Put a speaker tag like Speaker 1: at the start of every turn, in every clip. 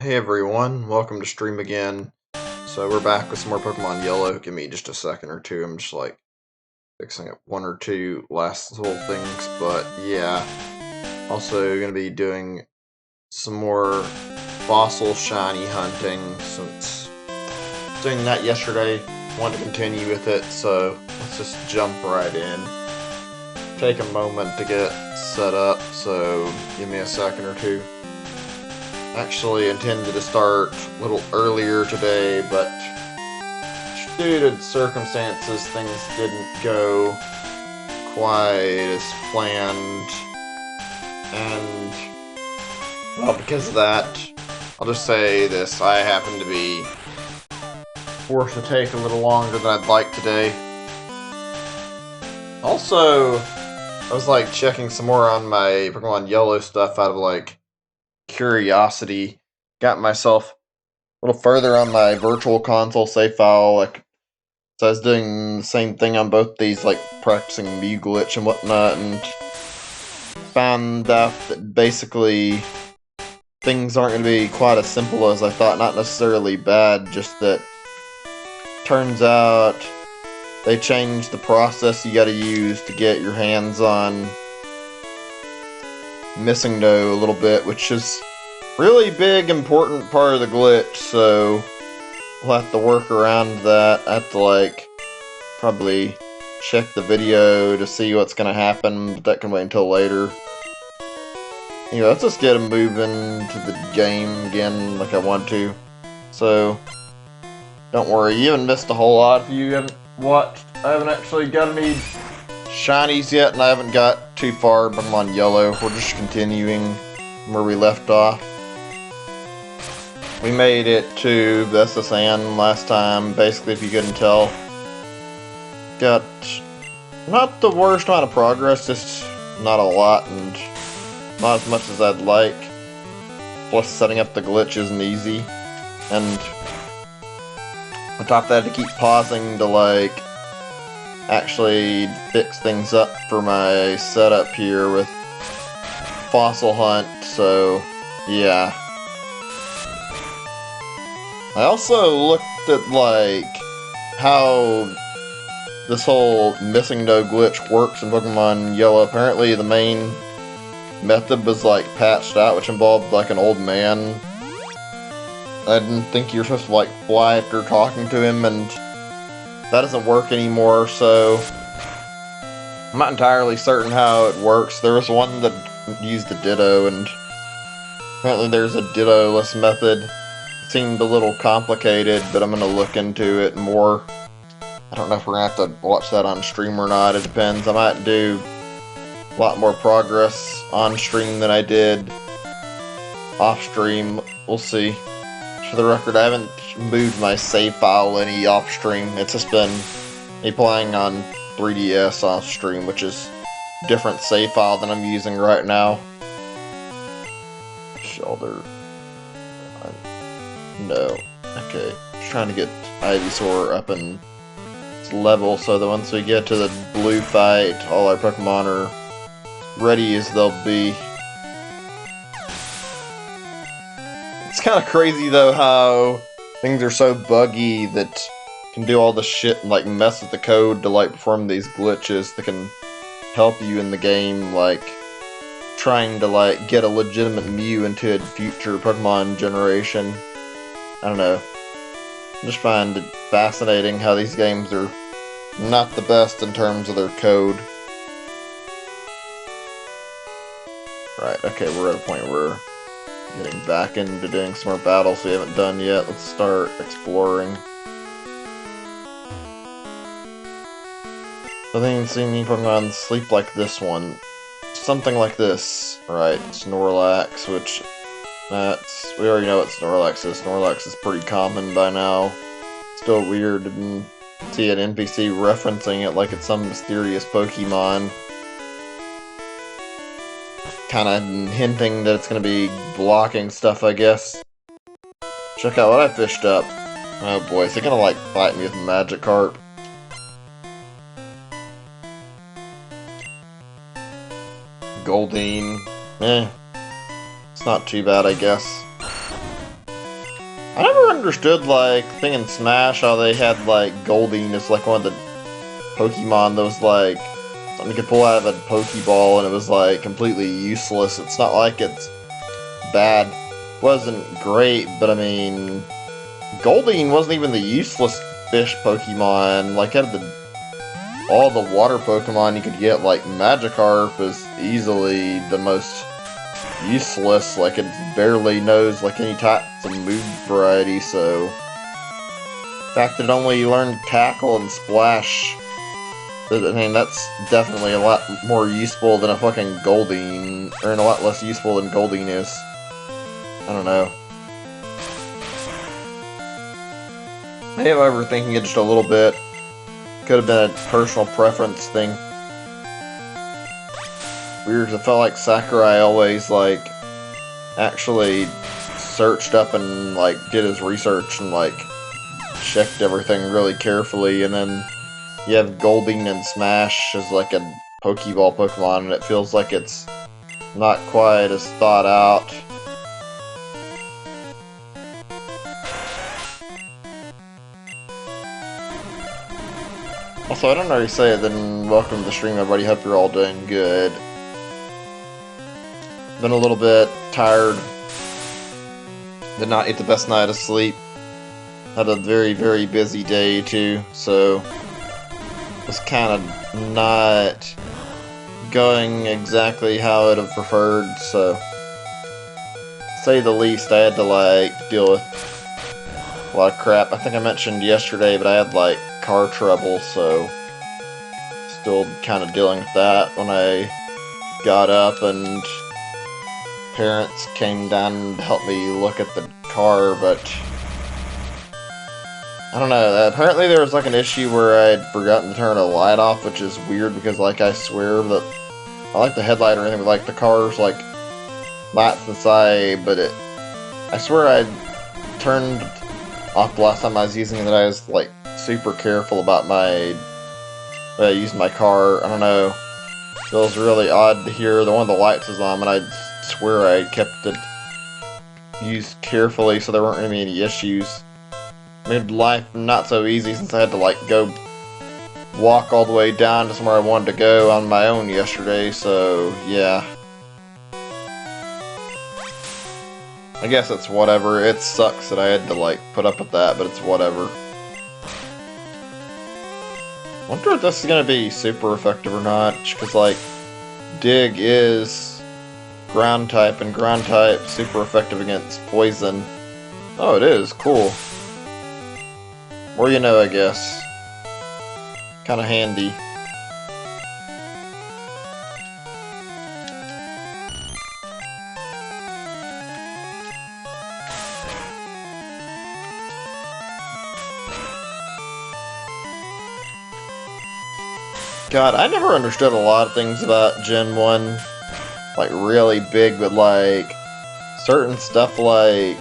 Speaker 1: Hey everyone, welcome to stream again. So we're back with some more Pokemon Yellow. Give me just a second or two. I'm just like fixing up one or two last little things, but yeah. Also gonna be doing some more fossil shiny hunting since doing that yesterday. Wanted to continue with it, so let's just jump right in. Take a moment to get set up, so give me a second or two. Actually intended to start a little earlier today, but due to circumstances, things didn't go quite as planned. And, well, because of that, I'll just say this. I happen to be forced to take a little longer than I'd like today. Also, I was like checking some more on my Pokemon Yellow stuff out of like curiosity. Got myself a little further on my virtual console save file, so I was doing the same thing on both these, like practicing Mew glitch and whatnot, and found out that basically things aren't going to be quite as simple as I thought. Not necessarily bad, just that turns out they changed the process you got to use to get your hands on Missing No a little bit, which is really big, important part of the glitch, so we'll have to work around that. I have to, like, probably check the video to see what's gonna happen, but that can wait until later. Anyway, let's just get moving to the game again like I want to. So, don't worry, you haven't missed a whole lot if you haven't watched. I haven't actually got any shinies yet, and I haven't got too far Pokemon Yellow. We're just continuing where we left off. We made it to the SSN last time, basically, if you couldn't tell. Got not the worst amount of progress, just not a lot, and not as much as I'd like. Plus, setting up the glitch isn't easy. And on top of that, I had to keep pausing to, like, actually fix things up for my setup here with Fossil Hunt, so yeah. I also looked at, like, how this whole Missing No glitch works in Pokemon Yellow. Apparently the main method was, like, patched out, which involved, like, an old man. I didn't think you were supposed to, like, fly after talking to him, and that doesn't work anymore, so I'm not entirely certain how it works. There was one that used a Ditto, and apparently there's a Ditto-less method. Seemed a little complicated, but I'm gonna look into it more. I don't know if we're gonna have to watch that on stream or not. It depends. I might do a lot more progress on stream than I did off stream. We'll see. For the record, I haven't moved my save file any off stream. It's just been me playing on 3DS off stream, which is a different save file than I'm using right now. Shoulder. No. Okay. Just trying to get Ivysaur up in its level so that once we get to the blue fight, all our Pokemon are ready as they'll be. It's kind of crazy though how things are so buggy that can do all the shit and like mess with the code to like perform these glitches that can help you in the game, like trying to like get a legitimate Mew into a future Pokemon generation. I don't know. I just find it fascinating how these games are not the best in terms of their code. Right, okay, we're at a point where we're getting back into doing some more battles we haven't done yet. Let's start exploring. I think I've seen any Pokemon sleep like this one. Something like this. Right, Snorlax, which we already know what Snorlax is. Snorlax is pretty common by now. Still weird to see an NPC referencing it like it's some mysterious Pokemon. Kinda hinting that it's gonna be blocking stuff, I guess. Check out what I fished up. Oh boy, is it gonna like fight me with Magikarp? Goldeen. It's not too bad, I guess. I never understood, like, thing in Smash how they had, like, Goldeen as, like, one of the Pokemon that was, like, something you could pull out of a Pokeball and it was, like, completely useless. It's not like it's bad. It wasn't great, but I mean, Goldeen wasn't even the useless fish Pokemon. Like, out of all the water Pokemon you could get, like, Magikarp is easily the most useless. Like, it barely knows, like, any types of move variety, so the fact that it only learned Tackle and Splash, I mean, that's definitely a lot more useful than a fucking Goldeen, or a lot less useful than Goldeen is. I don't know. Maybe I'm overthinking it just a little bit. Could have been a personal preference thing. Weird, 'cause I felt like Sakurai always, like, actually searched up and, like, did his research and, like, checked everything really carefully, and then you have Goldeen and Smash as, like, a Pokeball Pokemon, and it feels like it's not quite as thought out. Also, I don't already say it, then welcome to the stream, everybody. Hope you're all doing good. Been a little bit tired. Did not get the best night of sleep. Had a very, very busy day, too, so was kind of not going exactly how I'd have preferred, so to say the least, I had to, like, deal with a lot of crap. I think I mentioned yesterday, but I had, like, car trouble, so still kind of dealing with that when I got up, and parents came down to help me look at the car, but I don't know, apparently there was like an issue where I had forgotten to turn a light off, which is weird because, like, I swear that I like the headlight or anything, but, like, the car's, like, lights inside, but I swear I turned off the last time I was using it, that I was, like, super careful about using my car. I don't know, feels really odd to hear that one of the lights is on, and I swear I kept it used carefully so there weren't going to be any issues. Made life not so easy since I had to, like, go walk all the way down to somewhere I wanted to go on my own yesterday, so yeah. I guess it's whatever. It sucks that I had to, like, put up with that, but it's whatever. Wonder if this is gonna be super effective or not, because, like, Dig is ground type, and ground type super effective against poison. Oh, it is. Cool. Or, you know, I guess. Kinda handy. God, I never understood a lot of things about Gen 1, like, really big, but, like, certain stuff like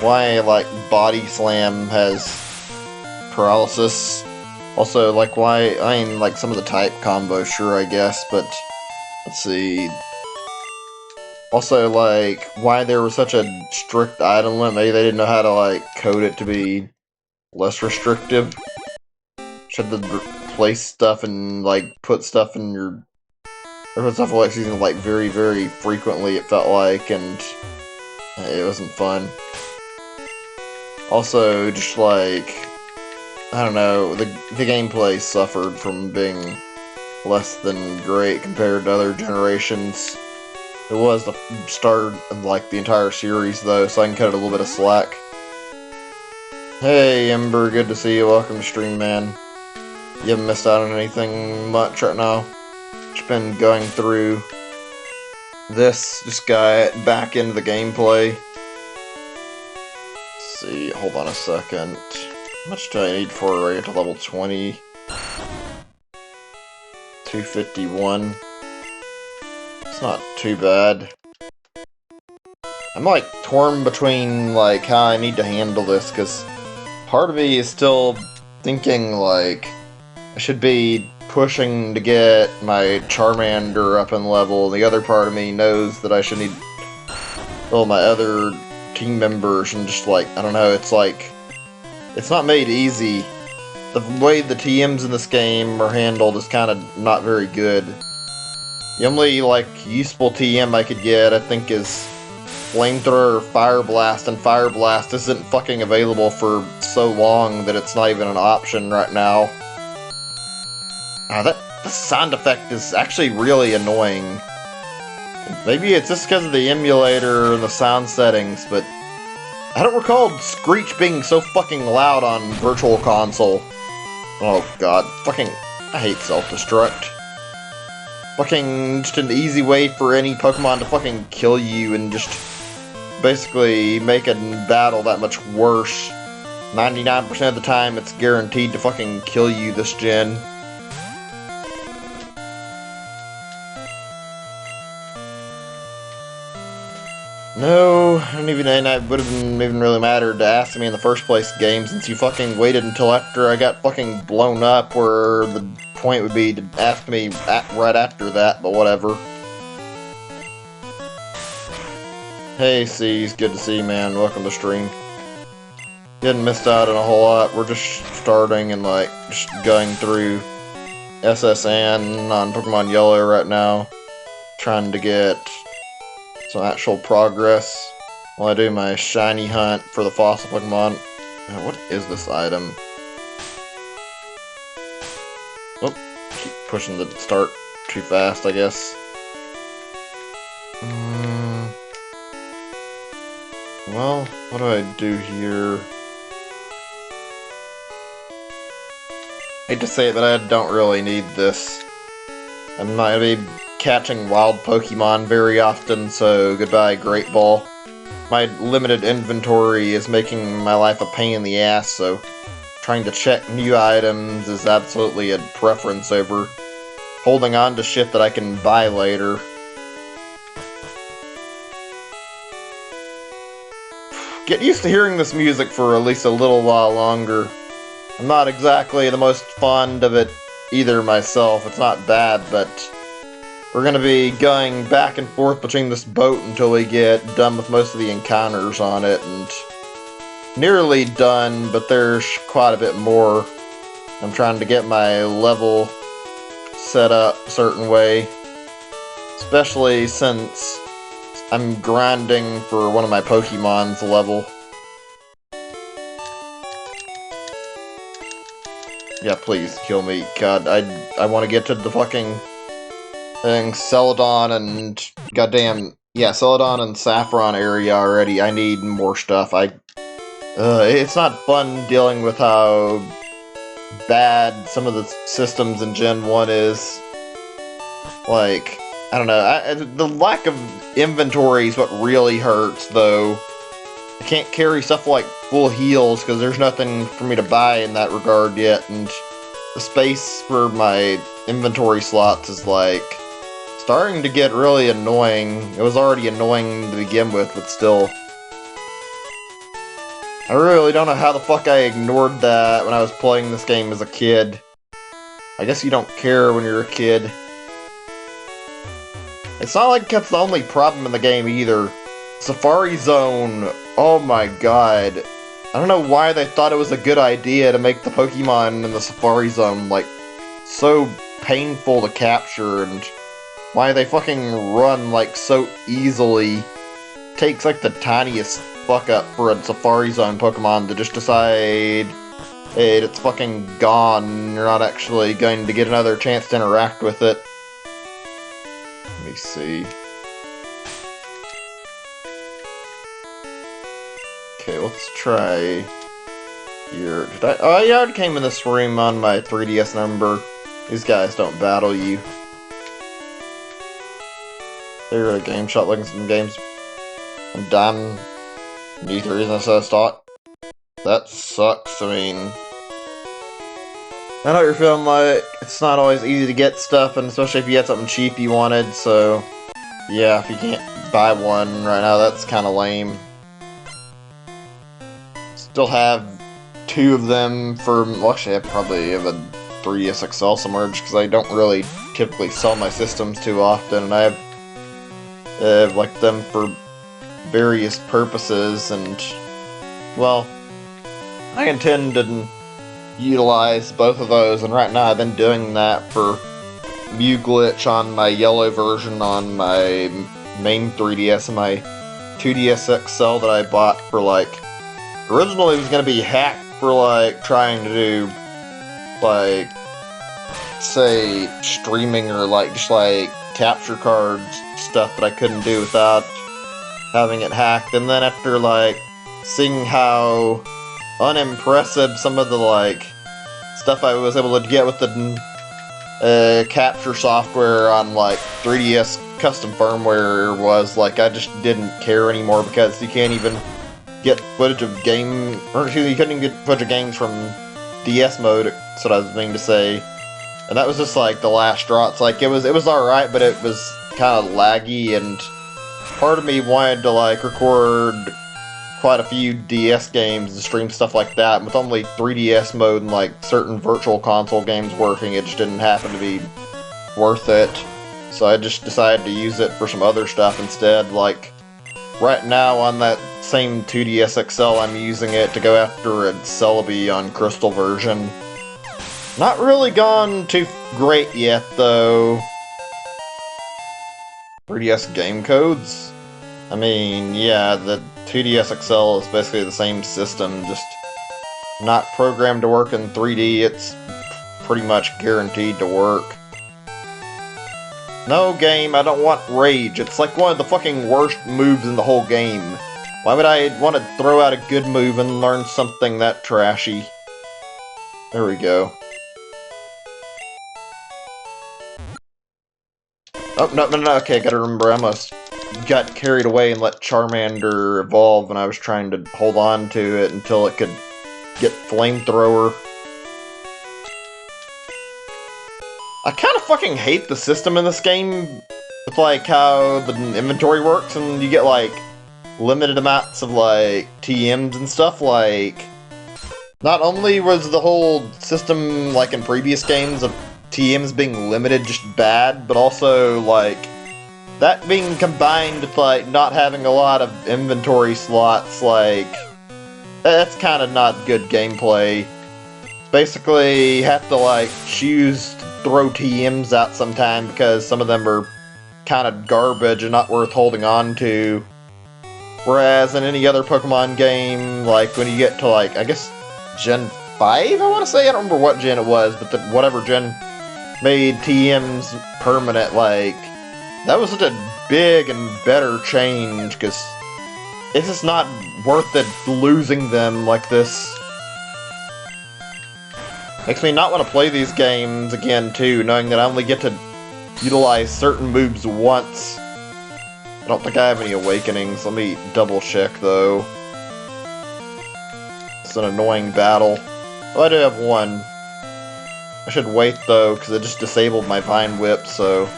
Speaker 1: why, like, Body Slam has paralysis. Also, like, why, I mean, like, some of the type combos, sure, I guess, but, let's see. Also, like, why there was such a strict item limit. Maybe they didn't know how to, like, code it to be less restrictive. Should the place stuff and, like, put stuff in your, or put stuff like using, like, very, very frequently, it felt like, and it wasn't fun. Also, just, like, I don't know, the gameplay suffered from being less than great compared to other generations. It was the start of, like, the entire series, though, so I can cut it a little bit of slack. Hey, Ember, good to see you. Welcome to stream, man. You haven't missed out on anything much right now. Just been going through this, just got back into the gameplay. Let's see, hold on a second. How much do I need for it to level 20? 251. It's not too bad. I'm, like, torn between, like, how I need to handle this, because part of me is still thinking, like, I should be pushing to get my Charmander up in level. The other part of me knows that I should need all my other team members and just like, I don't know, it's like, it's not made easy. The way the TMs in this game are handled is kind of not very good. The only, like, useful TM I could get, I think, is Flamethrower or Fire Blast, and Fire Blast isn't fucking available for so long that it's not even an option right now. The sound effect is actually really annoying. Maybe it's just because of the emulator and the sound settings, but I don't recall Screech being so fucking loud on Virtual Console. Oh god, fucking, I hate self-destruct. Fucking just an easy way for any Pokemon to fucking kill you and just basically make a battle that much worse. 99% of the time it's guaranteed to fucking kill you this gen. No, I don't even, and it wouldn't even really mattered to ask me in the first place game, since you fucking waited until after I got fucking blown up, where the point would be to ask me right after that, but whatever. Hey C's, good to see you, man, welcome to stream. Didn't miss out on a whole lot, we're just starting and like, just going through SSN on Pokemon Yellow right now, trying to get some actual progress while I do my shiny hunt for the fossil Pokemon. Now, what is this item? Oh, keep pushing the start too fast, I guess. Well, what do I do here? I hate to say it, but I don't really need this. I'm not gonna be catching wild Pokemon very often, so goodbye, Great Ball. My limited inventory is making my life a pain in the ass, so trying to check new items is absolutely a preference over holding on to shit that I can buy later. Get used to hearing this music for at least a little while longer. I'm not exactly the most fond of it either myself. It's not bad, but we're going to be going back and forth between this boat until we get done with most of the encounters on it, and nearly done, but there's quite a bit more. I'm trying to get my level set up a certain way, especially since I'm grinding for one of my Pokemon's level. Yeah, please kill me. God, I want to get to the fucking thing, Celadon and goddamn, yeah, Celadon and Saffron area already. I need more stuff. It's not fun dealing with how bad some of the systems in Gen 1 is. Like, I don't know, the lack of inventory is what really hurts, though. I can't carry stuff like full heals because there's nothing for me to buy in that regard yet, and the space for my inventory slots is like starting to get really annoying. It was already annoying to begin with, but still. I really don't know how the fuck I ignored that when I was playing this game as a kid. I guess you don't care when you're a kid. It's not like that's the only problem in the game either. Safari Zone, oh my god. I don't know why they thought it was a good idea to make the Pokemon in the Safari Zone, like, so painful to capture, and why they fucking run, like, so easily. Takes, like, the tiniest fuck up for a Safari Zone Pokemon to just decide, hey, it's fucking gone, and you're not actually going to get another chance to interact with it. Let me see. Okay, let's try here. Did I? Oh, yeah, I came in this room on my 3DS number. These guys don't battle you. They're a game shot looking some games. I'm done. Neither reason I said stock. That sucks. I mean, I know what you're feeling like. It's not always easy to get stuff, and especially if you had something cheap you wanted, so yeah, if you can't buy one right now, that's kind of lame. Still have two of them for, well, actually I probably have a 3DS XL somewhere, just because I don't really typically sell my systems too often, and I have like them for various purposes, and, well, I intend to utilize both of those, and right now I've been doing that for Mew Glitch on my yellow version on my main 3DS and my 2DS XL that I bought for, like, originally it was going to be hacked for, like, trying to do, like, say, streaming or, like, just, like, capture cards stuff that I couldn't do without having it hacked, and then after, like, seeing how unimpressive some of the, like, stuff I was able to get with the capture software on, like, 3DS custom firmware was, like, I just didn't care anymore, because you can't even get footage of game, or excuse me, you couldn't even get footage of games from DS mode, that's what I was meaning to say, and that was just, like, the last straw. It's like, it was alright, but it was kind of laggy, and part of me wanted to, like, record quite a few DS games and stream stuff like that, and with only 3DS mode and, like, certain virtual console games working, it just didn't happen to be worth it. So I just decided to use it for some other stuff instead. Like, right now on that same 2DS XL, I'm using it to go after a Celebi on Crystal version. Not really gone too great yet, though. 3DS game codes? I mean, yeah, the 2DS XL is basically the same system, just not programmed to work in 3D. It's pretty much guaranteed to work. No game, I don't want Rage. It's like one of the fucking worst moves in the whole game. Why would I want to throw out a good move and learn something that trashy? There we go. Oh, no, okay, gotta remember, I must got carried away and let Charmander evolve when I was trying to hold on to it until it could get Flamethrower. I kind of fucking hate the system in this game with, like, how the inventory works, and you get, like, limited amounts of, like, TMs and stuff. Like, not only was the whole system, like in previous games, of TMs being limited just bad, but also, like, that being combined with, like, not having a lot of inventory slots, like, that's kind of not good gameplay. Basically, you have to, like, choose to throw TMs out sometime because some of them are kind of garbage and not worth holding on to. Whereas in any other Pokemon game, like, when you get to, like, I guess, Gen 5, I want to say? I don't remember what gen it was, but whatever gen made TMs permanent, like, that was such a big and better change, because it's just not worth it losing them like this. Makes me not want to play these games again, too, knowing that I only get to utilize certain moves once. I don't think I have any awakenings. Let me double check, though. It's an annoying battle. Oh, I do have one. I should wait, though, because it just disabled my Vine Whip, so...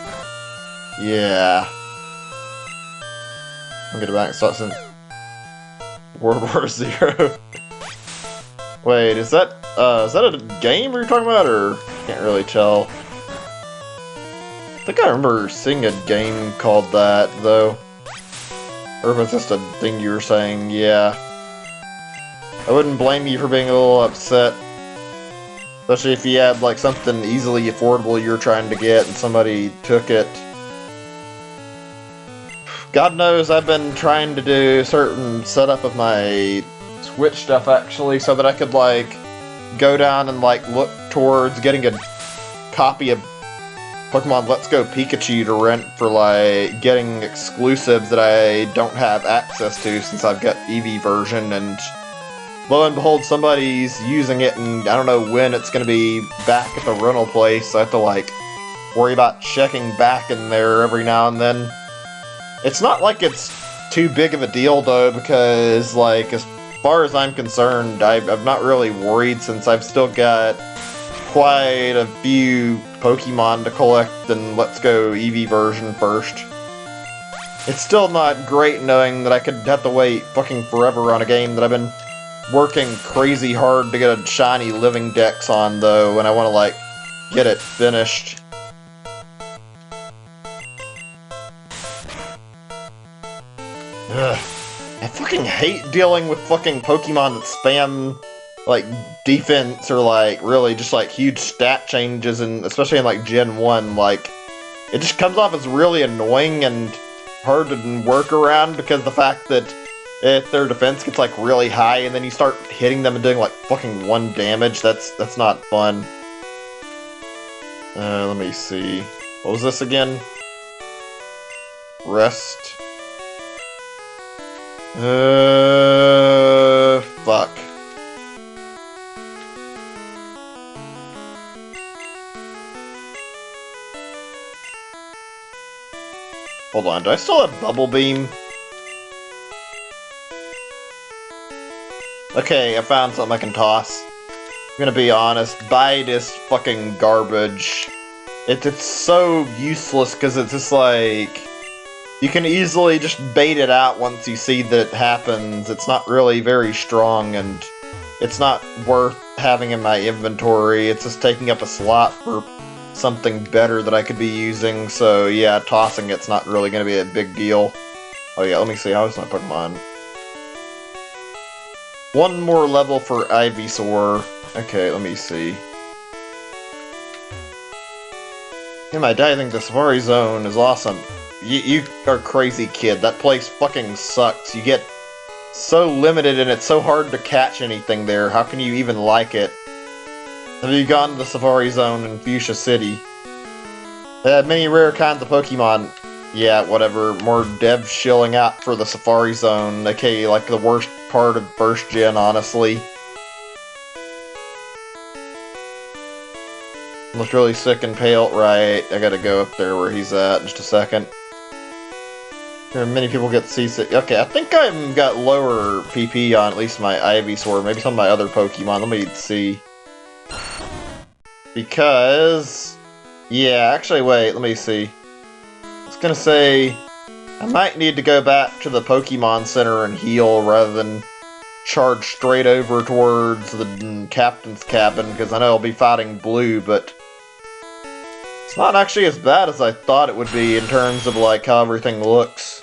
Speaker 1: yeah. I'm gonna back start some World War Z. Wait, is that a game you're talking about, or can't really tell? I think I remember seeing a game called that, though. Or if it's just a thing you were saying, yeah. I wouldn't blame you for being a little upset. Especially if you had, like, something easily affordable you're trying to get and somebody took it. God knows I've been trying to do a certain setup of my Switch stuff, actually, so that I could, like, go down and, like, look towards getting a copy of Pokemon Let's Go Pikachu to rent for, like, getting exclusives that I don't have access to since I've got Eevee version, and lo and behold, somebody's using it, and I don't know when it's going to be back at the rental place, so I have to, like, worry about checking back in there every now and then. It's not like it's too big of a deal, though, because, like, as far as I'm concerned, I'm not really worried since I've still got quite a few Pokemon to collect in Let's Go Eevee version first. It's still not great knowing that I could have to wait fucking forever on a game that I've been working crazy hard to get a shiny living dex on, though, and I want to, like, get it finished. Ugh. fucking hate dealing with fucking Pokemon that spam, like, defense or, like, really just, like, huge stat changes, and especially in, like, Gen 1, like, it just comes off as really annoying and hard to work around because the fact that if their defense gets, like, really high and then you start hitting them and doing, like, fucking 1 damage, that's not fun. Let me see. What was this again? Rest. Fuck. Hold on, do I still have Bubble Beam? Okay, I found something I can toss. I'm gonna be honest, Bite is fucking garbage. It's so useless because it's just like... You can easily just bait it out once you see that it happens. It's not really very strong, and it's not worth having in my inventory. It's just taking up a slot for something better that I could be using, so yeah, tossing it's not really going to be a big deal. Oh yeah, let me see, how's my Pokemon? 1 more level for Ivysaur. Okay, let me see. Yeah, I think the Safari Zone is awesome. You are crazy, kid. That place fucking sucks. You get so limited and it's so hard to catch anything there. How can you even like it? Have you gone to the Safari Zone in Fuchsia City? They had many rare kinds of Pokemon. Yeah, whatever. More devs shilling out for the Safari Zone. Okay, like the worst part of first gen, honestly. Looks really sick and pale. Right, I gotta go up there where he's at in just a second. Many people get seasick. Okay, I think I've got lower PP on at least my Ivysaur, maybe some of my other Pokemon. Let me see. Because... Yeah, actually, wait, let me see. I was gonna say... I might need to go back to the Pokemon Center and heal rather than charge straight over towards the Captain's Cabin, because I know I'll be fighting Blue, but... It's not actually as bad as I thought it would be in terms of, like, how everything looks.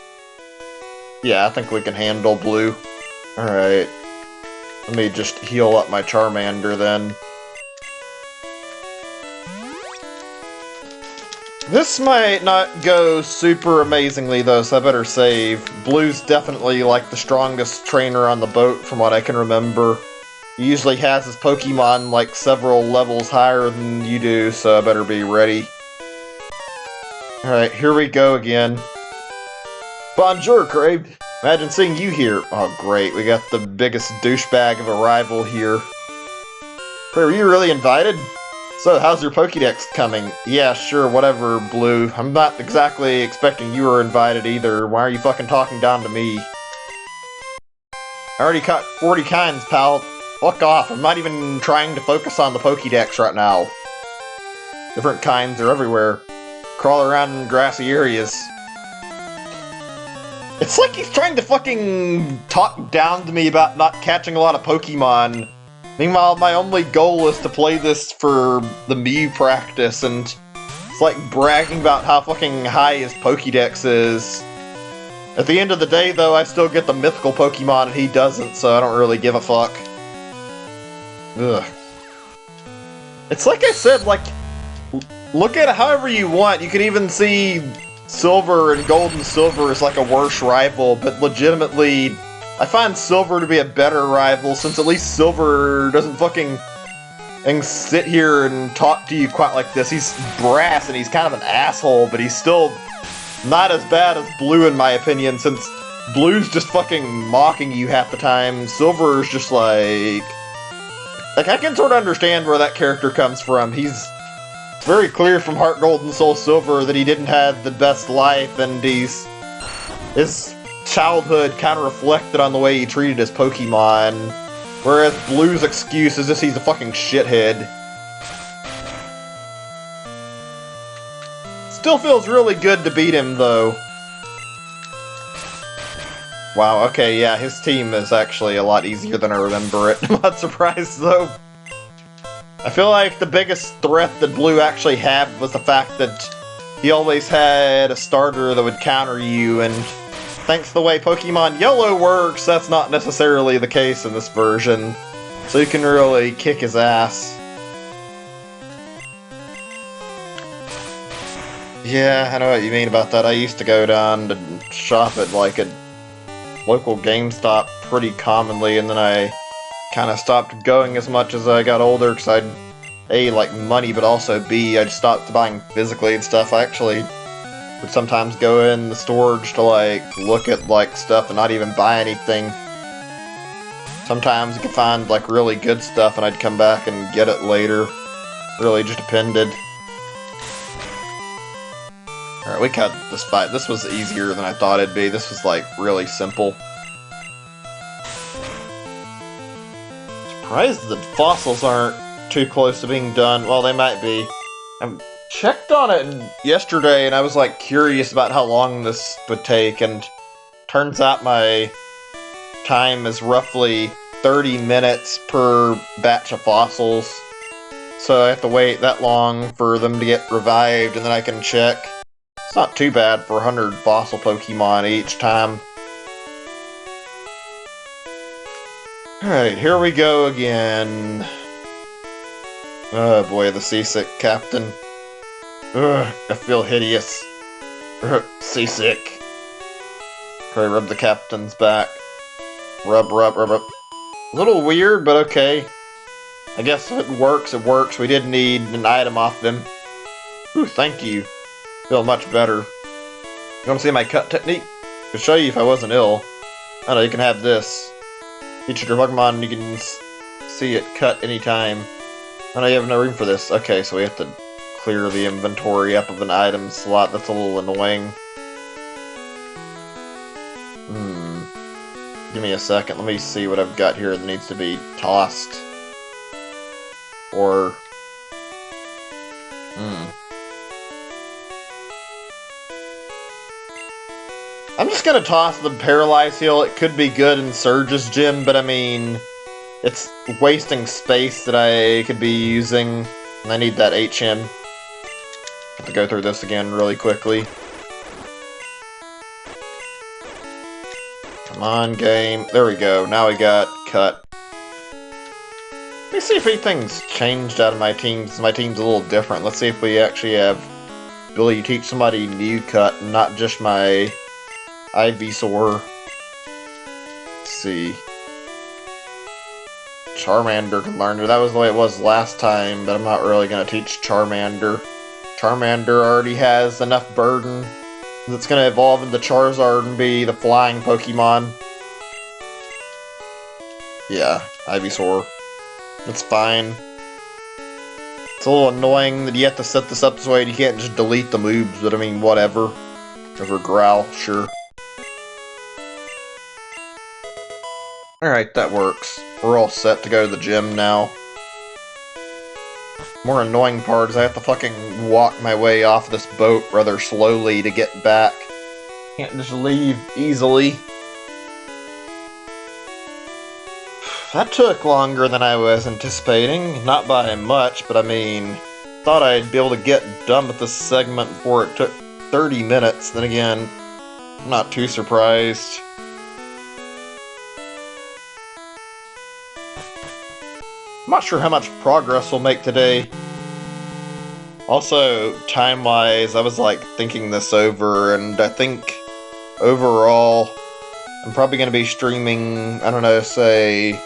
Speaker 1: Yeah, I think we can handle Blue. Alright. Let me just heal up my Charmander, then. This might not go super amazingly, though, so I better save. Blue's definitely, like, the strongest trainer on the boat, from what I can remember. He usually has his Pokemon, like, several levels higher than you do, so I better be ready. Alright, here we go again. Bonjour, Crave! Imagine seeing you here. Oh, great, we got the biggest douchebag of a rival here. Crave, are you really invited? So, how's your Pokédex coming? Yeah, sure, whatever, Blue. I'm not exactly expecting you were invited either. Why are you fucking talking down to me? I already caught 40 kinds, pal. Fuck off, I'm not even trying to focus on the Pokédex right now. Different kinds are everywhere. Crawl around in grassy areas. It's like he's trying to fucking talk down to me about not catching a lot of Pokemon. Meanwhile, my only goal is to play this for the Mew practice, and it's like bragging about how fucking high his Pokédex is. At the end of the day, though, I still get the mythical Pokemon and he doesn't, so I don't really give a fuck. Ugh. It's like I said, like, look at it however you want. You can even see Silver and Gold and Silver as like a worse rival, but legitimately, I find Silver to be a better rival, since at least Silver doesn't fucking sit here and talk to you quite like this. He's brass and he's kind of an asshole, but he's still not as bad as Blue in my opinion, since Blue's just fucking mocking you half the time. Silver's just like I can sort of understand where that character comes from. It's very clear from Heart Gold and Soul Silver that he didn't have the best life, and his childhood kind of reflected on the way he treated his Pokemon, whereas Blue's excuse is just he's a fucking shithead. Still feels really good to beat him, though. Wow, okay, yeah, his team is actually a lot easier than I remember it. I'm not surprised, though. I feel like the biggest threat that Blue actually had was the fact that he always had a starter that would counter you, and thanks to the way Pokemon Yellow works, that's not necessarily the case in this version. So you can really kick his ass. Yeah, I know what you mean about that. I used to go down to shop at like a local GameStop pretty commonly, and then I kind of stopped going as much as I got older because I'd A, like money, but also B, I just stopped buying physically and stuff. I actually would sometimes go in the storage to like look at like stuff and not even buy anything. Sometimes you could find like really good stuff and I'd come back and get it later. Really just depended. Alright, we cut this fight. This was easier than I thought it'd be. This was like really simple. Surprised the fossils aren't too close to being done. Well, they might be. I checked on it yesterday and I was like curious about how long this would take, and turns out my time is roughly 30 minutes per batch of fossils. So I have to wait that long for them to get revived and then I can check. It's not too bad for 100 fossil Pokemon each time. Alright, here we go again. Oh boy, the seasick captain. Ugh, I feel hideous. Seasick. Okay, rub the captain's back. Rub, rub, rub, rub. A little weird, but okay. I guess if it works, it works. We did need an item off them. Ooh, thank you. Feel much better. You want to see my cut technique? I could show you if I wasn't ill. I know, you can have this. Feature your Pokemon, you can see it cut anytime. I know you have no room for this. Okay, so we have to clear the inventory up of an item slot. That's a little annoying. Give me a second. Let me see what I've got here that needs to be tossed. Or... I'm just gonna toss the Paralyze Heal. It could be good in Surge's gym, but I mean... it's wasting space that I could be using. And I need that HM. Have to go through this again really quickly. Come on, game. There we go. Now we got cut. Let me see if anything's changed out of my team, since my team's a little different. Let's see if we actually have ability to teach somebody new cut, and not just my Ivysaur. Let's see. Charmander can learn it. That was the way it was last time, but I'm not really going to teach Charmander. Charmander already has enough burden. It's going to evolve into Charizard and be the flying Pokemon. Yeah, Ivysaur. It's fine. It's a little annoying that you have to set this up this way and you can't just delete the moves, but I mean, whatever. Over Growl, sure. Alright, that works. We're all set to go to the gym now. More annoying part is I have to fucking walk my way off this boat rather slowly to get back. Can't just leave easily. That took longer than I was anticipating. Not by much, but I mean... thought I'd be able to get done with this segment before it took 30 minutes. Then again, I'm not too surprised. I'm not sure how much progress we'll make today. Also, time-wise, I was like thinking this over, and I think overall, I'm probably going to be streaming, I don't know, say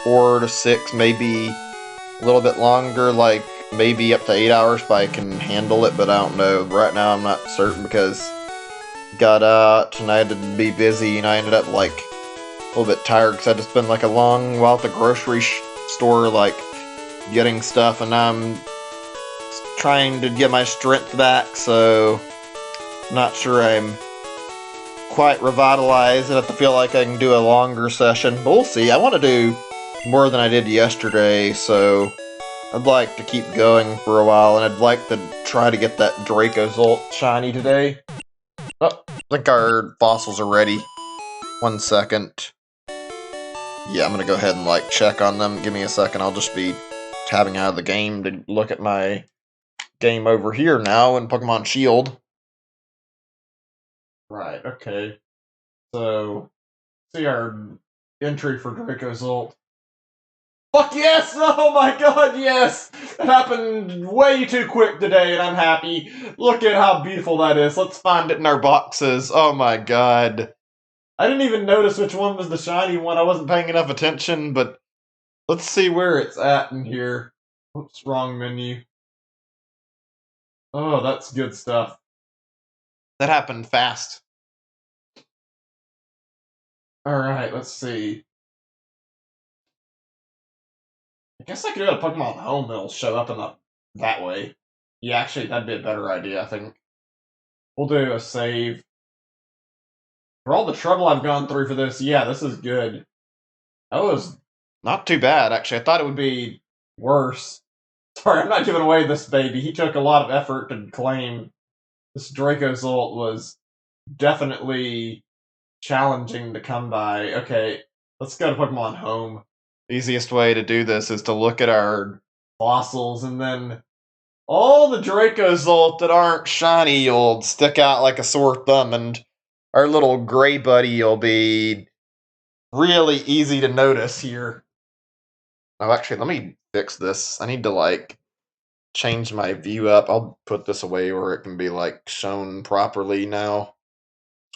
Speaker 1: 4 to 6, maybe a little bit longer, like maybe up to 8 hours if I can handle it, but I don't know. Right now I'm not certain because I got out and I had to be busy, and I ended up like a little bit tired because I had to spend like a long while at the grocery store, like getting stuff, and now I'm trying to get my strength back, so not sure I'm quite revitalized. I have to feel like I can do a longer session, but we'll see. I want to do more than I did yesterday, so I'd like to keep going for a while, and I'd like to try to get that Dracozolt shiny today. Oh, I think our fossils are ready. 1 second. Yeah, I'm gonna go ahead and like check on them. Give me a second. I'll just be tabbing out of the game to look at my game over here now in Pokemon Shield. Right, okay.
Speaker 2: So, see our entry for Dracozolt. Fuck yes! Oh my god, yes! It happened way too quick today, and I'm happy. Look at how beautiful that is. Let's find it in our boxes. Oh my god. I didn't even notice which one was the shiny one. I wasn't paying enough attention, but let's see where it's at in here. Oops, wrong menu. Oh, that's good stuff. That happened fast. Alright, let's see. I guess I could go to Pokemon Home and it'll show up in that way. Yeah, actually, that'd be a better idea, I think. We'll do a save. For all the trouble I've gone through for this, yeah, this is good. That was not too bad, actually. I thought it would be worse. Sorry, I'm not giving away this baby. He took a lot of effort to claim. This Dracozolt was definitely challenging to come by. Okay, let's go to Pokemon Home. The easiest way to do this is to look at our fossils, and then all the Dracozolt that aren't shiny will stick out like a sore thumb, and our little gray buddy will be really easy to notice here. Oh, actually, let me fix this. I need to, like, change my view up. I'll put this away where it can be, like, shown properly now.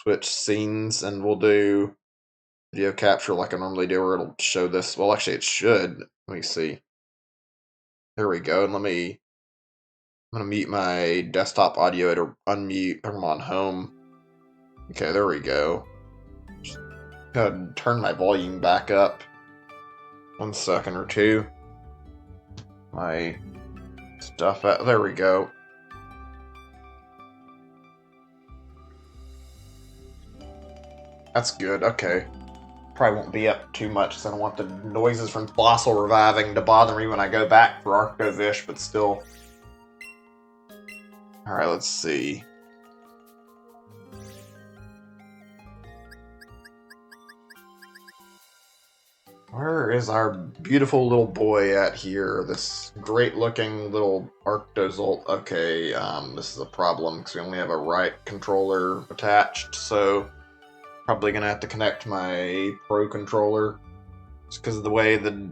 Speaker 2: Switch scenes, and we'll do video capture like I normally do, where it'll show this. Well, actually, it should. Let me see. There we go. And I'm gonna mute my desktop audio to unmute Pokemon Home. Okay, there we go. Just go ahead and turn my volume back up. 1 second or two. My stuff out. There we go. That's good. Okay. Probably won't be up too much, because I don't want the noises from Fossil reviving to bother me when I go back for Arctovish, but still. Alright, let's see. Where is our beautiful little boy at here? This great-looking little Arctozolt. Okay, this is a problem, because we only have a right controller attached, so probably gonna have to connect my Pro controller, just because of the way the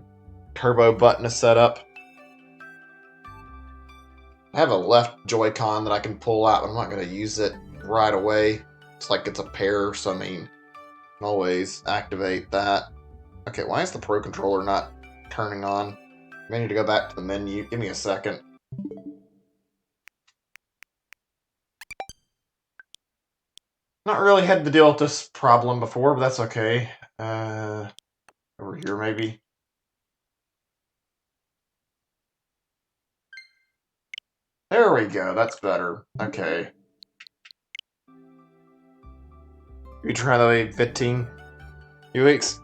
Speaker 2: turbo button is set up. I have a left Joy-Con that I can pull out, but I'm not gonna use it right away. It's like it's a pair, so I mean, I can always activate that. Okay, why is the Pro controller not turning on? I need to go back to the menu. Give me a second. Not really had to deal with this problem before, but that's okay. Over here, maybe. There we go, that's better. Okay. You try that way 15 few weeks?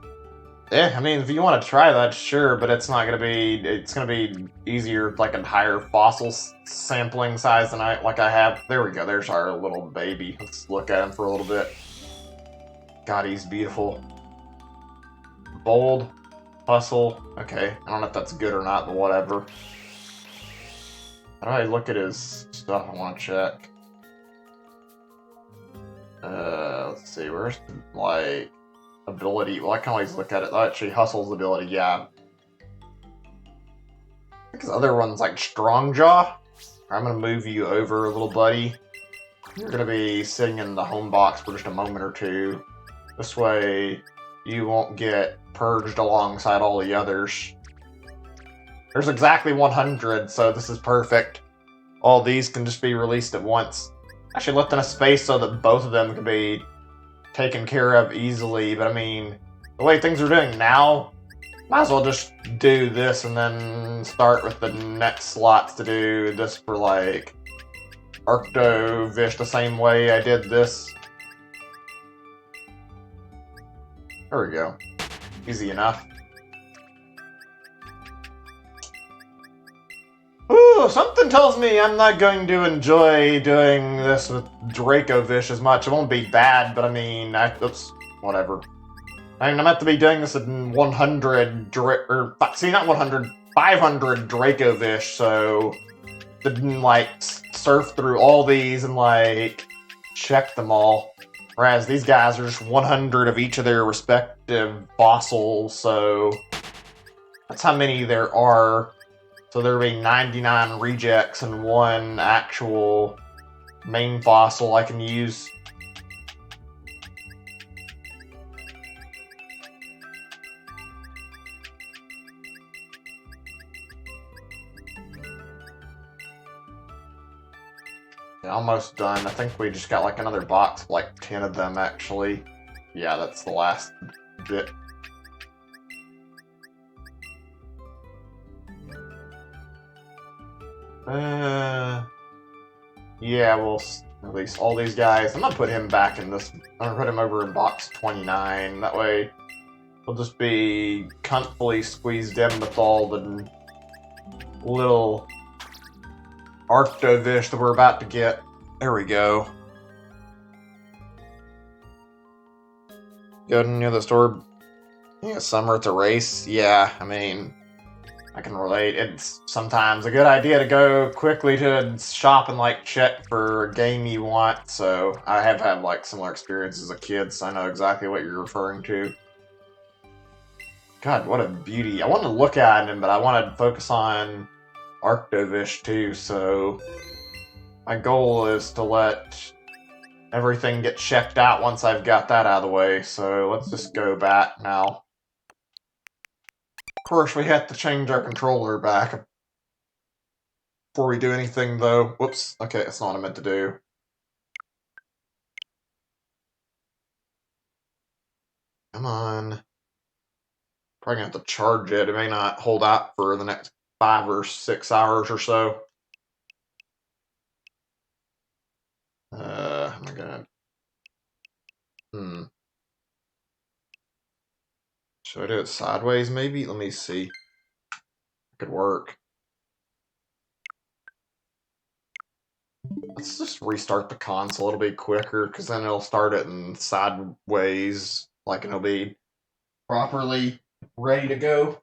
Speaker 2: Yeah, I mean, if you want to try that, sure, but it's not gonna be, it's gonna be easier, like a higher fossil sampling size than I have. There we go, there's our little baby. Let's look at him for a little bit. God, he's beautiful. Bold, hustle, okay. I don't know if that's good or not, but whatever. How do I look at his stuff? I want to check. Let's see, where's the, like, ability? Well, I can always look at it. Oh, actually, hustle's ability, yeah. I think his other one's like Strong Jaw. I'm gonna move you over, little buddy. You're gonna be sitting in the home box for just a moment or two. This way, you won't get purged alongside all the others. There's exactly 100, so this is perfect. All these can just be released at once. Actually left enough space so that both of them can be taken care of easily, but I mean, the way things are doing now, might as well just do this and then start with the next slots to do this for, like, Arctovish the same way I did this. There we go. Easy enough. Ooh, something tells me I'm not going to enjoy doing this with Dracovish as much. It won't be bad, but I mean, oops, whatever. I mean, I'm meant to be doing this at 100, not 100, 500 Dracovish, so didn't, like, surf through all these and, like, check them all. Whereas these guys are just 100 of each of their respective fossils, so that's how many there are. So there will be 99 rejects and one actual main fossil I can use. Yeah, almost done. I think we just got like another box, like 10 of them actually. Yeah, that's the last bit. Yeah, we'll release all these guys. I'm gonna put him back in this. I'm gonna put him over in box 29. That way, he'll just be comfortably squeezed in with all the little Arctovish that we're about to get. There we go. Go near the store. Yeah, summer it's a race. Yeah, I mean, I can relate. It's sometimes a good idea to go quickly to a shop and like check for a game you want. So I have had like similar experiences as a kid, so I know exactly what you're referring to. God, what a beauty! I wanted to look at him, but I wanted to focus on Arctovish too. So my goal is to let everything get checked out once I've got that out of the way. So let's just go back now. Of course, we have to change our controller back before we do anything, though. Whoops. Okay, that's not what I meant to do. Come on. Probably gonna have to charge it. It may not hold out for the next 5 or 6 hours or so. Am I gonna... Should I do it sideways, maybe? Let me see. It could work. Let's just restart the console. It'll be quicker, because then it'll start it in sideways, like it'll be properly ready to go.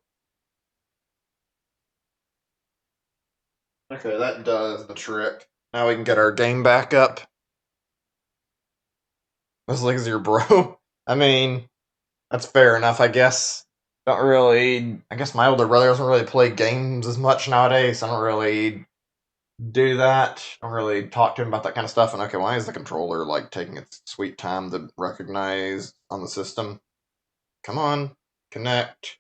Speaker 2: Okay, that does the trick. Now we can get our game back up. That's like your bro. I mean, that's fair enough, I guess. Don't really. I guess my older brother doesn't really play games as much nowadays. So I don't really do that. I don't really talk to him about that kind of stuff. And okay, why is the controller like taking its sweet time to recognize on the system? Come on, connect.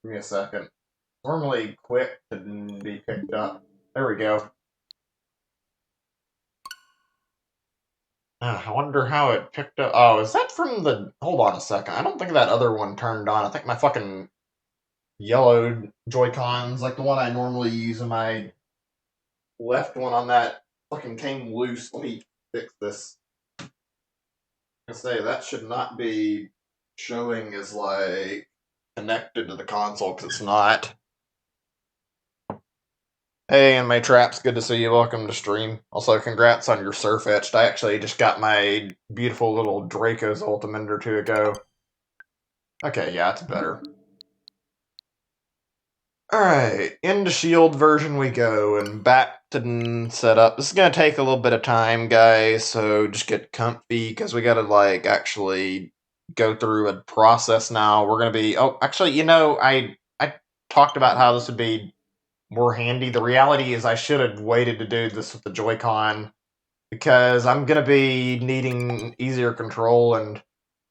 Speaker 2: Give me a second. Normally quick to be picked up. There we go. I wonder how it picked up. Oh, is that from the... Hold on a second. I don't think that other one turned on. I think my fucking yellow Joy-Cons, like the one I normally use, and my left one on that fucking came loose. Let me fix this. I say that should not be showing as like connected to the console because it's not. Hey, and my traps, good to see you. Welcome to stream. Also, congrats on your surf etched. I actually just got my beautiful little Dracozolt a minute or two ago. Okay, yeah, it's better. Alright, into shield version we go, and back to setup. This is gonna take a little bit of time, guys, so just get comfy, because we gotta, like, actually go through a process now. We're gonna be... Oh, actually, you know, I talked about how this would be more handy. The reality is I should have waited to do this with the Joy-Con, because I'm gonna be needing easier control, and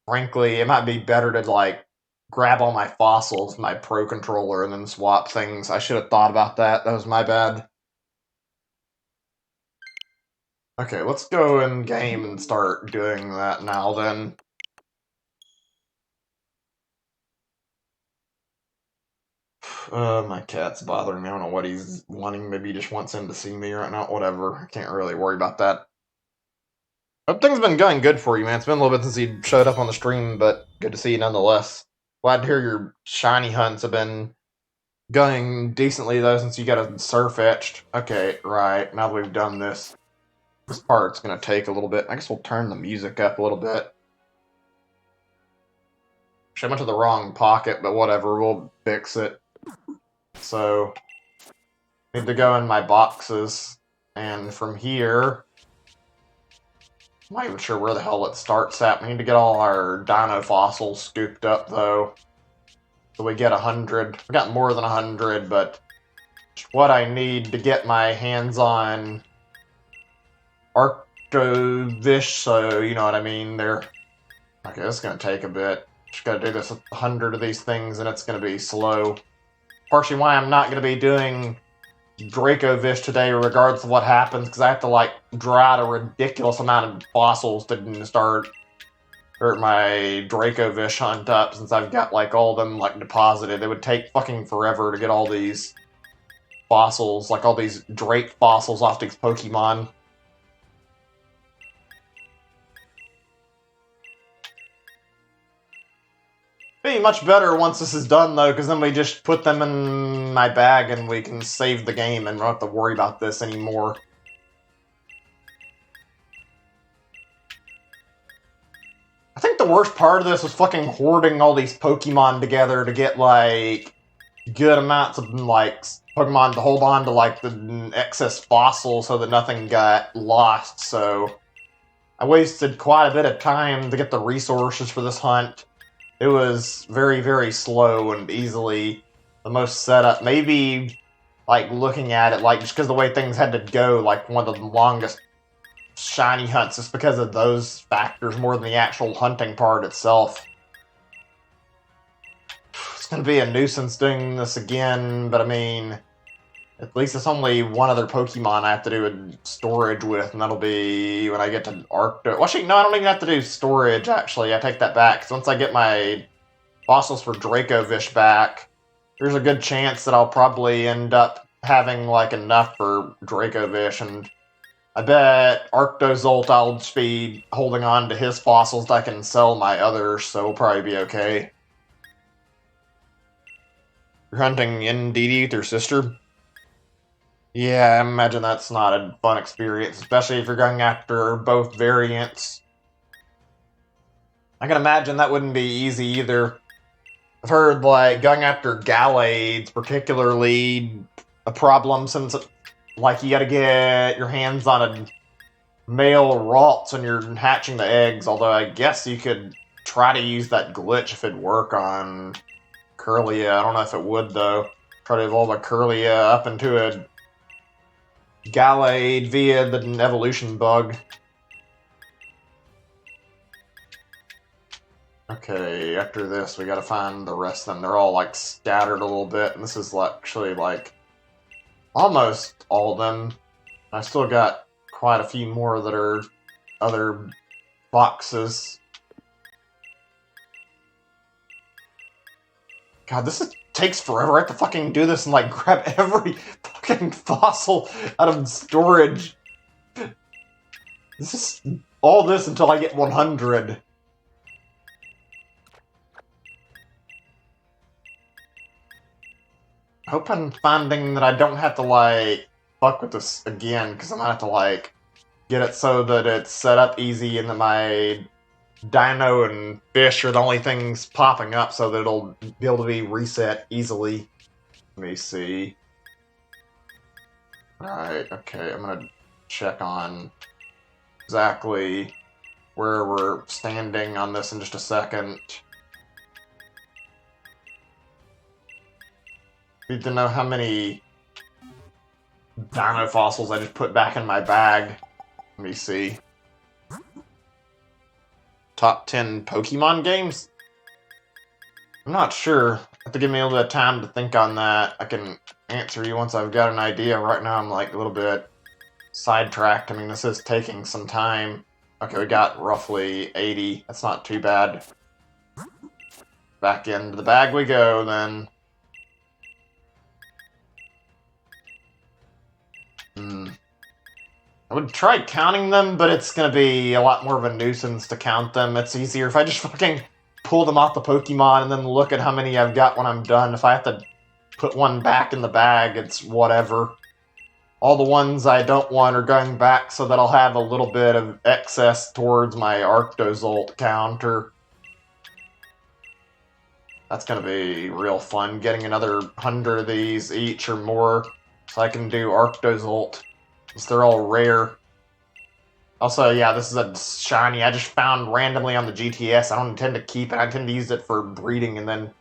Speaker 2: frankly, it might be better to, like, grab all my fossils, my Pro Controller, and then swap things. I should have thought about that. That was my bad. Okay, let's go in game and start doing that now then. My cat's bothering me. I don't know what he's wanting. Maybe he just wants him to see me right now. Whatever. I can't really worry about that. Hope things have been going good for you, man. It's been a little bit since you showed up on the stream, but good to see you nonetheless. Glad to hear your shiny hunts have been going decently, though, since you got a surf etched. Okay, right. Now that we've done this, this part's going to take a little bit. I guess we'll turn the music up a little bit. Actually, I went to the wrong pocket, but whatever. We'll fix it. So, need to go in my boxes. And from here, I'm not even sure where the hell it starts at. We need to get all our dino fossils scooped up, though. So we get 100. We got more than 100, but what I need to get my hands on Arctovish, so you know what I mean. They're okay. This is gonna take a bit. Just gotta do this 100 of these things, and it's gonna be slow. Partially why I'm not gonna be doing Dracozolt today, regardless of what happens, because I have to like draw out a ridiculous amount of fossils to start my Dracozolt hunt up, since I've got like all of them like deposited. It would take fucking forever to get all these fossils, like all these Drake fossils off these Pokemon. Be much better once this is done, though, because then we just put them in my bag and we can save the game and don't have to worry about this anymore. I think the worst part of this was fucking hoarding all these Pokemon together to get, like, good amounts of, like, Pokemon to hold on to, like, the excess fossils so that nothing got lost, so I wasted quite a bit of time to get the resources for this hunt. It was very, very slow and easily the most setup. Maybe, like, looking at it, like, just because the way things had to go, like, one of the longest shiny hunts, just because of those factors more than the actual hunting part itself. It's going to be a nuisance doing this again, but I mean, at least it's only one other Pokemon I have to do a storage with, and that'll be when I get to Arcto. Well, actually, no, I don't even have to do storage, actually. I take that back, because once I get my fossils for Dracovish back, there's a good chance that I'll probably end up having, like, enough for Dracovish, and I bet Arctozolt I'll just be holding on to his fossils that I can sell my others, so we'll probably be okay. You're hunting Ndidi with your sister? Yeah, I imagine that's not a fun experience, especially if you're going after both variants. I can imagine that wouldn't be easy either. I've heard, like, going after Gallades particularly a problem, since, like, you gotta get your hands on a male Ralts when you're hatching the eggs, although I guess you could try to use that glitch if it'd work on Curlia. I don't know if it would, though. Try to evolve a Curlia up into a Gallade via the evolution bug. Okay, after this, we gotta find the rest of them. They're all, like, scattered a little bit, and this is actually, like, almost all of them. I still got quite a few more that are other boxes. God, takes forever. I have to fucking do this and, like, grab every fucking fossil out of storage. This is all this until I get 100. I hope I'm finding that I don't have to, like, fuck with this again, because I'm gonna have to, like, get it so that it's set up easy and that my Dino and Fish are the only things popping up so that it'll be able to be reset easily. Let me see. Alright, okay, I'm gonna check on exactly where we're standing on this in just a second. Need to know how many dino fossils I just put back in my bag. Let me see. Top 10 Pokemon games? I'm not sure. Have to give me a little bit of time to think on that. I can answer you once I've got an idea. Right now I'm like a little bit sidetracked. I mean, this is taking some time. Okay, we got roughly 80. That's not too bad. Back into the bag we go, then. I would try counting them, but it's going to be a lot more of a nuisance to count them. It's easier if I just fucking pull them off the Pokemon and then look at how many I've got when I'm done. If I have to put one back in the bag, it's whatever. All the ones I don't want are going back so that I'll have a little bit of excess towards my Arctozolt counter. That's going to be real fun, getting another 100 of these each or more so I can do Arctozolt. Since they're all rare. Also, yeah, this is a shiny I just found randomly on the GTS. I don't intend to keep it. I intend to use it for breeding and then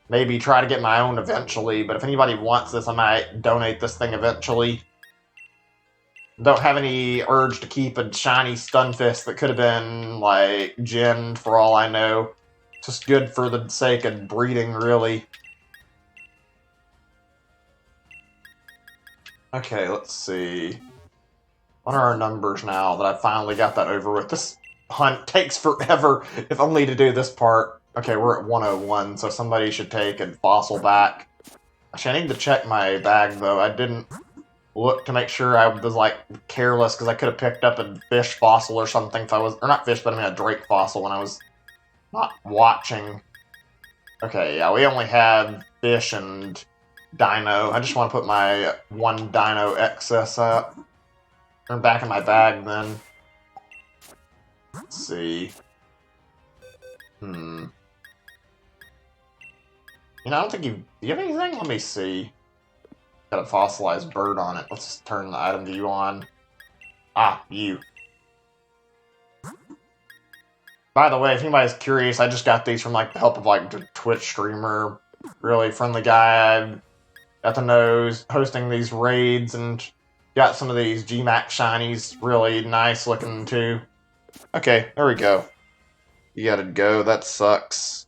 Speaker 2: maybe try to get my own eventually. But if anybody wants this, I might donate this thing eventually. Don't have any urge to keep a shiny Stunfisk that could have been, like, ginned for all I know. Just good for the sake of breeding, really. Okay, let's see. What are our numbers now that I finally got that over with? This hunt takes forever, if only to do this part. Okay, we're at 101, so somebody should take a fossil back. Actually, I need to check my bag, though. I didn't look to make sure I was, like, careless, because I could have picked up a fish fossil or something if I was... Or not fish, but I mean a drake fossil when I was not watching. Okay, yeah, we only have fish and dino. I just want to put my one dino excess up. Or back in my bag, then. Let's see. You know, I don't think you... Do you have anything? Let me see. Got a fossilized bird on it. Let's turn the item view on. Ah, you. By the way, if anybody's curious, I just got these from, like, the help of, like, the Twitch streamer. Really friendly guy. I've got to know hosting these raids and got some of these GMAX shinies. Really nice looking, too. Okay, there we go. You gotta go. That sucks.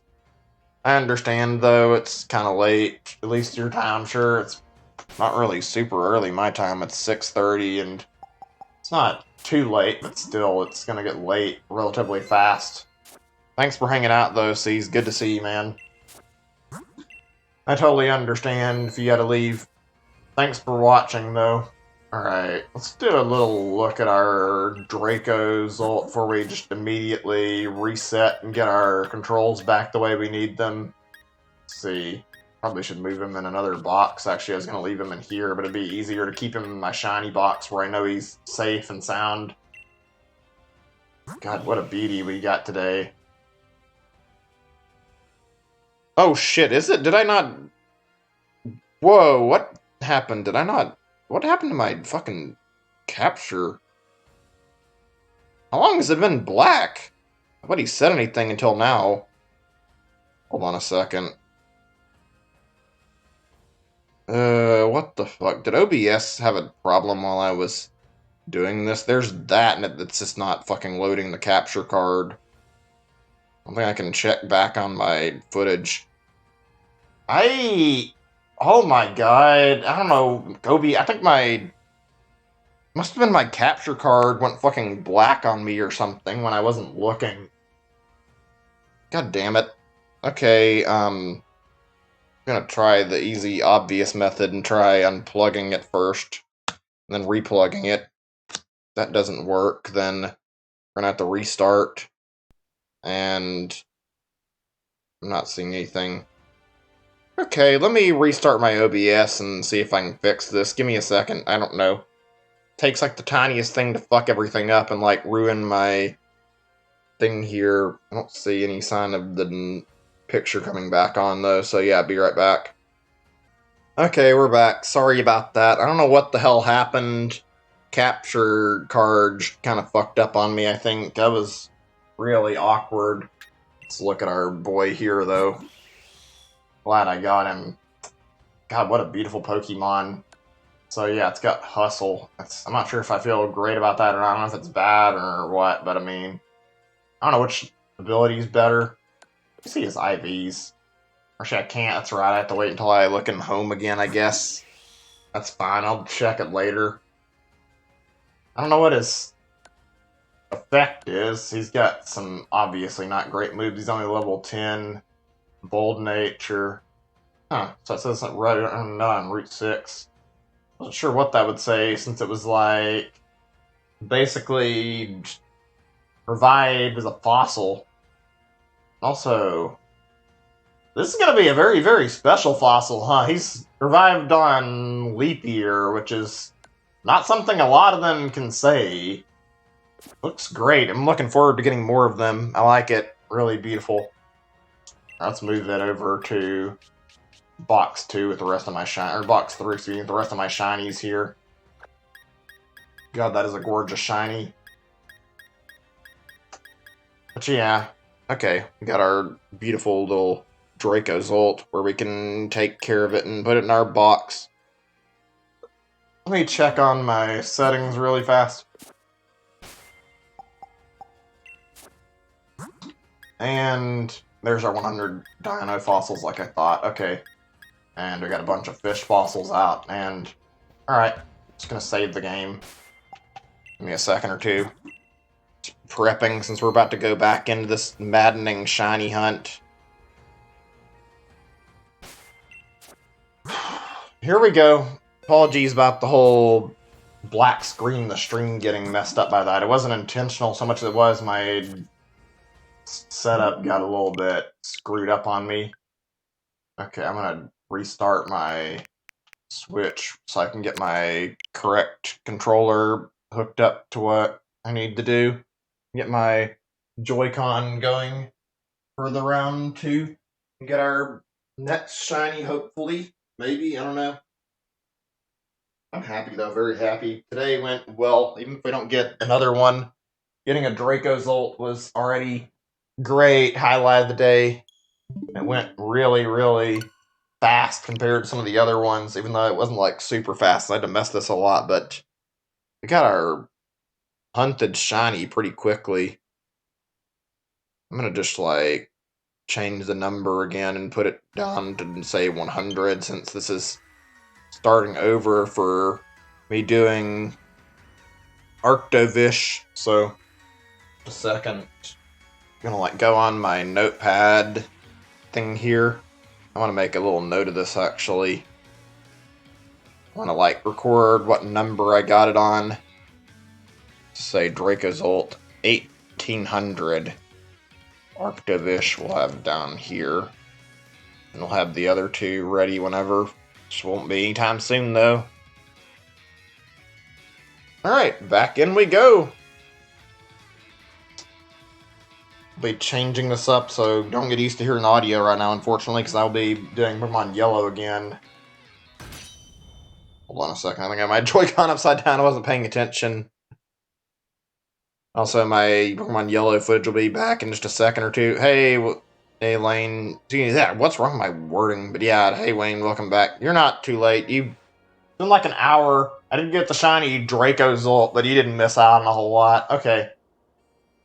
Speaker 2: I understand, though. It's kind of late. At least your time, I'm sure. It's not really super early. My time, it's 6:30, and it's not too late, but still, it's gonna get late relatively fast. Thanks for hanging out, though, C's. Good to see you, man. I totally understand if you gotta leave. Thanks for watching, though. Alright, let's do a little look at our Dracozolt before we just immediately reset and get our controls back the way we need them. Let's see. Probably should move him in another box. Actually, I was going to leave him in here, but it'd be easier to keep him in my shiny box where I know he's safe and sound. God, what a beauty we got today. Oh shit, is it? Did I not... Whoa, what happened? Did I not... What happened to my fucking capture? How long has it been black? Nobody said anything until now. Hold on a second. What the fuck? Did OBS have a problem while I was doing this? There's that, and it's just not fucking loading the capture card. I don't think I can check back on my footage. Oh my god, I don't know, Gobi, I think must have been my capture card went fucking black on me or something when I wasn't looking. God damn it. Okay, I'm gonna try the easy, obvious method and try unplugging it first, and then replugging it. If that doesn't work, then we're gonna have to restart, and I'm not seeing anything. Okay, let me restart my OBS and see if I can fix this. Give me a second. I don't know. Takes like the tiniest thing to fuck everything up and like ruin my thing here. I don't see any sign of the picture coming back on though, so yeah, be right back. Okay, we're back. Sorry about that. I don't know what the hell happened. Capture card kind of fucked up on me, I think. That was really awkward. Let's look at our boy here though. Glad I got him. God, what a beautiful Pokemon. So yeah, it's got Hustle. I'm not sure if I feel great about that or not. I don't know if it's bad or what, but I mean, I don't know which ability is better. Let's see his IVs. Actually, I can't. That's right. I have to wait until I look in home again, I guess. That's fine. I'll check it later. I don't know what his effect is. He's got some obviously not great moves. He's only level 10. Bold Nature. Huh, so it says not on Route 6. Wasn't sure what that would say, since it was like basically revived as a fossil. Also, this is going to be a very, very special fossil, huh? He's revived on leap year, which is not something a lot of them can say. Looks great. I'm looking forward to getting more of them. I like it. Really beautiful. Let's move that over to box 2 with the rest of my box 3, excuse me, with the rest of my shinies here. God, that is a gorgeous shiny.
Speaker 1: But yeah, okay, we got our beautiful little Dracozolt where we can take care of it and put it in our box. Let me check on my settings really fast. And there's our 100 dino fossils like I thought. Okay. And we got a bunch of fish fossils out. And, alright, just gonna save the game. Give me a second or two. Just prepping since we're about to go back into this maddening shiny hunt. Here we go. Apologies about the whole black screen, the stream getting messed up by that. It wasn't intentional so much as it was my setup got a little bit screwed up on me. Okay, I'm gonna restart my Switch so I can get my correct controller hooked up to what I need to do. Get my Joy-Con going for the round 2. Get our next shiny, hopefully. Maybe, I don't know. I'm happy though, very happy. Today went well, even if we don't get another one. Getting a Dracozolt was already great, highlight of the day. It went really, really fast compared to some of the other ones, even though it wasn't like super fast. I had to mess this a lot, but we got our hunted shiny pretty quickly. I'm gonna just like change the number again and put it down to say 100 since this is starting over for me doing Arctovish. So, a second. I'm gonna like go on my notepad thing here. I want to make a little note of this actually. I want to like record what number I got it on. Say Dracozolt 1800. Arctovish we'll have down here. And we'll have the other two ready whenever. This won't be anytime soon though. Alright, back in we go. I'll be changing this up, so don't get used to hearing the audio right now, unfortunately, because I'll be doing Pokemon Yellow again. Hold on a second, I think I had my Joy-Con upside down, I wasn't paying attention. Also, my Pokemon Yellow footage will be back in just a second or two. Hey, Lane. Yeah, what's wrong with my wording? But yeah, hey Wayne, welcome back. You're not too late. You've been like an hour. I didn't get the shiny Dracozolt, but you didn't miss out on a whole lot. Okay.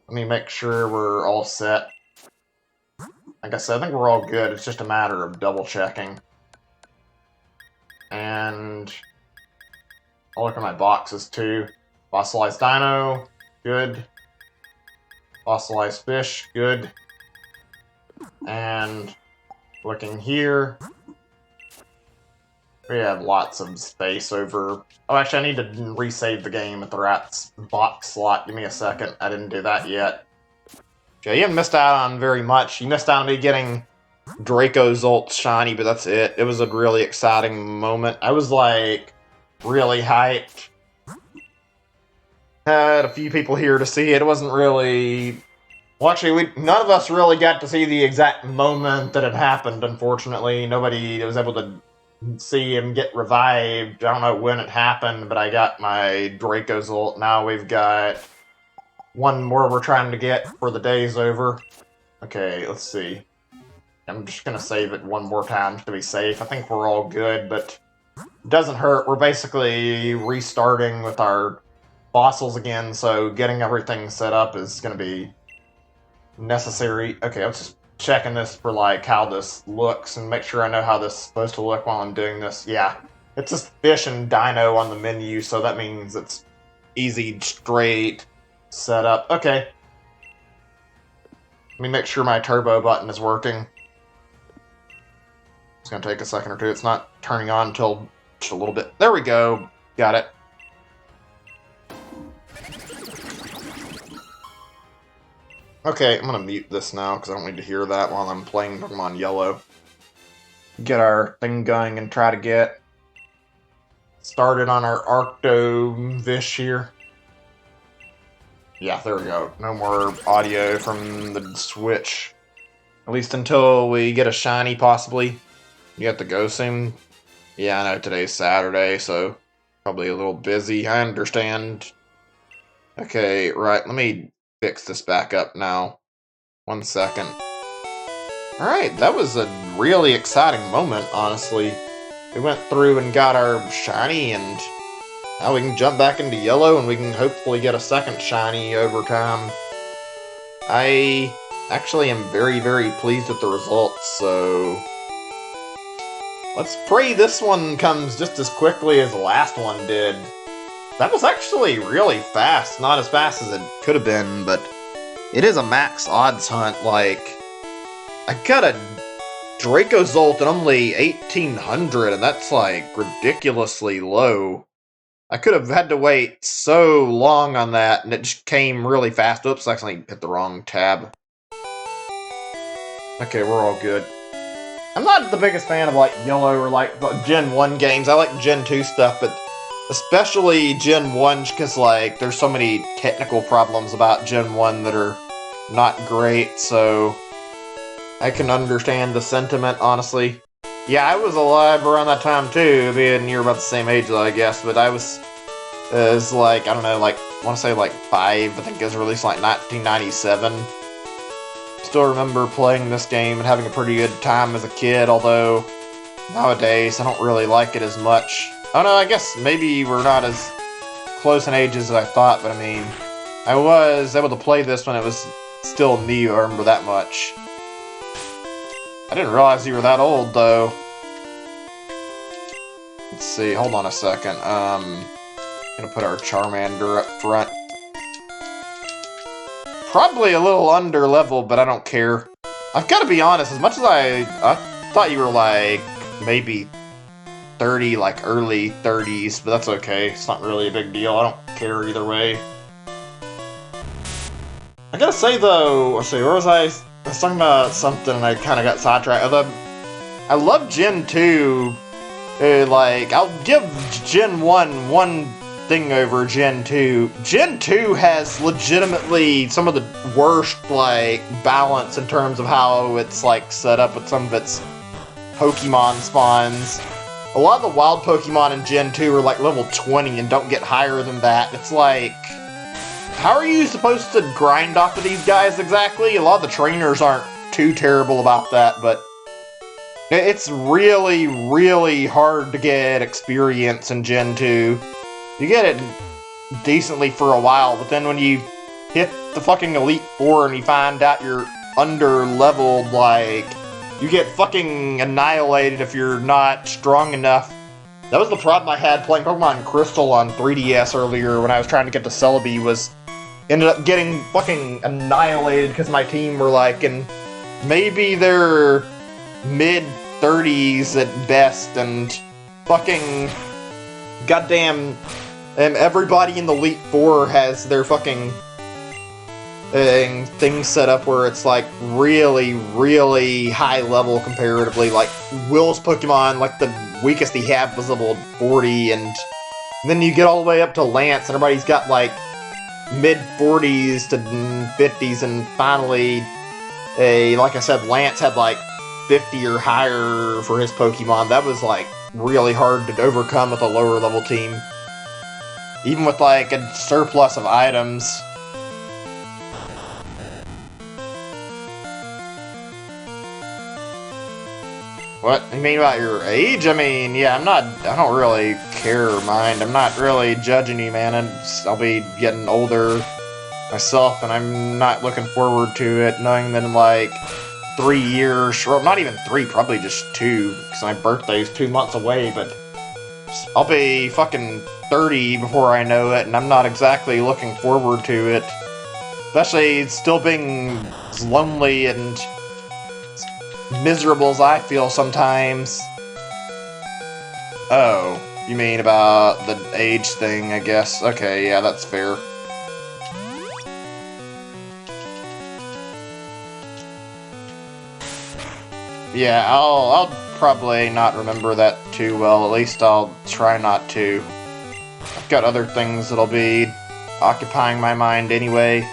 Speaker 1: Let me make sure we're all set. Like I said, I think we're all good. It's just a matter of double checking. And I'll look at my boxes too. Fossilized Dino, good. Fossilized Fish, good. And looking here, we have lots of space over... Oh, actually, I need to resave the game at the rat's box slot. Give me a second. I didn't do that yet. Okay, you haven't missed out on very much. You missed out on me getting Dracozolt shiny, but that's it. It was a really exciting moment. I was, like, really hyped. Had a few people here to see it. It wasn't really... Well, actually, none of us really got to see the exact moment that it happened, unfortunately. Nobody was able to see him get revived. I don't know when it happened, but I got my Dracozolt. Now we've got one more we're trying to get before the day's over. Okay, let's see. I'm just gonna save it one more time to be safe. I think we're all good, but it doesn't hurt. We're basically restarting with our fossils again, so getting everything set up is gonna be necessary. Okay, I was just checking this for like how this looks and make sure I know how this is supposed to look while I'm doing this. Yeah, it's just fish and dino on the menu, so that means it's easy, straight setup. Okay. Let me make sure my turbo button is working. It's gonna take a second or two. It's not turning on until just a little bit. There we go. Got it. Okay, I'm gonna mute this now because I don't need to hear that while I'm playing Pokemon Yellow. Get our thing going and try to get started on our Arctovish here. Yeah, there we go. No more audio from the Switch. At least until we get a shiny, possibly. You have to go soon? Yeah, I know today's Saturday, so probably a little busy. I understand. Okay, right, let me fix this back up now. 1 second. Alright, that was a really exciting moment, honestly. We went through and got our shiny, and now we can jump back into yellow, and we can hopefully get a second shiny over time. I actually am very, very pleased with the results, so let's pray this one comes just as quickly as the last one did. That was actually really fast. Not as fast as it could have been, but it is a max odds hunt. Like, I got a Dracozolt at only 1800, and that's like ridiculously low. I could have had to wait so long on that, and it just came really fast. Oops, I accidentally hit the wrong tab. Okay, we're all good. I'm not the biggest fan of like yellow or like Gen 1 games. I like Gen 2 stuff, but especially Gen 1 because like there's so many technical problems about Gen 1 that are not great, so I can understand the sentiment, honestly. Yeah, I was alive around that time too, being you're about the same age, I guess, but I was like, I don't know, like, I want to say like 5, I think it was released like 1997. Still remember playing this game and having a pretty good time as a kid, although nowadays I don't really like it as much. Oh no, I guess maybe we're not as close in ages as I thought, but I mean, I was able to play this when it was still new, I remember that much. I didn't realize you were that old, though. Let's see, hold on a second. Gonna put our Charmander up front. Probably a little under level, but I don't care. I've got to be honest, as much as I thought you were like maybe 30, like early 30s, but that's okay. It's not really a big deal. I don't care either way. I gotta say though, let's see, where was I? I was talking about something and I kind of got sidetracked. I love Gen 2. Like, I'll give Gen 1 one thing over Gen 2. Gen 2 has legitimately some of the worst, like, balance in terms of how it's, like, set up with some of its Pokemon spawns. A lot of the wild Pokemon in Gen 2 are, like, level 20 and don't get higher than that. It's like, how are you supposed to grind off of these guys exactly? A lot of the trainers aren't too terrible about that, but it's really, really hard to get experience in Gen 2. You get it decently for a while, but then when you hit the fucking Elite Four and you find out you're under-leveled, like, you get fucking annihilated if you're not strong enough. That was the problem I had playing Pokemon Crystal on 3DS earlier when I was trying to get to Celebi, was ended up getting fucking annihilated because my team were like in maybe their mid-30s at best, and fucking goddamn everybody in the Elite Four has their fucking thing set up where it's like really, really high level comparatively. Like Will's Pokemon, like the weakest he had was level 40, and then you get all the way up to Lance, and everybody's got like mid-40s to 50s, and finally, like I said, Lance had like 50 or higher for his Pokemon. That was like really hard to overcome with a lower level team. Even with like a surplus of items. What? You mean about your age? I mean, yeah, I don't really care or mind. I'm not really judging you, man. I'll be getting older myself, and I'm not looking forward to it, knowing that in like 3 years, or not even 3, probably just 2, because my birthday's 2 months away, but I'll be fucking 30 before I know it, and I'm not exactly looking forward to it. Especially still being as lonely and miserable as I feel sometimes. Oh, you mean about the age thing, I guess. Okay, yeah, that's fair. Yeah, I'll probably not remember that too well. At least I'll try not to. I've got other things that'll be occupying my mind anyway.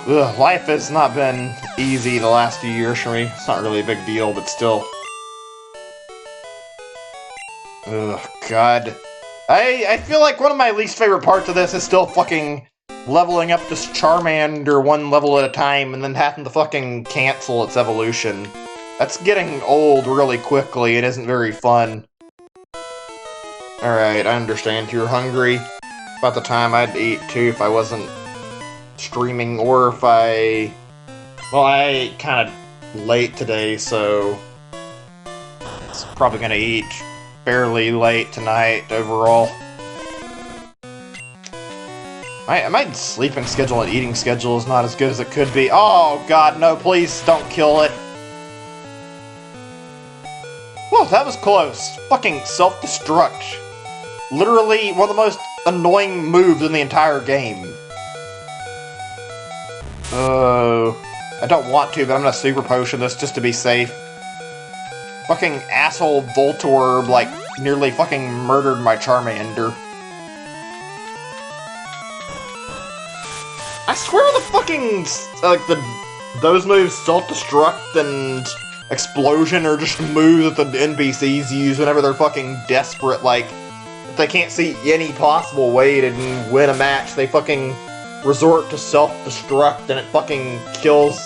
Speaker 1: Ugh, life has not been easy the last few years for me. It's not really a big deal, but still. Ugh, God. I feel like one of my least favorite parts of this is still fucking leveling up this Charmander one level at a time and then having to fucking cancel its evolution. That's getting old really quickly and isn't very fun. Alright, I understand. You're hungry. About the time I'd eat too if I wasn't streaming or if I... Well, I ate kind of late today, so... it's probably gonna eat fairly late tonight overall. My sleeping schedule and eating schedule is not as good as it could be. Oh god, no, please don't kill it. Whoa, that was close. Fucking self-destruct. Literally one of the most annoying moves in the entire game. I don't want to, but I'm gonna super potion this just to be safe. Fucking asshole Voltorb, like, nearly fucking murdered my Charmander. I swear the fucking, those moves, Self-Destruct and Explosion, are just moves that the NPCs use whenever they're fucking desperate, like, if they can't see any possible way to win a match, they fucking resort to Self-Destruct, and it fucking kills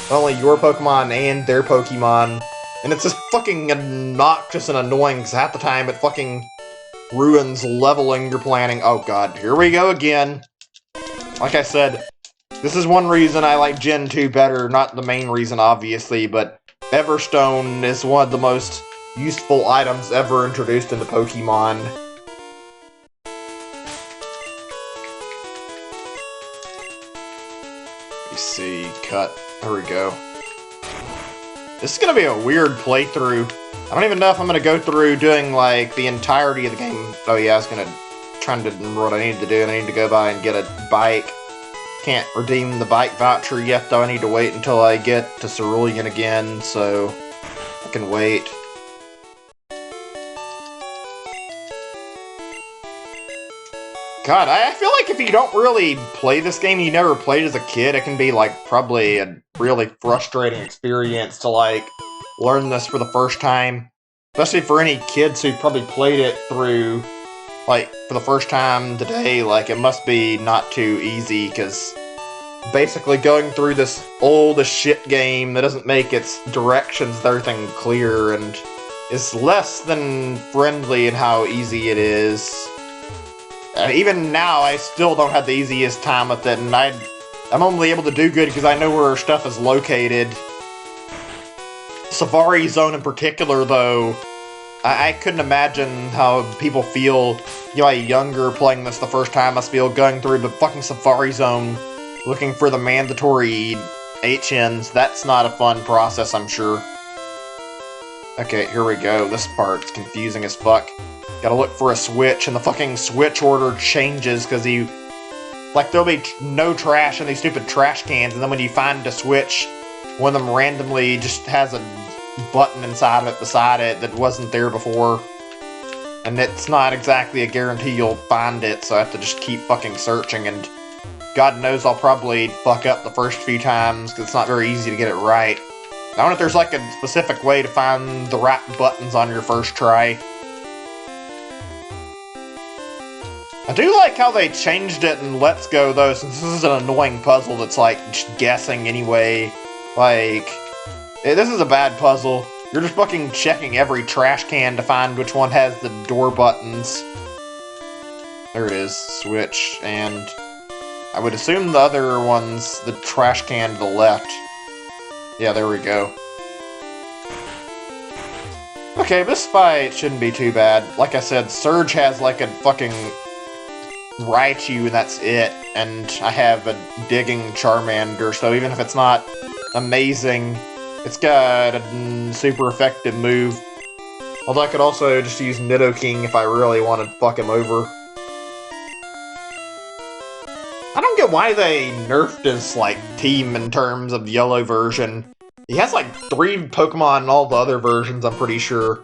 Speaker 1: not only your Pokemon and their Pokemon. And it's just fucking obnoxious and annoying, because half the time it fucking ruins leveling you're planning. Oh god, here we go again. Like I said, this is one reason I like Gen 2 better, not the main reason obviously, but Everstone is one of the most useful items ever introduced into Pokemon. Let me see, cut, there we go. This is gonna be a weird playthrough. I don't even know if I'm gonna go through doing like the entirety of the game. Oh yeah, I was gonna try to do what I need to do. I need to go by and get a bike. Can't redeem the bike voucher yet though. I need to wait until I get to Cerulean again, so I can wait. God, I feel like if you don't really play this game, you never played as a kid, it can be like probably a really frustrating experience to like learn this for the first time. Especially for any kids who probably played it through, like, for the first time today, like, it must be not too easy, because basically going through this old as shit game that doesn't make its directions and everything clear, and is less than friendly in how easy it is. Even now, I still don't have the easiest time with it, and I'm only able to do good because I know where stuff is located. Safari Zone in particular, though, I couldn't imagine how people feel, you know, younger playing this the first time must feel going through the fucking Safari Zone looking for the mandatory HNs. That's not a fun process, I'm sure. Okay, here we go. This part's confusing as fuck. Gotta look for a switch, and the fucking switch order changes because you... like, there'll be no trash in these stupid trash cans, and then when you find a switch, one of them randomly just has a button inside of it, beside it, that wasn't there before. And it's not exactly a guarantee you'll find it, so I have to just keep fucking searching, and God knows I'll probably fuck up the first few times, because it's not very easy to get it right. I don't know if there's like a specific way to find the right buttons on your first try. I do like how they changed it in Let's Go, though, since this is an annoying puzzle that's, like, just guessing anyway. Like, this is a bad puzzle. You're just fucking checking every trash can to find which one has the door buttons. There it is, switch, and I would assume the other one's the trash can to the left. Yeah, there we go. Okay, this fight shouldn't be too bad. Like I said, Surge has like a fucking Raichu and that's it, and I have a digging Charmander, so even if it's not amazing, it's got a super effective move. Although I could also just use Nidoking if I really wanted to fuck him over. I don't get why they nerfed his, like, team in terms of the yellow version. He has, like, 3 Pokemon in all the other versions, I'm pretty sure.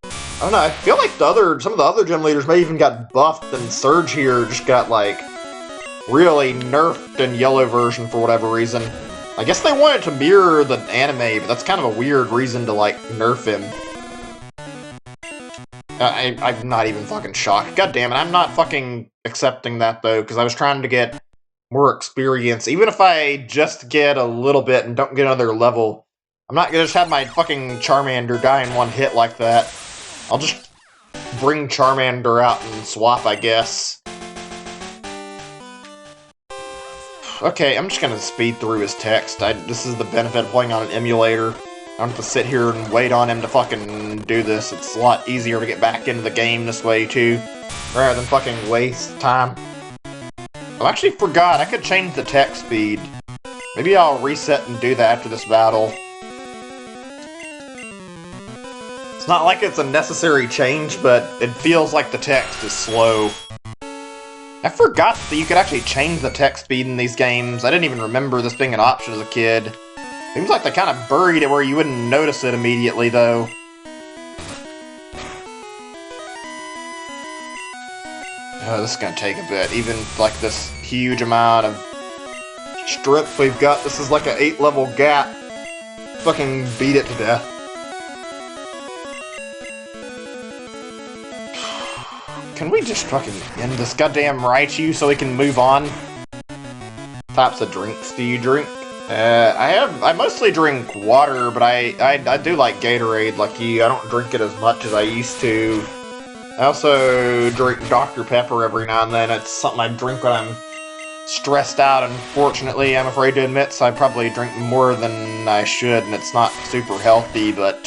Speaker 1: I don't know, I feel like some of the other gym leaders may even got buffed, and Surge here just got, like, really nerfed in yellow version for whatever reason. I guess they wanted to mirror the anime, but that's kind of a weird reason to, like, nerf him. I'm not even fucking shocked. God damn it, I'm not fucking accepting that, though, because I was trying to get
Speaker 3: more experience. Even if I just get a little bit and don't get another level, I'm not gonna just have my fucking Charmander die in one hit like that. I'll just bring Charmander out and swap, I guess. Okay, I'm just gonna speed through his text. This is the benefit of playing on an emulator. I don't have to sit here and wait on him to fucking do this. It's a lot easier to get back into the game this way, too, rather than fucking waste time. I actually forgot, I could change the text speed. Maybe I'll reset and do that after this battle. It's not like it's a necessary change, but it feels like the text is slow. I forgot that you could actually change the text speed in these games. I didn't even remember this being an option as a kid. Seems like they kind of buried it where you wouldn't notice it immediately, though. Oh, this is gonna take a bit. Even, like, this huge amount of strength we've got, this is like an 8-level gap. Fucking beat it to death. Can we just fucking end this goddamn Raichu so we can move on? Types of drinks do you drink? I mostly drink water, but I do like Gatorade like you. I don't drink it as much as I used to. I also drink Dr. Pepper every now and then. It's something I drink when I'm stressed out. Unfortunately, I'm afraid to admit, so I probably drink more than I should, and it's not super healthy, but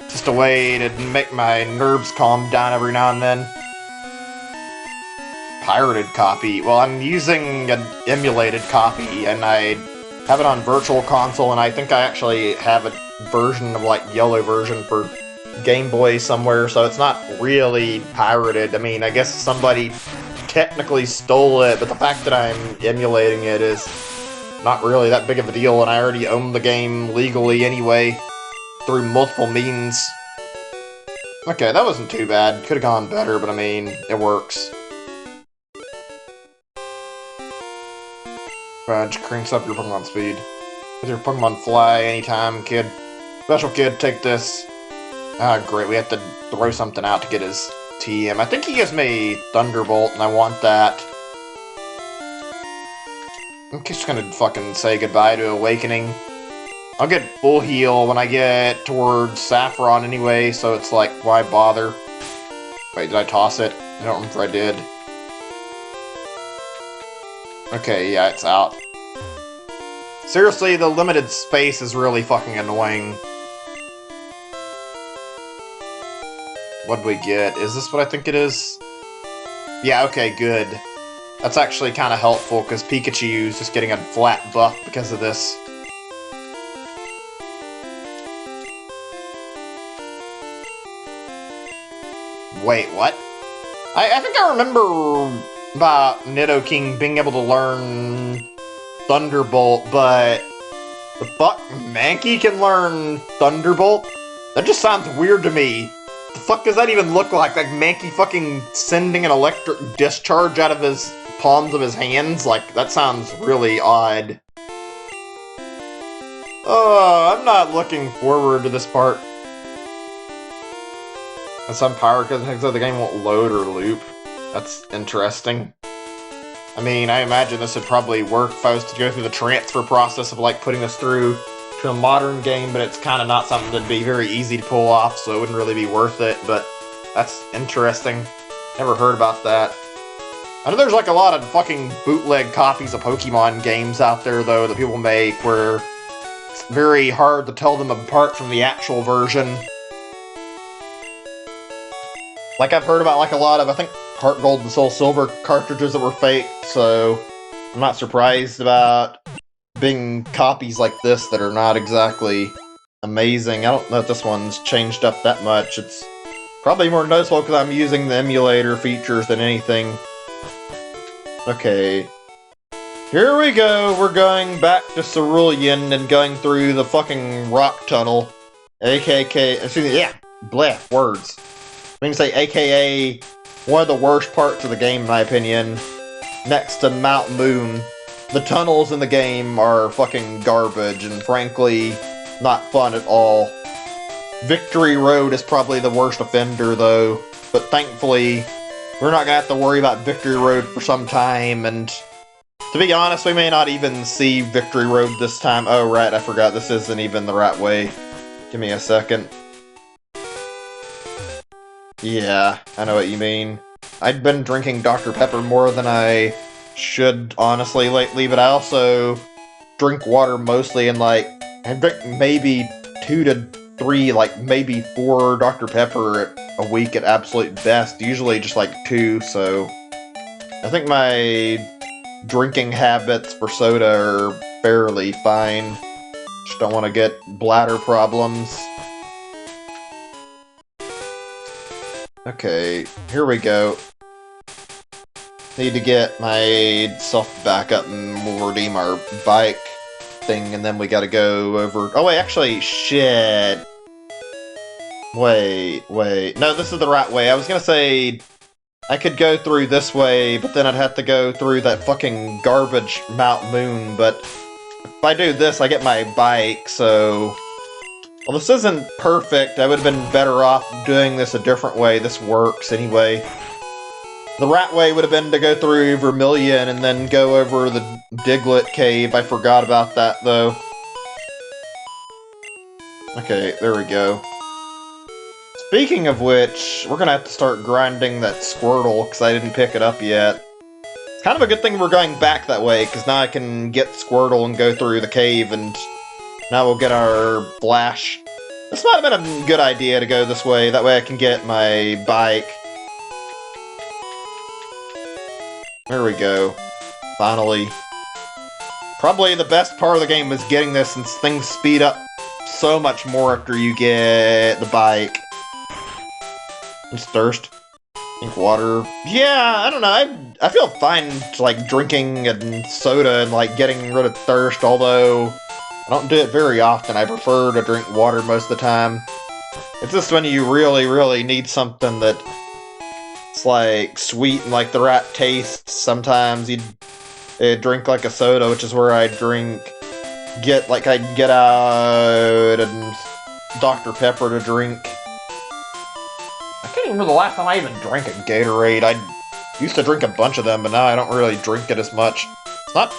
Speaker 3: just a way to make my nerves calm down every now and then. Pirated copy. Well, I'm using an emulated copy, and I have it on Virtual Console, and I think I actually have a version of, like, yellow version for Game Boy somewhere, so it's not really pirated. I mean, I guess somebody technically stole it, but the fact that I'm emulating it is not really that big of a deal, and I already own the game legally anyway, through multiple means. Okay, that wasn't too bad. Could've gone better, but I mean, it works. Just cranks up your Pokemon speed. Let your Pokemon fly anytime, kid. Special kid, take this. Ah, great, we have to throw something out to get his TM. I think he gives me Thunderbolt, and I want that. I'm just gonna fucking say goodbye to Awakening. I'll get full heal when I get towards Saffron anyway, so it's like, why bother? Wait, did I toss it? I don't remember if I did. Okay, yeah, it's out. Seriously, the limited space is really fucking annoying. What'd we get? Is this what I think it is? Yeah, okay, good. That's actually kind of helpful, because Pikachu's just getting a flat buff because of this. Wait, what? I think I remember about Nidoking being able to learn Thunderbolt, but the fuck, Mankey can learn Thunderbolt? That just sounds weird to me. The fuck does that even look like? Like Mankey fucking sending an electric discharge out of his palms of his hands? Like, that sounds really odd. Oh, I'm not looking forward to this part. And some power because the game won't load or loop. That's interesting. I mean, I imagine this would probably work if I was to go through the transfer process of, like, putting this through to a modern game, but it's kind of not something that'd be very easy to pull off, so it wouldn't really be worth it, but that's interesting. Never heard about that. I know there's, like, a lot of fucking bootleg copies of Pokemon games out there, though, that people make, where it's very hard to tell them apart from the actual version. Like, I've heard about, like, a lot of, I think, Heart Gold and Soul Silver cartridges that were fake, so I'm not surprised about being copies like this that are not exactly amazing. I don't know if this one's changed up that much. It's probably more noticeable because I'm using the emulator features than anything. Okay. Here we go. We're going back to Cerulean and going through the fucking rock tunnel. AKK, excuse me, yeah, bleh, words. I mean to say AKA one of the worst parts of the game, in my opinion, next to Mount Moon. The tunnels in the game are fucking garbage, and frankly, not fun at all. Victory Road is probably the worst offender, though, but thankfully, we're not gonna have to worry about Victory Road for some time, and
Speaker 1: To be honest, we may not even see Victory Road this time. Oh, right, I forgot. This isn't even the right way. Give me a second. Yeah, I know what you mean. I'd been drinking Dr. Pepper more than I should, honestly, lately, but I also drink water mostly, and, like, I drink maybe 2 to 3, like, maybe 4 Dr. Pepper a week at absolute best. Usually just, like, 2, so I think my drinking habits for soda are fairly fine. Just don't want to get bladder problems. Okay, here we go. Need to get myself back up and we'll redeem our bike thing, and then we gotta go over... Oh wait, actually, shit. Wait. No, this is the right way. I was gonna say I could go through this way, but then I'd have to go through that fucking garbage Mount Moon, but if I do this, I get my bike, so... Well, this isn't perfect. I would have been better off doing this a different way. This works anyway. The right way would have been to go through Vermilion and then go over the Diglett Cave. I forgot about that, though. Okay, there we go. Speaking of which, we're gonna have to start grinding that Squirtle, because I didn't pick it up yet. It's kind of a good thing we're going back that way, because now I can get Squirtle and go through the cave, and now we'll get our Flash. This might have been a good idea to go this way, that way I can get my bike. There we go. Finally. Probably the best part of the game is getting this, since things speed up so much more after you get the bike. Just thirst. Drink water. Yeah, I don't know. I feel fine, like, drinking and soda and, like, getting rid of thirst, although I don't do it very often. I prefer to drink water most of the time. It's just when you really, really need something that it's like sweet and like the right taste. Sometimes you'd drink like a soda, which is where I get out and Dr. Pepper to drink.
Speaker 2: I can't even remember the last time I even drank
Speaker 1: A Gatorade. I used to drink a bunch of them, but now I don't really drink it as much. It's not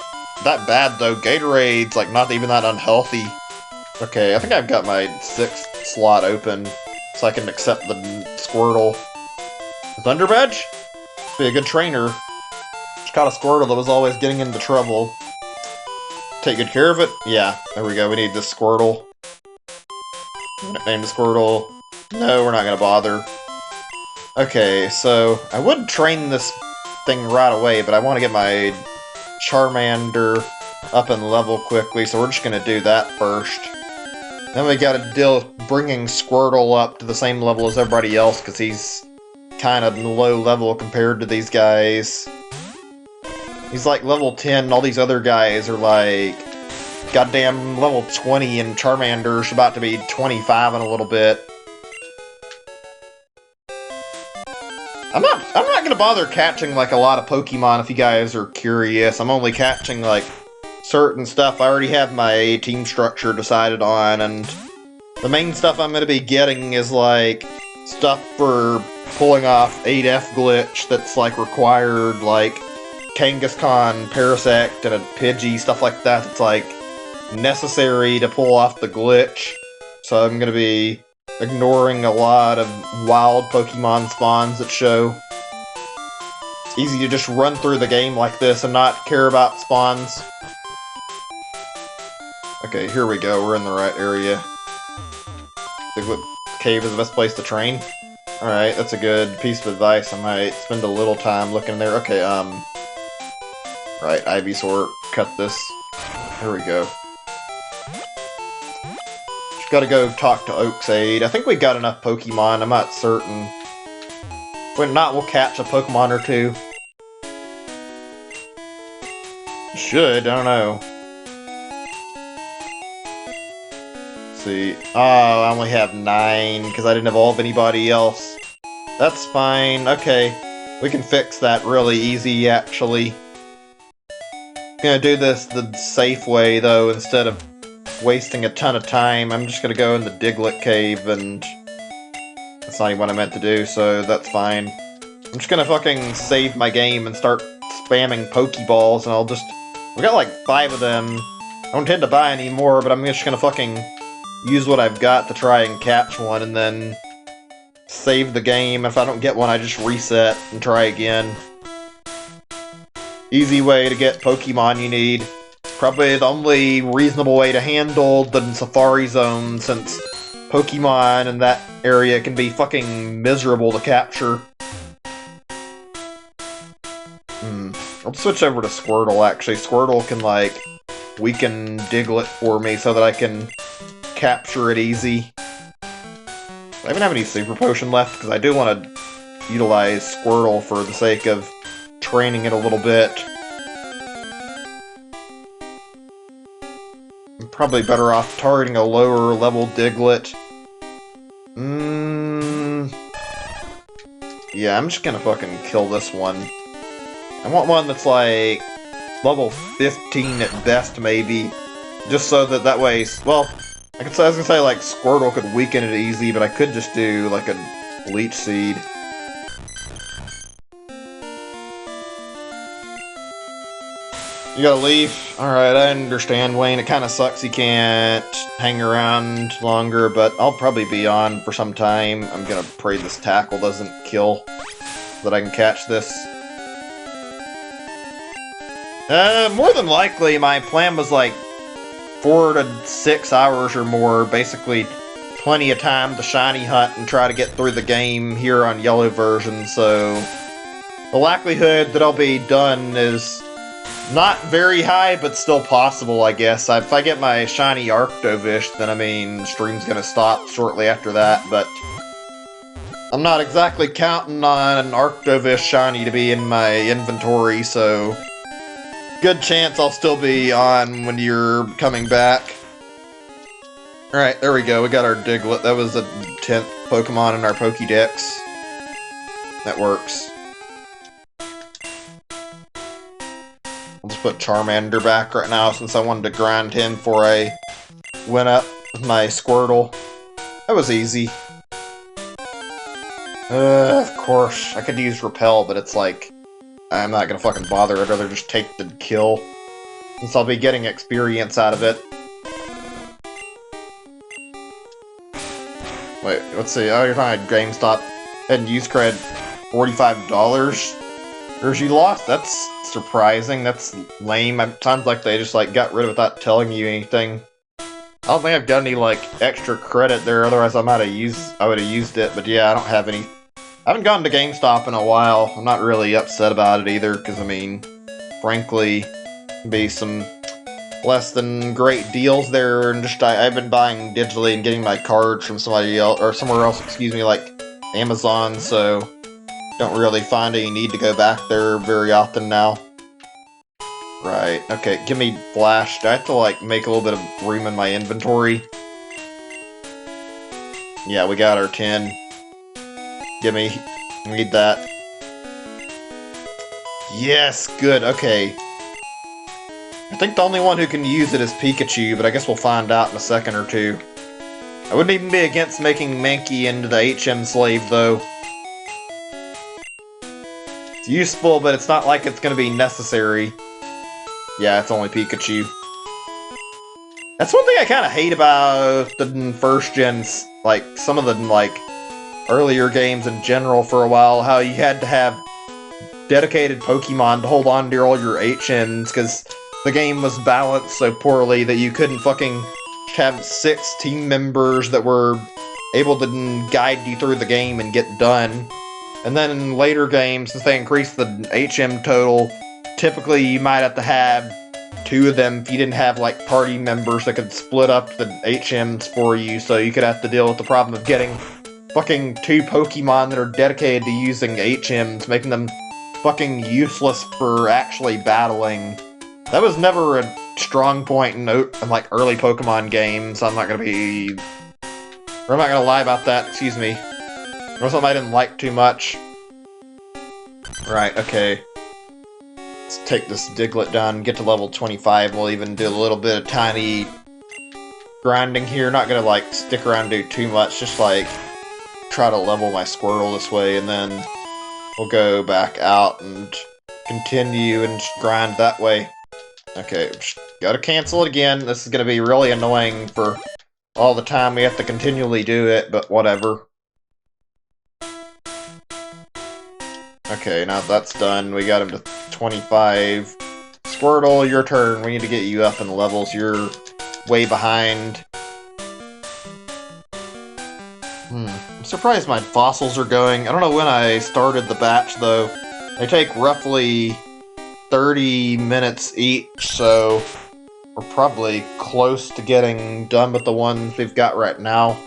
Speaker 1: that bad though. Gatorade's like not even that unhealthy. Okay, I think I've got my 6th slot open, so I can accept the Squirtle. Thunder Badge? Be a good trainer. Just caught a Squirtle that was always getting into trouble. Take good care of it? Yeah, there we go. We need this Squirtle. Name the Squirtle. No, we're not gonna bother. Okay, so I would train this thing right away, but I want to get my Charmander up in level quickly, so we're just gonna do that first. Then we gotta deal with bringing Squirtle up to the same level as everybody else, because he's kind of low level compared to these guys. He's like level 10, and all these other guys are like goddamn level 20, and Charmander's about to be 25 in a little bit. I'm not gonna bother catching like a lot of Pokemon if you guys are curious. I'm only catching like certain stuff. I already have my team structure decided on, and the main stuff I'm gonna be getting is like stuff for pulling off 8F glitch that's like required, like Kangaskhan, Parasect, and a Pidgey, stuff like that. It's like necessary to pull off the glitch. So I'm gonna be ignoring a lot of wild Pokemon spawns that show. It's easy to just run through the game like this and not care about spawns. Okay, here we go. We're in the right area. Diglett Cave is the best place to train. Alright, that's a good piece of advice. I might spend a little time looking there. Okay, right, Ivysaur, cut this. Here we go. Just gotta go talk to Oaksaid. I think we got enough Pokemon, I'm not certain. If not, we'll catch a Pokemon or two. Should, I don't know. See. Oh, I only have 9 because I didn't evolve anybody else. That's fine. Okay. We can fix that really easy, actually. Gonna do this the safe way, though, instead of wasting a ton of time. I'm just gonna go in the Diglett Cave, and that's not even what I meant to do, so that's fine. I'm just gonna fucking save my game and start spamming Pokeballs, and I'll just We got like 5 of them. I don't intend to buy any more, but I'm just gonna fucking use what I've got to try and catch one, and then save the game. If I don't get one, I just reset and try again. Easy way to get Pokemon you need. Probably the only reasonable way to handle the Safari Zone, since Pokemon in that area can be fucking miserable to capture. I'll switch over to Squirtle, actually. Squirtle can, like, weaken Diglett for me so that I can capture it easy. I don't have any Super Potion left, because I do want to utilize Squirtle for the sake of training it a little bit. I'm probably better off targeting a lower level Diglett. Yeah, I'm just gonna fucking kill this one. I want one that's like level 15 at best, maybe. Just so that way, well, I was gonna say like Squirtle could weaken it easy, but I could just do like a Leech Seed. You gotta leave? Alright, I understand, Wayne. It kinda sucks you can't hang around longer, but I'll probably be on for some time. I'm gonna pray this tackle doesn't kill, so that I can catch this. More than likely, my plan was like 4 to 6 hours or more, basically plenty of time to shiny hunt and try to get through the game here on yellow version, so the likelihood that I'll be done is not very high, but still possible, I guess. If I get my shiny Arctovish, then I mean, stream's gonna stop shortly after that, but I'm not exactly counting on an Arctovish shiny to be in my inventory, so good chance I'll still be on when you're coming back. Alright, there we go. We got our Diglett. That was the 10th Pokemon in our Pokédex. That works. I'll just put Charmander back right now since I wanted to grind him before I went up with my Squirtle. That was easy. Of course. I could use Repel, but it's like, I'm not gonna fucking bother. I'd rather just take the kill, since I'll be getting experience out of it. Wait, let's see. Oh, you're talking about GameStop and use cred $45. Or you lost? That's surprising. That's lame. It sounds like they just like got rid of it without telling you anything. I don't think I've got any like extra credit there. Otherwise, I would have used it. But yeah, I don't have any. I haven't gone to GameStop in a while. I'm not really upset about it either, because I mean, frankly, be some less than great deals there, and just I've been buying digitally and getting my cards from somebody else or somewhere else. Excuse me, like Amazon. So don't really find any need to go back there very often now. Right, okay, give me Flash. Do I have to, like, make a little bit of room in my inventory? Yeah, we got our 10. Gimme. Need that. Yes, good, okay. I think the only one who can use it is Pikachu, but I guess we'll find out in a second or two. I wouldn't even be against making Mankey into the HM slave, though. It's useful, but it's not like it's going to be necessary. Yeah, it's only Pikachu. That's one thing I kind of hate about the first gens, like, some of the, like, earlier games in general for a while, how you had to have dedicated Pokemon to hold on to all your HMs, because the game was balanced so poorly that you couldn't fucking have 6 team members that were able to guide you through the game and get done. And then in later games, since they increased the HM total, typically you might have to have 2 of them if you didn't have like party members that could split up the HMs for you, so you could have to deal with the problem of getting fucking 2 Pokemon that are dedicated to using HMs, making them fucking useless for actually battling. That was never a strong point in like early Pokemon games. I'm not gonna lie about that, excuse me. Or something I didn't like too much. Right, okay. Let's take this Diglett down, get to level 25. We'll even do a little bit of tiny grinding here. Not gonna like stick around and do too much, just like try to level my Squirtle this way, and then we'll go back out and continue and grind that way. Okay, gotta cancel it again. This is gonna be really annoying for all the time we have to continually do it, but whatever. Okay, now that's done. We got him to 25. Squirtle, your turn. We need to get you up in the levels. You're way behind. I'm surprised my fossils are going. I don't know when I started the batch, though. They take roughly 30 minutes each, so we're probably close to getting done with the ones we've got right now.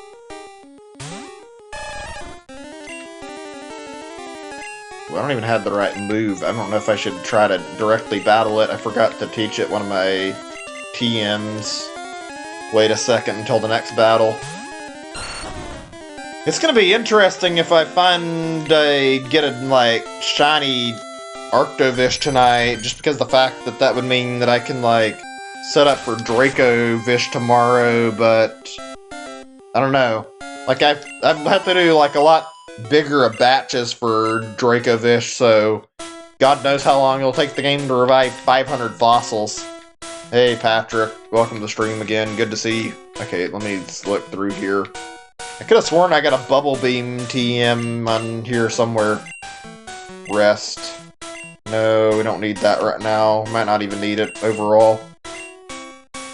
Speaker 1: Well, I don't even have the right move. I don't know if I should try to directly battle it. I forgot to teach it one of my TMs. Wait a second until the next battle. It's gonna be interesting if I get a, like, shiny Arctovish tonight, just because of the fact that that would mean that I can, like, set up for Dracozolt tomorrow, but I don't know. Like, I've had to do, like, a lot bigger of batches for Dracozolt, so God knows how long it'll take the game to revive 500 fossils. Hey, Patrick. Welcome to the stream again. Good to see you. Okay, let me look through here. I could have sworn I got a Bubble Beam TM on here somewhere. Rest. No, we don't need that right now. Might not even need it overall.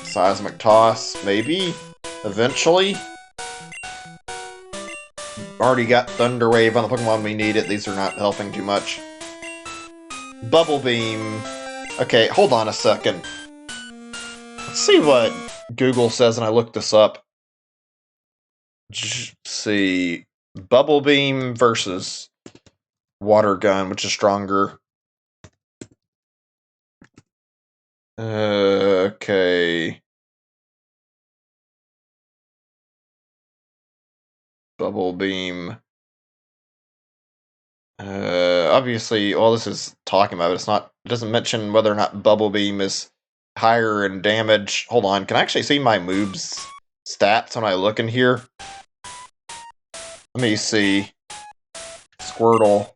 Speaker 1: Seismic Toss, maybe? Eventually? Already got Thunder Wave on the Pokemon we need it. These are not helping too much. Bubble Beam. Okay, hold on a second. Let's see what Google says and I look this up. Let's see. Bubble Beam versus Water Gun, which is stronger? Okay. Bubble Beam. Obviously, all this is talking about, it doesn't mention whether or not Bubble Beam is higher in damage. Hold on, can I actually see my moves stats when I look in here? Let me see. Squirtle.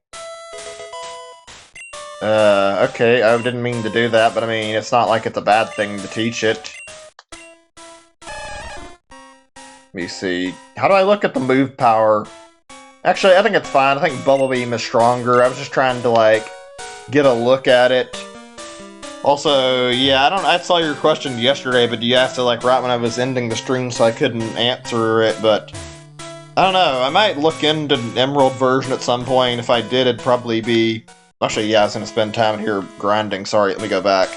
Speaker 1: Okay, I didn't mean to do that, but I mean, it's not like it's a bad thing to teach it. Let me see. How do I look at the move power? Actually, I think it's fine. I think Bubble Beam is stronger. I was just trying to, like, get a look at it. Also, yeah, I saw your question yesterday, but you asked it, like, right when I was ending the stream, so I couldn't answer it, but I don't know. I might look into an Emerald version at some point. If I did, it'd probably be... Actually, yeah, I was going to spend time here grinding. Sorry, let me go back.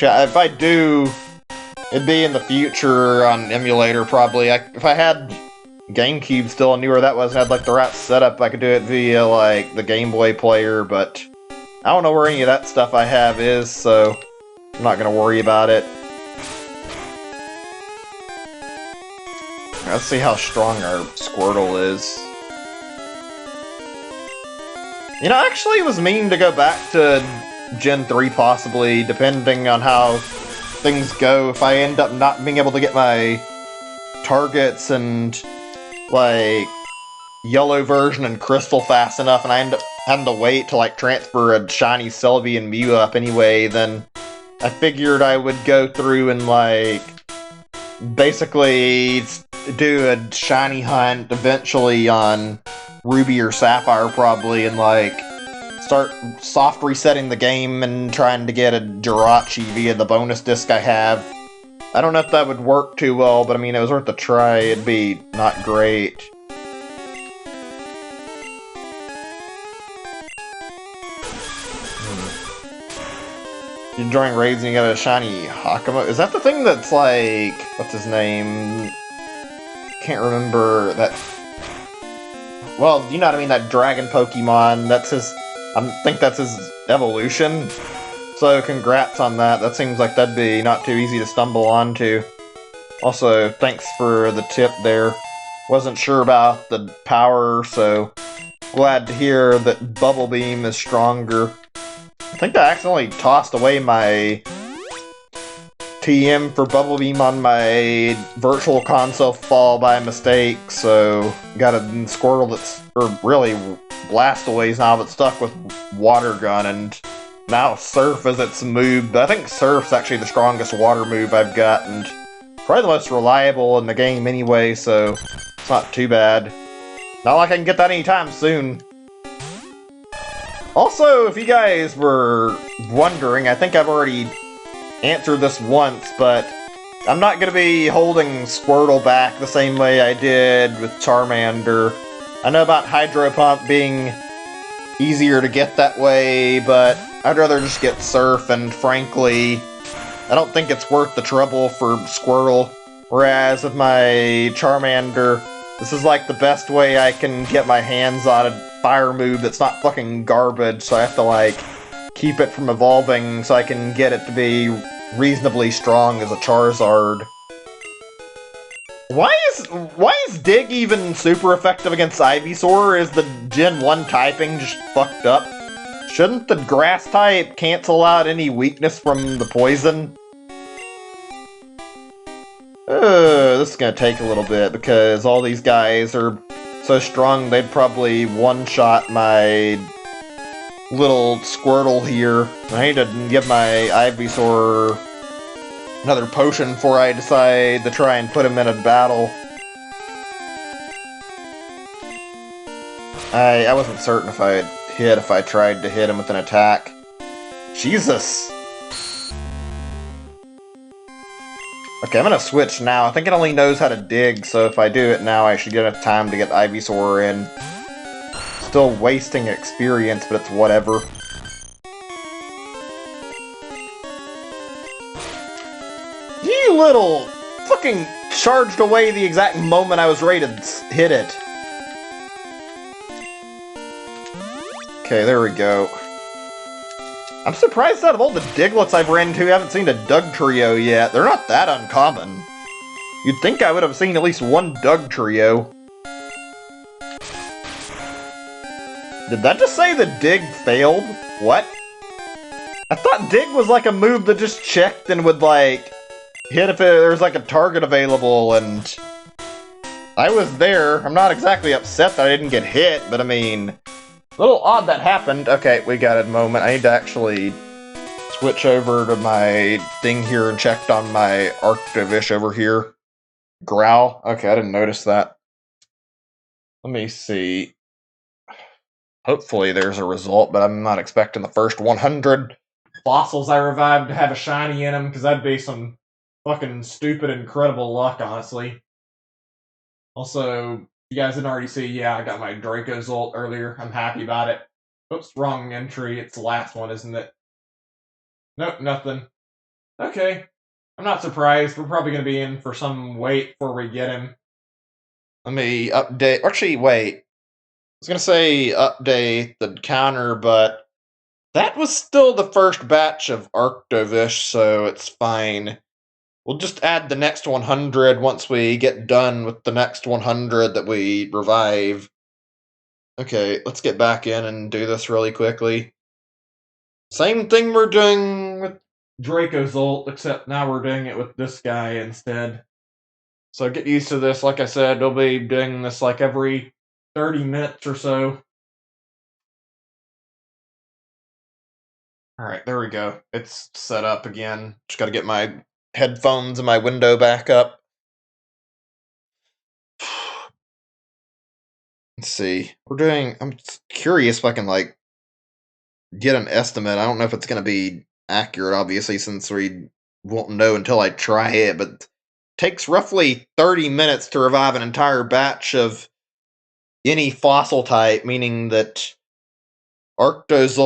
Speaker 1: If I do, it'd be in the future on emulator, probably. If I had GameCube still and knew where that was and had, like, the right setup, I could do it via, like, the Game Boy player, but I don't know where any of that stuff I have is, so I'm not going to worry about it. Let's see how strong our Squirtle is. You know, actually, it was mean to go back to Gen 3, possibly, depending on how things go. If I end up not being able to get my targets and, like, yellow version and crystal fast enough, and I end up having to wait to, like, transfer a shiny Celebi and Mew up anyway, then I figured I would go through and, like, basically do a shiny hunt eventually on Ruby or Sapphire, probably, and, like, start soft resetting the game and trying to get a Jirachi via the bonus disc I have. I don't know if that would work too well, but I mean, it was worth a try. It'd be not great. You're enjoying raids and you got a shiny Hakamo. Is that the thing that's like, what's his name? Can't remember that. Well, you know what I mean, that dragon Pokemon, that's his, I think that's his evolution. So congrats on that. That seems like that'd be not too easy to stumble onto. Also, thanks for the tip there. Wasn't sure about the power, so glad to hear that Bubble Beam is stronger. I think I accidentally tossed away my TM for Bubble Beam on my Virtual Console fall by mistake, so got a Squirtle that's, or really Blastoise now, that's stuck with Water Gun, and now Surf is its move, but I think Surf's actually the strongest water move I've got, and probably the most reliable in the game anyway, so it's not too bad. Not like I can get that anytime soon. Also, if you guys were wondering, I think I've already answered this once, but I'm not going to be holding Squirtle back the same way I did with Charmander. I know about Hydro Pump being easier to get that way, but I'd rather just get Surf, and frankly, I don't think it's worth the trouble for Squirtle. Whereas with my Charmander, this is like the best way I can get my hands on a fire move that's not fucking garbage, so I have to like keep it from evolving so I can get it to be reasonably strong as a Charizard. Why is Dig even super effective against Ivysaur? Is the Gen 1 typing just fucked up? Shouldn't the grass type cancel out any weakness from the poison? This is gonna take a little bit because all these guys are so strong they'd probably one-shot my little Squirtle here. I need to give my Ivysaur another potion before I decide to try and put him in a battle. I wasn't certain if I'd hit if I tried to hit him with an attack. Jesus! Okay, I'm gonna switch now. I think it only knows how to dig, so if I do it now, I should get enough time to get Ivysaur in. Still wasting experience, but it's whatever. You little fucking charged away the exact moment I was ready to hit it. Okay, there we go. I'm surprised out of all the Diglets I've ran into, I haven't seen a Dugtrio yet. They're not that uncommon. You'd think I would have seen at least one Dugtrio. Did that just say the Dig failed? What? I thought Dig was like a move that just checked and would like hit if there's like a target available, and I was there. I'm not exactly upset that I didn't get hit, but I mean, a little odd that happened. Okay, we got a moment. I need to actually switch over to my thing here and check on my Arctovish over here. Growl. Okay, I didn't notice that. Let me see. Hopefully there's a result, but I'm not expecting the first 100
Speaker 2: fossils I revived to have a shiny in them, because that'd be some fucking stupid incredible luck, honestly. Also, you guys didn't already see, yeah, I got my Dracozolt earlier. I'm happy about it. Oops, wrong entry. It's the last one, isn't it? Nope, nothing. Okay. I'm not surprised. We're probably going to be in for some wait before we get him.
Speaker 1: Let me update. Actually, wait. I was going to say update the counter, but that was still the first batch of Arctovish, so it's fine. We'll just add the next 100 once we get done with the next 100 that we revive. Okay, let's get back in and do this really quickly. Same thing we're doing with
Speaker 2: Dracozolt, except now we're doing it with this guy instead. So get used to this. Like I said, we'll be doing this like every 30 minutes or so.
Speaker 1: Alright, there we go. It's set up again. Just gotta get my headphones and my window back up. Let's see. I'm curious if I can, like, get an estimate. I don't know if it's gonna be accurate, obviously, since we won't know until I try it, but it takes roughly 30 minutes to revive an entire batch of any fossil type, meaning that Arctovish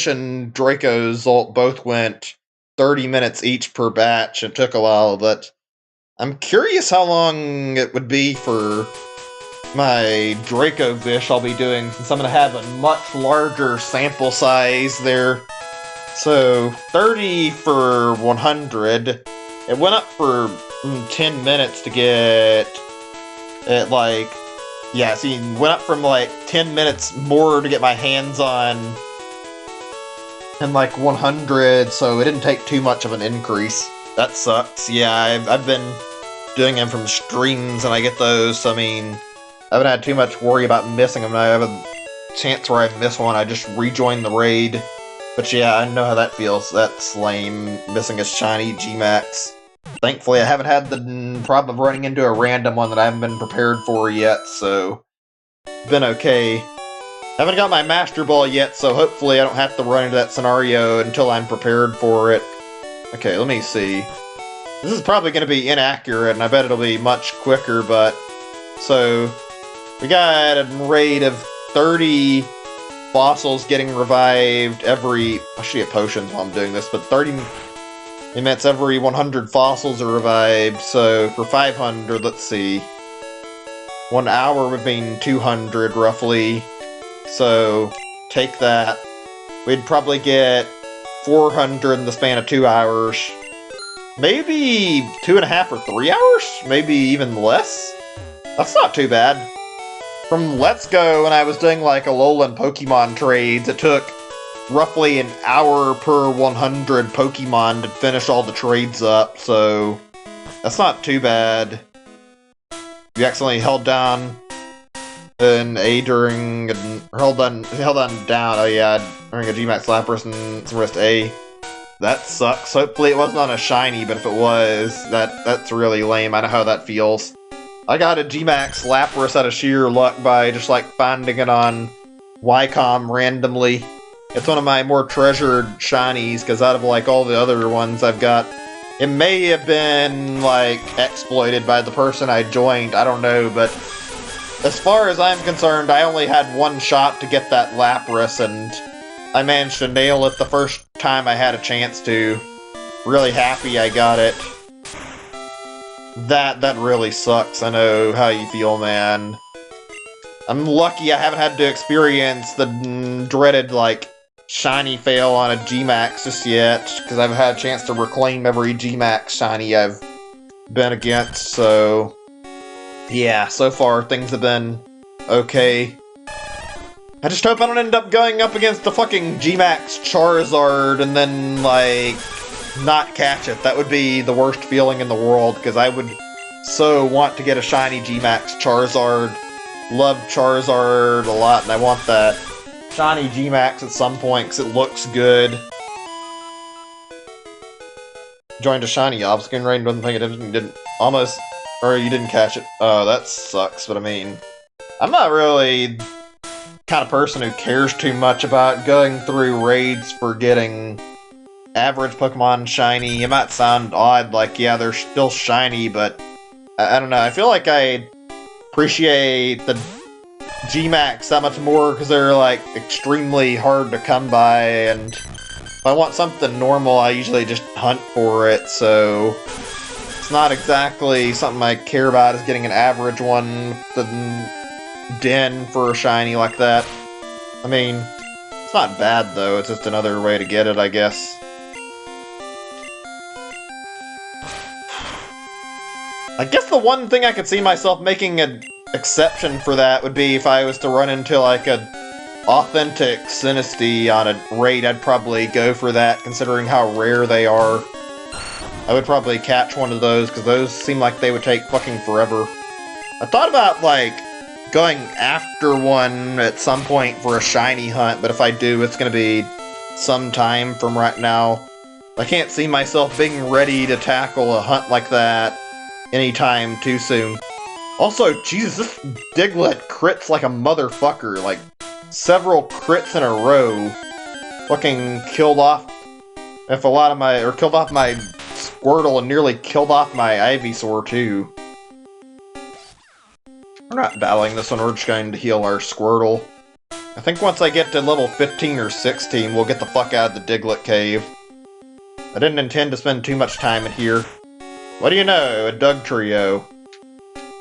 Speaker 1: and Dracozolt both went 30 minutes each per batch. It took a while, but I'm curious how long it would be for my Dracovish I'll be doing, since I'm going to have a much larger sample size there. So, 30 for 100. It went up for 10 minutes to get it, like, yeah, see, it went up from like 10 minutes more to get my hands on and like 100, so it didn't take too much of an increase. That sucks. Yeah, I've been doing them from streams and I get those, so I mean, I haven't had too much worry about missing them. I have a chance where I miss one, I just rejoin the raid. But yeah, I know how that feels. That's lame, missing a shiny G-Max. Thankfully, I haven't had the problem of running into a random one that I haven't been prepared for yet, so been okay. Haven't got my Master Ball yet, so hopefully I don't have to run into that scenario until I'm prepared for it. Okay, let me see. This is probably going to be inaccurate, and I bet it'll be much quicker, but... So, we got a rate of 30 fossils getting revived every... I should get potions while I'm doing this, but 30 emits every 100 fossils are revived, so for 500, let's see. 1 hour would mean 200, roughly. So, take that. We'd probably get 400 in the span of 2 hours. Maybe 2.5 or 3 hours? Maybe even less? That's not too bad. From Let's Go, when I was doing like Alolan Pokemon trades, it took roughly an hour per 100 Pokemon to finish all the trades up, so that's not too bad. You accidentally held down an A during held on down. Oh yeah, during a G-Max Lapras and rest A. That sucks. Hopefully it wasn't on a shiny, but if it was, that's really lame. I know how that feels. I got a G-Max Lapras out of sheer luck by just like finding it on Wycom randomly. It's one of my more treasured shinies, because out of like all the other ones I've got, it may have been like exploited by the person I joined, I don't know, but as far as I'm concerned, I only had one shot to get that Lapras, and I managed to nail it the first time I had a chance to. Really happy I got it. That really sucks. I know how you feel, man. I'm lucky I haven't had to experience the dreaded, like, shiny fail on a G-Max just yet, because I've had a chance to reclaim every G-Max shiny I've been against, so... Yeah, so far things have been okay. I just hope I don't end up going up against the fucking G-Max Charizard and then, like, not catch it. That would be the worst feeling in the world, because I would so want to get a shiny G-Max Charizard. Love Charizard a lot, and I want that shiny G-Max at some point, because it looks good. Joined a shiny Obscene Rain, wasn't paying attention, you didn't... Almost... Or you didn't catch it. Oh, that sucks, but I mean... I'm not really the kind of person who cares too much about going through raids for getting average Pokemon shiny. It might sound odd, like, yeah, they're still shiny, but... I don't know, I feel like I appreciate the G-Max that much more, because they're, like, extremely hard to come by, and... If I want something normal, I usually just hunt for it, so... It's not exactly something I care about, is getting an average one with the den for a shiny like that. I mean, it's not bad though, it's just another way to get it, I guess. I guess the one thing I could see myself making an exception for that would be if I was to run into like a authentic Sinistea on a raid. I'd probably go for that, considering how rare they are. I would probably catch one of those, because those seem like they would take fucking forever. I thought about, like, going after one at some point for a shiny hunt, but if I do, it's gonna be some time from right now. I can't see myself being ready to tackle a hunt like that anytime too soon. Also, Jesus, this Diglett crits like a motherfucker, like, several crits in a row. Fucking killed off killed off my Squirtle and nearly killed off my Ivysaur too. We're not battling this one, we're just going to heal our Squirtle. I think once I get to level 15 or 16, we'll get the fuck out of the Diglett cave. I didn't intend to spend too much time in here. What do you know, a Doug Trio.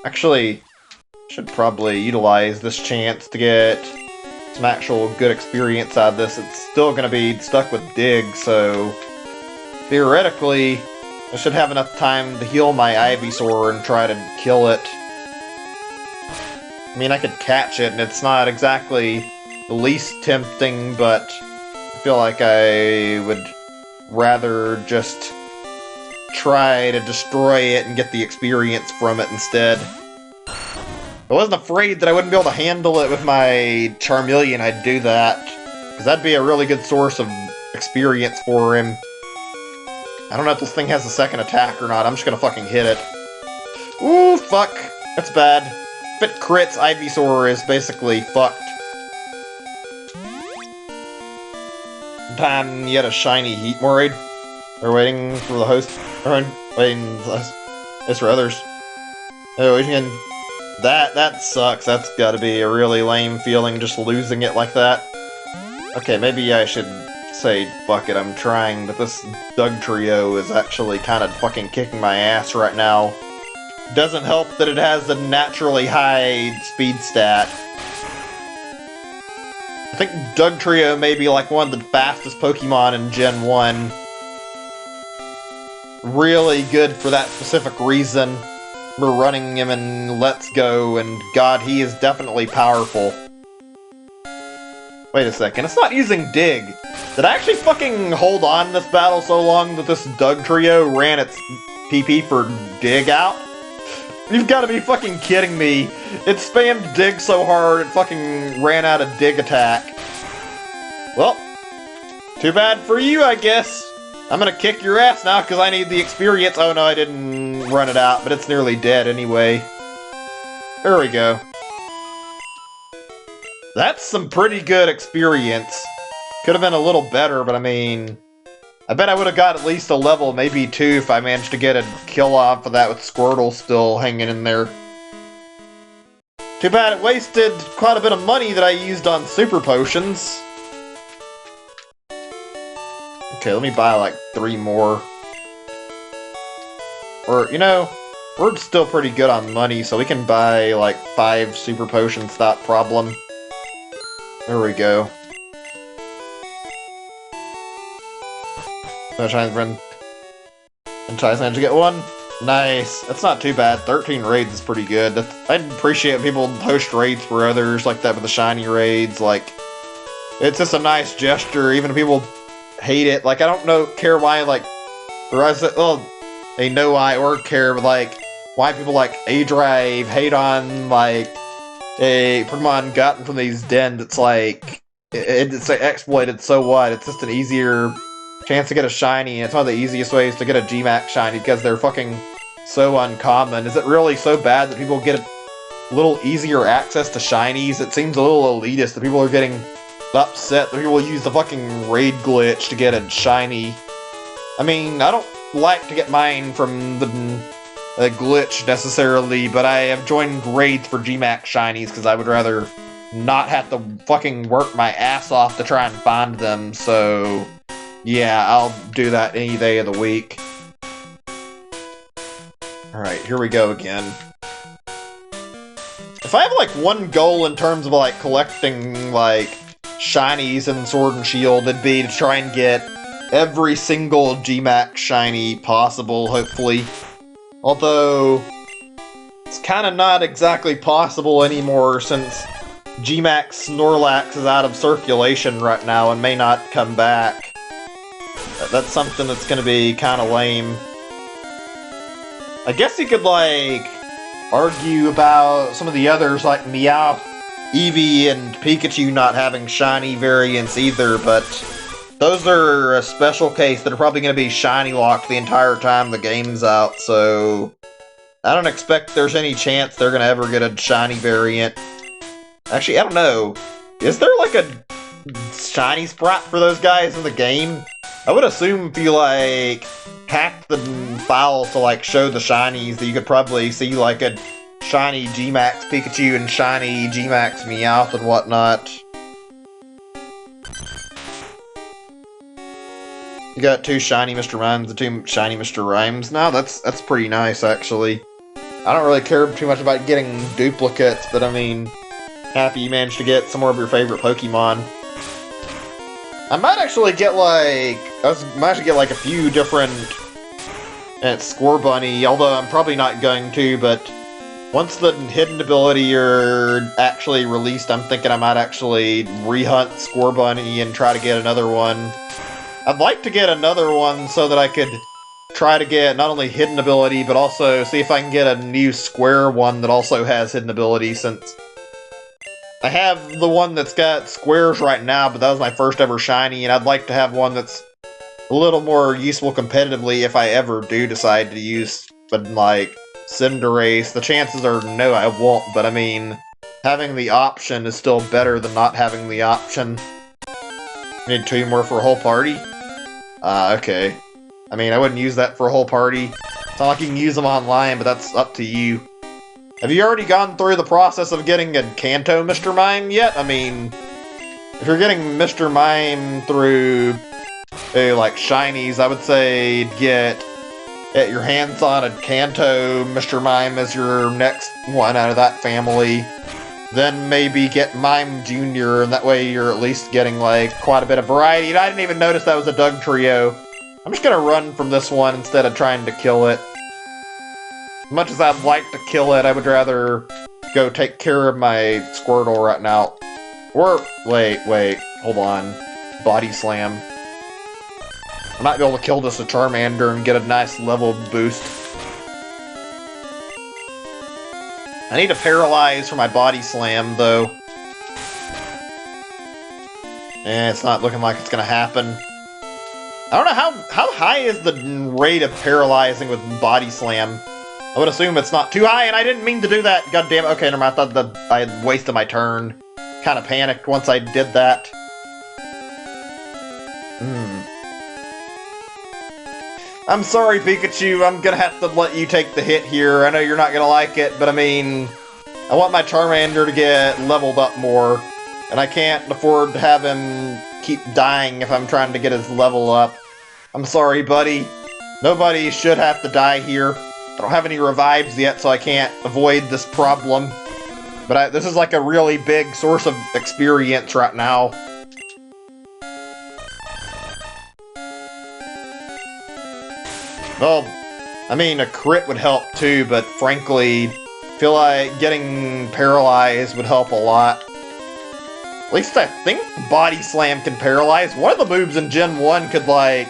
Speaker 1: Actually, should probably utilize this chance to get some actual good experience out of this. It's still going to be stuck with Dig, so theoretically, I should have enough time to heal my Ivysaur and try to kill it. I mean, I could catch it, and it's not exactly the least tempting, but I feel like I would rather just try to destroy it and get the experience from it instead. If I wasn't afraid that I wouldn't be able to handle it with my Charmeleon, I'd do that, because that'd be a really good source of
Speaker 3: experience for him. I don't know if this thing has a second attack or not. I'm just gonna fucking hit it. Ooh, fuck. That's bad. If it crits, Ivysaur is basically fucked. Time yet a shiny Heatmorade. They're waiting for the host. Waiting for others. Oh, again. That sucks. That's gotta be a really lame feeling, just losing it like that. Okay, maybe I should say, fuck it, I'm trying, but this Dugtrio is actually kind of fucking kicking my ass right now. Doesn't help that it has the naturally high speed stat. I think Dugtrio may be like one of the fastest Pokemon in Gen 1. Really good for that specific reason. We're running him in Let's Go, and god, he is definitely powerful. Wait a second, it's not using Dig. Did I actually fucking hold on in this battle so long that this Dugtrio ran its PP for Dig out? You've got to be fucking kidding me. It spammed Dig so hard it fucking ran out of Dig attack. Well, too bad for you, I guess. I'm gonna kick your ass now because I need the experience. Oh no, I didn't run it out, but it's nearly dead anyway. There we go. That's some pretty good experience. Could have been a little better, but I mean... I bet I would have got at least a level, maybe 2, if I managed to get a kill off of that with Squirtle still hanging in there. Too bad it wasted quite a bit of money that I used on super potions. Okay, let me buy like 3 more. Or, you know, we're still pretty good on money, so we can buy like 5 super potions without problem. There we go. So trying to run and try to get one. Nice. That's not too bad. 13 raids is pretty good. I'd appreciate when people host raids for others like that with the shiny raids. Like, it's just a nice gesture, even if people hate it. Like, I don't care why, like, or I said, well, they know why or care, but like, why people like A-Drive hate on like a Pokemon gotten from these dens. It's like it's exploited. So what? It's just an easier chance to get a shiny, and it's one of the easiest ways to get a G-Max shiny because they're fucking so uncommon. Is it really so bad that people get a little easier access to shinies? It seems a little elitist that people are getting upset that people use the fucking raid glitch to get a shiny. I mean, I don't like to get mine from the glitch necessarily, but I have joined raids for G-Max shinies because I would rather not have to fucking work my ass off to try and find them, so yeah, I'll do that any day of the week. Alright, here we go again. If I have like one goal in terms of like collecting like shinies in Sword and Shield, it'd be to try and get every single G-Max shiny possible, hopefully. Although, it's kind of not exactly possible anymore since G-Max Snorlax is out of circulation right now and may not come back. That's something that's going to be kind of lame. I guess you could, like, argue about some of the others, like Meowth, Eevee, and Pikachu not having shiny variants either, but those are a special case that are probably going to be shiny locked the entire time the game's out, so I don't expect there's any chance they're going to ever get a shiny variant. Actually, I don't know. Is there like a shiny spot for those guys in the game? I would assume if you like hacked the files to like show the shinies that you could probably see like a shiny G-Max Pikachu and shiny G-Max Meowth and whatnot. You got 2 shiny Mr. Mimes and 2 shiny Mr. Rhymes. Now that's pretty nice, actually. I don't really care too much about getting duplicates, but I mean, happy you managed to get some more of your favorite Pokemon. I might actually get like, a few different at Score Bunny, although I'm probably not going to, but once the hidden ability are actually released, I'm thinking I might actually rehunt Score Bunny and try to get another one. I'd like to get another one so that I could try to get not only hidden ability, but also see if I can get a new square one that also has hidden ability, since
Speaker 1: I have the one that's got squares right now, but that was my first ever shiny, and I'd like to have one that's a little more useful competitively if I ever do decide to use, but like, Cinderace. The chances are no, I won't, but I mean, having the option is still better than not having the option. Need 2 more for a whole party? Okay. I mean, I wouldn't use that for a whole party. It's not like you can use them online, but that's up to you. Have you already gone through the process of getting a Kanto Mr. Mime yet? I mean, if you're getting Mr. Mime through, like, shinies, I would say get your hands on a Kanto Mr. Mime as your next one out of that family. Then maybe get Mime Jr., and that way you're at least getting, like, quite a bit of variety. And I didn't even notice that was a Doug Trio. I'm just gonna run from this one instead of trying to kill it. As much as I'd like to kill it, I would rather go take care of my Squirtle right now. Or, wait, hold on. Body Slam. I might be able to kill this with Charmander and get a nice level boost. I need to Paralyze for my Body Slam, though. It's not looking like it's gonna happen. I don't know, how high is the rate of paralyzing with Body Slam? I would assume it's not too high, and I didn't mean to do that. God damn it. Okay, never mind. I thought that I had wasted my turn. Kind of panicked once I did that. I'm sorry, Pikachu. I'm gonna have to let you take the hit here. I know you're not gonna like it, but I mean, I want my Charmander to get leveled up more, and I can't afford to have him keep dying if I'm trying to get his level up. I'm sorry, buddy. Nobody should have to die here. I don't have any revives yet, so I can't avoid this problem. But this is like a really big source of experience right now. Well, I mean, a crit would help too, but frankly, I feel like getting paralyzed would help a lot. At least I think Body Slam can paralyze. One of the moves in Gen 1 could, like,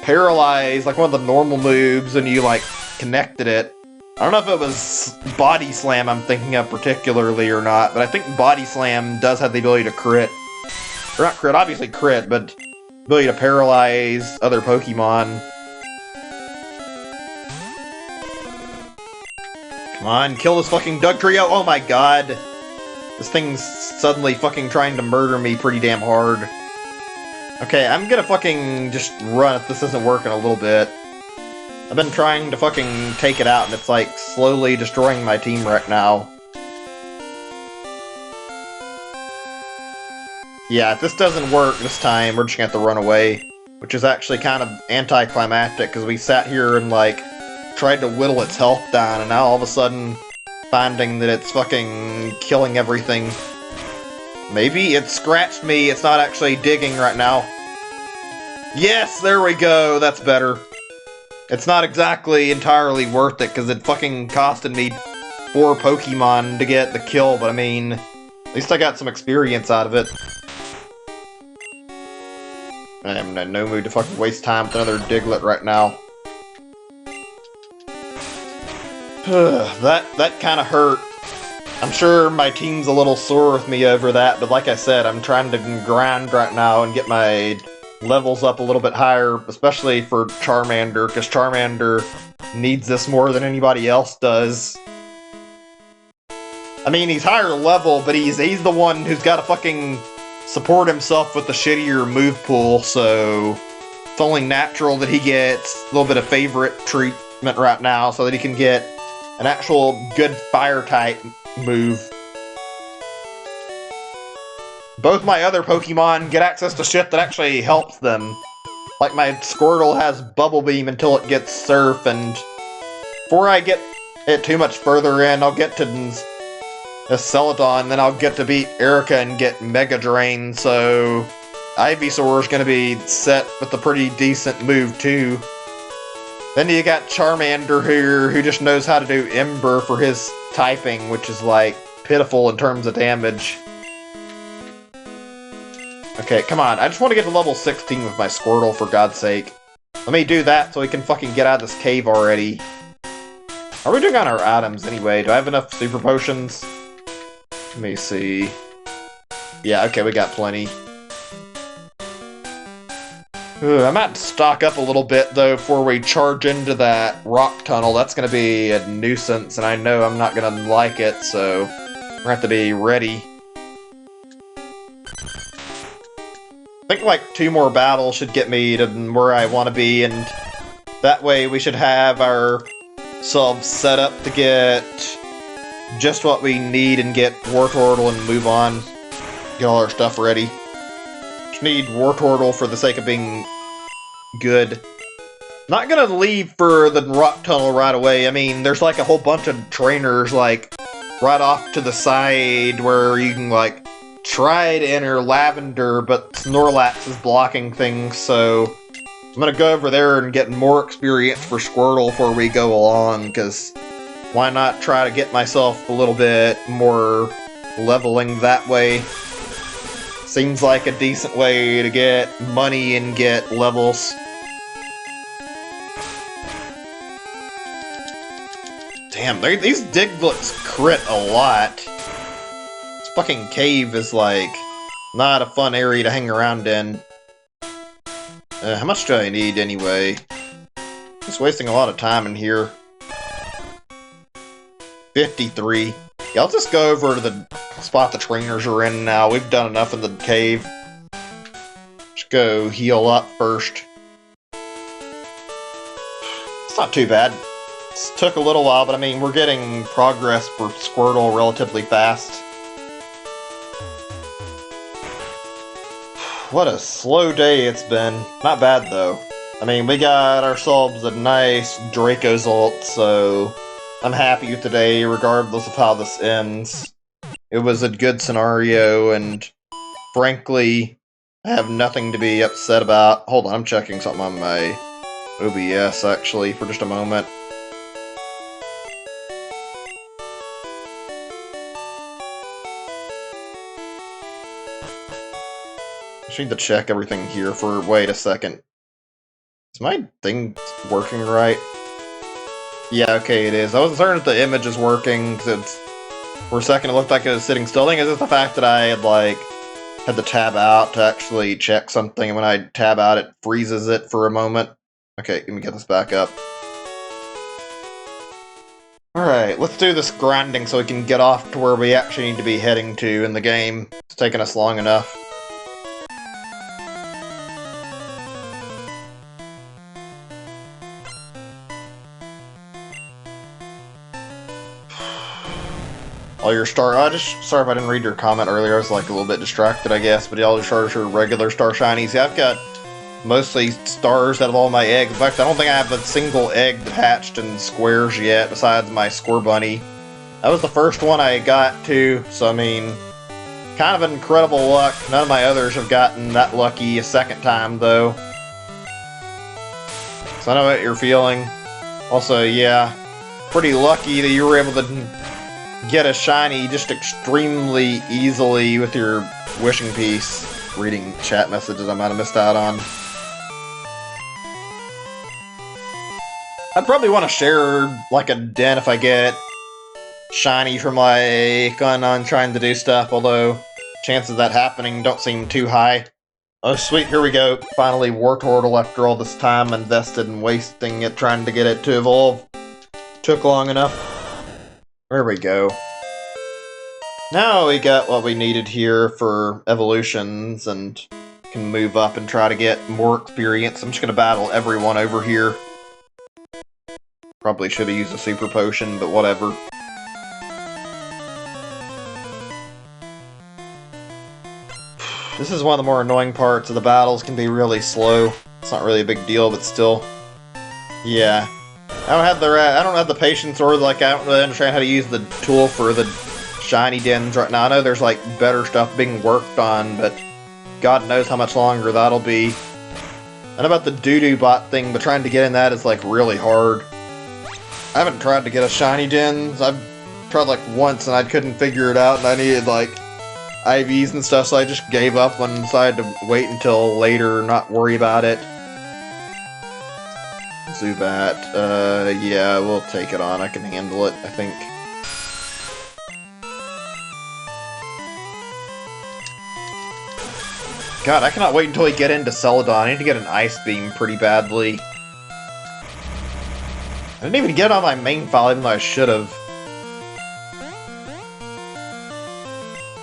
Speaker 1: paralyze, like, one of the normal moves, and you, like, connected it. I don't know if it was Body Slam I'm thinking of particularly or not, but I think Body Slam does have the ability to crit. Or not crit, obviously crit, but ability to paralyze other Pokemon. Come on, kill this fucking Doug Trio! Oh my god! This thing's suddenly fucking trying to murder me pretty damn hard. Okay, I'm gonna fucking just run if this isn't working a little bit. I've been trying to fucking take it out, and it's like slowly destroying my team right now. Yeah, if this doesn't work this time, we're just gonna have to run away. Which is actually kind of anticlimactic, because we sat here and, like, tried to whittle its health down, and now all of a sudden, finding that it's fucking killing everything. Maybe it scratched me, it's not actually digging right now. Yes, there we go, that's better. It's not exactly entirely worth it, because it fucking costed me 4 Pokemon to get the kill, but I mean, at least I got some experience out of it. I'm in no mood to fucking waste time with another Diglett right now. that kind of hurt. I'm sure my team's a little sore with me over that, but like I said, I'm trying to grind right now and get my levels up a little bit higher, especially for Charmander, because Charmander needs this more than anybody else does. I mean, he's higher level, but he's the one who's got to fucking support himself with the shittier move pool, so it's only natural that he gets a little bit of favorite treatment right now so that he can get an actual good fire-type move. Both my other Pokemon get access to shit that actually helps them. Like my Squirtle has Bubble Beam until it gets Surf, and before I get it too much further in, I'll get to Celadon, then I'll get to beat Erica and get Mega Drain, so Ivysaur's gonna be set with a pretty decent move too. Then you got Charmander here, who just knows how to do Ember for his typing, which is, like, pitiful in terms of damage. Okay, come on. I just want to get to level 16 with my Squirtle, for God's sake. Let me do that so we can fucking get out of this cave already. How are we doing on our items, anyway? Do I have enough Super Potions? Let me see.
Speaker 3: Yeah, okay, we got plenty. I might stock up a little bit, though, before we charge into that rock tunnel. That's going to be a nuisance, and I know I'm not going to like it, so we're going to have to be ready. I think, like, 2 more battles should get me to where I want to be, and that way we should have ourselves set up to get just what we need and get Wartortle and move on. Get all our stuff ready. Just need Wartortle for the sake of being good. Not gonna leave for the rock tunnel right away. I mean, there's like a whole bunch of trainers like right off to the side where you can like try to enter Lavender, but Snorlax is blocking things, so I'm gonna go over there and get more experience for Squirtle before we go along, because why not try to get myself a little bit more leveling that way? Seems like a decent way to get money and get levels. Damn, these Digletts crit a lot. This fucking cave is like not a fun area to hang around in. How much do I need anyway? Just wasting a lot of time in here. 53. Yeah, I'll just go over to the spot the trainers are in now. We've done enough in the cave. Just go heal up first. It's not too bad. It took a little while, but I mean, we're getting progress for Squirtle relatively fast. What a slow day it's been. Not bad, though. I mean, we got ourselves a nice Dracozolt, so I'm happy with today, regardless of how this ends. It was a good scenario, and frankly, I have nothing to be upset about. Hold on, I'm checking something on my OBS, actually, for just a moment. I just need to check everything here for... Wait a second. Is my thing working right? Yeah, okay, it is. I wasn't certain if the image is working, because for a second it looked like it was sitting still. I think it's just the fact that I had, like, had to tab out to actually check something, and when I tab out, it freezes it for a moment. Okay, let me get this back up. Alright, let's do this grinding so we can get off to where we actually need to be heading to in the game. It's taken us long enough. All your sorry if I didn't read your comment earlier, I was like a little bit distracted, I guess, but all your stars are regular star shinies. Yeah, I've got mostly stars out of all my eggs. In fact, I don't think I have a single egg hatched in squares yet, besides my Square Bunny. That was the first one I got to, so I mean, kind of incredible luck. None of my others have gotten that lucky a second time, though. So I know what you're feeling. Also, yeah, pretty lucky that you were able to get a shiny just extremely easily with your wishing piece. Reading chat messages I might have missed out on. I'd probably want to share like a den if I get shiny from like on trying to do stuff, although chances of that happening don't seem too high. Oh sweet, here we go. Finally Wartortle after all this time invested in wasting it trying to get it to evolve. Took long enough. There we go. Now we got what we needed here for evolutions and can move up and try to get more experience. I'm just gonna battle everyone over here. Probably should have used a super potion, but whatever. This is one of the more annoying parts of the battles, can be really slow. It's not really a big deal, but still. Yeah. I don't have the patience, or like I don't really understand how to use the tool for the shiny dens right now. I know there's like better stuff being worked on, but God knows how much longer that'll be. I know about the doo-doo bot thing, but trying to get in that is like really hard. I haven't tried to get a shiny dens. I've tried like once and I couldn't figure it out, and I needed like IVs and stuff, so I just gave up and decided to wait until later, not worry about it. Zubat, yeah, we'll take it on. I can handle it, I think. God, I cannot wait until we get into Celadon. I need to get an Ice Beam pretty badly. I didn't even get it on my main file, even though I should have.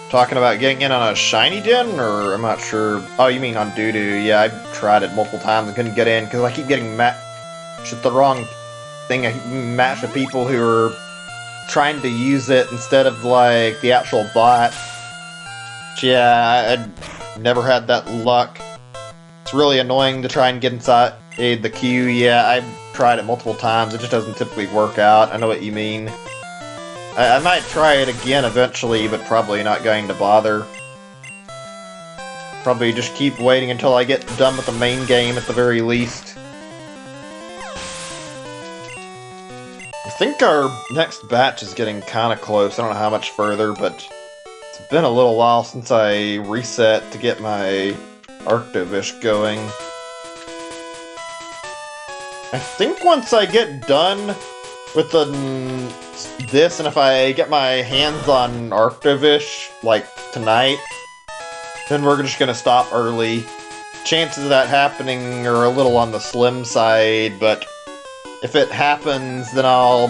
Speaker 3: Talking about getting in on a shiny gen, or I'm not sure. Oh, you mean on Doodoo? Yeah, I've tried it multiple times and couldn't get in because I keep getting matched with the wrong thing. I keep matched with people who are trying to use it instead of like the actual bot. Yeah, I'd never had that luck. It's really annoying to try and get inside the queue. Yeah, I've tried it multiple times. It just doesn't typically work out. I know what you mean. I might try it again eventually, but probably not going to bother. Probably just keep waiting until I get done with the main game at the very least. I think our next batch is getting kind of close. I don't know how much further, but it's been a little while since I reset to get my Arctovish going. I think once I get done with this, and if I get my hands on Arctovish, like, tonight, then we're just gonna stop early. Chances of that happening are a little on the slim side, but if it happens, then I'll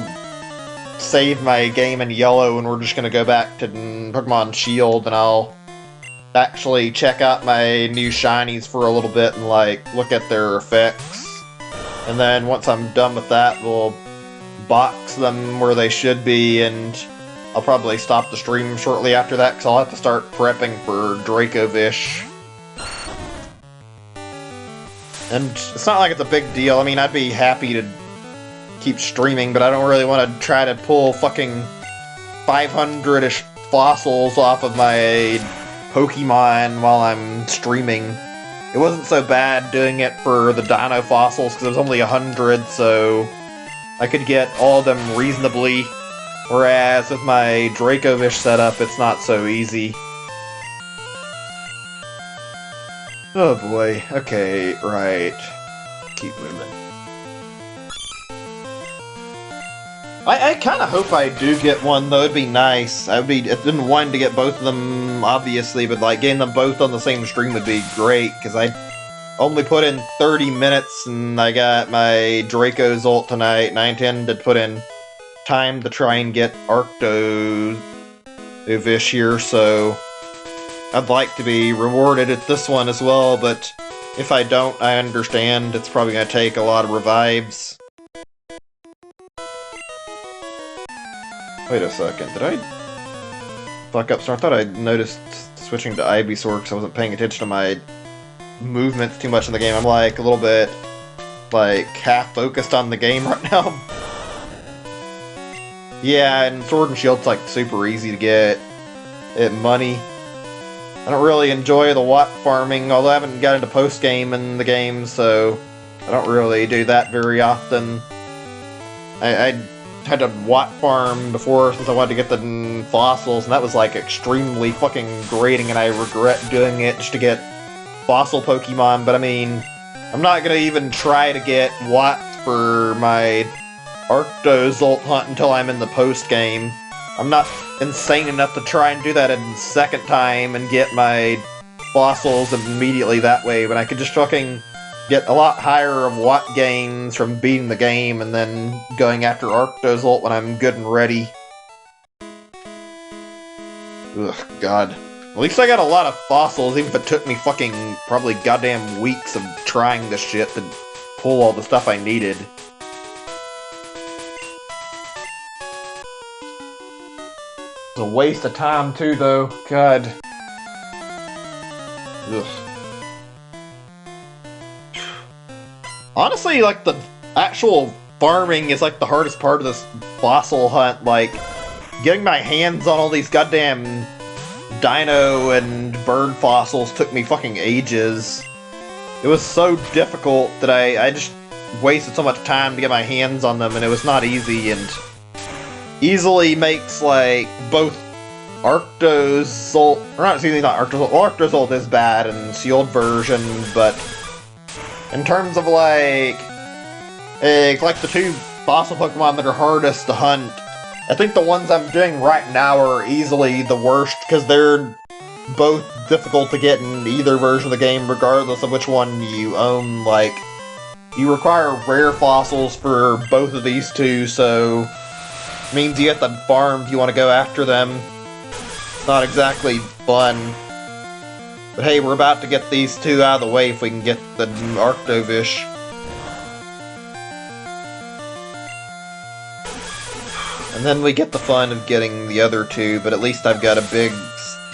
Speaker 3: save my game in yellow and we're just gonna go back to Pokemon Shield, and I'll actually check out my new shinies for a little bit and, like, look at their effects. And then once I'm done with that, we'll box them where they should be, and I'll probably stop the stream shortly after that because I'll have to start prepping for Dracozolt. And it's not like it's a big deal. I mean, I'd be happy to keep streaming, but I don't really want to try to pull fucking 500-ish fossils off of my Pokemon while I'm streaming. It wasn't so bad doing it for the Dino fossils because it was only 100, so I could get all of them reasonably, whereas with my Dracovish setup, it's not so easy. Oh boy, okay, right. Keep moving. I kind of hope I do get one, though. It'd be nice. I've been wanting to get both of them, obviously, but like getting them both on the same stream would be great, because I only put in 30 minutes, and I got my Dracozolt tonight, and I intend to put in time to try and get Arctovish here, so I'd like to be rewarded at this one as well, but if I don't, I understand. It's probably going to take a lot of revives. Wait a second, did I fuck up? So I thought I noticed switching to Ivysaur because I wasn't paying attention to my movements too much in the game. I'm like a little bit like half focused on the game right now. Yeah, and Sword and Shield's like super easy to get it money. I don't really enjoy the Watt farming, although I haven't got into post game in the game, so I don't really do that very often. I had to Watt farm before since I wanted to get the fossils, and that was like extremely fucking grating, and I regret doing it just to get fossil Pokemon, but I mean, I'm not gonna even try to get Watts for my Arctozolt hunt until I'm in the post game. I'm not insane enough to try and do that a second time and get my fossils immediately that way, but I could just fucking get a lot higher of Watt gains from beating the game and then going after Arctozolt when I'm good and ready. Ugh, God. At least I got a lot of fossils, even if it took me fucking probably goddamn weeks of trying this shit to pull all the stuff I needed. It's a waste of time too, though. God. Ugh. Honestly, like, the actual farming is, like, the hardest part of this fossil hunt. Like, getting my hands on all these goddamn dino and bird fossils took me fucking ages. It was so difficult that I just wasted so much time to get my hands on them, and it was not easy, and easily makes, like, both Arctozolt, or not, excuse me, not Arctozolt, well, Arctozolt is bad in sealed version, but in terms of, like the two fossil Pokemon that are hardest to hunt, I think the ones I'm doing right now are easily the worst, because they're
Speaker 1: both difficult to get in either version of the game, regardless of which one you own. Like, you require rare fossils for both of these two, so it means you have to farm if you want to go after them. It's not exactly fun. But hey, we're about to get these two out of the way if we can get the Arctovish. And then we get the fun of getting the other two, but at least I've got a big,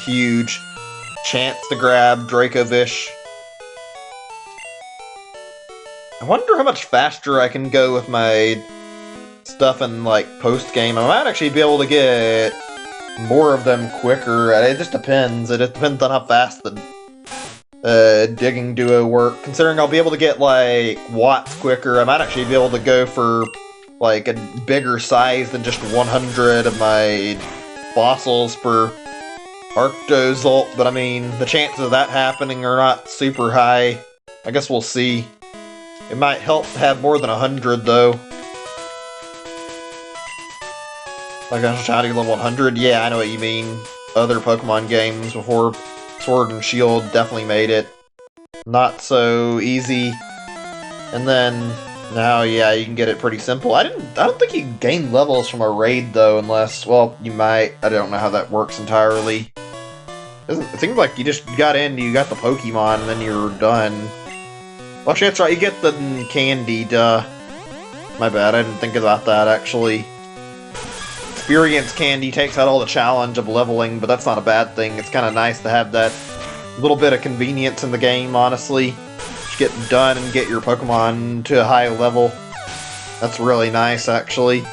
Speaker 1: huge chance to grab Dracozolt. I wonder how much faster I can go with my stuff in, like, post-game. I might actually be able to get more of them quicker. It just depends. It just depends on how fast the digging duo work. Considering I'll be able to get, like, watts quicker, I might actually be able to go for, like, a bigger size than just 100 of my fossils per Arctozolt, but I mean, the chances of that happening are not super high. I guess we'll see. It might help to have more than 100, though. Like, I'm trying to get level 100? Yeah, I know what you mean. Other Pokemon games before Sword and Shield definitely made it not so easy. And then now, yeah, you can get it pretty simple. I don't think you can gain levels from a raid, though, unless, well, you might. I don't know how that works entirely. It seems like you just got in, you got the Pokemon, and then you're done. Well, actually, that's right, you get the candy, duh. My bad, I didn't think about that, actually. Experience candy takes out all the challenge of leveling, but that's not a bad thing. It's kind of nice to have that little bit of convenience in the game, honestly. Just get done and get your Pokemon to a high level. That's really nice, actually.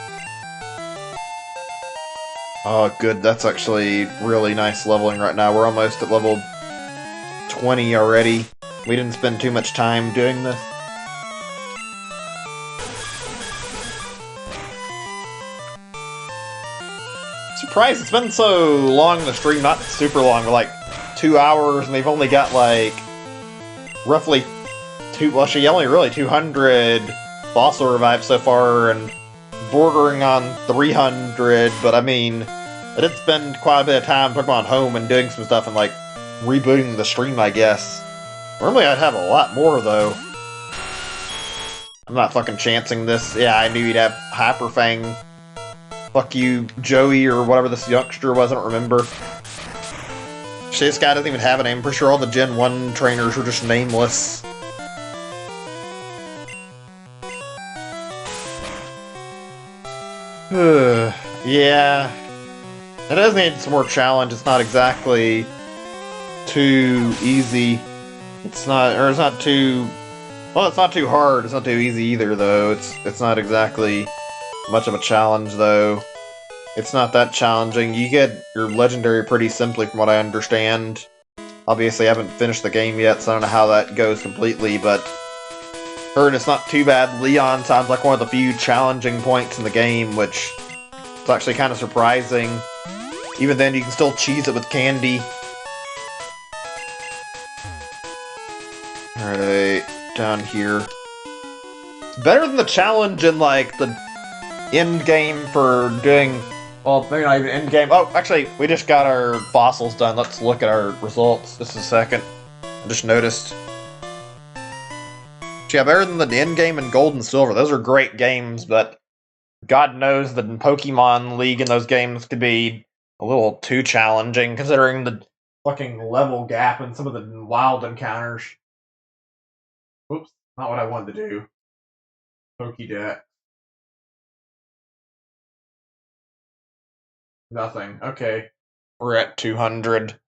Speaker 1: Oh, good. That's actually really nice leveling right now. We're almost at level 20 already. We didn't spend too much time doing this. Surprised it's been so long in the stream. Not super long, but like 2 hours, and they've only got like roughly well, actually only really 200 fossil revives so far, and bordering on 300, but I mean, I did spend quite a bit of time Pokemon Home and doing some stuff and, like, rebooting the stream, I guess. Normally I'd have a lot more, though. I'm not fucking chancing this. Yeah, I knew you'd have Hyper Fang. Fuck you, Joey, or whatever this youngster was, I don't remember. Actually, this guy doesn't even have a name. I'm pretty sure all the Gen 1 trainers were just nameless. Yeah. It does need some more challenge. It's not exactly too easy. It's not too... Well, it's not too hard. It's not too easy either, though. It's not exactly much of a challenge, though. It's not that challenging. You get your legendary pretty simply, from what I understand. Obviously, I haven't finished the game yet, so I don't know how that goes completely, but... heard it's not too bad. Leon sounds like one of the few challenging points in the game, which is actually kind of surprising. Even then, you can still cheese it with candy. Alright, down here. It's better than the challenge in, like, the end game for doing... Well, maybe not even end game. Oh, actually, we just got our fossils done. Let's look at our results just a second. I just noticed. Yeah, better than the end game and Gold and Silver. Those are great games, but God knows that in Pokemon League in those games could be a little too challenging, considering the fucking level gap and some of the wild encounters. Oops, not what I wanted to do. Pokédex. Nothing. Okay. We're at 200.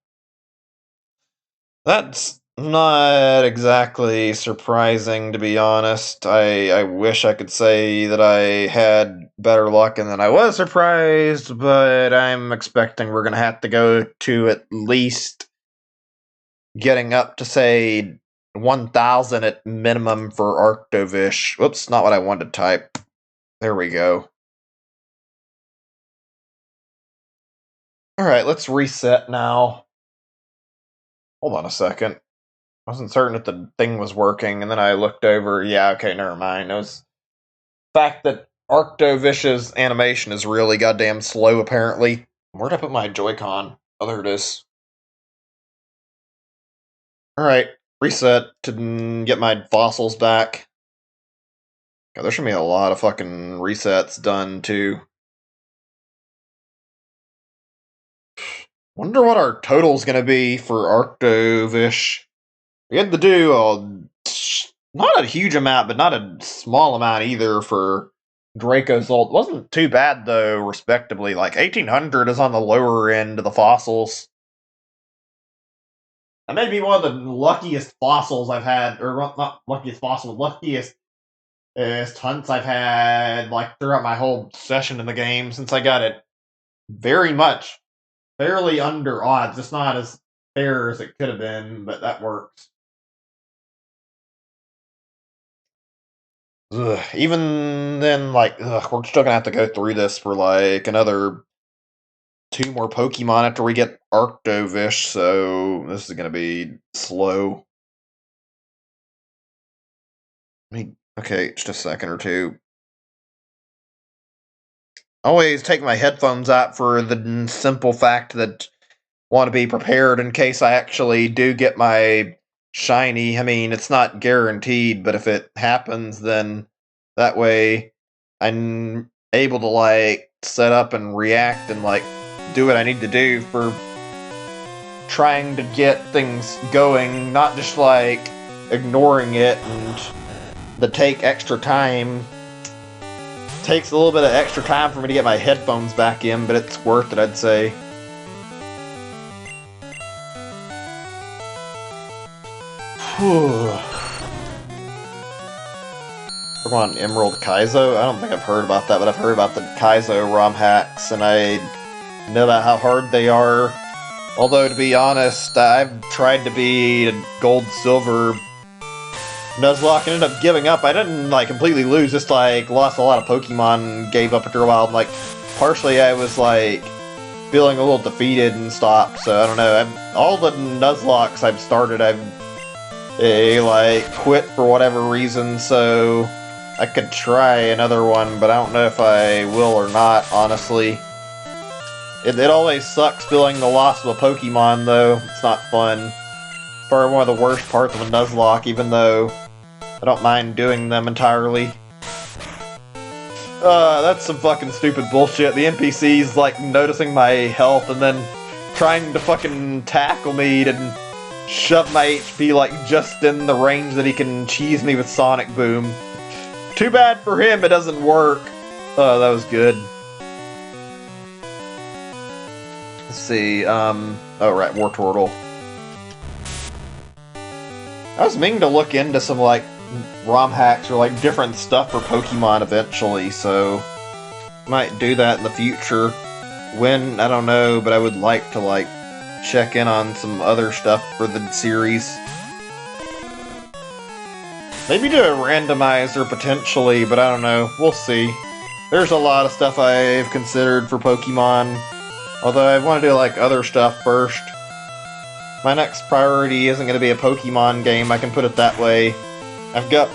Speaker 1: That's not exactly surprising, to be honest. I wish I could say that I had better luck and that I was surprised, but I'm expecting we're going to have to go to at least getting up to, say, 1,000 at minimum for Arctovish. Whoops, not what I wanted to type. There we go. Alright, let's reset now. Hold on a second. I wasn't certain if the thing was working, and then I looked over. Yeah, okay, never mind. It was the fact that Arctovish's animation is really goddamn slow, apparently. Where'd I put my Joy-Con? Oh, there it is. Alright, reset to get my fossils back. God, there should be a lot of fucking resets done, too. Wonder what our total's gonna be for Arctovish. We had to do not a huge amount, but not a small amount either for Dracozolt. Wasn't too bad, though, respectively. Like, 1800 is on the lower end of the fossils.
Speaker 2: That may be one of the luckiest fossils I've had, or not luckiest fossil, luckiest hunts I've had, like, throughout my whole session in the game, since I got it fairly under odds. It's not as fair as it could have been, but that works.
Speaker 1: Ugh, even then, like, we're still gonna have to go through this for, like, another 2 more Pokemon after we get Arctovish, so this is gonna be slow. Okay, just a second or two. Always take my headphones out for the simple fact that I want to be prepared in case I actually do get my shiny. I mean, it's not guaranteed, but if it happens, then that way I'm able to, like, set up and react and, like, do what I need to do for trying to get things going, not just, like, ignoring it and to take extra time. Takes a little bit of extra time for me to get my headphones back in, but it's worth it, I'd say. Pokemon Emerald Kaizo? I don't think I've heard about that, but I've heard about the Kaizo ROM hacks, and I know about how hard they are. Although, to be honest, I've tried to be a Gold Silver Nuzlocke and ended up giving up. I didn't, like, completely lose, just, like, lost a lot of Pokemon and gave up after a while. Like, partially I was, like, feeling a little defeated and stopped, so I don't know. All the Nuzlocks I've started, I've, like, quit for whatever reason, so I could try another one, but I don't know if I will or not, honestly. It always sucks feeling the loss of a Pokemon, though. It's not fun. Probably one of the worst parts of a Nuzlocke, even though I don't mind doing them entirely. That's some fucking stupid bullshit. The NPC's, like, noticing my health and then trying to fucking tackle me to shove my HP, like, just in the range that he can cheese me with Sonic Boom. Too bad for him, it doesn't work. Oh, that was good. Let's see, oh right, Wartortle. I was meaning to look into some, like, ROM hacks or, like, different stuff for Pokemon eventually, so might do that in the future. When, I don't know, but I would like to, like, check in on some other stuff for the series. Maybe do a randomizer potentially, but I don't know. We'll see. There's a lot of stuff I've considered for Pokemon, although I want to do, like, other stuff first. My next priority isn't going to be a Pokemon game, I can put it that way. I've got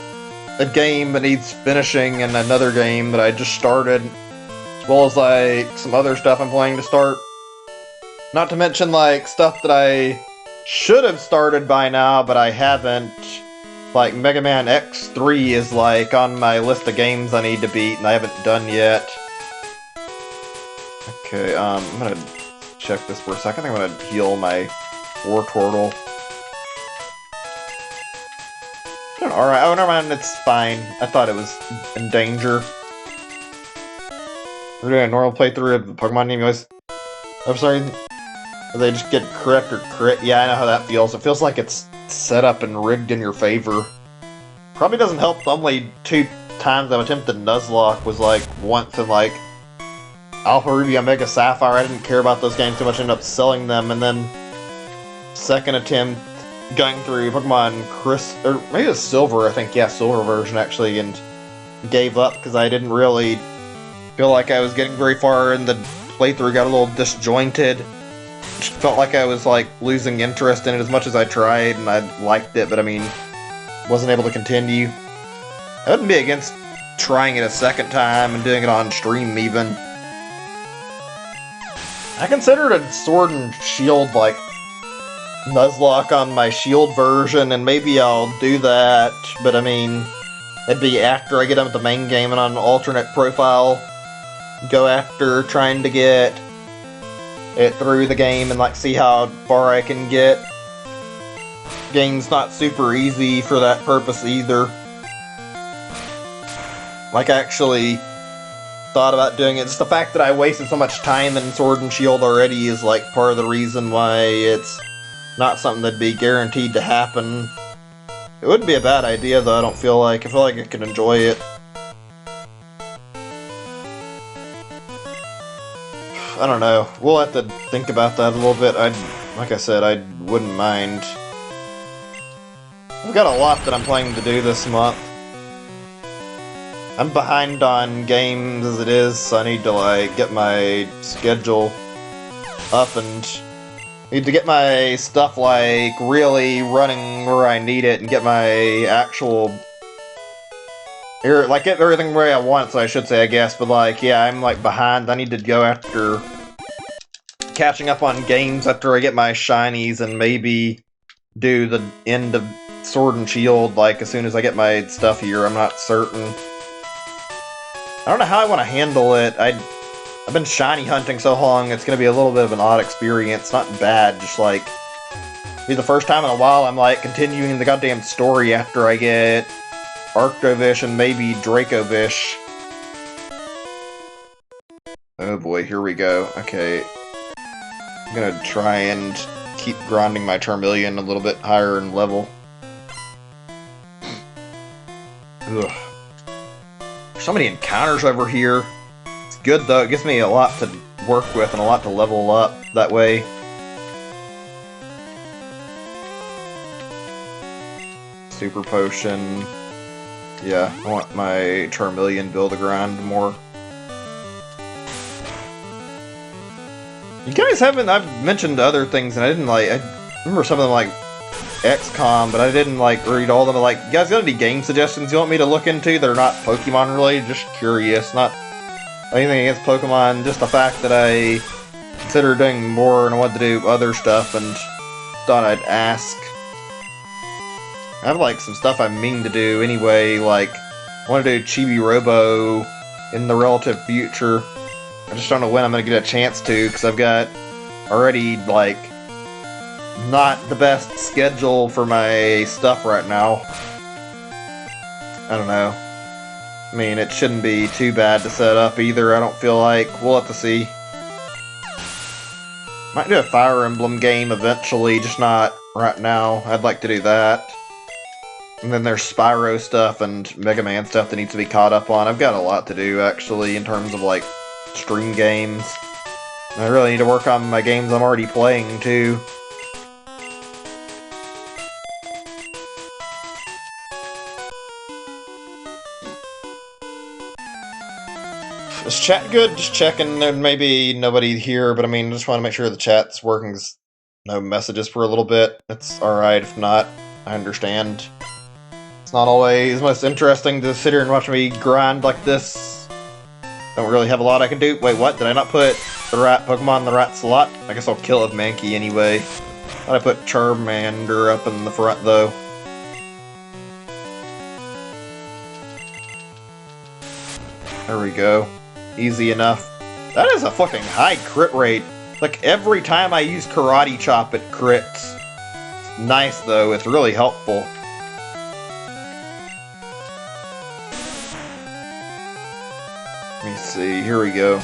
Speaker 1: a game that needs finishing and another game that I just started, as well as, like, some other stuff I'm planning to start. Not to mention, like, stuff that I should have started by now, but I haven't. Like, Mega Man X3 is, like, on my list of games I need to beat, and I haven't done yet. Okay, I'm gonna check this for a second. I'm gonna heal my Wartortle. Alright, oh, never mind, it's fine. I thought it was in danger. We're doing a normal playthrough of the Pokemon name, guys. I'm sorry. They just get correct or crit. Yeah, I know how that feels. It feels like it's set up and rigged in your favor. Probably doesn't help. The only 2 times I've attempted Nuzlocke was, like, once in, like, Alpha Ruby and Mega Sapphire. I didn't care about those games too much, ended up selling them, and then second attempt going through Pokemon or maybe it was Silver, I think, yeah, Silver version actually, and gave up because I didn't really feel like I was getting very far, and the playthrough got a little disjointed. Just felt like I was, like, losing interest in it as much as I tried, and I liked it, but I mean, wasn't able to continue. I wouldn't be against trying it a second time and doing it on stream even. I considered a Sword and Shield, like, Nuzlocke on my shield version, and maybe I'll do that, but I mean, it'd be after I get done with the main game and on an alternate profile, go after trying to get it through the game and like see how far I can get. Game's not super easy for that purpose either. Like, I actually thought about doing it. Just the fact that I wasted so much time in Sword and Shield already is like part of the reason why it's not something that'd be guaranteed to happen. It wouldn't be a bad idea though, I don't feel like. I feel like I could enjoy it. I don't know. We'll have to think about that a little bit. Like I said, I wouldn't mind. I've got a lot that I'm planning to do this month. I'm behind on games as it is, so I need to like get my schedule up and need to get my stuff like really running where I need it and get my actual like get everything where I want, so I should say, I guess, but like, yeah, I'm like behind. I need to go after catching up on games after I get my shinies and maybe do the end of Sword and Shield like as soon as I get my stuff here. I'm not certain. I don't know how I want to handle it. I've been shiny hunting so long, it's going to be a little bit of an odd experience. Not bad, just like be the first time in a while I'm like continuing the goddamn story after I get Arctovish and maybe Dracozolt. Oh boy, here we go. Okay. I'm gonna try and keep grinding my Charmeleon a little bit higher in level. Ugh. There's so many encounters over here. It's good though, it gives me a lot to work with and a lot to level up that way. Super Potion. Yeah, I want my Charmeleon build to grind more. You guys haven't, I've mentioned other things and I didn't like, I remember some of them like XCOM, but I didn't like read all of them. Like, you guys got any game suggestions you want me to look into that are not Pokemon related? Just curious, not anything against Pokemon, just the fact that I consider doing more and I wanted to do other stuff and thought I'd ask. I have like some stuff I mean to do anyway, like I want to do Chibi Robo in the relative future. I just don't know when I'm going to get a chance to, because I've got already like not the best schedule for my stuff right now. I don't know. I mean, it shouldn't be too bad to set up either, I don't feel like. We'll have to see. Might do a Fire Emblem game eventually, just not right now. I'd like to do that. And then there's Spyro stuff and Mega Man stuff that needs to be caught up on. I've got a lot to do, actually, in terms of, like, stream games. And I really need to work on my games I'm already playing, too. Is chat good? Just checking. There may be nobody here, but I mean, just want to make sure the chat's working. No messages for a little bit. It's alright if not. I understand. It's not always most interesting to sit here and watch me grind like this. Don't really have a lot I can do. Wait, what? Did I not put the right Pokemon in the right slot? I guess I'll kill a Mankey anyway. Thought I put Charmander up in the front, though. There we go. Easy enough. That is a fucking high crit rate. Like, every time I use Karate Chop, it crits. It's nice, though. It's really helpful. Let me see. Here we go.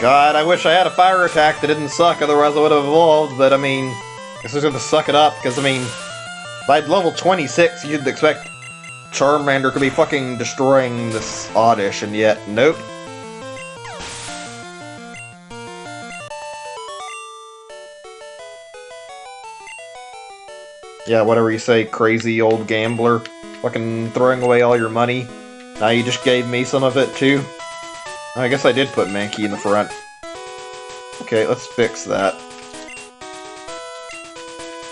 Speaker 1: God, I wish I had a fire attack that didn't suck, otherwise I would have evolved, but I mean, I guess I'm gonna suck it up, because I mean, by level 26, you'd expect Charmander could be fucking destroying this Oddish, and yet, nope. Yeah, whatever you say, crazy old gambler. Fucking throwing away all your money. Now you just gave me some of it, too. I guess I did put Mankey in the front. Okay, let's fix that.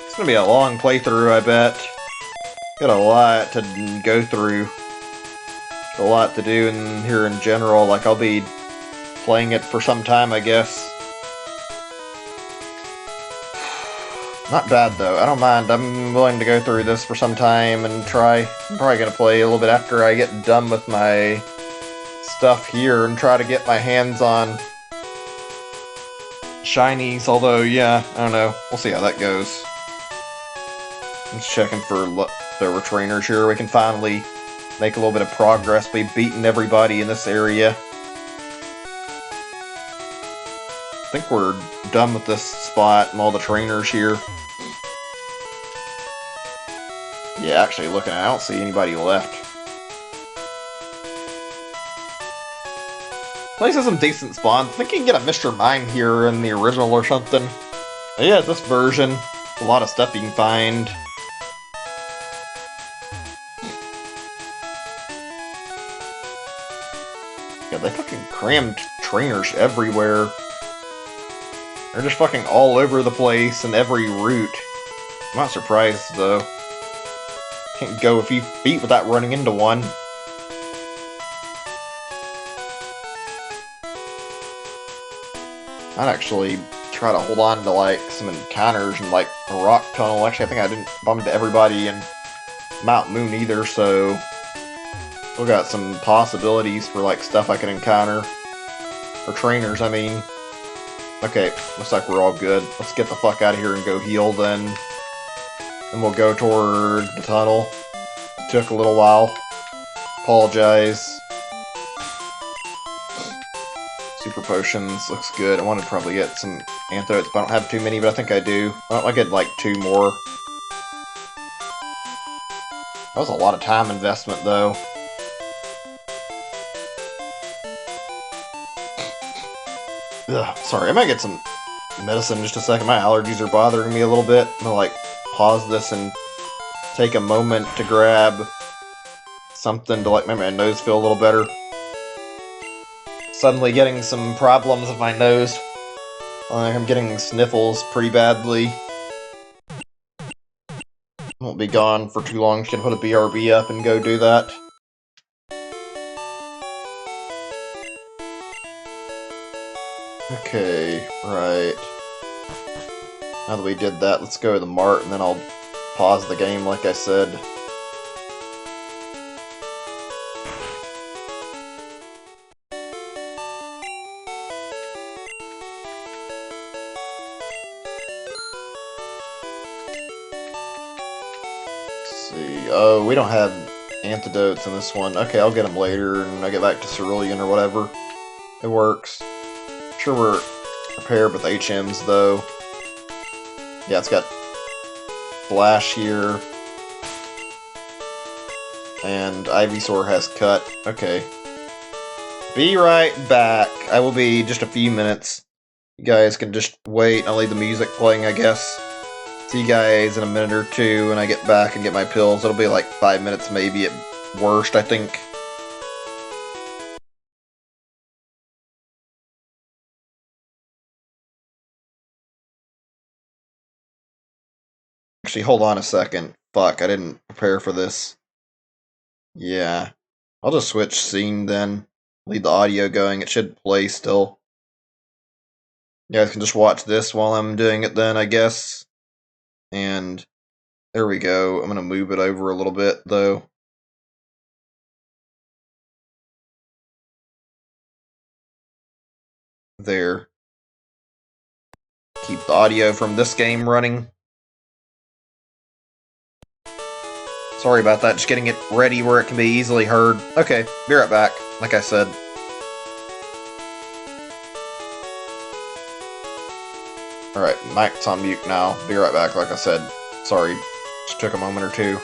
Speaker 1: It's gonna be a long playthrough, I bet. Got a lot to go through. A lot to do in here in general. Like, I'll be playing it for some time, I guess. Not bad though. I don't mind. I'm willing to go through this for some time and try. I'm probably gonna play a little bit after I get done with my stuff here and try to get my hands on shinies. Although, yeah, I don't know. We'll see how that goes. I'm just checking for the trainers here. We can finally make a little bit of progress. We've beaten everybody in this area. I think we're done with this spot and all the trainers here. Yeah, actually looking, I don't see anybody left. Place has some decent spawns. I think you can get a Mr. Mime here in the original or something. But yeah, this version, a lot of stuff you can find. Yeah, they fucking crammed trainers everywhere. They're just fucking all over the place in every route. I'm not surprised, though. Can't go a few feet without running into one. I'd actually try to hold on to, like, some encounters in, like, a rock tunnel. Actually, I think I didn't bump into everybody in Mount Moon either, so... Still got some possibilities for, like, stuff I can encounter. Or trainers, I mean. Okay, looks like we're all good. Let's get the fuck out of here and go heal, then. And we'll go toward the tunnel. Took a little while. Apologize. Super potions, looks good. I wanted to probably get some antidotes, but I don't have too many, but I think I do. I get like 2 more. That was a lot of time investment, though. Ugh, sorry, I might get some medicine in just a second. My allergies are bothering me a little bit. I'm gonna, like, pause this and take a moment to grab something to, like, make my nose feel a little better. Suddenly getting some problems with my nose. I'm getting sniffles pretty badly. Won't be gone for too long. Just gonna put a BRB up and go do that. Okay, right. Now that we did that, let's go to the mart, and then I'll pause the game like I said. Let's see. Oh, we don't have antidotes in this one. Okay, I'll get them later, and I get back to Cerulean or whatever. It works. Sure we're prepared with HMs, though. Yeah, it's got Flash here. And Ivysaur has Cut. Okay. Be right back. I will be just a few minutes. You guys can just wait. I'll leave the music playing, I guess. See you guys in a minute or two when I get back and get my pills. It'll be like 5 minutes maybe at worst, I think. Actually, hold on a second. Fuck, I didn't prepare for this. Yeah. I'll just switch scene then. Leave the audio going. It should play still. You guys can just watch this while I'm doing it then, I guess. And there we go. I'm going to move it over a little bit, though. There. Keep the audio from this game running. Sorry about that, just getting it ready where it can be easily heard. Okay, be right back, like I said. Alright, mic's on mute now. Be right back, like I said. Sorry, just took a moment or two.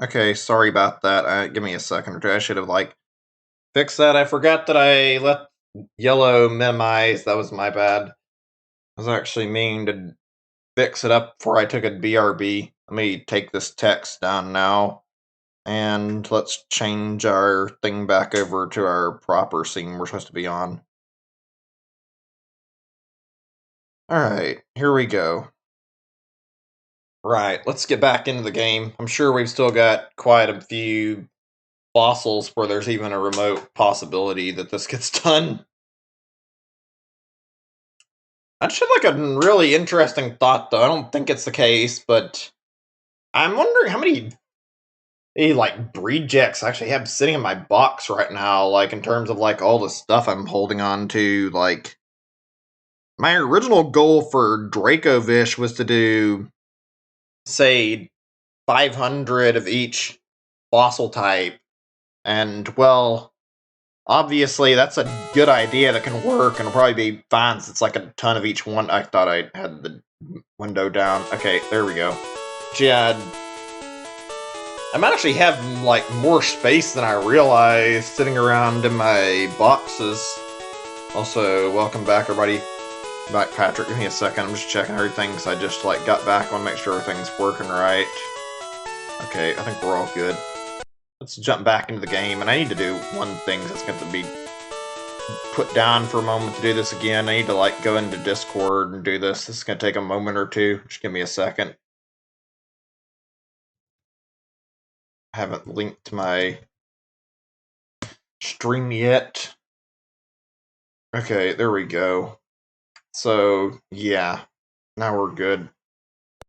Speaker 3: Okay, sorry about that. Give me a second or two. I should have, like, fixed that. I forgot that I let yellow minimize. That was my bad. I was actually meaning to fix it up before I took a BRB. Let me take this text down now. And let's change our thing back over to our proper scene we're supposed to be on. Alright, here we go. Right, let's get back into the game. I'm sure we've still got quite a few fossils where there's even a remote possibility that this gets done. I just have like a really interesting thought, though. I don't think it's the case, but I'm wondering how many like breed jacks I actually have sitting in my box right now, like in terms of like all the stuff I'm holding on to. Like, my original goal for Dracozolt was to do, say, 500 of each fossil type, and well, obviously that's a good idea that can work and will probably be fine since it's like a ton of each one. I thought I had the window down. Okay, there we go. Yeah, I might actually have like more space than I realized sitting around in my boxes. Also, welcome back everybody. Back Patrick, give me a second. I'm just checking everything because I just like got back. I want to make sure everything's working right. Okay, I think we're all good. Let's jump back into the game, and I need to do one thing that's going to be put down for a moment to do this again. I need to like go into Discord and do this. This is going to take a moment or two. Just give me a second. I haven't linked my stream yet. Okay, there we go. So, yeah. Now we're good.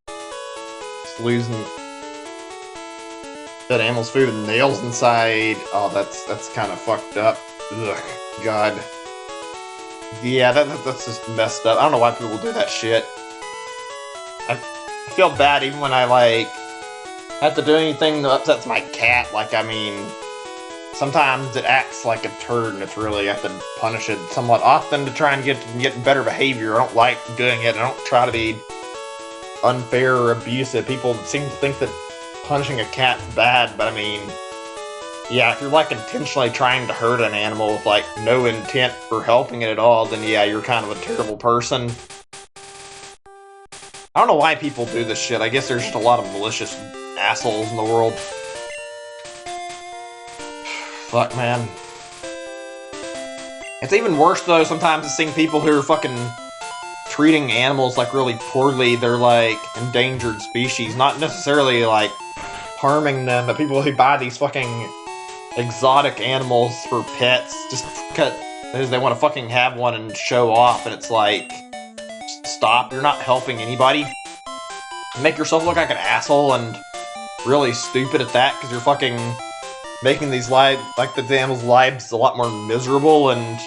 Speaker 3: Just losing that animal's food with nails inside. Oh, that's kind of fucked up. Ugh, God. Yeah, that's just messed up. I don't know why people do that shit. I feel bad even when I, like, have to do anything that upsets my cat. Like, I mean, sometimes it acts like a turd and it's really, I have to punish it somewhat often to try and get better behavior. I don't like doing it. I don't try to be unfair or abusive. People seem to think that punishing a cat's bad, but I mean, yeah, if you're like intentionally trying to hurt an animal with like no intent for helping it at all, then yeah, you're kind of a terrible person. I don't know why people do this shit. I guess there's just a lot of malicious assholes in the world. Fuck, man. It's even worse, though, sometimes seeing people who are fucking treating animals, like, really poorly. They're, like, endangered species. Not necessarily, like, harming them, but people who buy these fucking exotic animals for pets just because they want to fucking have one and show off, and it's like, stop, you're not helping anybody. You make yourself look like an asshole and really stupid at that, because you're fucking making these lives, like the animals' lives, a lot more miserable and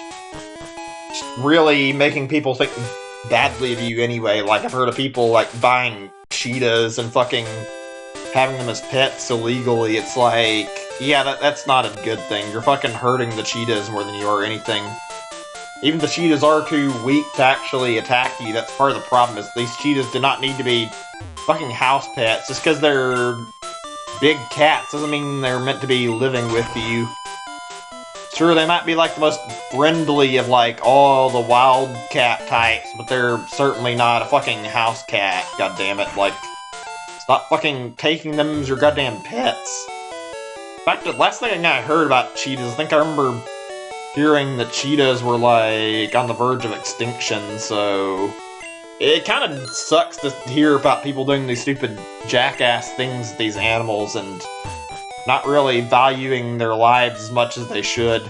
Speaker 3: really making people think badly of you anyway. Like, I've heard of people, like, buying cheetahs and fucking having them as pets illegally. It's like, yeah, that's not a good thing. You're fucking hurting the cheetahs more than you are anything. Even the cheetahs are too weak to actually attack you. That's part of the problem, is these cheetahs do not need to be fucking house pets. Just because they're big cats doesn't mean they're meant to be living with you. Sure, they might be like the most friendly of like all the wild cat types, but they're certainly not a fucking house cat, goddammit. Like, stop fucking taking them as your goddamn pets. In fact, the last thing I heard about cheetahs, I think I remember hearing that cheetahs were like on the verge of extinction, so it kind of sucks to hear about people doing these stupid jackass things to these animals and not really valuing their lives as much as they should.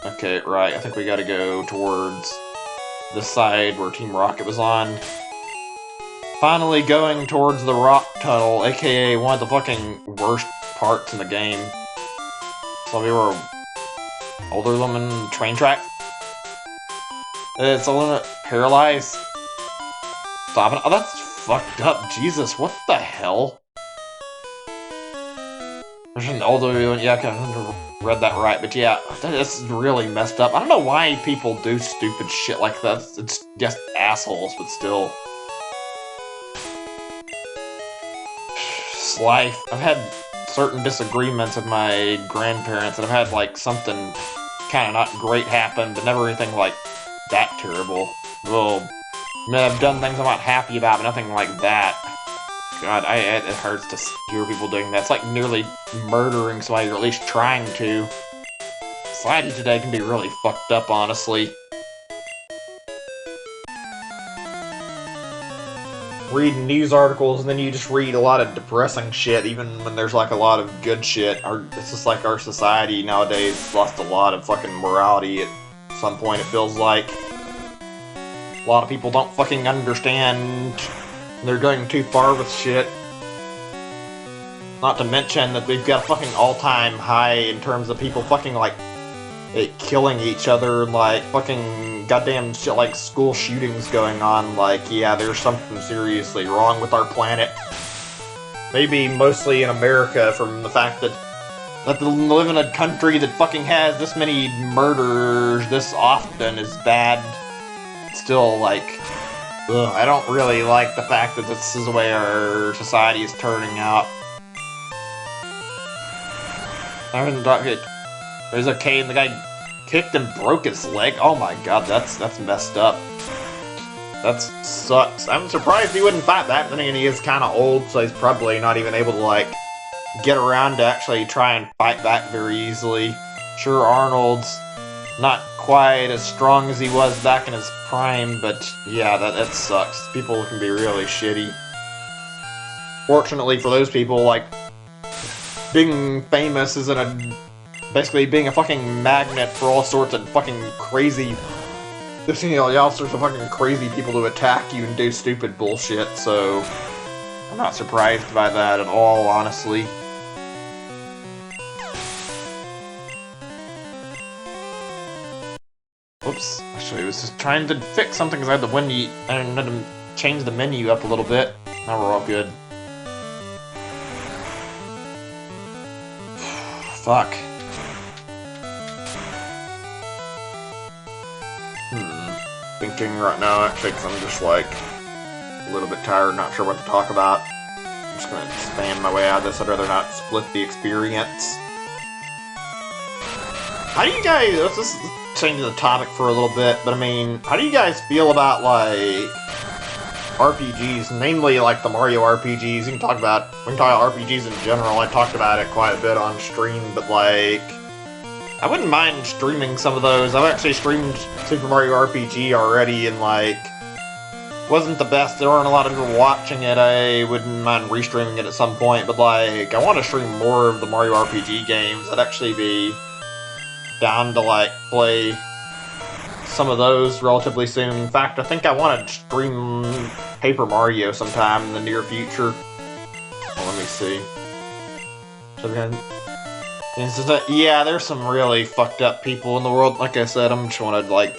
Speaker 3: Okay, right, I think we gotta go towards the side where Team Rocket was on. Finally going towards the rock tunnel, aka one of the fucking worst parts in the game. So we were older lemon train track. It's a little paralyzed. Stop it. Oh, that's fucked up. Jesus, what the hell? There's an older one. Yeah, okay, I read that right. But yeah, that's really messed up. I don't know why people do stupid shit like that. It's just assholes, but still. It's life. I've had certain disagreements with my grandparents, and I've had like something kind of not great happen, but never anything like that terrible. Well, I mean, I've done things I'm not happy about, but nothing like that. God, it hurts to hear people doing that. It's like nearly murdering somebody, or at least trying to. Society today can be really fucked up, honestly. Read news articles, and then you just read a lot of depressing shit, even when there's like a lot of good shit. It's just like our society nowadays lost a lot of fucking morality at some point, it feels like. A lot of people don't fucking understand. They're going too far with shit. Not to mention that we've got a fucking all-time high in terms of people fucking, like, killing each other, like, fucking goddamn shit like school shootings going on. Like, yeah, there's something seriously wrong with our planet. Maybe mostly in America, from the fact that we live in a country that fucking has this many murders this often is bad. Still, like, ugh, I don't really like the fact that this is the way our society is turning out. I haven't got it. There's a cane, the guy kicked and broke his leg. Oh my god, that's messed up. That sucks. I'm surprised he wouldn't fight back. Then again, he is kind of old, so he's probably not even able to, like, get around to actually try and fight back very easily. Sure, Arnold's not quite as strong as he was back in his prime, but yeah, that sucks. People can be really shitty. Fortunately for those people, like, being famous isn't basically being a fucking magnet for all sorts of fucking crazy, all sorts of fucking crazy people to attack you and do stupid bullshit, so I'm not surprised by that at all, honestly. Oops, actually I was just trying to fix something because I had to change the menu up a little bit. Now we're all good. Fuck. Thinking right now, actually, because I'm just, like, a little bit tired, not sure what to talk about. I'm just gonna spam my way out of this. I'd rather not split the experience. How do you guys... Let's just change the topic for a little bit, but I mean, how do you guys feel about, like, RPGs, namely, like, the Mario RPGs? We can talk about RPGs in general. I talked about it quite a bit on stream, but, like, I wouldn't mind streaming some of those. I've actually streamed Super Mario RPG already, and, like, wasn't the best. There aren't a lot of people watching it. I wouldn't mind restreaming it at some point, but, like, I want to stream more of the Mario RPG games. I'd actually be down to, like, play some of those relatively soon. In fact, I think I want to stream Paper Mario sometime in the near future. Well, let me see. So yeah, there's some really fucked up people in the world. Like I said, I'm just want to, like,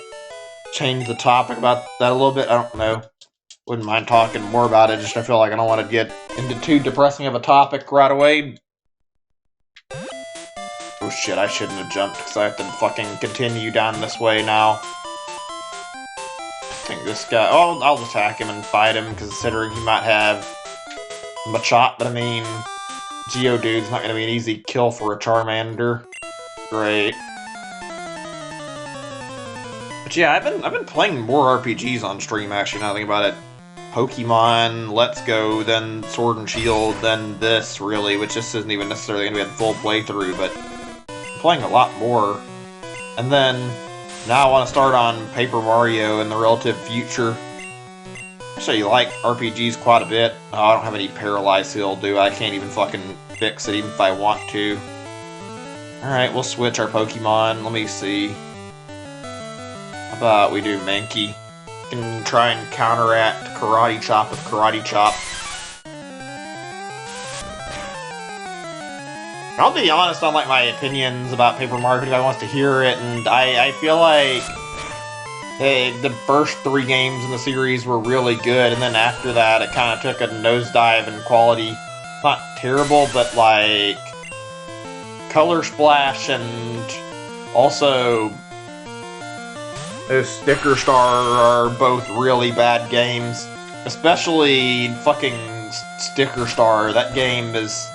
Speaker 3: change the topic about that a little bit. I don't know. Wouldn't mind talking more about it, just I feel like I don't want to get into too depressing of a topic right away. Oh shit, I shouldn't have jumped, because I have to fucking continue down this way now. I think this guy... Oh, I'll attack him and fight him, considering he might have Machop, but I mean... Geodude's not gonna be an easy kill for a Charmander. Great. But yeah, I've been playing more RPGs on stream, actually, now that I think about it. Pokemon, Let's Go, then Sword and Shield, then this, really, which this isn't even necessarily gonna be a full playthrough, but I'm playing a lot more. And then, now I want to start on Paper Mario in the relative future. Actually like RPGs quite a bit. Oh, I don't have any Paralyzed Heal, do I? I can't even fucking fix it even if I want to. Alright, we'll switch our Pokemon. Let me see. How about we do Mankey? Can try and counteract Karate Chop with Karate Chop. I'll be honest on, like, my opinions about Paper Mario if anybody wants to hear it, and I feel like the first 3 games in the series were really good, and then after that, it kind of took a nosedive in quality. Not terrible, but, like, Color Splash and also Sticker Star are both really bad games. Especially fucking Sticker Star. That game is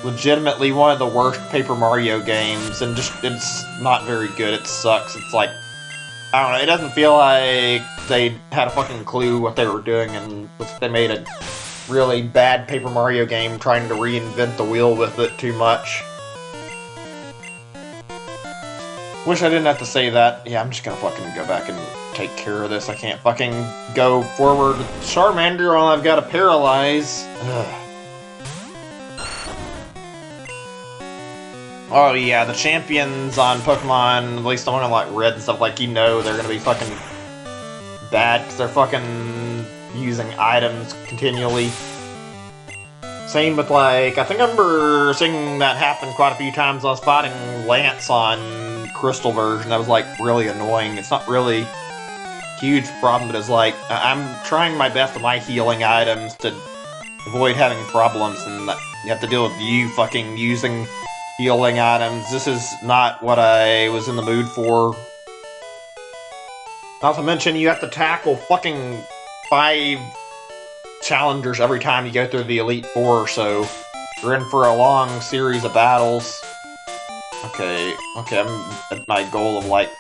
Speaker 3: legitimately one of the worst Paper Mario games, and just, it's not very good. It sucks. It's like, I don't know, it doesn't feel like they had a fucking clue what they were doing, and they made a really bad Paper Mario game trying to reinvent the wheel with it too much. Wish I didn't have to say that. Yeah, I'm just gonna fucking go back and take care of this. I can't fucking go forward with Charmander while I've got to paralyze. Ugh. Oh yeah, the champions on Pokemon, at least the one on like Red and stuff, like, you know they're gonna be fucking bad because they're fucking using items continually. Same with, like, I think I remember seeing that happen quite a few times. I was fighting Lance on Crystal version. That was, like, really annoying. It's not really a huge problem, but it's like, I'm trying my best with my healing items to avoid having problems, and you have to deal with you fucking using healing items. This is not what I was in the mood for. Not to mention, you have to tackle fucking 5 challengers every time you go through the Elite Four, so you're in for a long series of battles. Okay, I'm at my goal of like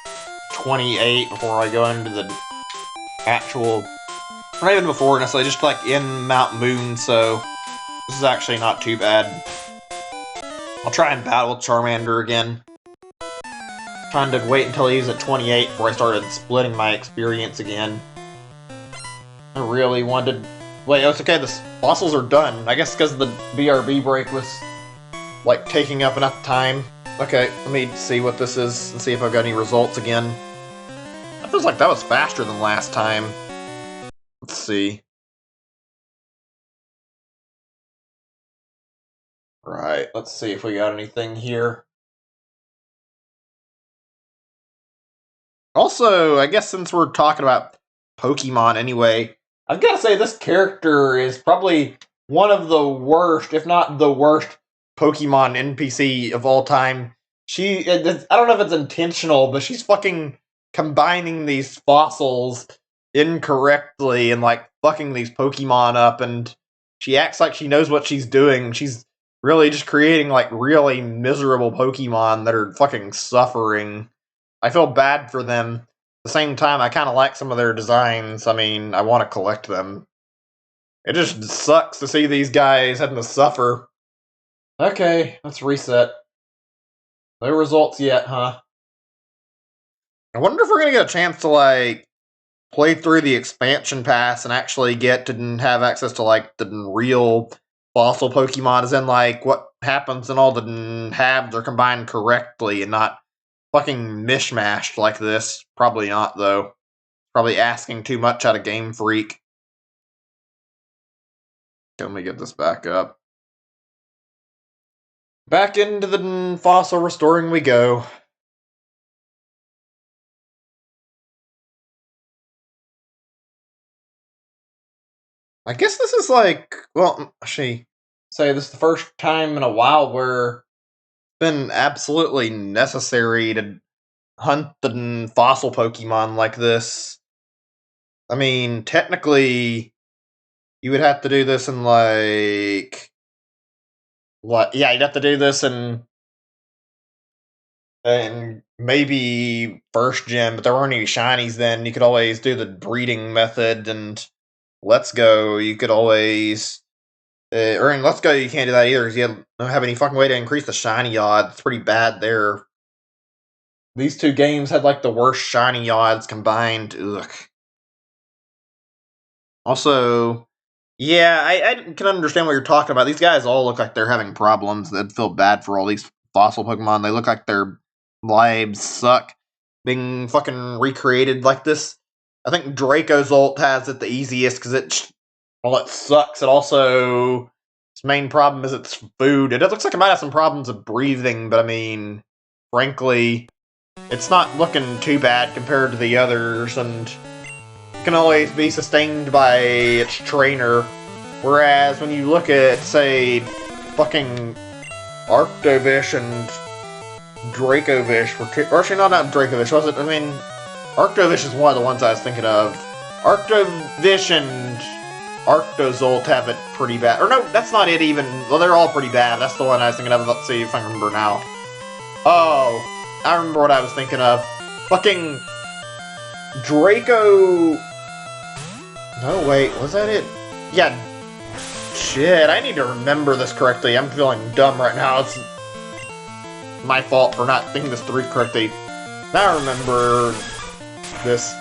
Speaker 3: 28 before I go into the actual, not even before necessarily, just like in Mount Moon, so this is actually not too bad. I'll try and battle with Charmander again. Trying to wait until he's at 28 before I started splitting my experience again. I really wanted... Wait, it's okay, the fossils are done. I guess because the BRB break was, like, taking up enough time. Okay, let me see what this is and see if I've got any results again. That feels like that was faster than last time. Let's see. Right, let's see if we got anything here. Also, I guess since we're talking about Pokemon anyway, I've got to say this character is probably one of the worst, if not the worst, Pokemon NPC of all time. I don't know if it's intentional, but she's fucking combining these fossils incorrectly and, like, fucking these Pokemon up, and she acts like she knows what she's doing. She's really just creating, like, really miserable Pokemon that are fucking suffering. I feel bad for them. At the same time, I kind of like some of their designs. I mean, I want to collect them. It just sucks to see these guys having to suffer. Okay, let's reset. No results yet, huh? I wonder if we're gonna get a chance to, like, play through the expansion pass and actually get to have access to, like, the real fossil Pokemon, as in, like, what happens when all the halves are combined correctly and not fucking mishmashed like this. Probably not, though. Probably asking too much out of Game Freak. Let me get this back up. Back into the fossil restoring we go. I guess this is like, well, actually, say this is the first time in a while where it's been absolutely necessary to hunt the fossil Pokemon like this. I mean, technically, you would have to do this in, like, yeah, you'd have to do this in maybe first gen, but there weren't any shinies then. You could always do the breeding method, and Let's Go, you could always, or in Let's Go, you can't do that either because you don't have any fucking way to increase the shiny odds. It's pretty bad there. These two games had, like, the worst shiny odds combined. Ugh. Also, yeah, I can understand what you're talking about. These guys all look like they're having problems. I'd feel bad for all these fossil Pokemon. They look like their lives suck being fucking recreated like this. I think Dracozolt has it the easiest because while it sucks, it also, its main problem is its food. It looks like it might have some problems with breathing, but I mean, frankly, it's not looking too bad compared to the others, and can always be sustained by its trainer. Whereas when you look at, say, fucking Arctovish and Dracovish, or actually not Dracovish, was it? I mean, Arctovish is one of the ones I was thinking of. Arctovish and Arctozolt have it pretty bad. Or no, that's not it even. Well, they're all pretty bad. That's the one I was thinking of. Let's see if I can remember now. Oh, I remember what I was thinking of. Fucking Draco... No, wait, was that it? Yeah. Shit, I need to remember this correctly. I'm feeling dumb right now. It's my fault for not thinking this through correctly. Now I remember this.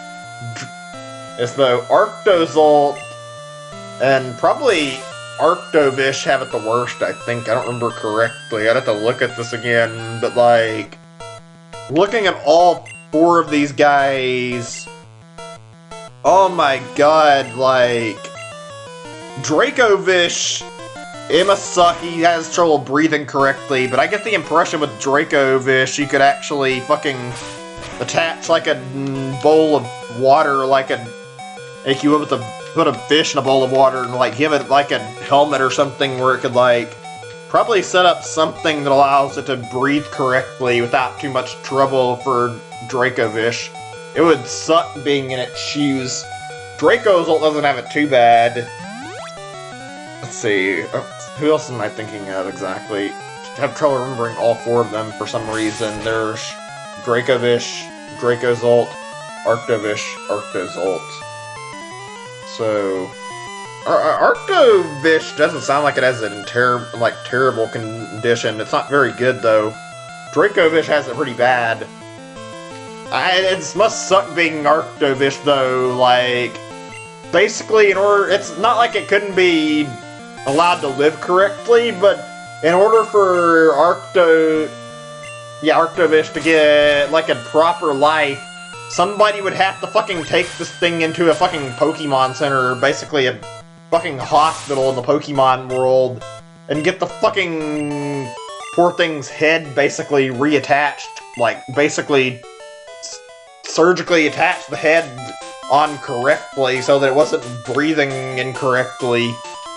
Speaker 3: It's the Arctozolt and probably Arctovish have it the worst, I think. I don't remember correctly. I'd have to look at this again, but like, looking at all 4 of these guys, oh my god, like, Dracovish, it must suck, he has trouble breathing correctly, but I get the impression with Dracovish, you could actually fucking attach like a bowl of water, like you would with put a fish in a bowl of water and like give it like a helmet or something where it could like probably set up something that allows it to breathe correctly without too much trouble for Dracovish. It would suck being in its shoes. Dracozolt doesn't have it too bad. Let's see, who else am I thinking of exactly? I have trouble remembering all 4 of them for some reason. There's Dracovish, Dracozolt, Arctovish, Arctozolt. So, Arctovish doesn't sound like it has a terrible condition. It's not very good though. Dracovish has it pretty bad. It must suck being Arctovish though. Like, basically, it's not like it couldn't be allowed to live correctly, but in order for Arctovish to get like a proper life, somebody would have to fucking take this thing into a fucking Pokemon Center, basically a fucking hospital in the Pokemon world, and get the fucking poor thing's head basically reattached, like basically surgically attach the head on correctly so that it wasn't breathing incorrectly.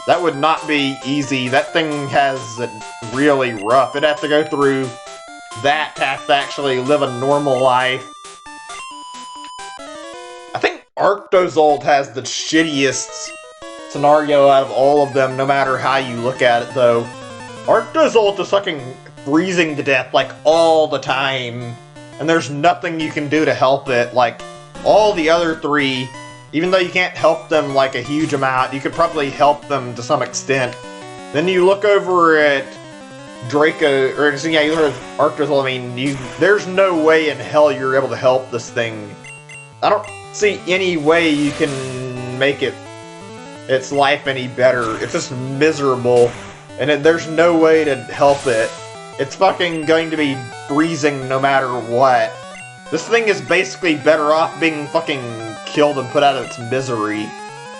Speaker 3: That would not be easy. That thing has it really rough. It'd have to go through that to have to actually live a normal life. I think Arctozolt has the shittiest scenario out of all of them, no matter how you look at it, though. Arctozolt is fucking freezing to death, like, all the time, and there's nothing you can do to help it. Like, all the other 3, even though you can't help them, like, a huge amount, you could probably help them to some extent. Then you look over at you look at Arctozolt, I mean, there's no way in hell you're able to help this thing. I don't see any way you can make its life any better. It's just miserable, and there's no way to help it. It's fucking going to be freezing no matter what. This thing is basically better off being fucking killed and put out of its misery.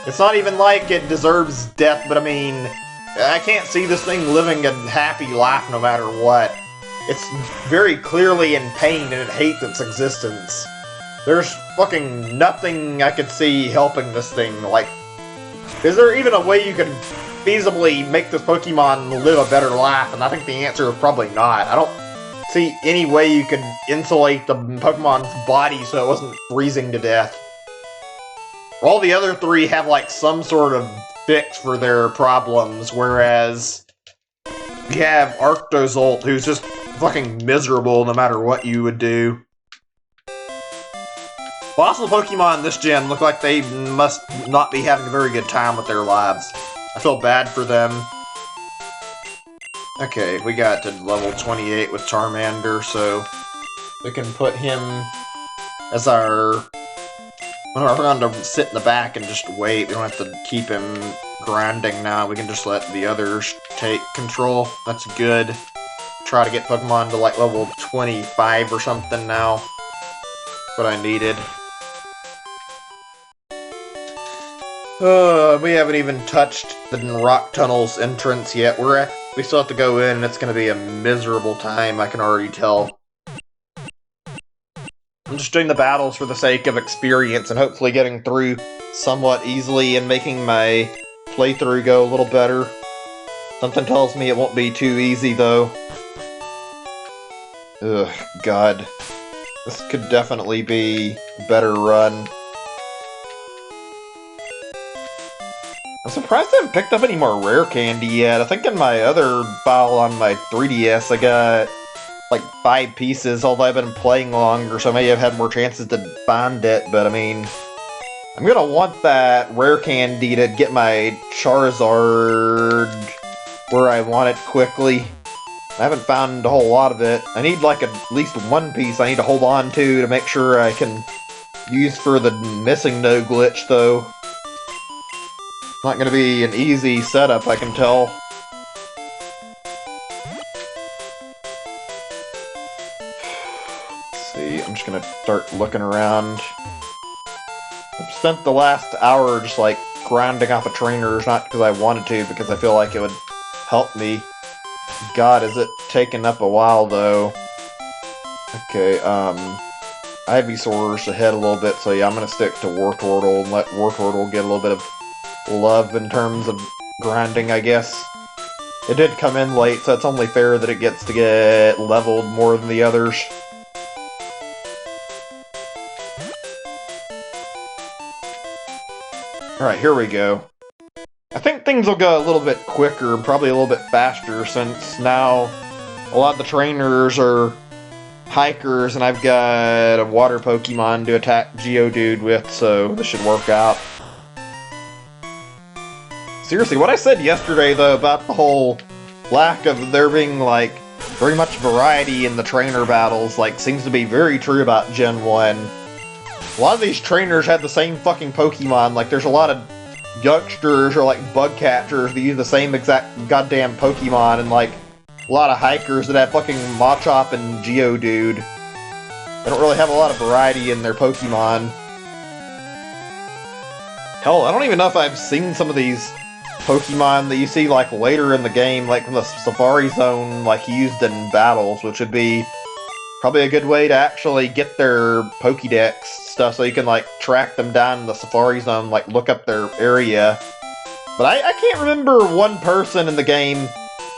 Speaker 3: It's not even like it deserves death, but I mean, I can't see this thing living a happy life no matter what. It's very clearly in pain and it hates its existence. There's fucking nothing I could see helping this thing. Like, is there even a way you could feasibly make this Pokemon live a better life? And I think the answer is probably not. I don't see any way you could insulate the Pokemon's body so it wasn't freezing to death. All the other 3 have like some sort of fix for their problems, whereas you have Arctozolt, who's just fucking miserable no matter what you would do. Fossil Pokemon this gen look like they must not be having a very good time with their lives. I feel bad for them. Okay, we got to level 28 with Charmander, so we can put him as our... We're going to sit in the back and just wait. We don't have to keep him grinding now. We can just let the others take control. That's good. Try to get Pokemon to like level 25 or something now. That's what I needed. We haven't even touched the Rock Tunnel's entrance yet. We still have to go in, and it's going to be a miserable time, I can already tell. I'm just doing the battles for the sake of experience, and hopefully getting through somewhat easily and making my playthrough go a little better. Something tells me it won't be too easy, though. Ugh, God. This could definitely be a better run. I'm
Speaker 1: surprised I haven't picked up any more rare candy yet. I think in my other battle on my 3DS I got like 5 pieces, although I've been playing longer, so maybe I've had more chances to find it, but I mean, I'm gonna want that rare candy to get my Charizard where I want it quickly. I haven't found a whole lot of it. I need like at least one piece I need to hold on to make sure I can use for the missing no glitch, though. Not gonna be an easy setup, I can tell. Let's see, I'm just gonna start looking around. I've spent the last hour just like grinding off of trainers, not because I wanted to, because I feel like it would help me. God, is it taking up a while though? Okay, Ivysaur's ahead a little bit, so yeah, I'm gonna stick to Wartortle and let Wartortle get a little bit of love in terms of grinding, I guess. It did come in late, so it's only fair that it gets to get leveled more than the others. Alright, here we go. I think things will go a little bit quicker, probably a little bit faster, since now a lot of the trainers are hikers, and I've got a water Pokemon to attack Geodude with, so this should work out. Seriously, what I said yesterday, though, about the whole lack of there being, like, very much variety in the trainer battles, like, seems to be very true about Gen 1. A lot of these trainers had the same fucking Pokemon, like, there's a lot of youngsters or, like, bug catchers that use the same exact goddamn Pokemon, and, like, a lot of hikers that have fucking Machop and Geodude. They don't really have a lot of variety in their Pokemon. Hell, I don't even know if I've seen some of these Pokemon that you see, like, later in the game, like from the Safari Zone, like, used in battles, which would be probably a good way to actually get their Pokédex stuff so you can, like, track them down in the Safari Zone, like, look up their area. But I can't remember one person in the game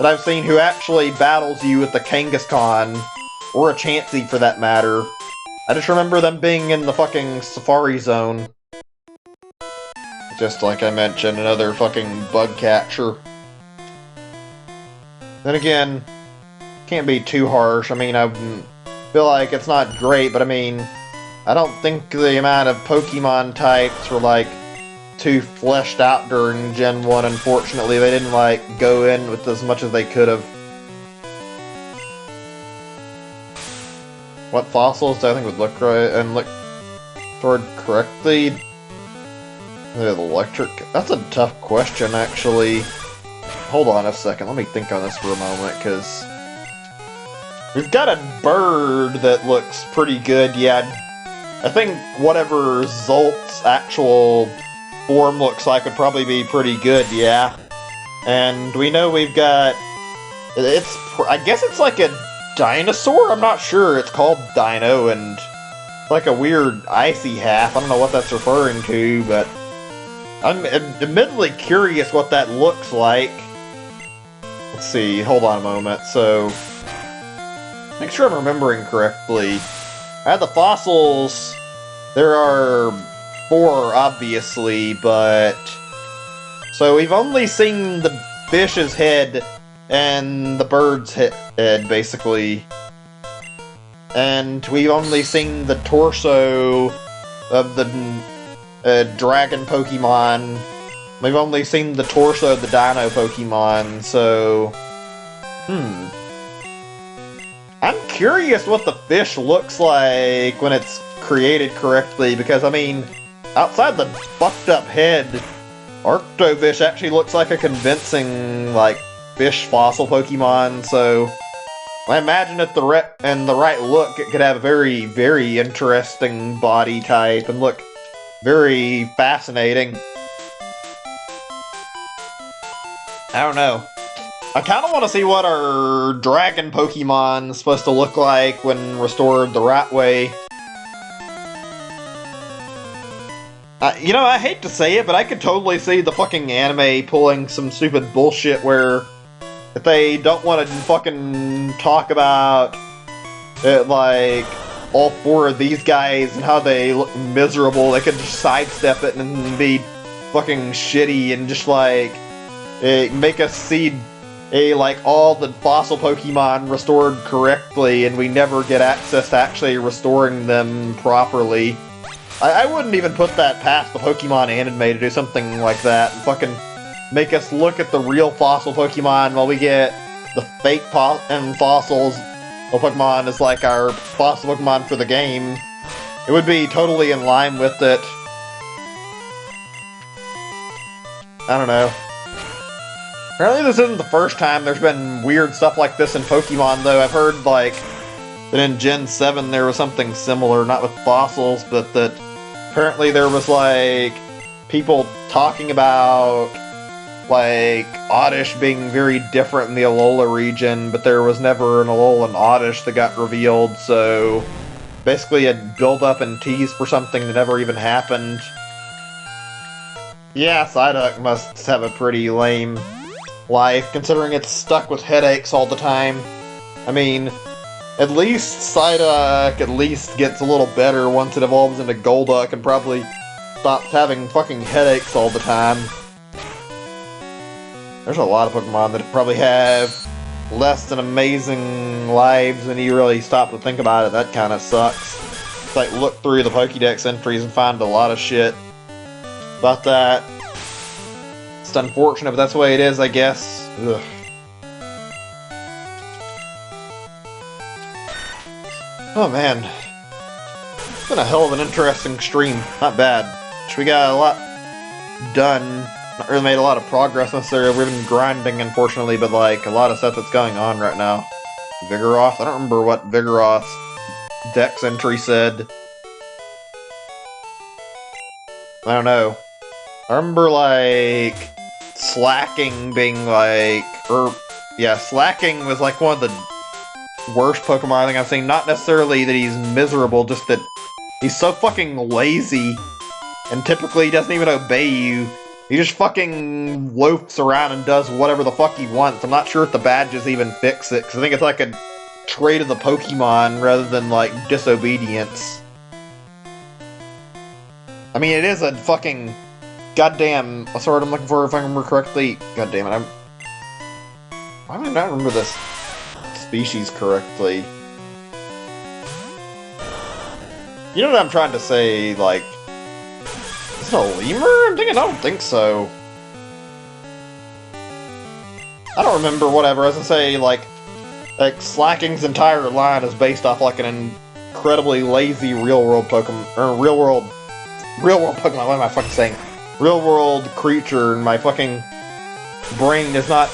Speaker 1: that I've seen who actually battles you with the Kangaskhan, or a Chansey for that matter. I just remember them being in the fucking Safari Zone. Just like I mentioned, another fucking bug catcher. Then again, can't be too harsh. I mean, I feel like it's not great, but I mean, I don't think the amount of Pokemon types were, like, too fleshed out during Gen 1, unfortunately. They didn't, like, go in with as much as they could have. What fossils do I think would look right and look toward correctly? The electric? That's a tough question, actually. Hold on a second, let me think on this for a moment, because we've got a bird that looks pretty good, yeah. I think whatever Zolt's actual form looks like would probably be pretty good, yeah. And we know we've got... I guess it's like a dinosaur? I'm not sure. It's called Dino, and like a weird icy half. I don't know what that's referring to, but I'm admittedly curious what that looks like. Let's see, hold on a moment. So, make sure I'm remembering correctly. I had the fossils. There are 4, obviously, but... So we've only seen the fish's head and the bird's head, basically. And we've only seen the torso of the dragon Pokemon. We've only seen the torso of the Dino Pokemon, so... I'm curious what the fish looks like when it's created correctly, because, I mean, outside the fucked up head, Arctovish actually looks like a convincing, like, fish fossil Pokemon, so I imagine if the right look, it could have a very, very interesting body type and look very fascinating. I don't know. I kind of want to see what our dragon Pokemon is supposed to look like when restored the right way. You know, I hate to say it, but I could totally see the fucking anime pulling some stupid bullshit where if they don't want to fucking talk about it, like, all 4 of these guys and how they look miserable, they could just sidestep it and be fucking shitty and just like make us see like all the fossil Pokemon restored correctly, and we never get access to actually restoring them properly. I wouldn't even put that past the Pokemon anime to do something like that and fucking make us look at the real fossil Pokemon while we get the fake fossils of Pokemon as like our fossil Pokemon for the game. It would be totally in line with it. I don't know. Apparently this isn't the first time there's been weird stuff like this in Pokemon, though. I've heard, like, that in Gen 7 there was something similar, not with fossils, but that apparently there was, like, people talking about, like, Oddish being very different in the Alola region, but there was never an Alolan Oddish that got revealed, so basically a build-up and tease for something that never even happened. Yeah, Psyduck must have a pretty lame life, considering it's stuck with headaches all the time. I mean, at least Psyduck at least gets a little better once it evolves into Golduck and probably stops having fucking headaches all the time. There's a lot of Pokemon that probably have less than amazing lives, and you really stop to think about it. That kind of sucks. It's like, look through the Pokédex entries and find a lot of shit about that. It's unfortunate, but that's the way it is, I guess. Ugh. Oh man. It's been a hell of an interesting stream. Not bad. We got a lot done. Not really made a lot of progress necessarily. We've been grinding, unfortunately, but like a lot of stuff that's going on right now. Vigoroth? I don't remember what Vigoroth's Dex entry said. I don't know. I remember, like, Slacking being, like, Slacking was, like, one of the worst Pokemon I think I've seen. Not necessarily that he's miserable, just that he's so fucking lazy, and typically he doesn't even obey you. He just fucking loafs around and does whatever the fuck he wants. I'm not sure if the badges even fix it, because I think it's like a trait of the Pokemon rather than, like, disobedience. I mean, it is a fucking goddamn... What's the word I'm looking for, if I remember correctly? God damn it, why do I not remember this species correctly? You know what I'm trying to say, like... Is it a lemur? I don't think so. I don't remember, whatever. As I say, like Slacking's entire line is based off, like, an incredibly lazy real-world Pokemon... Or real-world Pokemon, what am I fucking saying? Real-world creature, and my fucking brain is not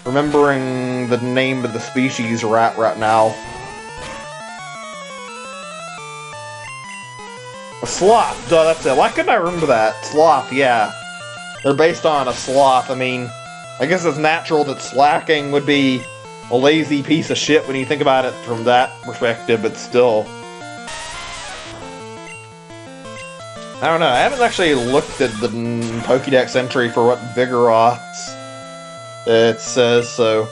Speaker 1: remembering the name of the species right now. A sloth, duh, that's it. Why couldn't I remember that? Sloth, yeah. They're based on a sloth. I mean, I guess it's natural that Slacking would be a lazy piece of shit when you think about it from that perspective, but still. I don't know, I haven't actually looked at the Pokédex entry for what Vigoroth's it says, so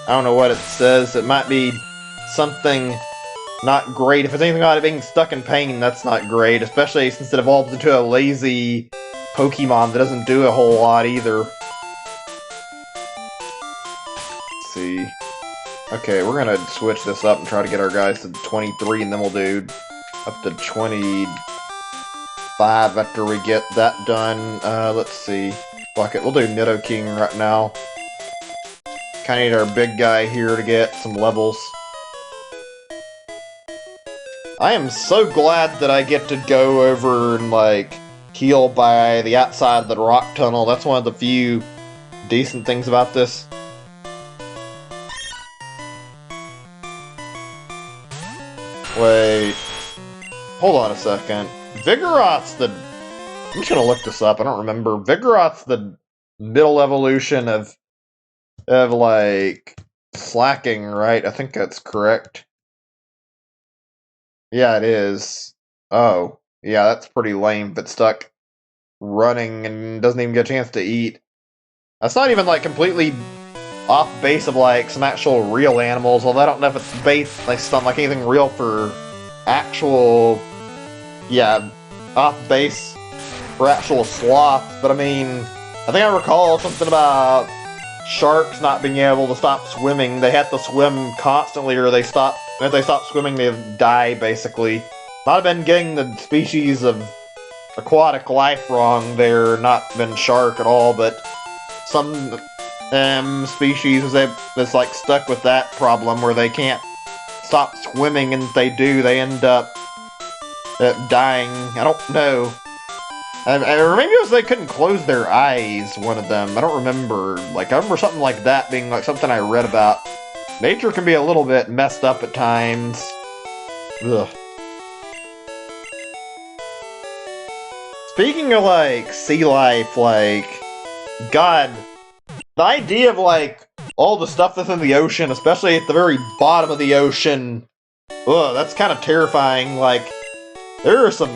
Speaker 1: I don't know what it says. It might be something not great. If it's anything about it being stuck in pain, that's not great, especially since it evolves into a lazy Pokemon that doesn't do a whole lot either. Let's see. Okay, we're gonna switch this up and try to get our guys to 23, and then we'll do up to 25 after we get that done. Let's see. Fuck it, we'll do Nidoking right now. Kinda need our big guy here to get some levels. I am so glad that I get to go over and, like, heal by the outside of the rock tunnel. That's one of the few decent things about this. Wait. Hold on a second. Vigoroth's the... I'm just gonna look this up, I don't remember. Vigoroth's the middle evolution of like, Slacking, right? I think that's correct. Yeah, it is. Oh. Yeah, that's pretty lame, but stuck running and doesn't even get a chance to eat. That's not even, like, completely off base of, like, some actual real animals, although I don't know if it's based on, like, anything real for actual... Yeah, off base for actual sloths, but I mean, I think I recall something about sharks not being able to stop swimming. They have to swim constantly, or if they stop swimming, they die, basically. Might have been getting the species of aquatic life wrong there, not been shark at all, but some species is like stuck with that problem where they can't stop swimming, and if they do, they end up dying. I don't know. Maybe it was they couldn't close their eyes, one of them. I don't remember. Like, I remember something like that being like something I read about. Nature can be a little bit messed up at times. Ugh. Speaking of, like, sea life, like, God, the idea of, like, all the stuff that's in the ocean, especially at the very bottom of the ocean, ugh, that's kind of terrifying. Like, there are some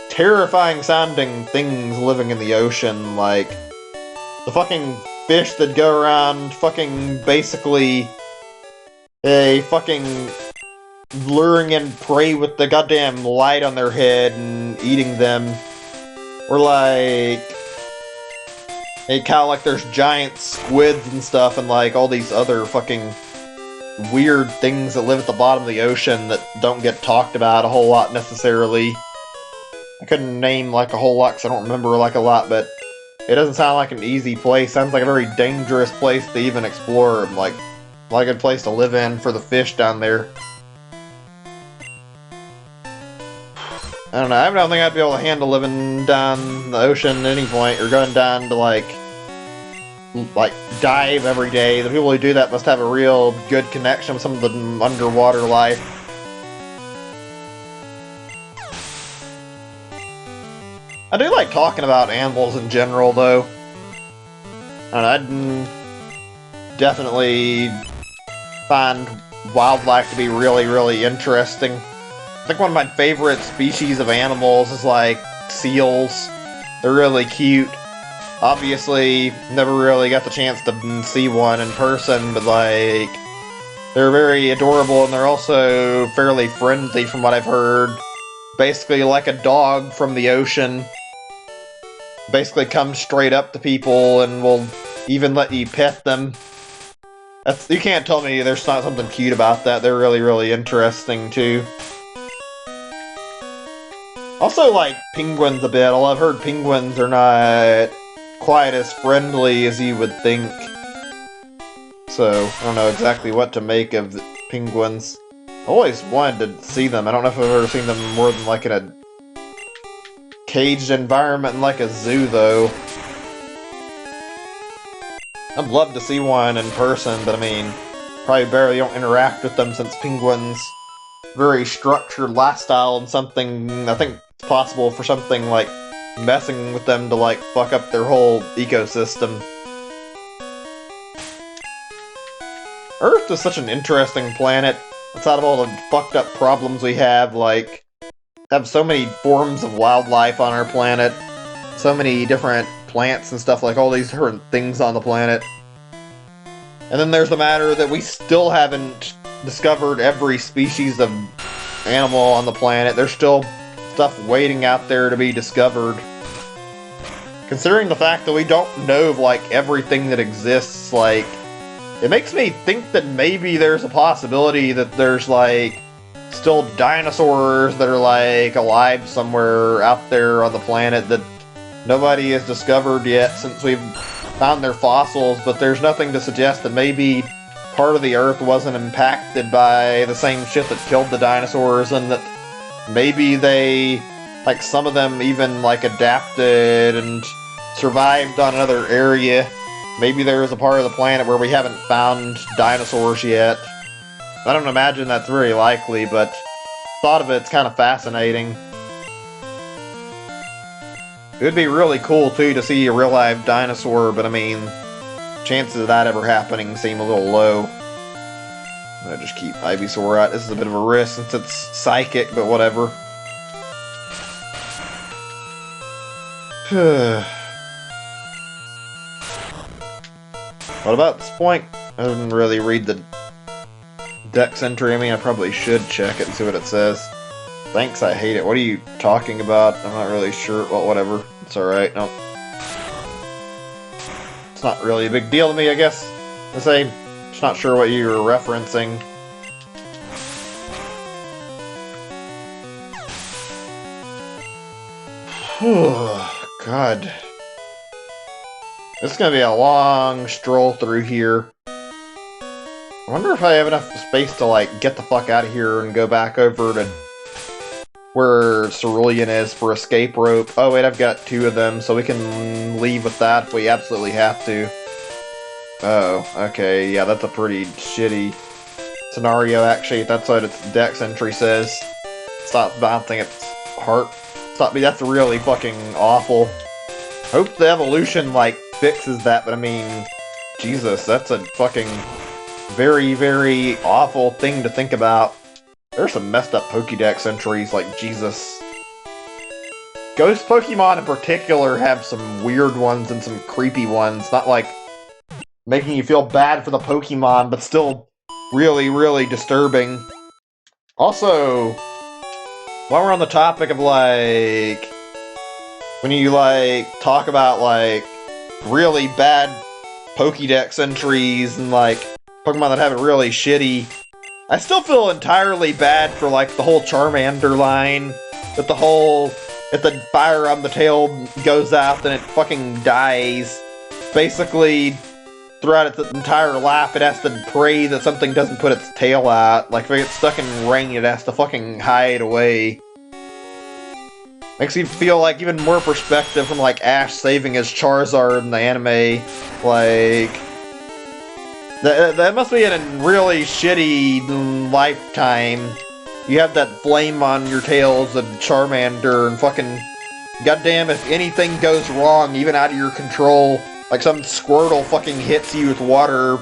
Speaker 1: terrifying sounding things living in the ocean, like the fucking fish that go around fucking basically fucking luring in prey with the goddamn light on their head and eating them. Or like kind of like there's giant squids and stuff, and like all these other fucking weird things that live at the bottom of the ocean that don't get talked about a whole lot necessarily. I couldn't name like a whole lot because I don't remember like a lot, but it doesn't sound like an easy place. Sounds like a very dangerous place to even explore. Like a good place to live in for the fish down there. I don't know. I don't think I'd be able to handle living down the ocean at any point, or going down to like dive every day. The people who do that must have a real good connection with some of the underwater life. I do like talking about animals in general, though. I'd definitely find wildlife to be really, really interesting. I think one of my favorite species of animals is, like, seals. They're really cute. Obviously, never really got the chance to see one in person, but, like, they're very adorable, and they're also fairly friendly from what I've heard. Basically like a dog from the ocean. Basically comes straight up to people and will even let you pet them. You can't tell me there's not something cute about that. They're really, really interesting, too. Also like penguins a bit, although I've heard penguins are not quite as friendly as you would think. So, I don't know exactly what to make of penguins. I always wanted to see them. I don't know if I've ever seen them more than like in a caged environment in like a zoo, though. I'd love to see one in person, but I mean, probably barely don't interact with them since penguins very structured lifestyle, and something I think it's possible for something like messing with them to like fuck up their whole ecosystem. Earth is such an interesting planet. Outside of all the fucked up problems we have, like, have so many forms of wildlife on our planet, so many different plants and stuff, like all these different things on the planet. And then there's the matter that we still haven't discovered every species of animal on the planet. There's still stuff waiting out there to be discovered. Considering the fact that we don't know of, like, everything that exists, like, it makes me think that maybe there's a possibility that there's, like, still dinosaurs that are, like, alive somewhere out there on the planet that nobody has discovered yet since we've found their fossils, but there's nothing to suggest that maybe part of the Earth wasn't impacted by the same shit that killed the dinosaurs, and that maybe they, like, some of them even, like, adapted and survived on another area. Maybe there is a part of the planet where we haven't found dinosaurs yet. I don't imagine that's very likely, but thought of it's kind of fascinating. It would be really cool, too, to see a real-life dinosaur, but I mean, chances of that ever happening seem a little low. I'm gonna just keep Ivysaur out. This is a bit of a risk since it's psychic, but whatever. What about this point? I didn't really read the Dex entry. I mean, I probably should check it and see what it says. Thanks, I hate it. What are you talking about? I'm not really sure. Well, whatever. It's alright. No. It's not really a big deal to me, I guess. The same. Just not sure what you were referencing. God. This is gonna be a long stroll through here. I wonder if I have enough space to, like, get the fuck out of here and go back over to where Cerulean is for escape rope. Oh wait, I've got 2 of them, so we can leave with that if we absolutely have to. Oh, okay, yeah, that's a pretty shitty scenario, actually. That's what its dex entry says. Stop bouncing its heart. Stop me, that's really fucking awful. Hope the evolution, like, fixes that, but I mean, Jesus, that's a fucking very, very awful thing to think about. There's some messed up Pokédex entries, like, Jesus. Ghost Pokemon in particular have some weird ones and some creepy ones, not like making you feel bad for the Pokemon, but still really, really disturbing. Also, while we're on the topic of, like, when you, like, talk about, like, really bad Pokédex entries and, like, Pokemon that have it really shitty, I still feel entirely bad for, like, the whole Charmander line, that the whole, if the fire on the tail goes out, then it fucking dies. Basically, throughout its entire life, it has to pray that something doesn't put its tail out. Like, if it gets stuck in rain, it has to fucking hide away. Makes you feel like even more perspective from, like, Ash saving his Charizard in the anime. Like, that must be a really shitty lifetime. You have that flame on your tail as a Charmander, and fucking, goddamn, if anything goes wrong, even out of your control, like some Squirtle fucking hits you with water,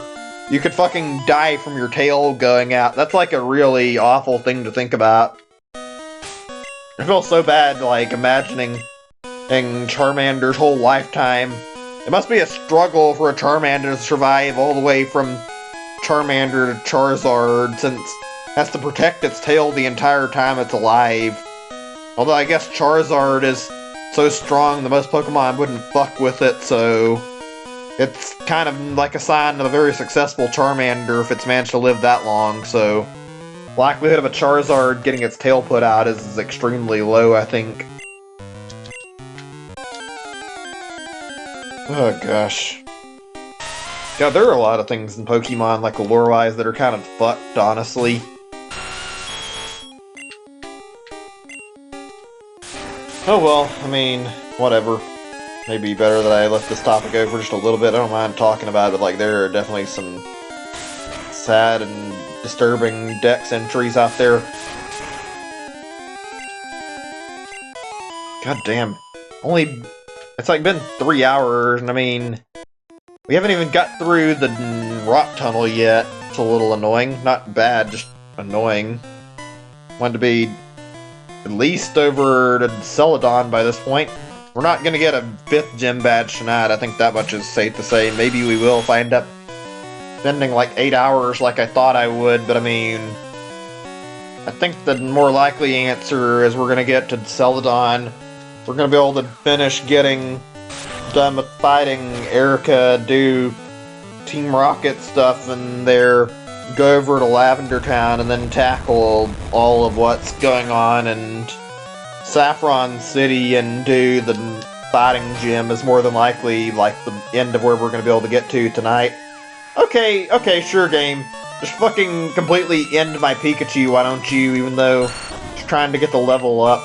Speaker 1: you could fucking die from your tail going out. That's like a really awful thing to think about. I feel so bad, like, imagining Charmander's whole lifetime. It must be a struggle for a Charmander to survive all the way from Charmander to Charizard, since it has to protect its tail the entire time it's alive. Although I guess Charizard is so strong that most Pokemon wouldn't fuck with it, so it's kind of like a sign of a very successful Charmander if it's managed to live that long, so likelihood of a Charizard getting its tail put out is extremely low, I think. Oh gosh. Yeah, there are a lot of things in Pokemon, like lore-wise, that are kind of fucked, honestly. Oh well, I mean, whatever. Maybe better that I left this topic over just a little bit. I don't mind talking about it, but like, there are definitely some sad and disturbing dex entries out there. God damn. It's like been 3 hours, and I mean, we haven't even got through the rock tunnel yet. It's a little annoying. Not bad, just annoying. Wanted to be at least over to Celadon by this point. We're not gonna get a 5th gym badge tonight, I think that much is safe to say. Maybe we will if I end up spending like 8 hours like I thought I would, but I mean, I think the more likely answer is we're gonna get to Celadon. We're gonna be able to finish getting done with fighting Erica, do Team Rocket stuff, and there go over to Lavender Town and then tackle all of what's going on in Saffron City and do the fighting gym is more than likely like the end of where we're gonna be able to get to tonight. Okay, sure game. Just fucking completely end my Pikachu, why don't you, even though just trying to get the level up.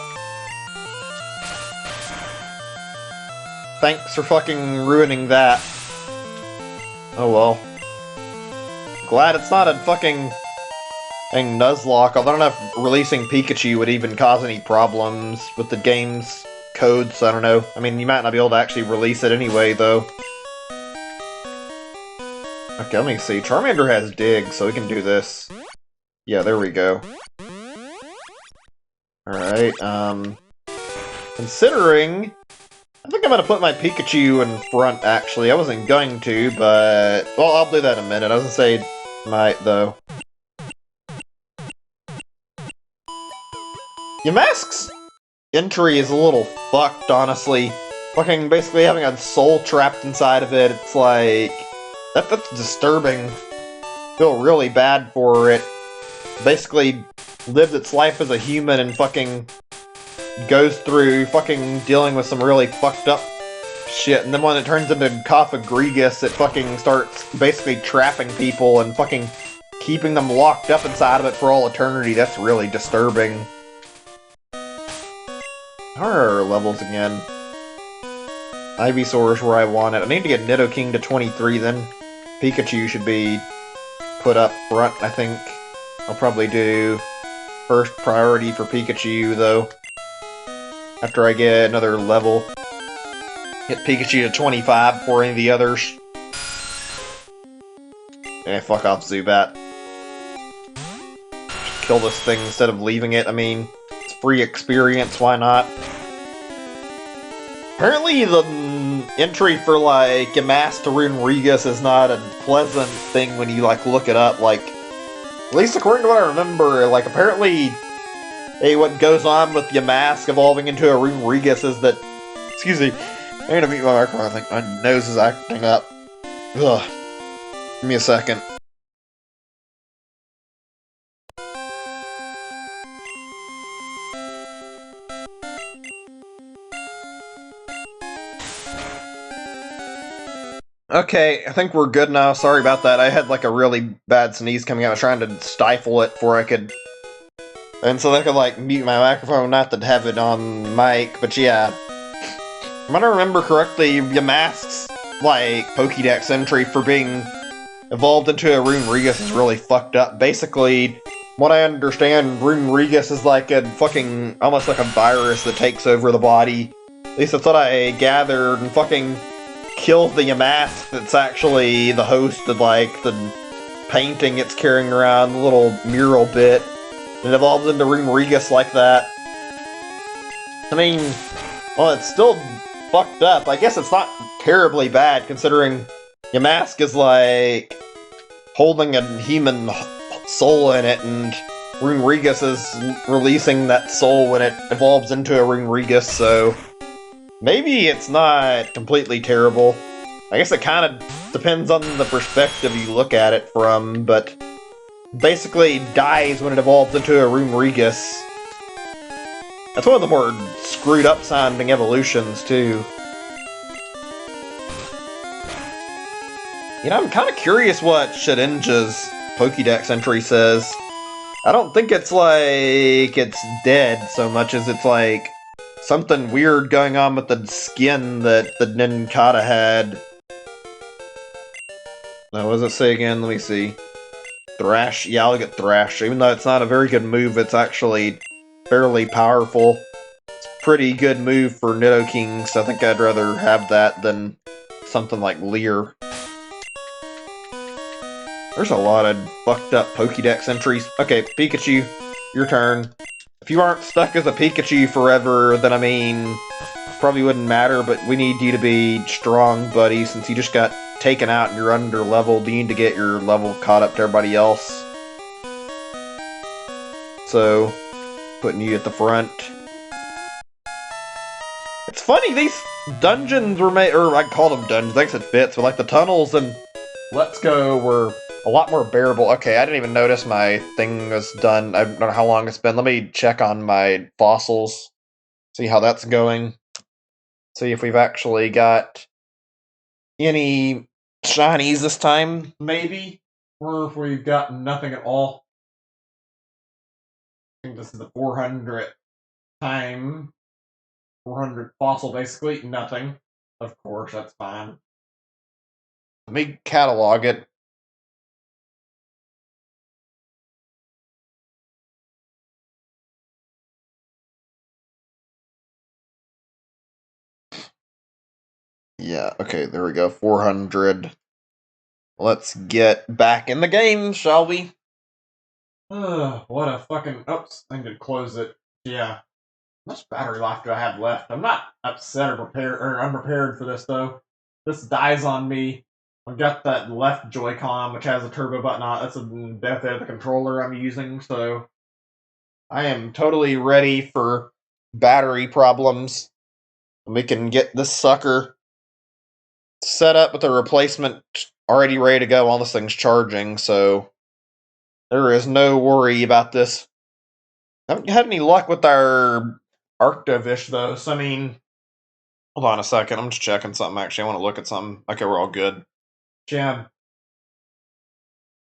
Speaker 1: Thanks for fucking ruining that. Oh well. Glad it's not a fucking Nuzlocke, although I don't know if releasing Pikachu would even cause any problems with the game's codes, I don't know. I mean, you might not be able to actually release it anyway, though. Okay, let me see. Charmander has Dig, so we can do this. Yeah, there we go. Alright, considering, I think I'm gonna put my Pikachu in front, actually. I wasn't going to, but, well, I'll do that in a minute. I was gonna say, might, though. Yamask's entry is a little fucked, honestly. fucking basically having a soul trapped inside of it. It's like that's disturbing. Feel really bad for it. Basically lived its life as a human and fucking goes through fucking dealing with some really fucked up shit, and then when it turns into Cophagregus, it fucking starts basically trapping people and fucking keeping them locked up inside of it for all eternity. That's really disturbing. How are our levels again? Ivysaur's where I want it. I need to get Nidoking to 23, then Pikachu should be put up front, I think. I'll probably do first priority for Pikachu, though. After I get another level. Get Pikachu to 25 before any of the others. Fuck off, Zubat. Just kill this thing instead of leaving it. I mean, it's free experience, why not? Apparently the entry for, like, Yamask to Runerigus is not a pleasant thing when you, like, look it up. Like, at least according to what I remember, like, apparently, what goes on with Yamask evolving into a Runerigus is that... Excuse me. I'm gonna mute my microphone. I think my nose is acting up. Ugh. Give me a second. Okay, I think we're good now. Sorry about that. I had like a really bad sneeze coming out. I was trying to stifle it before I could... And so I could like mute my microphone, not to have it on mic, but yeah. If I remember correctly, Yamask's like Pokédex entry for being evolved into a Runerigus is really fucked up. Basically, what I understand, Runerigus is like a fucking, almost like a virus that takes over the body. At least that's what I gathered, and fucking kills the Yamask that's actually the host of like the painting it's carrying around, the little mural bit. It evolves into Runerigus like that. I mean, well, it's still fucked up. I guess it's not terribly bad, considering Yamask is like holding a human soul in it, and Runerigus is releasing that soul when it evolves into a Runerigus, so maybe it's not completely terrible. I guess it kind of depends on the perspective you look at it from, but basically dies when it evolves into a Runerigus. That's one of the more screwed up sounding evolutions, too. You know, I'm kind of curious what Shedinja's Pokédex entry says. I don't think it's like it's dead so much as it's like something weird going on with the skin that the Nincada had. Now, what does it say again? Let me see. Thrash. Yeah, I'll get Thrash. Even though it's not a very good move, it's actually fairly powerful. It's a pretty good move for Nidoking, so I think I'd rather have that than something like Leer. There's a lot of fucked up Pokédex entries. Okay, Pikachu, your turn. If you aren't stuck as a Pikachu forever, then I mean, probably wouldn't matter, but we need you to be strong, buddy, since you just got taken out and you're under leveled. You need to get your level caught up to everybody else. So, putting you at the front. It's funny, these dungeons were made, or I call them dungeons, I guess it fits, but like the tunnels and Let's Go were a lot more bearable. Okay, I didn't even notice my thing was done. I don't know how long it's been. Let me check on my fossils, see how that's going. See if we've actually got any shinies this time.
Speaker 2: Maybe. Or if we've got nothing at all. I think this is the 400th time. 400 fossil, basically. Nothing. Of course, that's fine.
Speaker 1: Let me catalog it. Yeah, okay, there we go. 400. Let's get back in the game, shall we?
Speaker 2: What a fucking... Oops, I need to close it. Yeah. How much battery life do I have left? I'm not upset or prepared or unprepared for this, though. This dies on me. I've got that left Joy-Con, which has a turbo button on it. That's the benefit of the controller I'm using, so
Speaker 1: I am totally ready for battery problems. And we can get this sucker set up with a replacement already ready to go. All this thing's charging, so there is no worry about this. I haven't had any luck with our Arctovish, though, so I mean... Hold on a second, I'm just checking something, actually. I want to look at something. Okay, we're all good.
Speaker 2: Jim.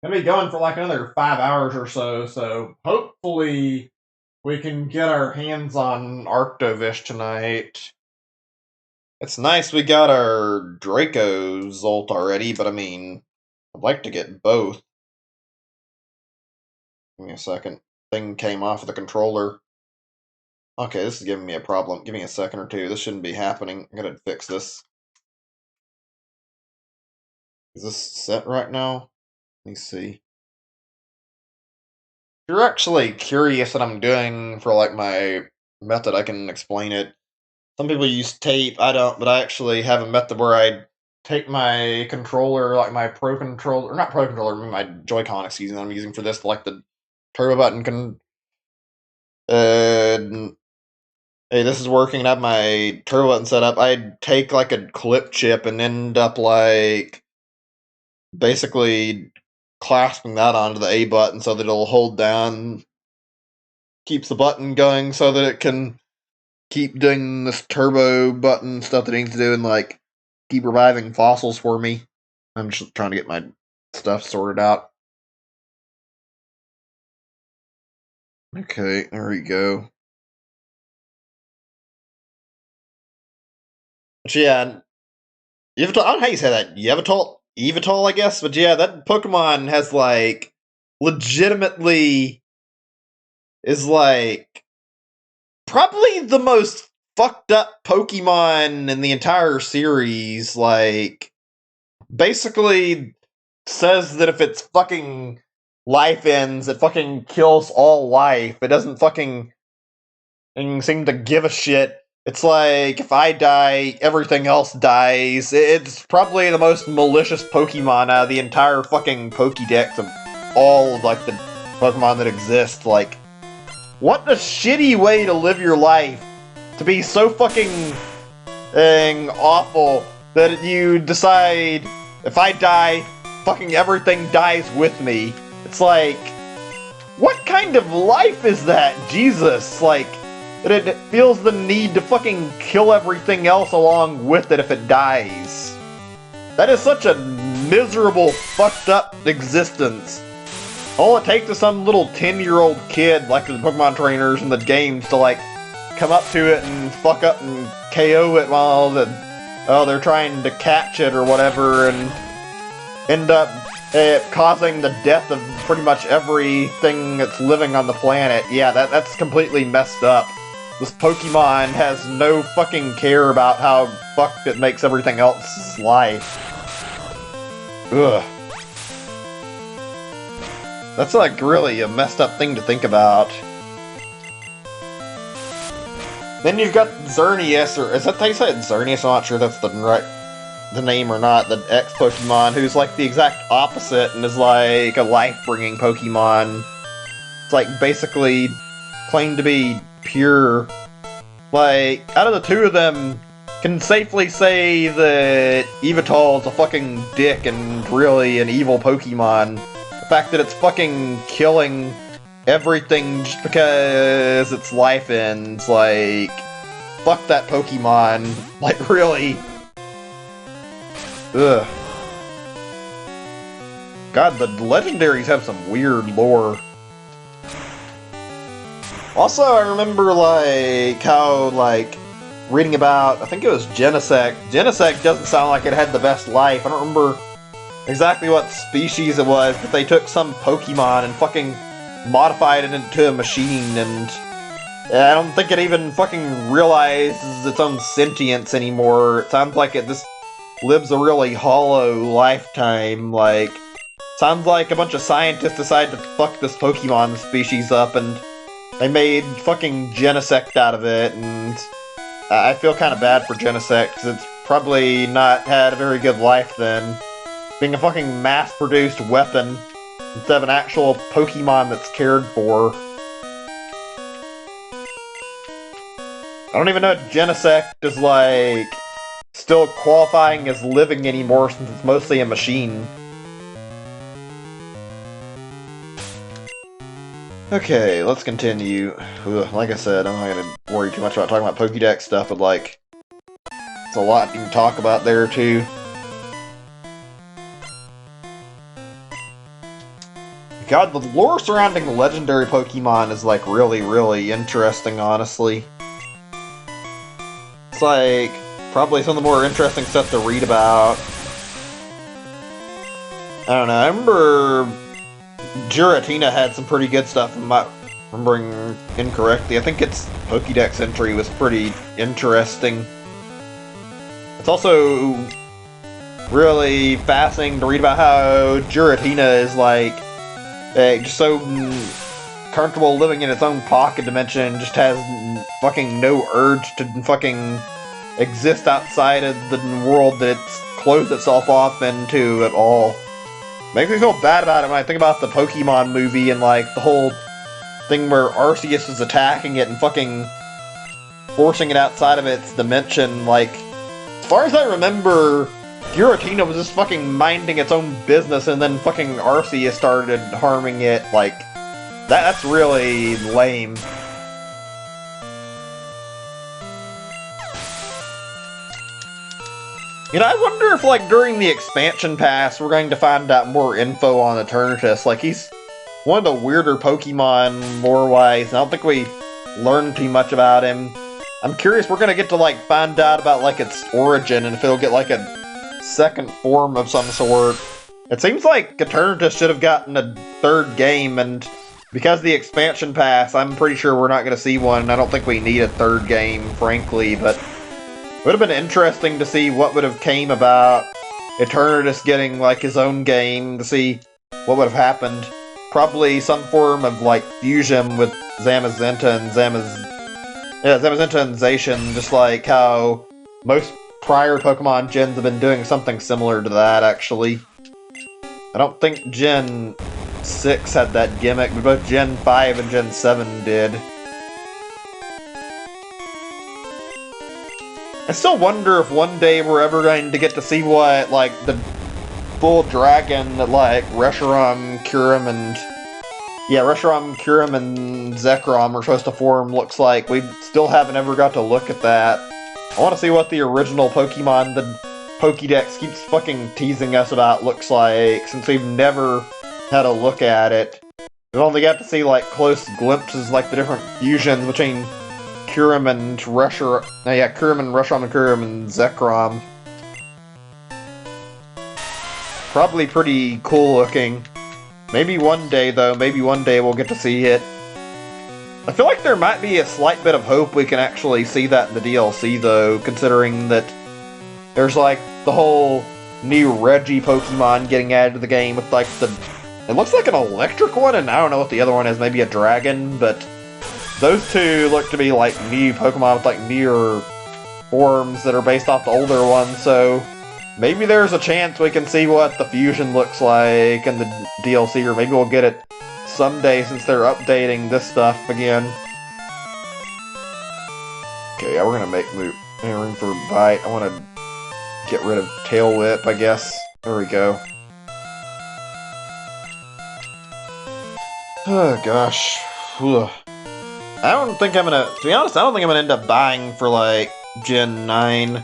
Speaker 2: Gonna be going for like another 5 hours or so hopefully we can get our hands on
Speaker 1: Arctovish tonight. It's nice we got our Dracozolt already, but I mean, I'd like to get both. Give me a second. Thing came off of the controller. Okay, this is giving me a problem. Give me a second or two. This shouldn't be happening. I gotta fix this. Is this set right now? Let me see. If you're actually curious what I'm doing for like my method, I can explain it. Some people use tape. I don't, but I actually have a method where I take my controller, like my Pro controller, or not Pro controller, my Joy-Con, excuse me, that I'm using for this, like the turbo button hey, this is working. I have my turbo button set up. I'd take like a clip chip and end up like basically clasping that onto the A button so that it'll hold down, keeps the button going so that it can keep doing this turbo button stuff that it needs to do and like keep reviving fossils for me. I'm just trying to get my stuff sorted out. Okay, there we go. But yeah, Yveltal, I don't know how you say that. Yveltal, I guess. But yeah, that Pokemon has like legitimately is like probably the most fucked up Pokemon in the entire series. Like, basically says that if its fucking life ends, it fucking kills all life. It doesn't fucking seem to give a shit. It's like, if I die, everything else dies. It's probably the most malicious Pokemon out of the entire fucking Pokédex of all of, like, the Pokemon that exist. Like, what a shitty way to live your life. To be so fucking awful that you decide, if I die, fucking everything dies with me. It's like, what kind of life is that? Jesus, like... It feels the need to fucking kill everything else along with it if it dies. That is such a miserable, fucked up existence. All it takes is some little 10-year-old kid, like the Pokemon trainers in the games, to like come up to it and fuck up and KO it while they're trying to catch it or whatever, and end up causing the death of pretty much everything that's living on the planet. Yeah, that's completely messed up. This Pokemon has no fucking care about how fucked it makes everything else's life. Ugh. That's like really a messed up thing to think about. Then you've got Xerneas, or is that how you say it? Xerneas? I'm not sure if that's the name or not. The X Pokemon, who's like the exact opposite and is like a life-bringing Pokemon. It's like basically claimed to be pure. Like, out of the two of them, can safely say that Yveltal is a fucking dick and really an evil Pokemon. The fact that it's fucking killing everything just because its life ends, like, fuck that Pokemon. Like, really. Ugh. God, the legendaries have some weird lore. Also, I remember, like, how, like, reading about, I think it was Genesect. Genesect doesn't sound like it had the best life. I don't remember exactly what species it was, but they took some Pokemon and fucking modified it into a machine, and I don't think it even fucking realizes its own sentience anymore. It sounds like it just lives a really hollow lifetime. Like, sounds like a bunch of scientists decided to fuck this Pokemon species up, and they made fucking Genesect out of it, and I feel kind of bad for Genesect, because it's probably not had a very good life then. Being a fucking mass-produced weapon, instead of an actual Pokemon that's cared for. don't even know if Genesect is, like, still qualifying as living anymore since it's mostly a machine. Okay, let's continue. Ugh, like I said, I'm not gonna worry too much about talking about Pokédex stuff, but, like, it's a lot you can talk about there, too. God, the lore surrounding legendary Pokemon is, like, really, really interesting, honestly. It's, like, probably some of the more interesting stuff to read about. I don't know, I remember Giratina had some pretty good stuff, if I'm not remembering incorrectly. I think its Pokédex entry was pretty interesting. It's also really fascinating to read about how Giratina is, like, just so comfortable living in its own pocket dimension, just has fucking no urge to fucking exist outside of the world that it's closed itself off into at all. Makes me feel bad about it when I think about the Pokemon movie and, like, the whole thing where Arceus is attacking it and fucking forcing it outside of its dimension. Like, as far as I remember, Giratina was just fucking minding its own business, and then fucking Arceus started harming it. Like, that's really lame. You know, I wonder if, like, during the expansion pass, we're going to find out more info on Eternatus. Like, he's one of the weirder Pokemon lore-wise, and I don't think we learned too much about him. I'm curious, we're gonna get to, like, find out about, like, its origin, and if it'll get, like, a second form of some sort. It seems like Eternatus should have gotten a third game, and because of the expansion pass, I'm pretty sure we're not going to see one, and I don't think we need a third game, frankly, but it would have been interesting to see what would have came about Eternatus getting, like, his own game, to see what would have happened. Probably some form of, like, fusion with Zamazenta and Zamazenta and Zacian, just like how most prior Pokemon gens have been doing something similar to that, actually. I don't think Gen 6 had that gimmick, but both Gen 5 and Gen 7 did. I still wonder if one day we're ever going to get to see what, like, the full dragon that, like, Reshiram, Kyurem, and Zekrom are supposed to form looks like. We still haven't ever got to look at that. I want to see what the original Pokemon the Pokédex keeps fucking teasing us about looks like, since we've never had a look at it. We've only got to see, like, close glimpses, like, the different fusions between Kyurem and Reshiram and Kyurem and Zekrom. Probably pretty cool looking. Maybe one day, though, we'll get to see it. I feel like there might be a slight bit of hope we can actually see that in the DLC, though, considering that there's, like, the whole new Reggie Pokemon getting added to the game with, like, it looks like an electric one, and I don't know what the other one is, maybe a dragon, but those two look to be, like, new Pokemon with, like, newer forms that are based off the older ones, so maybe there's a chance we can see what the fusion looks like in the DLC, or maybe we'll get it someday since they're updating this stuff again. Okay, yeah, we're gonna make room for Bite. I want to get rid of Tail Whip, I guess. There we go. Oh gosh. Ugh. I don't think I'm gonna, to be honest, I don't think I'm gonna end up buying for, like, Gen 9.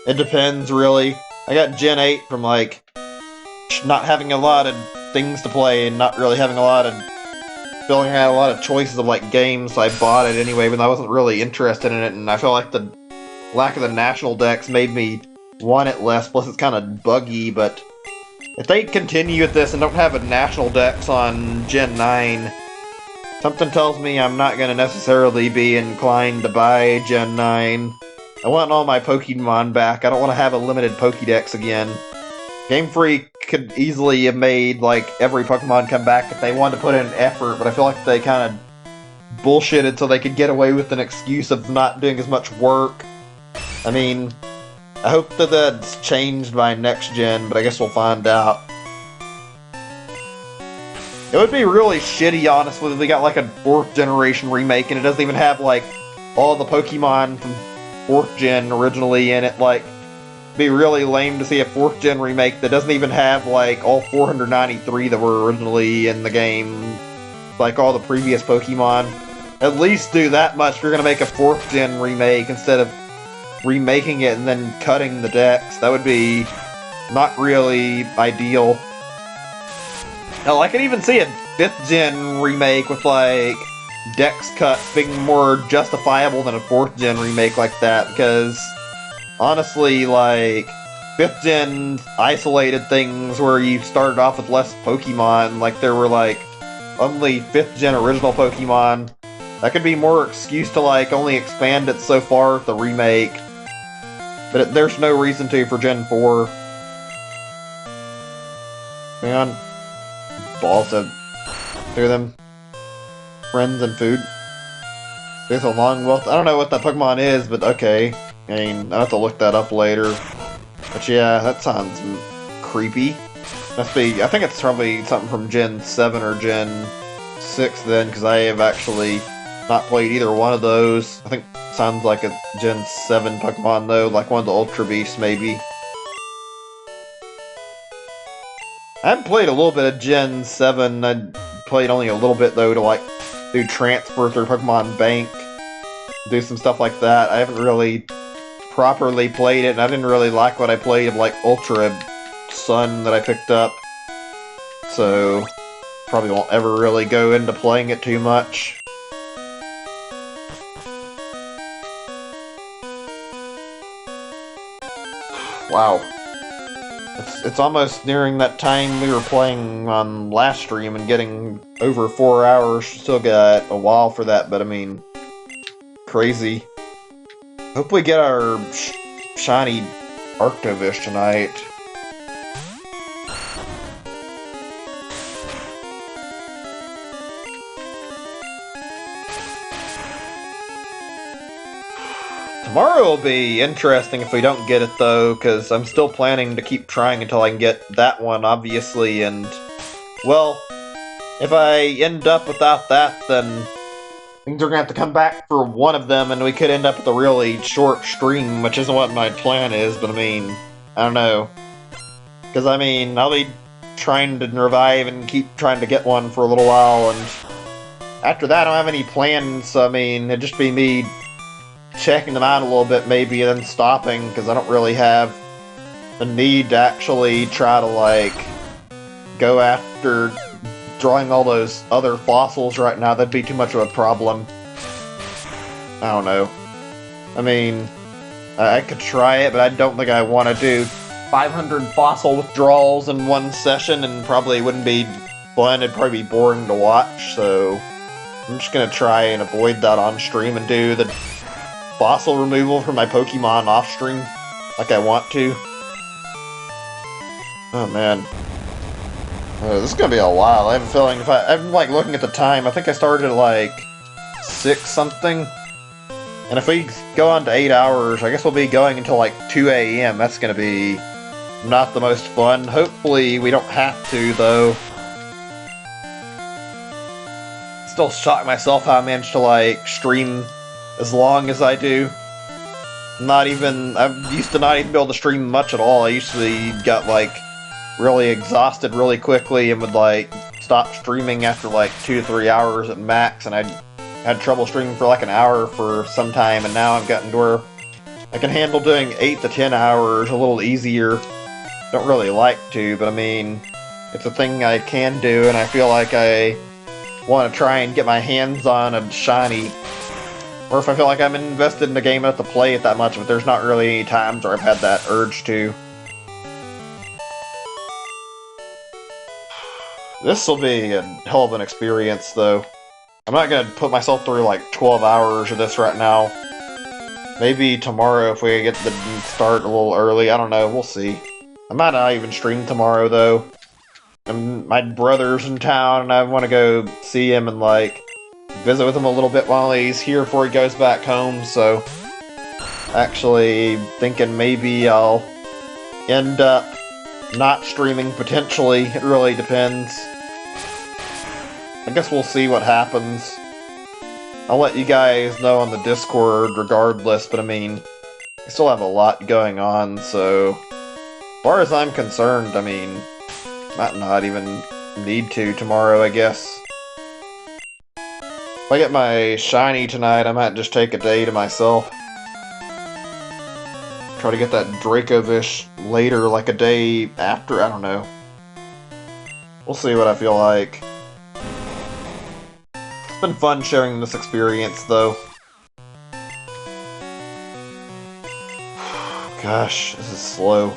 Speaker 1: It depends, really. I got Gen 8 from, like, not having a lot of things to play and not really having feeling I had a lot of choices of, like, games, so I bought it anyway, but I wasn't really interested in it, and I feel like the lack of the national decks made me want it less, plus it's kind of buggy, but if they continue with this and don't have a national dex on Gen 9, something tells me I'm not going to necessarily be inclined to buy Gen 9. I want all my Pokemon back. I don't want to have a limited Pokédex again. Game Freak could easily have made, like, every Pokemon come back if they wanted to put in effort, but I feel like they kind of bullshitted so they could get away with an excuse of not doing as much work. I mean, I hope that that's changed by next gen, but I guess we'll find out. It would be really shitty, honestly, if they got, like, a 4th generation remake and it doesn't even have, like, all the Pokemon from 4th gen originally in it. Like, be really lame to see a 4th gen remake that doesn't even have like all 493 that were originally in the game, like all the previous Pokemon. At least do that much if you're gonna make a 4th gen remake instead of remaking it and then cutting the decks. That would be not really ideal. Hell, I could even see a 5th gen remake with like dex cuts being more justifiable than a 4th gen remake like that, because honestly, like, 5th gen isolated things where you started off with less Pokemon, like there were like only 5th gen original Pokemon. That could be more excuse to like only expand it so far with the remake. But there's no reason to for Gen 4. Man, balls to do them. Friends and food. There's a long wealth. I don't know what that Pokemon is, but okay. I mean, I'll have to look that up later. But yeah, that sounds creepy. Must be, I think it's probably something from Gen 7 or Gen 6 then, because I have actually not played either one of those. I think it sounds like a Gen 7 Pokemon though, like one of the Ultra Beasts maybe. I haven't played a little bit of Gen 7, I played only a little bit though to like do transfer through Pokemon Bank, do some stuff like that. I haven't really properly played it, and I didn't really like what I played of like Ultra Sun that I picked up. So, probably won't ever really go into playing it too much. Wow. It's almost nearing that time we were playing on last stream and getting over 4 hours. Still got a while for that, but I mean, crazy. Hope we get our shiny Arctovish tonight. Tomorrow will be interesting if we don't get it though, because I'm still planning to keep trying until I can get that one, obviously, and, well, if I end up without that, then things are gonna have to come back for one of them, and we could end up with a really short stream, which isn't what my plan is, but I mean, I don't know. Because, I mean, I'll be trying to revive and keep trying to get one for a little while, and after that I don't have any plans, so I mean, it'd just be me checking them out a little bit maybe, and then stopping, because I don't really have the need to actually try to, like, go after drawing all those other fossils right now. That'd be too much of a problem. I don't know. I mean, I could try it, but I don't think I want to do 500 fossil withdrawals in one session, and probably wouldn't be fun. It'd probably be boring to watch, so I'm just gonna try and avoid that on stream and do the fossil removal for my Pokemon off stream like I want to. Oh man. This is gonna be a while. I have a feeling if I'm like looking at the time, I think I started at like 6 something. And if we go on to 8 hours, I guess we'll be going until like 2 AM. That's gonna be not the most fun. Hopefully we don't have to though. Still shock myself how I managed to like stream as long as I do. I used to not even be able to stream much at all. I usually got like really exhausted really quickly and would like stop streaming after like 2 to 3 hours at max, and I had trouble streaming for like an hour for some time, and now I've gotten to where I can handle doing 8 to 10 hours a little easier. Don't really like to, but I mean, it's a thing I can do, and I feel like I want to try and get my hands on a shiny. Or if I feel like I'm invested in the game enough to play it that much, but there's not really any times where I've had that urge to. This will be a hell of an experience, though. I'm not gonna put myself through like 12 hours of this right now. Maybe tomorrow if we get the start a little early. I don't know. We'll see. I might not even stream tomorrow, though. And my brother's in town, and I want to go see him and like visit with him a little bit while he's here before he goes back home, so actually thinking maybe I'll end up not streaming potentially. It really depends. I guess we'll see what happens. I'll let you guys know on the Discord regardless, but I mean, I still have a lot going on, so as far as I'm concerned, I mean, might not even need to tomorrow, I guess. If I get my shiny tonight, I might just take a day to myself. Try to get that Dracozolt later, like a day after, I don't know. We'll see what I feel like. It's been fun sharing this experience, though. Gosh, this is slow.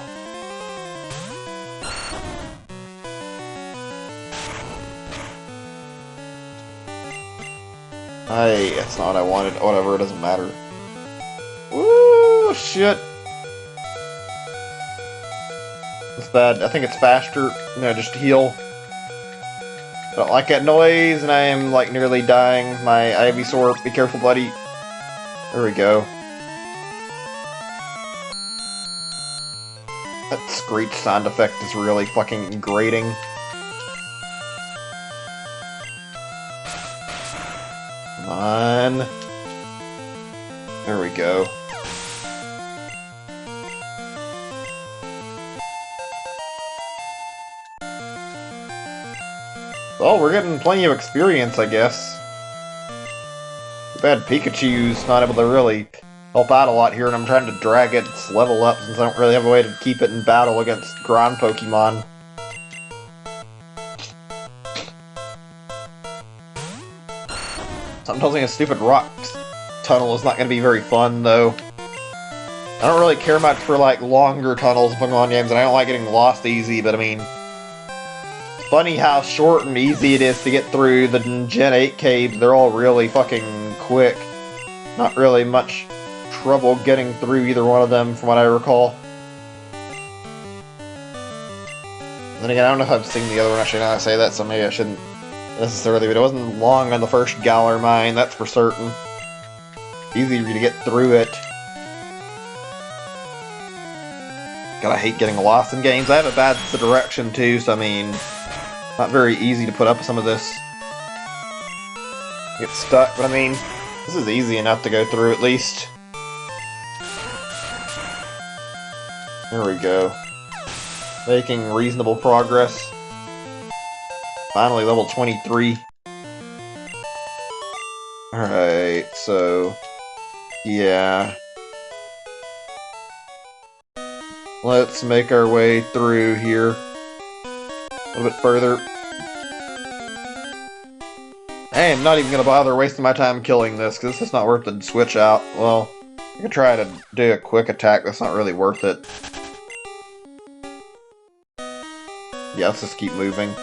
Speaker 1: That's not what I wanted. Whatever, it doesn't matter. Woo, shit. It's bad. I think it's faster. No, just heal. I don't like that noise, and I am, like, nearly dying. My Ivysaur, be careful, buddy. There we go. That screech sound effect is really fucking grating. Come on. There we go. Well, we're getting plenty of experience, I guess. Too bad Pikachu's not able to really help out a lot here, and I'm trying to drag its level up since I don't really have a way to keep it in battle against ground Pokemon. Sometimes a stupid rock tunnel is not going to be very fun, though. I don't really care much for, like, longer tunnels in Pokemon games, and I don't like getting lost easy, but I mean, it's funny how short and easy it is to get through the Gen 8 caves. They're all really fucking quick. Not really much trouble getting through either one of them, from what I recall. Then again, I don't know if I've seen the other one, actually, now I say that, so maybe I shouldn't necessarily, but it wasn't long on the first Galar mine, that's for certain. Easy to get through it. God, I hate getting lost in games. I have a bad direction too, so I mean, not very easy to put up with some of this. Get stuck, but I mean, this is easy enough to go through at least. There we go. Making reasonable progress. Finally, level 23. Alright, so yeah. Let's make our way through here. A little bit further. I am not even going to bother wasting my time killing this, because it's just not worth the switch out. Well, I could try to do a quick attack, that's not really worth it. Yeah, let's just keep moving.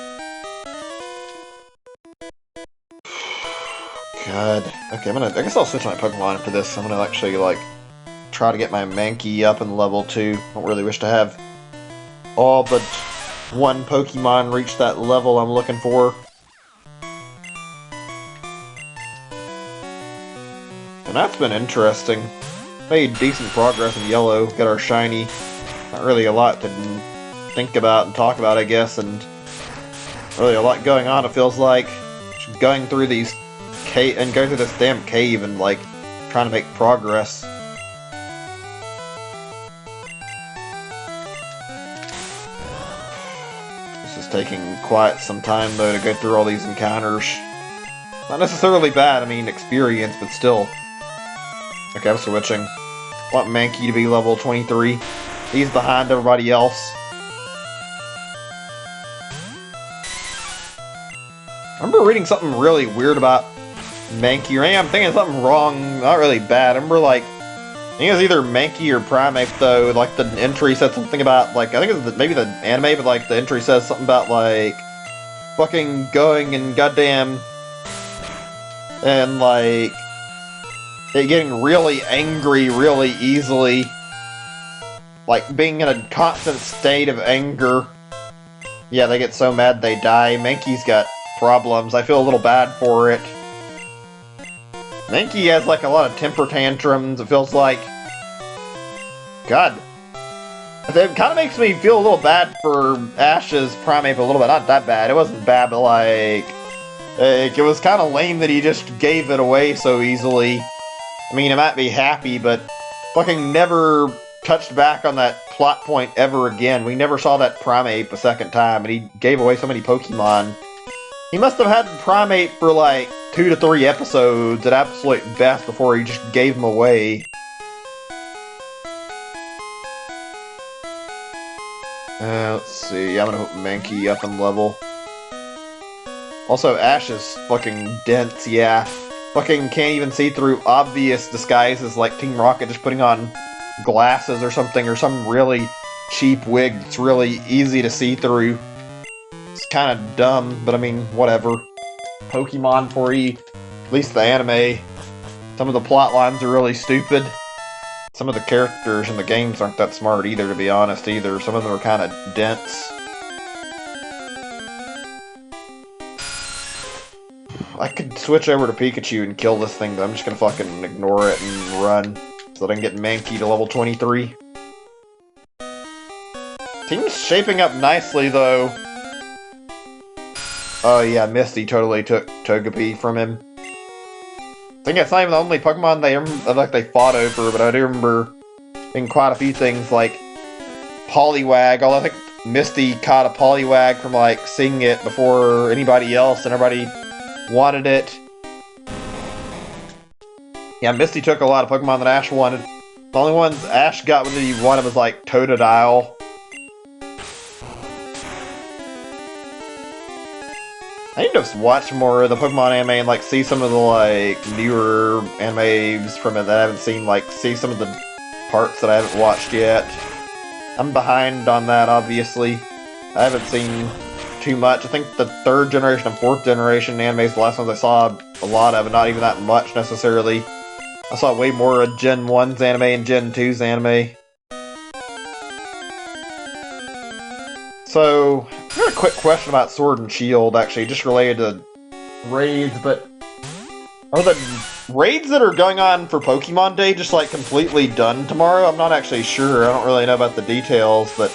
Speaker 1: God. Okay, I guess I'll switch my Pokemon for this. I'm gonna actually, like, try to get my Mankey up in level 2. Don't really wish to have all but one Pokemon reach that level I'm looking for. And that's been interesting. Made decent progress in Yellow, got our shiny. Not really a lot to think about and talk about, I guess, and really a lot going on, it feels like. Just going through these and going through this damn cave and, like, trying to make progress. This is taking quite some time, though, to go through all these encounters. Not necessarily bad, I mean, experience, but still. Okay, I'm switching. I want Mankey to be level 23. He's behind everybody else. I remember reading something really weird about Mankey, or maybe I'm thinking something wrong, not really bad. I remember, like, I think it was either Mankey or Primeape, though, like, the entry said something about, like, I think it was maybe the anime, but, like, the entry says something about, like, fucking going and goddamn, and, like, it getting really angry really easily, like, being in a constant state of anger. Yeah, they get so mad they die. Mankey's got problems. I feel a little bad for it. Mankey has, like, a lot of temper tantrums, it feels like. God. It kind of makes me feel a little bad for Ash's Primeape a little bit. Not that bad. It wasn't bad, but, like, Like, it was kind of lame that he just gave it away so easily. I mean, I might be happy, but fucking never touched back on that plot point ever again. We never saw that Primeape a second time, and he gave away so many Pokemon. He must have had Primeape for like 2 to 3 episodes at absolute best before he just gave him away. Let's see, I'm gonna hook Mankey up in level. Also, Ash is fucking dense, yeah. Fucking can't even see through obvious disguises like Team Rocket just putting on glasses or something, or some really cheap wig that's really easy to see through. It's kind of dumb, but I mean, whatever. Pokemon for you. At least the anime. Some of the plot lines are really stupid. Some of the characters in the games aren't that smart either, to be honest, either. Some of them are kind of dense. I could switch over to Pikachu and kill this thing, but I'm just gonna fucking ignore it and run so that I can get Mankey to level 23. Team's shaping up nicely, though. Oh yeah, Misty totally took Togepi from him. I think it's not even the only Pokemon they fought over, but I do remember in quite a few things like Poliwag. Although I think Misty caught a Poliwag from like seeing it before anybody else, and everybody wanted it. Yeah, Misty took a lot of Pokemon that Ash wanted. The only ones Ash got when he wanted was like Totodile. I need to just watch more of the Pokemon anime and like see some of the like newer animes from it that I haven't seen, like see some of the parts that I haven't watched yet. I'm behind on that, obviously. I haven't seen too much. I think the 3rd generation and 4th generation anime is the last ones I saw a lot of, and not even that much necessarily. I saw way more of Gen 1's anime and Gen 2's anime. So, I got a quick question about Sword and Shield, actually, just related to raids, but are the raids that are going on for Pokemon Day just like completely done tomorrow? I'm not actually sure. I don't really know about the details, but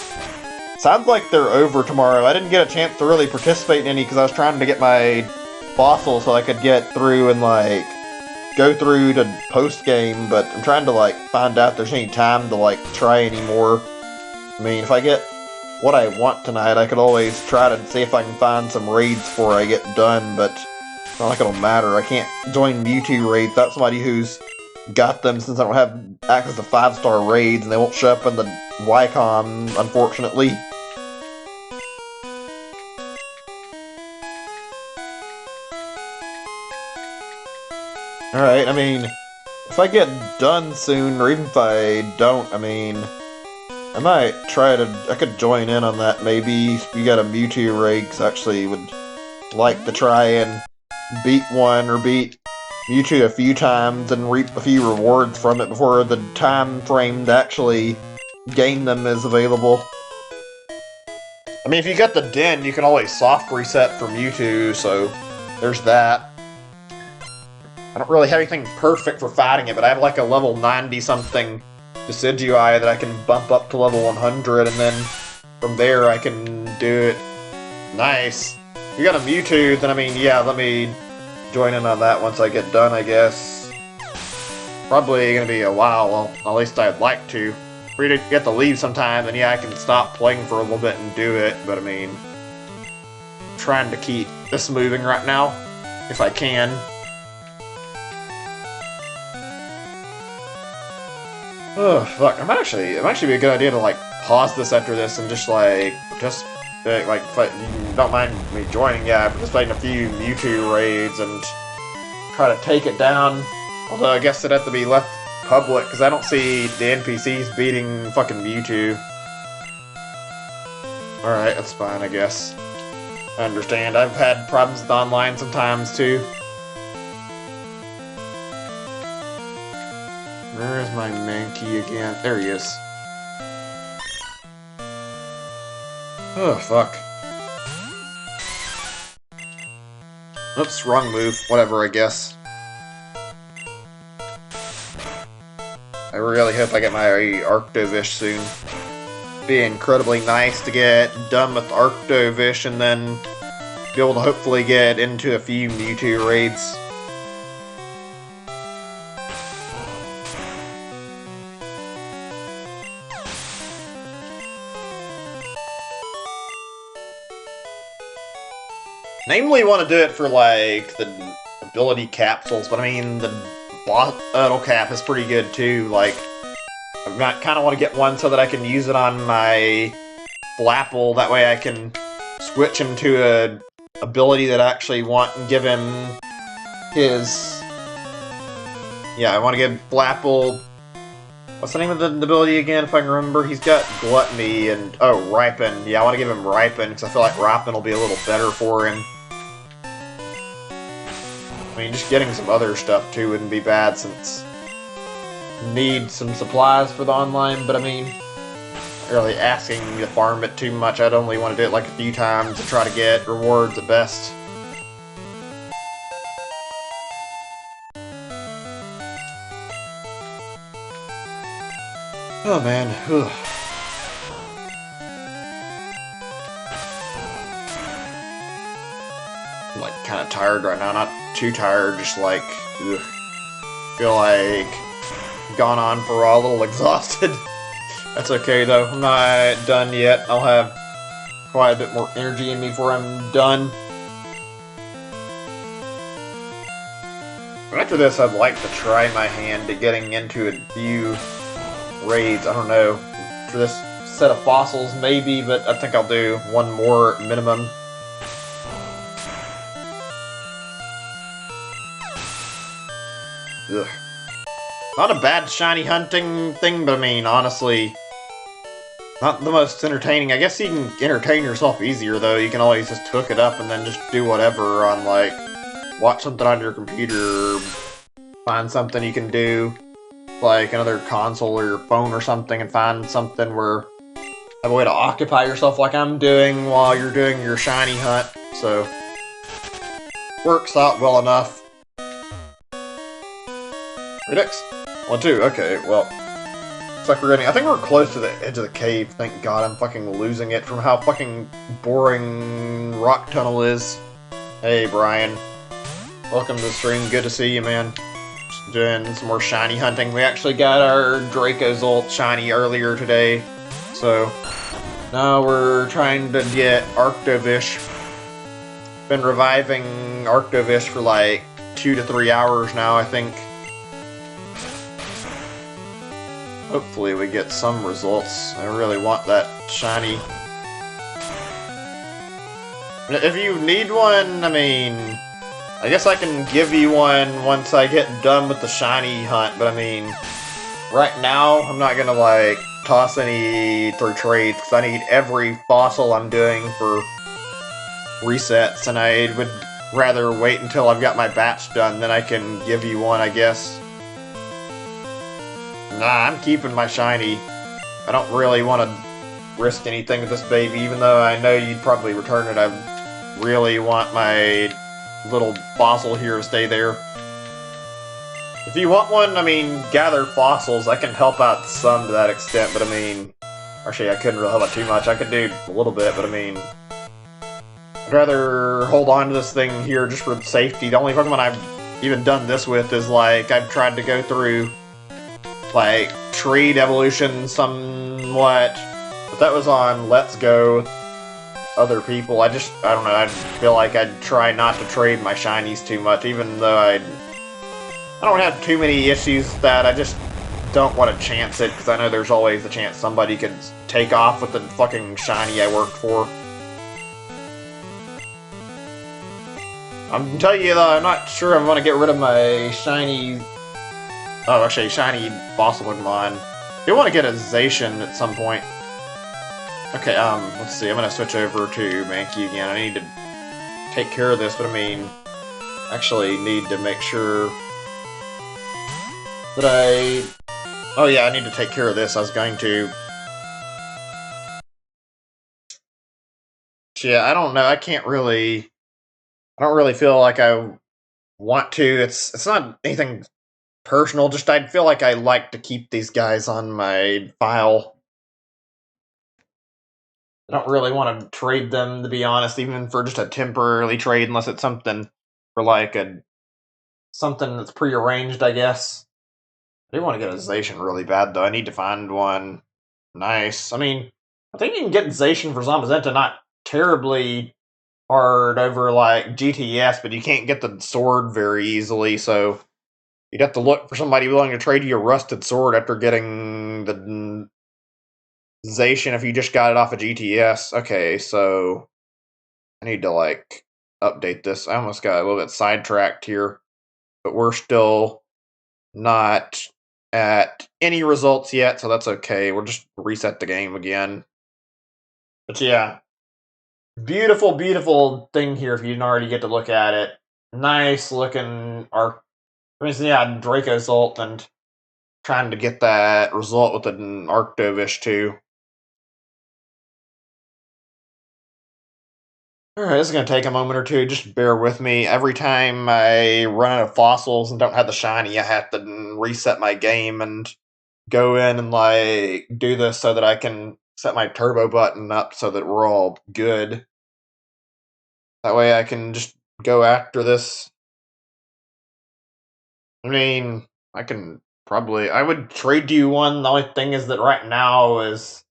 Speaker 1: sounds like they're over tomorrow. I didn't get a chance to really participate in any because I was trying to get my fossil so I could get through and like go through to post game, but I'm trying to like find out if there's any time to like try anymore. I mean, if I get what I want tonight, I could always try to see if I can find some raids before I get done, but it's not like it'll matter. I can't join Mewtwo raids. That's somebody who's got them since I don't have access to 5-star raids, and they won't show up in the Wycom, unfortunately. Alright, I mean, if I get done soon, or even if I don't, I mean, I might try to, I could join in on that maybe. If you got a Mewtwo raid, because I actually would like to try and beat one, or beat Mewtwo a few times and reap a few rewards from it before the time frame to actually gain them is available. I mean, if you got the Den, you can always soft reset for Mewtwo, so there's that. I don't really have anything perfect for fighting it, but I have like a level 90-something Decidueye that I can bump up to level 100, and then from there I can do it. Nice. If you got a Mewtwo, then I mean, yeah, let me join in on that once I get done, I guess. Probably gonna be a while, well, at least I'd like to. For you to get to leave sometime, then yeah, I can stop playing for a little bit and do it, but I mean, I'm trying to keep this moving right now, if I can. Oh, fuck, it might actually be a good idea to, like, pause this after this and just, like, if you don't mind me joining, yeah, participate in a few Mewtwo raids and try to take it down. Although I guess it'd have to be left public, because I don't see the NPCs beating fucking Mewtwo. Alright, that's fine, I guess. I understand. I've had problems with online sometimes, too. Where is my Mankey again? There he is. Oh, fuck. Oops, wrong move. Whatever, I guess. I really hope I get my Arctovish soon. Be incredibly nice to get done with Arctovish and then
Speaker 3: be able to hopefully get into a few Mewtwo raids. Namely, want to do it for, like, the ability capsules, but I mean, the bottle cap is pretty good, too. Like, I kind of want to get one so that I can use it on my Flapple, that way I can switch him to a ability that I actually want and give him his... Yeah, I want to give Flapple... What's the name of the ability again, if I can remember? He's got Gluttony and... Oh, Ripen. Yeah, I want to give him Ripen, because I feel like Ripen will be a little better for him. I mean, just getting some other stuff, too, wouldn't be bad, since... need some supplies for the online, but I mean... not really asking me to farm it too much. I'd only want to do it like a few times to try to get rewards at best. Oh man, ugh. I'm like kind of tired right now, not too tired, just like, ugh. Feel like gone on for a while, a little exhausted. That's okay though, I'm not done yet. I'll have quite a bit more energy in me before I'm done. After this, I'd like to try my hand at getting into a few raids. I don't know, for this set of fossils maybe, but I think I'll do one more minimum. Ugh. Not a bad shiny hunting thing, but I mean, honestly, not the most entertaining. I guess you can entertain yourself easier, though. You can always just hook it up and then just do whatever on, like, watch something on your computer, find something you can do, like another console or your phone or something, and find something where have a way to occupy yourself like I'm doing while you're doing your shiny hunt, so works out well enough. Redux? 1-2, okay, well, looks like we're getting, I think we're close to the edge of the cave, thank god. I'm fucking losing it from how fucking boring Rock Tunnel is. Hey Brian, welcome to the stream, good to see you, man. Just doing some more shiny hunting. We actually got our Dracozolt shiny earlier today, so now we're trying to get Arctovish. Been reviving Arctovish for like 2 to 3 hours now, I think. Hopefully we get some results. I really want that shiny. If you need one, I mean, I guess I can give you one once I get done with the shiny hunt, but I mean, right now, I'm not gonna like toss any through trades, because I need every fossil I'm doing for resets, and I would rather wait until I've got my batch done, then I can give you one, I guess. Nah, I'm keeping my shiny. I don't really want to risk anything with this baby, even though I know you'd probably return it. I really want my little fossil here to stay there. If you want one, I mean, gather fossils. I can help out some to that extent, but I mean, actually I couldn't really help out too much. I could do a little bit, but I mean, I'd rather hold on to this thing here just for safety. The only Pokemon I've even done this with is like, I've tried to go through like trade evolution somewhat, but that was on Let's Go with other people. I don't know, I feel like I'd try not to trade my shinies too much, even though I don't have too many issues with that. I just don't want to chance it, because I know there's always a chance somebody could take off with the fucking shiny I worked for. I'm telling you though, I'm not sure I'm gonna get rid of my shiny... Oh, actually, shiny fossil Pokemon. I do want to get a Zacian at some point. Okay, let's see, I'm gonna switch over to Mankey again. I need to take care of this, but I mean, actually need to make sure that oh yeah, I need to take care of this. I was going to... Yeah, I don't know, I don't really feel like I want to. It's not anything personal, just I'd feel like I like to keep these guys on my file. I don't really want to trade them, to be honest, even for just a temporarily trade, unless it's something for like something that's prearranged, I guess. I do want to get a Zacian really bad, though. I need to find one nice. I mean, I think you can get Zacian for Zamazenta not terribly hard over like GTS, but you can't get the sword very easily, so you'd have to look for somebody willing to trade you a rusted sword after getting the Zacian if you just got it off of GTS. Okay, so I need to like update this. I almost got a little bit sidetracked here, but we're still not at any results yet, so that's okay. We'll just reset the game again. But yeah, beautiful, beautiful thing here if you didn't already get to look at it. Nice looking Dracozolt, and trying to get that result with an Arctovish too. Alright, this is going to take a moment or two, just bear with me. Every time I run out of fossils and don't have the shiny, I have to reset my game and go in and like do this so that I can set my turbo button up so that we're all good. That way I can just go after this. I mean, I would trade you one. The only thing is that right now is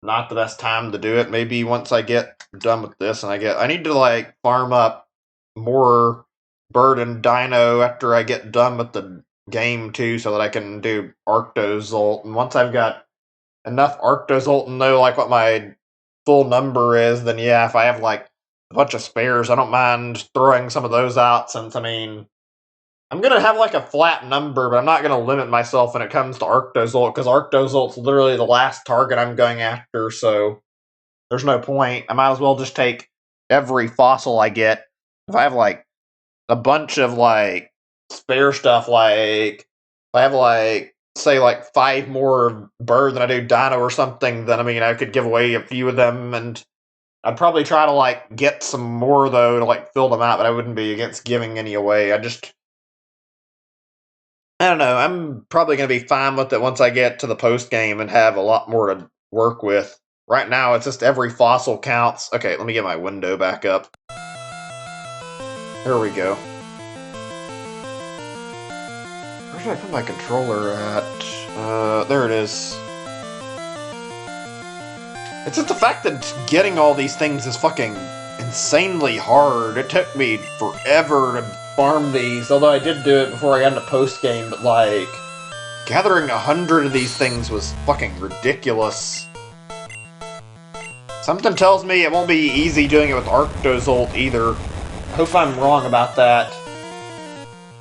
Speaker 3: not the best time to do it. Maybe once I get done with this and I need to like farm up more bird and dino after I get done with the game too, so that I can do Arctozolt. And once I've got enough Arctozolt and know like what my full number is, then yeah, if I have like a bunch of spares, I don't mind throwing some of those out, since I mean, I'm going to have like a flat number, but I'm not going to limit myself when it comes to Arctozolt, because Arctozolt's literally the last target I'm going after, so there's no point. I might as well just take every fossil I get. If I have like a bunch of like spare stuff, like if I have like, say like 5 more bird than I do dino or something, then I mean I could give away a few of them, and I'd probably try to like get some more though to like fill them out, but I wouldn't be against giving any away. I don't know. I'm probably going to be fine with it once I get to the post game and have a lot more to work with. Right now, it's just every fossil counts. Okay, let me get my window back up. There we go. Where should I put my controller at? There it is. It's just the fact that getting all these things is fucking insanely hard. It took me forever to farm these, although I did do it before I got into post-game, but like, gathering 100 of these things was fucking ridiculous. Something tells me it won't be easy doing it with Arctozolt either. I hope I'm wrong about that.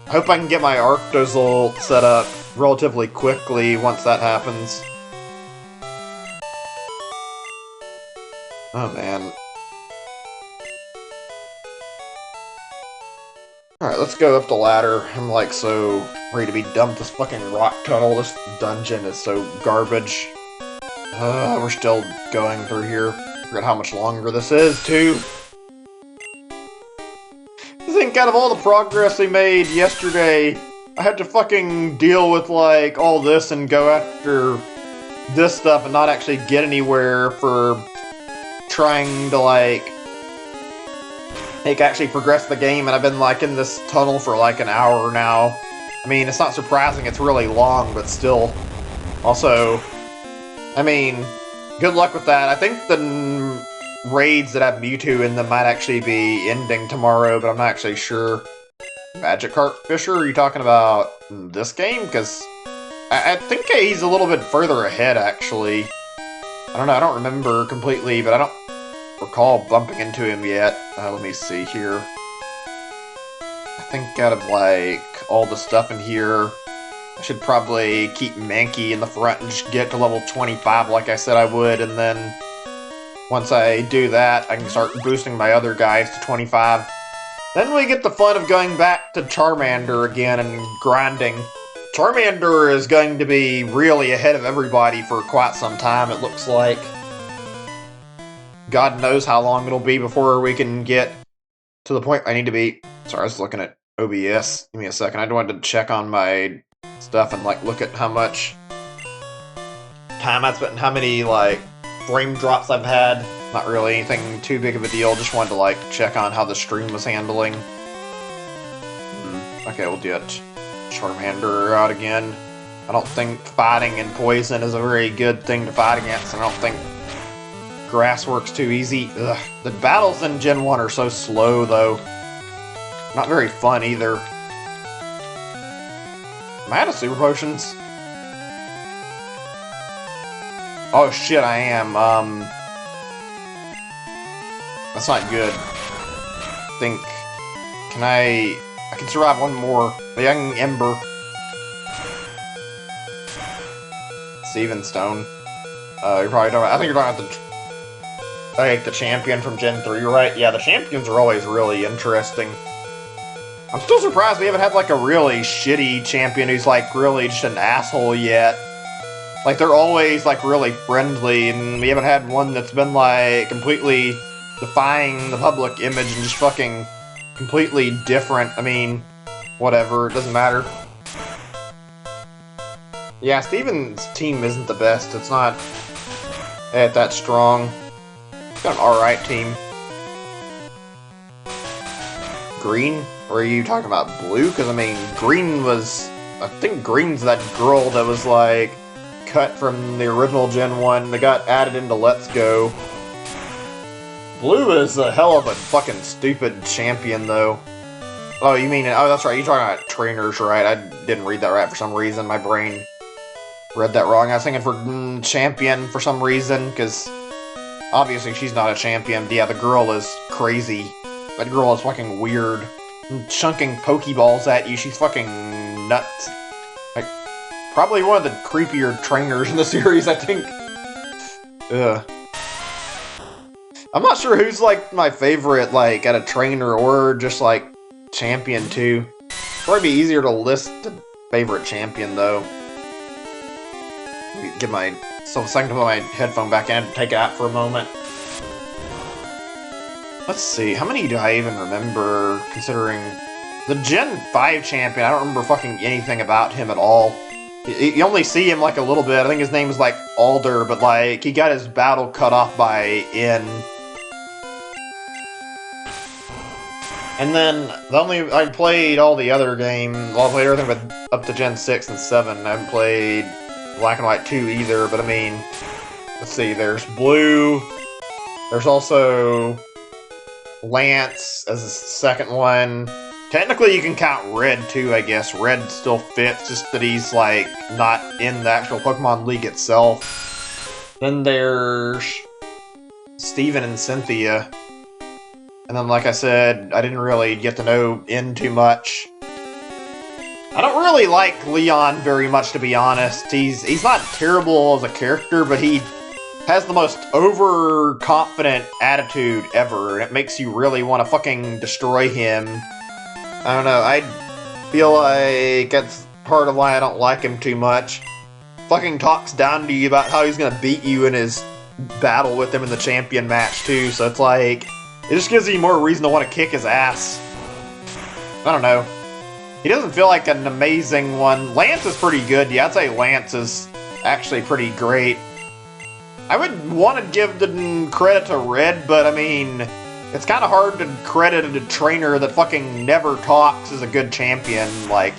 Speaker 3: I hope I can get my Arctozolt set up relatively quickly once that happens. Oh man. Alright, let's go up the ladder. I'm like so ready to be done with this fucking rock tunnel. This dungeon is so garbage. We're still going through here. I forget how much longer this is, too. I think out of all the progress we made yesterday, I had to fucking deal with, like, all this and go after this stuff and not actually get anywhere for trying to, like, actually progress the game, and I've been, like, in this tunnel for, like, an hour now. I mean, it's not surprising it's really long, but still. Also, I mean, good luck with that. I think the raids that have Mewtwo in them might actually be ending tomorrow, but I'm not actually sure. Magikarp Fisher, are you talking about this game? Because I think he's a little bit further ahead, actually. I don't know, I don't remember completely, but I don't recall bumping into him yet. Let me see here. I think out of, like, all the stuff in here, I should probably keep Mankey in the front and just get to level 25 like I said I would, and then once I do that, I can start boosting my other guys to 25. Then we get the fun of going back to Charmander again and grinding. Charmander is going to be really ahead of everybody for quite some time, it looks like. God knows how long it'll be before we can get to the point I need to be. Sorry, I was looking at OBS. Give me a second. I wanted to check on my stuff and, like, look at how much time I spent and how many, like, frame drops I've had. Not really anything too big of a deal. Just wanted to like check on how the stream was handling. Okay, we'll get Charmander out again. I don't think fighting and poison is a very good thing to fight against. I don't think grass works too easy. Ugh. The battles in Gen 1 are so slow, though. Not very fun, either. Am I out of super potions? Oh, shit, I am. That's not good. I think... I can survive one more. The young Ember. Steven Stone. You're probably talking about... I think you're talking about the champion from Gen 3, right? Yeah, the champions are always really interesting. I'm still surprised we haven't had, like, a really shitty champion who's, like, really just an asshole yet. Like, they're always, like, really friendly, and we haven't had one that's been, like, completely defying the public image and just fucking completely different. I mean, whatever, it doesn't matter. Yeah, Steven's team isn't the best. It's not that strong. It's got an alright team. Green? Or are you talking about blue? Because, I mean, green was... I think green's that girl that was, like, cut from the original Gen 1 that got added into Let's Go. Blue is a hell of a fucking stupid champion, though. Oh, you mean... Oh, that's right. You're talking about trainers, right? I didn't read that right for some reason. My brain read that wrong. I was thinking for champion for some reason, because obviously she's not a champion. But yeah, the girl is crazy. That girl is fucking weird. Chunking Pokeballs at you. She's fucking nuts. Like, probably one of the creepier trainers in the series, I think. Ugh. I'm not sure who's, like, my favorite, like, at a trainer or just, like, champion, too. Probably be easier to list the favorite champion, though. Get my... So, so I can put my headphone back in and take it out for a moment. Let's see, how many do I even remember, considering... The Gen 5 champion, I don't remember fucking anything about him at all. You only see him, like, a little bit. I think his name is, like, Alder, but, like, he got his battle cut off by N. And then, I played all the other games, well, I played everything but up to Gen 6 and 7. I haven't played Black and White 2 either, but I mean, let's see, there's Blue, there's also Lance as the second one. Technically, you can count Red, too, I guess. Red still fits, just that he's, like, not in the actual Pokemon League itself. Then there's Steven and Cynthia. And then, like I said, I didn't really get to know N too much. I don't really like Leon very much, to be honest. He's not terrible as a character, but he has the most overconfident attitude ever, and it makes you really want to fucking destroy him. I don't know, I feel like that's part of why I don't like him too much. Fucking talks down to you about how he's gonna beat you in his battle with him in the champion match, too, so it's like... It just gives you more reason to want to kick his ass. I don't know. He doesn't feel like an amazing one. Lance is pretty good. Yeah, I'd say Lance is actually pretty great. I would want to give the credit to Red, but I mean, it's kind of hard to credit a trainer that fucking never talks as a good champion. Like,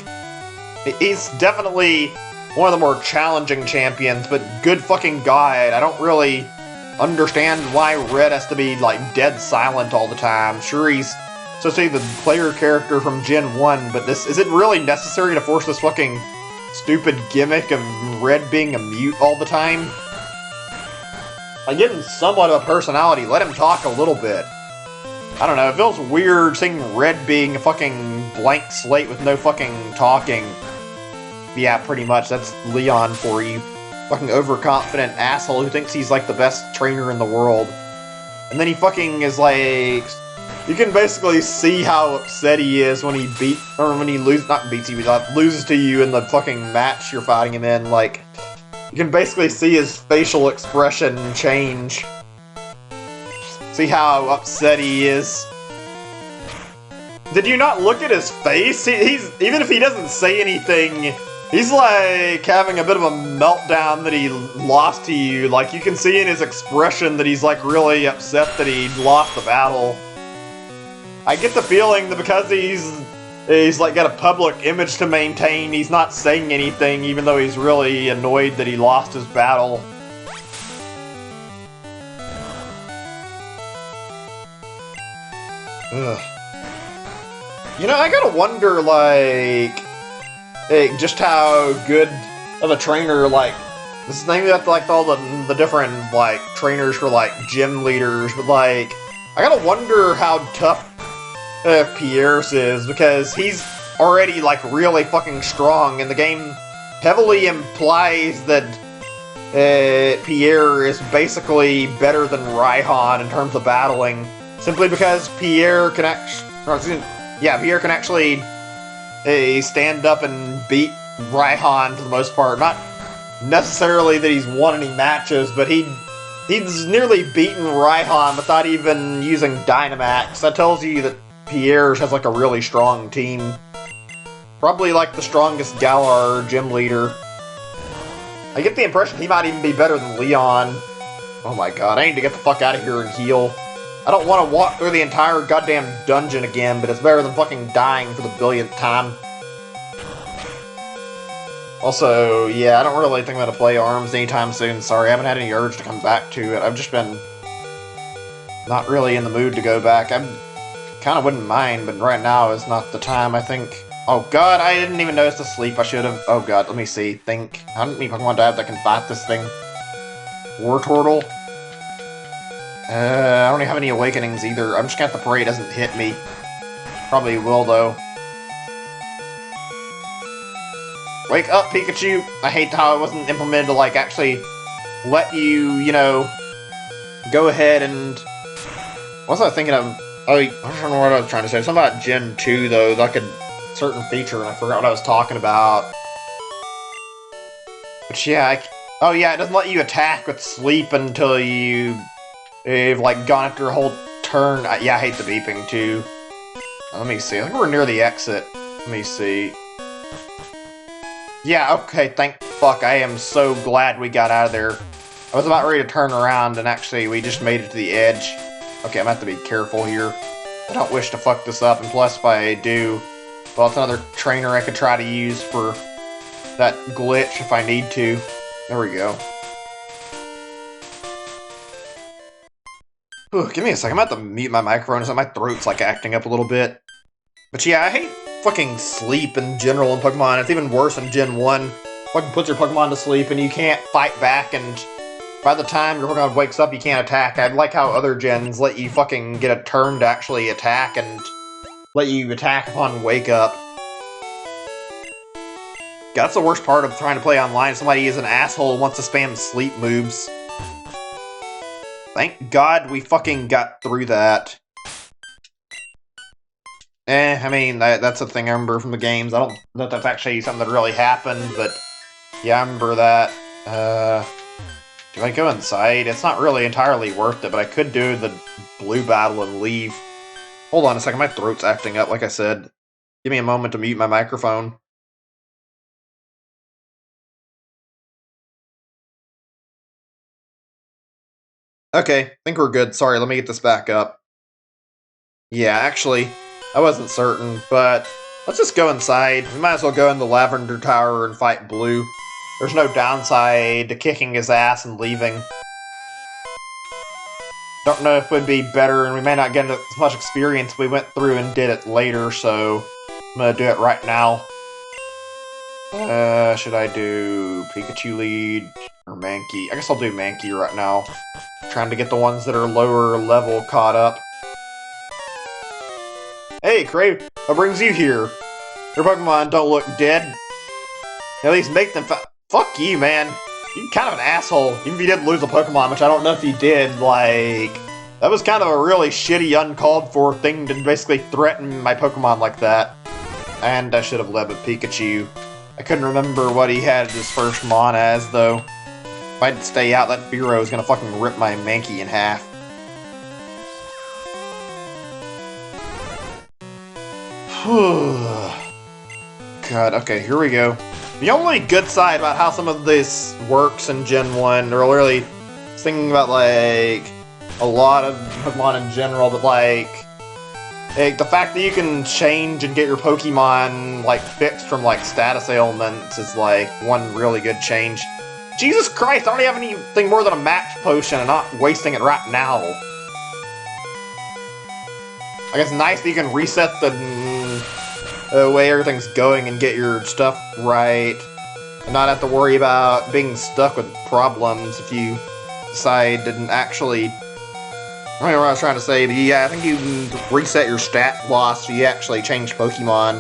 Speaker 3: he's definitely one of the more challenging champions, but good fucking guide. I don't really understand why Red has to be, like, dead silent all the time. Sure, he's supposed to be the player character from Gen 1, but is it really necessary to force this fucking stupid gimmick of Red being a mute all the time? Like, give him somewhat of a personality, let him talk a little bit. I don't know, it feels weird seeing Red being a fucking blank slate with no fucking talking. Yeah, pretty much, that's Leon for you. Fucking overconfident asshole who thinks he's like the best trainer in the world. And then he fucking is like... You can basically see how upset he is when he loses to you in the fucking match you're fighting him in. Like, you can basically see his facial expression change. See how upset he is. Did you not look at his face? He's even if he doesn't say anything, He's like having a bit of a meltdown that he lost to you. Like, you can see in his expression that he's like really upset that he lost the battle. I get the feeling that because he's like got a public image to maintain, he's not saying anything even though he's really annoyed that he lost his battle. Ugh. You know, I gotta wonder, like, just how good of a trainer, like, this is named after, like, all the different, like, trainers for, like, gym leaders, but, like, I gotta wonder how tough Pierre's is, because he's already, like, really fucking strong, and the game heavily implies that Pierre is basically better than Raihan in terms of battling, simply because Pierre can actually stand up and beat Raihan for the most part. Not necessarily that he's won any matches, but he's nearly beaten Raihan without even using Dynamax. That tells you that Pierre has like a really strong team. Probably like the strongest Galar gym leader. I get the impression he might even be better than Leon. Oh my god, I need to get the fuck out of here and heal. I don't want to walk through the entire goddamn dungeon again, but it's better than fucking dying for the billionth time. Also, yeah, I don't really think I'm going to play ARMS anytime soon. Sorry, I haven't had any urge to come back to it. I've just been not really in the mood to go back. I kind of wouldn't mind, but right now is not the time, I think. Oh god, I didn't even notice the sleep. I should have. Oh god, let me see. Think. How many Pokemon do I have that can fight this thing? Wartortle? I don't even have any awakenings either. I'm just gonna have to pray it doesn't hit me. Probably will, though. Wake up, Pikachu! I hate how it wasn't implemented to, like, actually let you, you know, go ahead and... What was I thinking of? Oh, I don't know what I was trying to say. Something about Gen 2, though, like a certain feature, and I forgot what I was talking about. But yeah, oh yeah, it doesn't let you attack with sleep until you've like gone after a whole turn. Yeah, I hate the beeping too. Let me see. I think we're near the exit. Let me see. Yeah, okay, thank fuck. I am so glad we got out of there. I was about ready to turn around, and actually we just made it to the edge. Okay, I'm gonna have to be careful here. I don't wish to fuck this up, and plus if I do, well, it's another trainer I could try to use for that glitch if I need to. There we go. Ooh, give me a second. I'm about to mute my microphone so my throat's like acting up a little bit. But yeah, I hate fucking sleep in general in Pokemon. It's even worse in Gen 1. Fucking puts your Pokemon to sleep and you can't fight back, and by the time your Pokemon wakes up, you can't attack. I like how other gens let you fucking get a turn to actually attack and let you attack upon wake up. God, that's the worst part of trying to play online. Somebody is an asshole and wants to spam sleep moves. Thank God we fucking got through that. I mean, that's a thing I remember from the games. I don't know if that's actually something that really happened, but yeah, I remember that. Do I go inside? It's not really entirely worth it, but I could do the blue battle and leave. Hold on a second, my throat's acting up, like I said. Give me a moment to mute my microphone. Okay, I think we're good. Sorry, let me get this back up. Yeah, actually, I wasn't certain, but let's just go inside. We might as well go in the Lavender Tower and fight Blue. There's no downside to kicking his ass and leaving. Don't know if it would be better, and we may not get as much experience if we went through and did it later, so I'm gonna do it right now. Should I do Pikachu lead or Mankey? I guess I'll do Mankey right now. Trying to get the ones that are lower level caught up. Hey, Crave, what brings you here? Your Pokemon don't look dead. At least make them fuck you, man. You're kind of an asshole. Even if you didn't lose a Pokemon, which I don't know if you did, like... That was kind of a really shitty, uncalled for thing to basically threaten my Pokemon like that. And I should have led with Pikachu. I couldn't remember what he had his first Mon as, though. If I'd stay out, that Fearow is gonna fucking rip my Mankey in half. God, okay, here we go. The only good side about how some of this works in Gen 1, or really thinking about, like, a lot of Pokemon in general, but, like, the fact that you can change and get your Pokemon, like, fixed from, like, status ailments is, like, one really good change. Jesus Christ, I don't have anything more than a match potion and not wasting it right now. I guess it's nice that you can reset the way everything's going and get your stuff right. And not have to worry about being stuck with problems if you decide didn't actually... I don't know what I was trying to say, but yeah, I think you can reset your stat loss if you actually change Pokemon.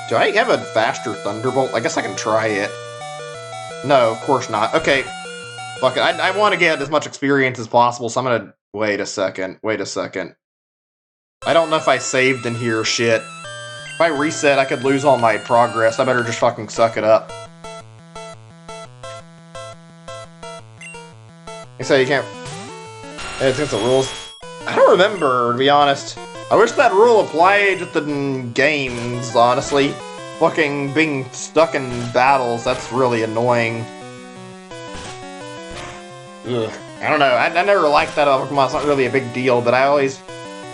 Speaker 3: Do I have a faster Thunderbolt? I guess I can try it. No, of course not. Okay. Fuck it. I want to get as much experience as possible, so I'm gonna... Wait a second. I don't know if I saved in here, shit. If I reset, I could lose all my progress. I better just fucking suck it up. You say you can't... It's against the rules. I don't remember, to be honest. I wish that rule applied to the games, honestly. Fucking being stuck in battles, that's really annoying. Ugh. I don't know, I never liked that about Pokemon. It's not really a big deal, but I always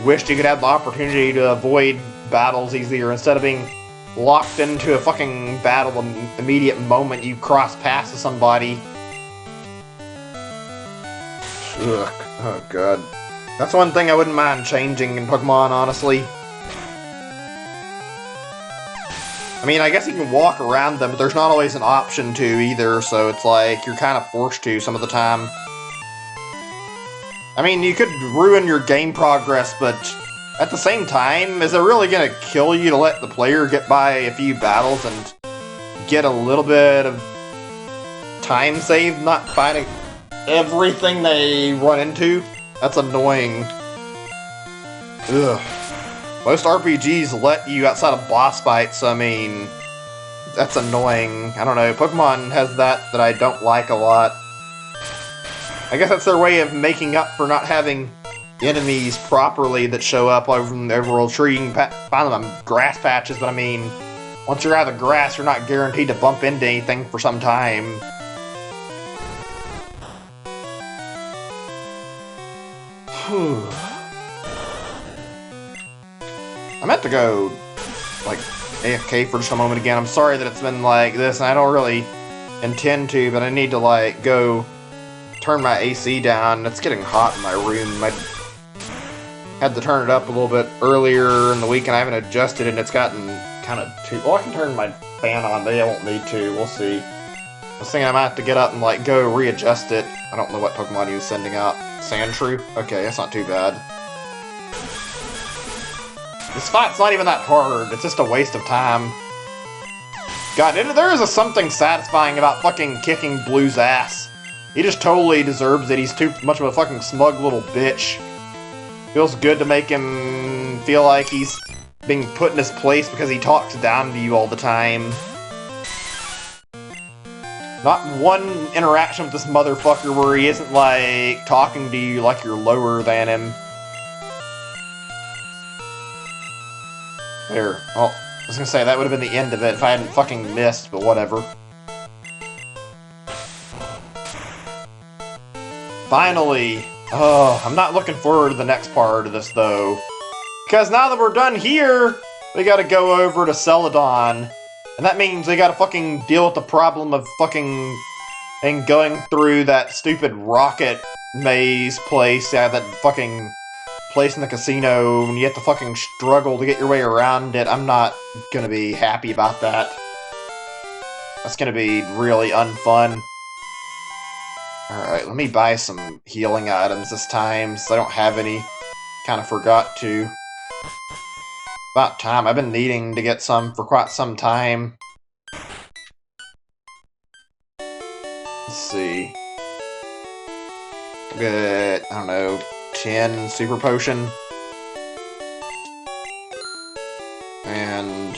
Speaker 3: wished you could have the opportunity to avoid battles easier instead of being locked into a fucking battle the immediate moment you cross paths with somebody. Ugh. Oh god. That's one thing I wouldn't mind changing in Pokemon, honestly. I mean, I guess you can walk around them, but there's not always an option to either, so it's like, you're kind of forced to some of the time. I mean, you could ruin your game progress, but at the same time, is it really gonna kill you to let the player get by a few battles and get a little bit of time saved not fighting everything they run into? That's annoying. Ugh. Most RPGs let you outside of boss fights, so I mean, that's annoying. I don't know, Pokemon has that I don't like a lot. I guess that's their way of making up for not having enemies properly that show up over in the overworld. Sure, you can find them on grass patches, but I mean, once you're out of the grass, you're not guaranteed to bump into anything for some time. I meant to go, like, AFK for just a moment again. I'm sorry that it's been like this, and I don't really intend to, but I need to, like, go turn my AC down. It's getting hot in my room. I had to turn it up a little bit earlier in the week, and I haven't adjusted it, and it's gotten kind of too... Well, I can turn my fan on. Maybe I won't need to. We'll see. I was thinking I might have to get up and, like, go readjust it. I don't know what Pokemon he was sending out. Sandshrew? Okay, that's not too bad. This fight's not even that hard. It's just a waste of time. God, there is something satisfying about fucking kicking Blue's ass. He just totally deserves it. He's too much of a fucking smug little bitch. Feels good to make him feel like he's being put in his place because he talks down to you all the time. Not one interaction with this motherfucker where he isn't, like, talking to you like you're lower than him. There. Oh, I was gonna say, that would have been the end of it if I hadn't fucking missed, but whatever. Finally! Oh, I'm not looking forward to the next part of this, though. Because now that we're done here, we gotta go over to Celadon. And that means we gotta fucking deal with the problem of fucking... and going through that stupid rocket maze place, yeah, that fucking place in the casino, and you have to fucking struggle to get your way around it. I'm not gonna be happy about that. That's gonna be really unfun. Alright, let me buy some healing items this time, since I don't have any. Kinda forgot to. About time. I've been needing to get some for quite some time. Let's see. Get, I don't know, 10 super potion. And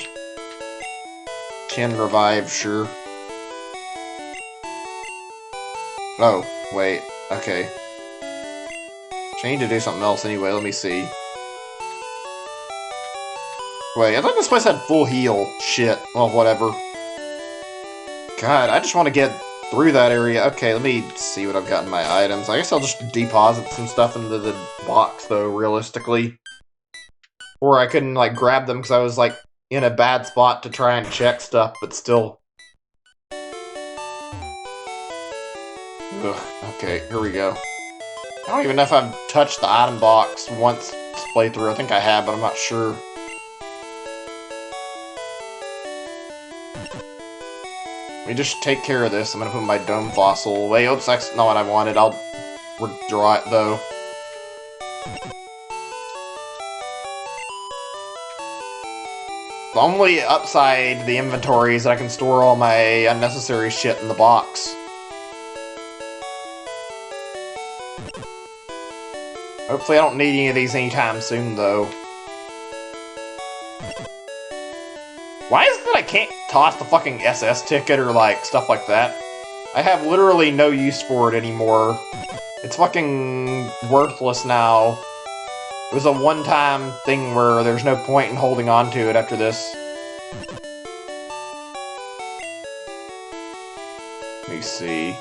Speaker 3: 10 revive, sure. Oh, wait, okay. I need to do something else anyway, let me see. Wait, I thought this place had full heal. Shit, well, whatever. God, I just want to get through that area. Okay, let me see what I've got in my items. I guess I'll just deposit some stuff into the box, though, realistically. Or I couldn't, like, grab them because I was, like, in a bad spot to try and check stuff, but still. Ugh, okay, here we go. I don't even know if I've touched the item box once this playthrough. I think I have, but I'm not sure. Let me just take care of this. I'm gonna put my dome fossil away. Oops, that's not what I wanted. I'll withdraw it, though. The only upside to the inventory is that I can store all my unnecessary shit in the box. Hopefully I don't need any of these anytime soon, though. Why is it that I can't toss the fucking SS ticket or, like, stuff like that? I have literally no use for it anymore. It's fucking worthless now. It was a one-time thing where there's no point in holding on to it after this. Let me see.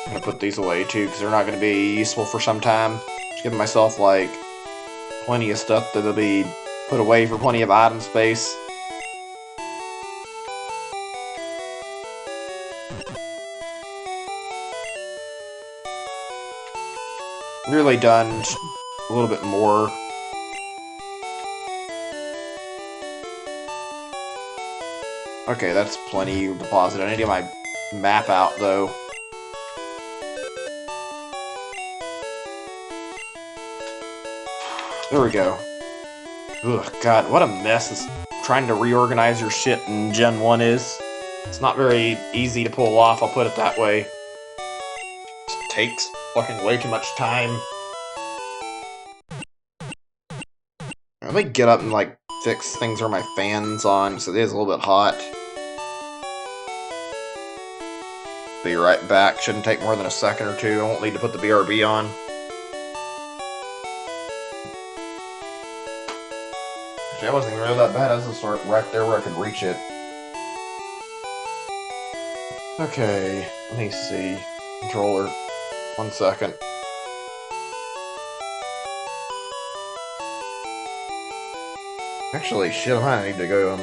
Speaker 3: I'm gonna put these away, too, because they're not gonna be useful for some time. Just giving myself, like, plenty of stuff that'll be put away for plenty of item space. Really done just a little bit more. Okay, that's plenty deposit. I need to get my map out, though. There we go. Ugh, God, what a mess this trying to reorganize your shit in Gen 1 is. It's not very easy to pull off, I'll put it that way. It takes fucking way too much time. Let me get up and, like, fix things where my fan's on, so it is a little bit hot. Be right back. Shouldn't take more than a second or two. I won't need to put the BRB on. Actually, I wasn't even really that bad. I was just sort of right there where I could reach it. Okay, let me see. Controller. 1 second. Actually, shit, I might need to go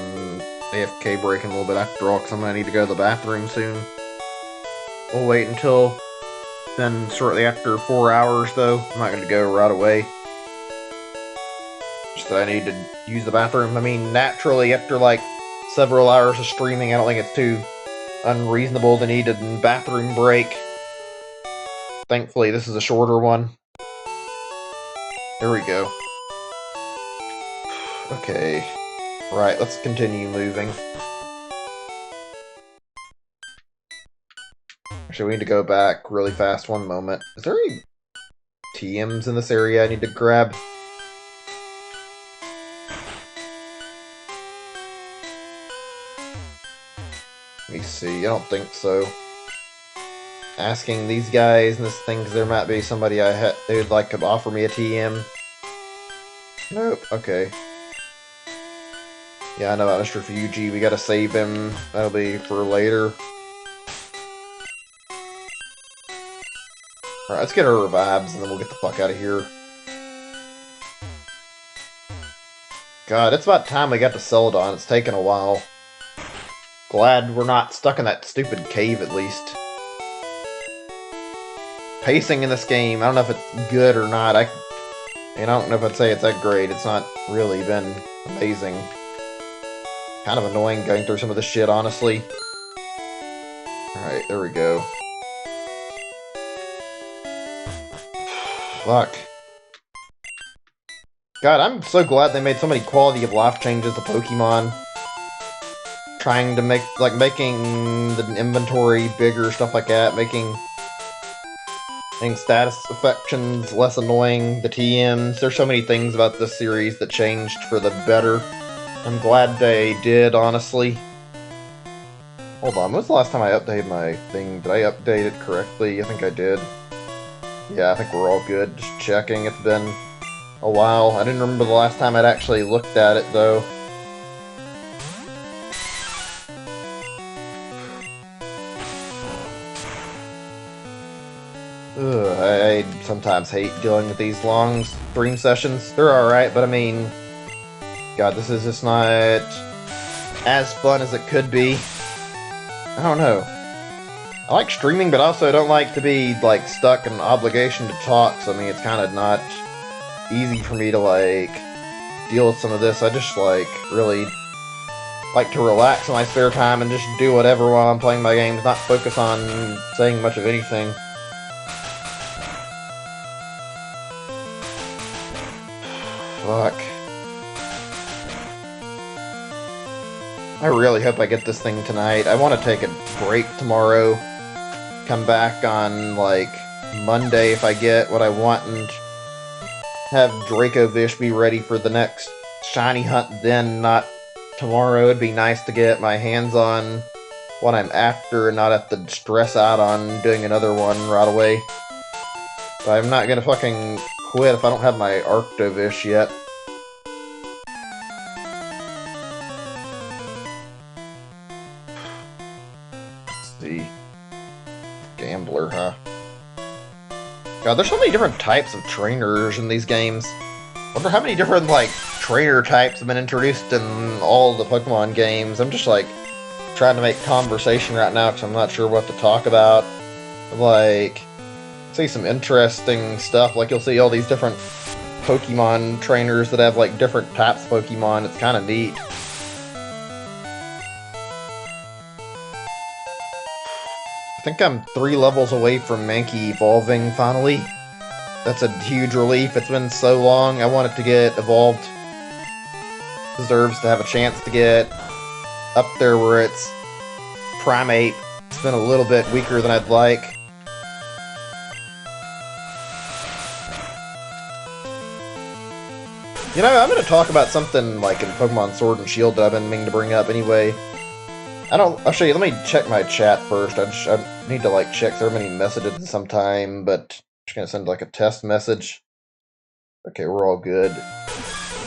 Speaker 3: AFK breaking a little bit after all, because I'm going to need to go to the bathroom soon. We'll wait until then, shortly after 4 hours, though. I'm not going to go right away. Just that I need to use the bathroom. I mean, naturally, after, like, several hours of streaming, I don't think it's too unreasonable to need a bathroom break. Thankfully, this is a shorter one. There we go. Okay. Right, let's continue moving. Actually, we need to go back really fast. 1 moment. Is there any TMs in this area I need to grab? Let me see. I don't think so. Asking these guys and this thing, because there might be somebody they would like to offer me a TM. Nope. Okay. Yeah, I know about Mr. Fuji. We gotta save him. That'll be for later. Alright, let's get our revives, and then we'll get the fuck out of here. God, it's about time we got to Celadon. It's taken a while. Glad we're not stuck in that stupid cave, at least. Pacing in this game, I don't know if it's good or not. I don't know if I'd say it's that great. It's not really been amazing. Kind of annoying going through some of this shit, honestly. Alright, there we go. Fuck. God, I'm so glad they made so many quality of life changes to Pokemon. Trying to make, like, making the inventory bigger, stuff like that, making status affections less annoying, the TMs. There's so many things about this series that changed for the better. I'm glad they did, honestly. Hold on, when's the last time I updated my thing? Did I update it correctly? I think I did. Yeah, I think we're all good. Just checking. It's been a while. I didn't remember the last time I'd actually looked at it, though. Ugh, I sometimes hate dealing with these long stream sessions. They're alright, but I mean, God, this is just not as fun as it could be. I don't know. I like streaming, but also don't like to be, like, stuck in obligation to talk, so I mean, it's kind of not easy for me to, like, deal with some of this. I just, like, really like to relax in my spare time and just do whatever while I'm playing my games, not focus on saying much of anything. Fuck. I really hope I get this thing tonight. I want to take a break tomorrow. Come back on, like, Monday if I get what I want, and have Dracozolt be ready for the next shiny hunt then, not tomorrow. It'd be nice to get my hands on what I'm after and not have to stress out on doing another one right away. But I'm not gonna fucking quit if I don't have my Arctovish yet. Let's see. Gambler, huh? God, there's so many different types of trainers in these games. Wonder how many different, like, trainer types have been introduced in all the Pokemon games. I'm just, like, trying to make conversation right now because I'm not sure what to talk about. Like, see some interesting stuff. Like, you'll see all these different Pokemon trainers that have, like, different types of Pokemon. It's kind of neat. I think I'm 3 levels away from Mankey evolving, finally. That's a huge relief. It's been so long. I want it to get evolved. Deserves to have a chance to get up there where it's primate. It's been a little bit weaker than I'd like. You know, I'm going to talk about something like in Pokemon Sword and Shield that I've been meaning to bring up anyway. I'll show you. Let me check my chat first. I need to, like, check there are many messages sometime, but I'm just going to send, like, a test message. Okay, we're all good.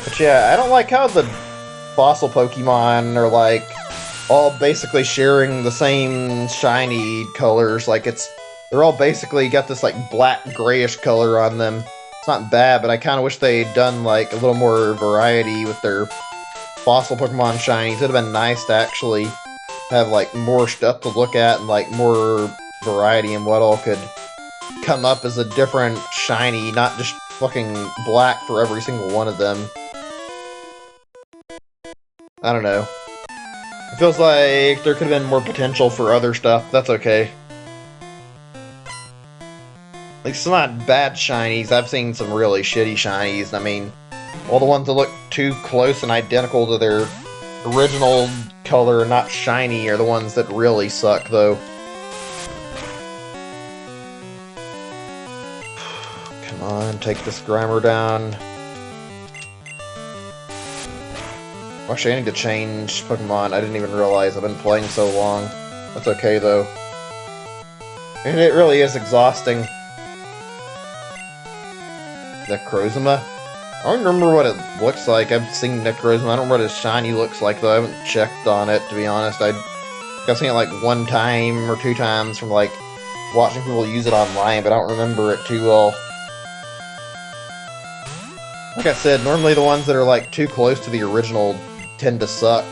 Speaker 3: But yeah, I don't like how the fossil Pokemon are, like, all basically sharing the same shiny colors. Like, they're all basically got this, like, black grayish color on them. It's not bad, but I kind of wish they'd done, like, a little more variety with their fossil Pokemon shinies. It'd have been nice to actually have, like, more stuff to look at and, like, more variety in what all could come up as a different shiny, not just fucking black for every single one of them. I don't know. It feels like there could have been more potential for other stuff. That's okay. Like, it's not bad shinies. I've seen some really shitty shinies. I mean, all the ones that look too close and identical to their original color, not shiny, are the ones that really suck, though. Come on, take this Grimer down. Actually, I need to change Pokemon. I didn't even realize I've been playing so long. That's okay, though. And it really is exhausting. Necrozma? I don't remember what it looks like. I've seen Necrozma. I don't remember what his shiny looks like, though. I haven't checked on it, to be honest. I've seen it like 1 time or 2 times from, like, watching people use it online, but I don't remember it too well. Like I said, normally the ones that are, like, too close to the original tend to suck.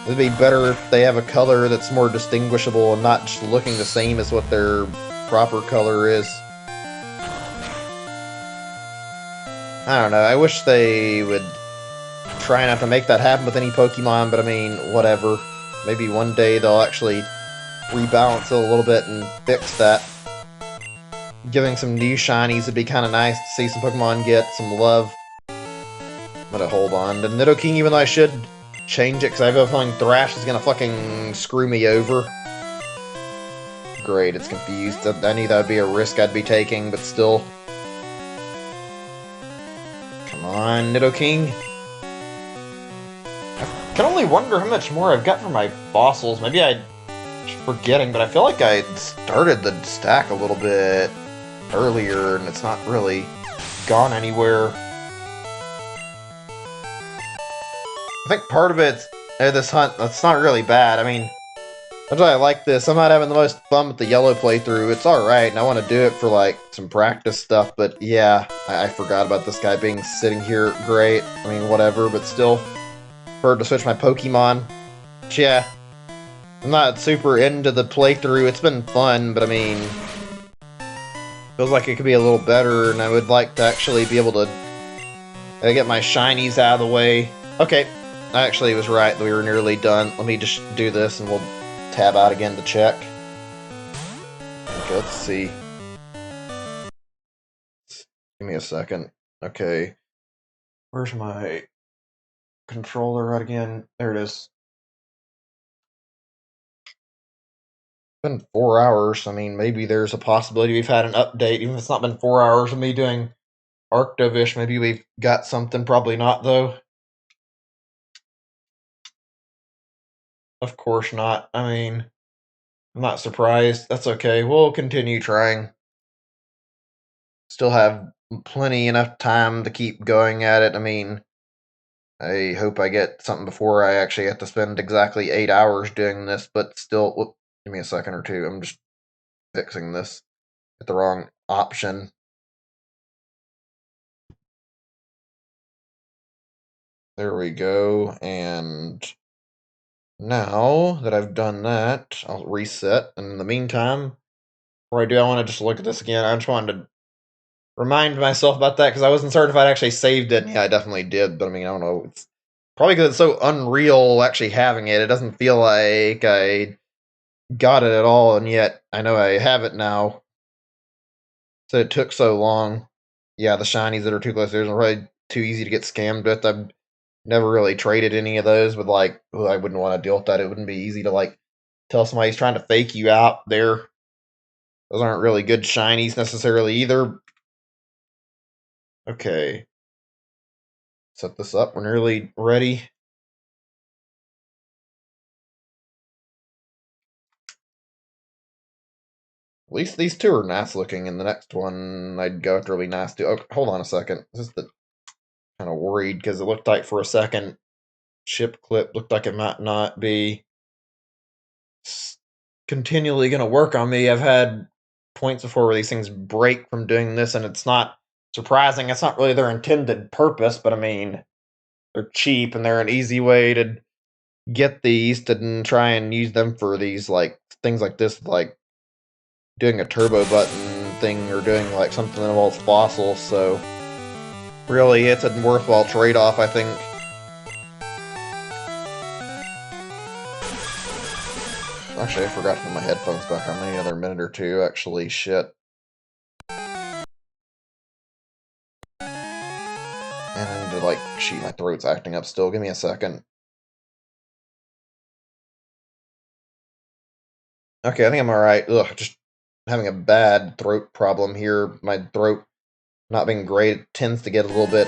Speaker 3: It'd be better if they have a color that's more distinguishable and not just looking the same as what their proper color is. I don't know, I wish they would try not to make that happen with any Pokemon, but I mean, whatever. Maybe one day they'll actually rebalance it a little bit and fix that. Giving some new shinies would be kind of nice to see some Pokemon get some love. I'm gonna hold on to Nidoking, even though I should change it, because I have a feeling Thrash is gonna fucking screw me over. Great, it's confused. I knew that would be a risk I'd be taking, but still. Come on, Nidoking. I can only wonder how much more I've got for my fossils. Maybe I'm forgetting, but I feel like I started the stack a little bit earlier, and it's not really gone anywhere. I think part of it's this hunt, that's not really bad. I mean,
Speaker 1: That's why I like this. I'm not having the most fun with the yellow playthrough. It's alright, and I want to do it for, like, some practice stuff, but yeah, I forgot about this guy being sitting here. Great. I mean, whatever, but still, prefer to switch my Pokemon. But yeah, I'm not super into the playthrough. It's been fun, but I mean, feels like it could be a little better, and I would like to actually be able to get my shinies out of the way. Okay, I actually was right that we were nearly done. Let me just do this, and we'll tab out again to check. Okay, let's see. Give me a second. Okay. Where's my controller at again? There it is. It's been 4 hours. I mean, maybe there's a possibility we've had an update. Even if it's not been 4 hours of me doing Arctovish, maybe we've got something. Probably not, though. Of course not. I mean, I'm not surprised. That's okay. We'll continue trying. Still have plenty enough time to keep going at it. I mean, I hope I get something before I actually have to spend exactly 8 hours doing this, but still, whoop, give me a second or two. I'm just fixing this. Hit the wrong option. There we go, and now that I've done that, I'll reset, and in the meantime, before I do, I want to just look at this again. I just wanted to remind myself about that, because I wasn't certain if I'd actually saved it. Yeah, I definitely did, but I mean, I don't know. It's probably because it's so unreal actually having it. It doesn't feel like I got it at all, and yet I know I have it now. So it took so long. Yeah, the shinies that are too close, there's probably too easy to get scammed with. I've never really traded any of those, but like, I wouldn't want to deal with that. It wouldn't be easy to like tell somebody he's trying to fake you out there. Those aren't really good shinies necessarily either. Okay. Set this up. We're nearly ready. At least these two are nice looking, and the next one I'd go after really nice too. Oh, hold on a second. This is the kind of worried because it looked like for a second ship clip looked like it might not be continually going to work on me. I've had points before where these things break from doing this, and it's not surprising. It's not really their intended purpose, but I mean, they're cheap and they're an easy way to get these to try and use them for these like things like this, like doing a turbo button thing or doing like something that involves fossils. So really, it's a worthwhile trade-off, I think. Actually, I forgot to put my headphones back on. Maybe another minute or two. Actually, shit. And I need to, like, shoot, my throat's acting up still. Give me a second. Okay, I think I'm alright. Ugh, just having a bad throat problem here. My throat not being great. It tends to get a little bit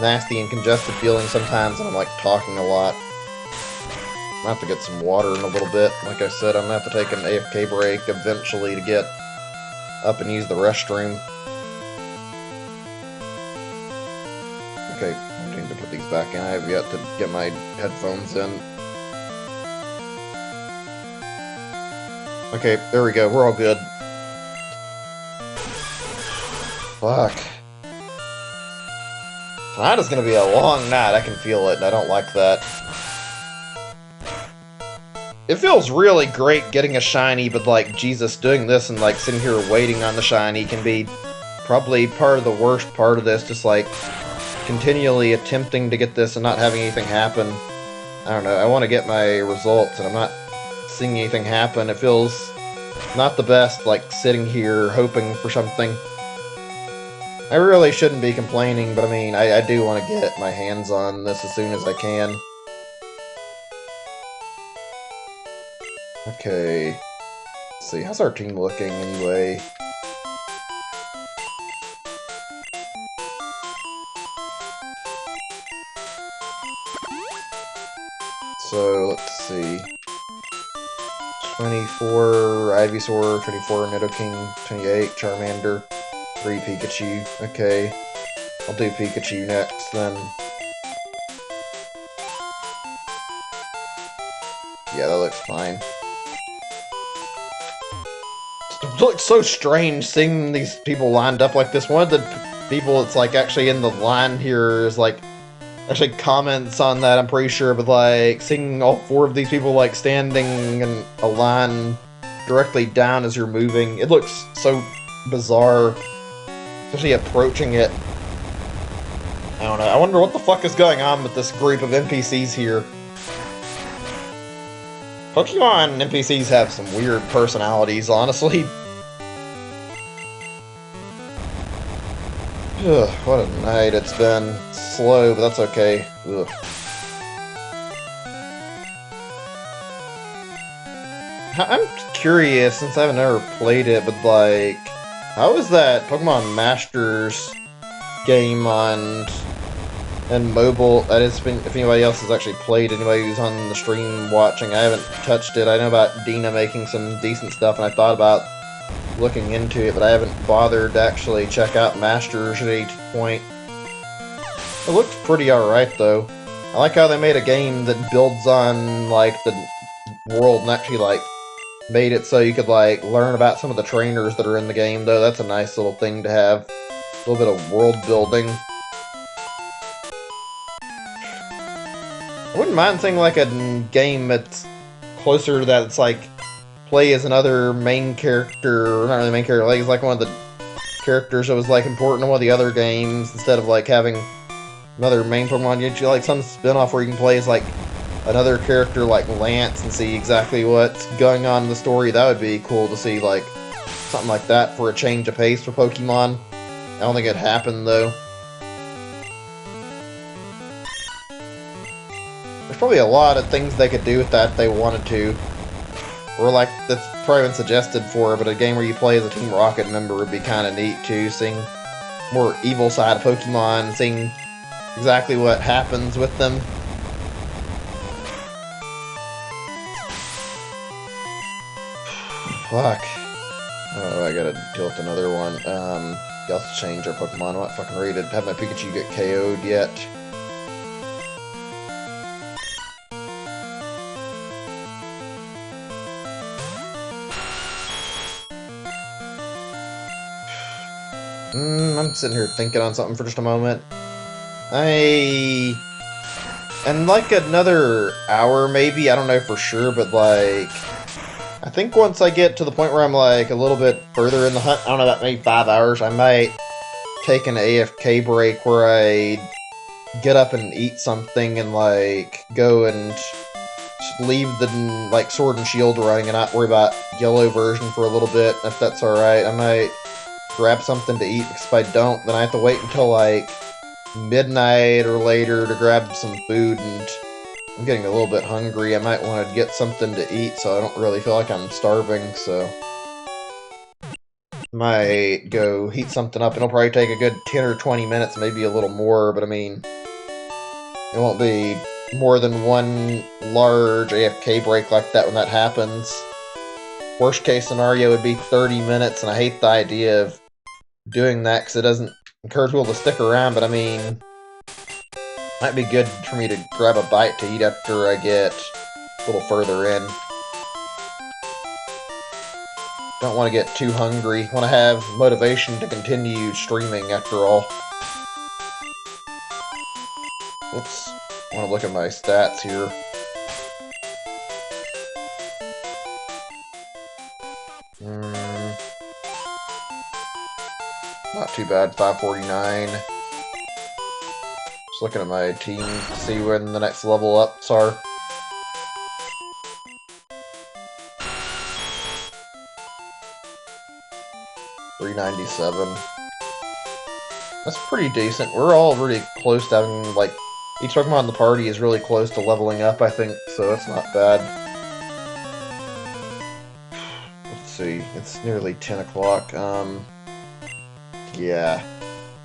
Speaker 1: nasty and congested feeling sometimes, and I'm, like, talking a lot. I'm gonna have to get some water in a little bit. Like I said, I'm gonna have to take an AFK break eventually to get up and use the restroom. Okay, I need to put these back in. I have yet to get my headphones in. Okay, there we go. We're all good. Fuck. Tonight is gonna be a long night. I can feel it, and I don't like that. It feels really great getting a shiny, but like, Jesus, doing this and like sitting here waiting on the shiny can be probably part of the worst part of this, just like continually attempting to get this and not having anything happen. I don't know, I want to get my results and I'm not seeing anything happen. It feels not the best, like sitting here hoping for something. I really shouldn't be complaining, but I mean, I do want to get my hands on this as soon as I can. Okay, let's see, how's our team looking anyway? So, let's see. 24 Ivysaur, 24 Nidoking, 28 Charmander, 3 Pikachu. Okay, I'll do Pikachu next then. Yeah, that looks fine. It looks so strange seeing these people lined up like this. One of the people that's like actually in the line here is like actually comments on that, I'm pretty sure, but like seeing all 4 of these people like standing in a line directly down as you're moving, it looks so bizarre, especially approaching it. I don't know, I wonder what the fuck is going on with this group of NPCs here. Pokemon NPCs have some weird personalities, honestly. Ugh, what a night it's been. Slow, but that's okay. Ugh. I'm curious, since I haven't ever played it, but like, how is that Pokemon Masters game on and mobile? That is, if anybody else has actually played, anybody who's on the stream watching, I haven't touched it. I know about Dina making some decent stuff, and I thought about looking into it, but I haven't bothered to actually check out Masters at any point. It looks pretty alright, though. I like how they made a game that builds on, like, the world and actually, like, made it so you could, like, learn about some of the trainers that are in the game, though. That's a nice little thing to have. A little bit of world building. I wouldn't mind seeing, like, a game that's closer to that. It's like, play as another main character, or not really main character, like, it's like one of the characters that was, like, important in one of the other games, instead of, like, having another main Pokemon. Get you like some spin-off where you can play as like another character like Lance and see exactly what's going on in the story. That would be cool to see, like something like that for a change of pace for Pokemon. I don't think it'd happen though. There's probably a lot of things they could do with that if they wanted to. Or like that's probably been suggested for, but a game where you play as a Team Rocket member would be kind of neat too. Seeing more evil side of Pokemon, seeing exactly what happens with them. Fuck. Oh, I gotta deal with another one. You also change our Pokemon. I'm not fucking ready to have my Pikachu get KO'd yet. I'm sitting here thinking on something for just a moment. In like another hour maybe, I don't know for sure, but like I think once I get to the point where I'm like a little bit further in the hunt, I don't know, about maybe 5 hours, I might take an AFK break where I get up and eat something and like go and just leave the like Sword and Shield running and not worry about yellow version for a little bit. If that's alright, I might grab something to eat, because if I don't, then I have to wait until like midnight or later to grab some food, and I'm getting a little bit hungry. I might want to get something to eat so I don't really feel like I'm starving, so might go heat something up. It'll probably take a good 10 or 20 minutes, maybe a little more, but I mean, it won't be more than one large AFK break like that when that happens. Worst case scenario would be 30 minutes, and I hate the idea of doing that because it doesn't encourage people to stick around, but I mean, might be good for me to grab a bite to eat after I get a little further in. Don't want to get too hungry. Want to have motivation to continue streaming after all. Whoops. I want to look at my stats here. Not too bad, 549. Just looking at my team to see when the next level ups are. $397. That's pretty decent. We're all really close to having, like, each Pokemon in the party is really close to leveling up, I think, so it's not bad. Let's see, it's nearly 10 o'clock. Yeah.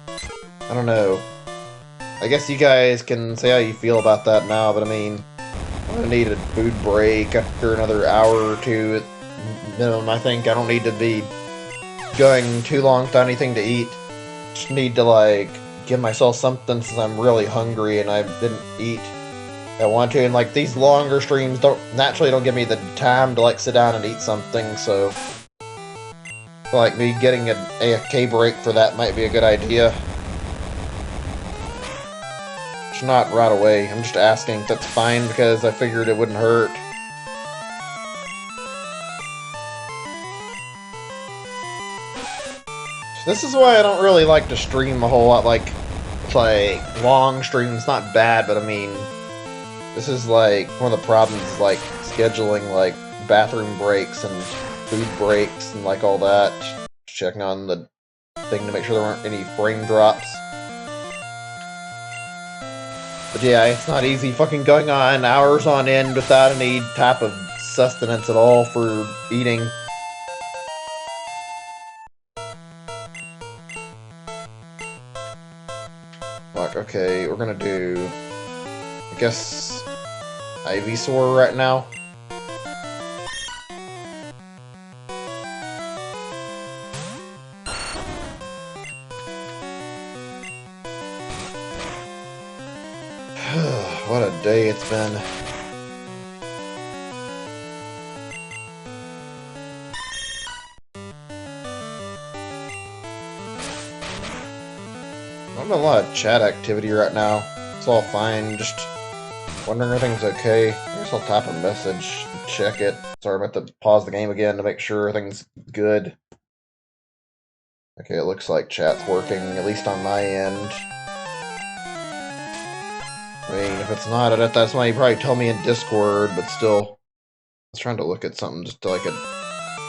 Speaker 1: I don't know. I guess you guys can say how you feel about that now, but I mean, I'm gonna need a food break after another hour or two at minimum, I think. I don't need to be going too long without anything to eat. Just need to, like, give myself something since I'm really hungry and I didn't eat. I want to, and, like, these longer streams naturally don't give me the time to, like, sit down and eat something, so
Speaker 3: Like, me getting an AFK break for that might be a good idea. It's not right away. I'm just asking if that's fine because I figured it wouldn't hurt. This is why I don't really like to stream a whole lot. Like long streams, not bad, but I mean, this is like one of the problems is like scheduling like bathroom breaks and food breaks and like all that. Checking on the thing to make sure there aren't any frame drops. But yeah, it's not easy fucking going on hours on end without any type of sustenance at all for eating. Like, okay, we're gonna do, I guess, Ivysaur right now. What a day it's been. Not a lot of chat activity right now. It's all fine, just wondering if everything's okay. I guess I'll type a message and check it. Sorry, I'm about to pause the game again to make sure everything's good. Okay, it looks like chat's working, at least on my end. I mean, if it's not, that's why you probably tell me in Discord, but still. I was trying to look at something just to like a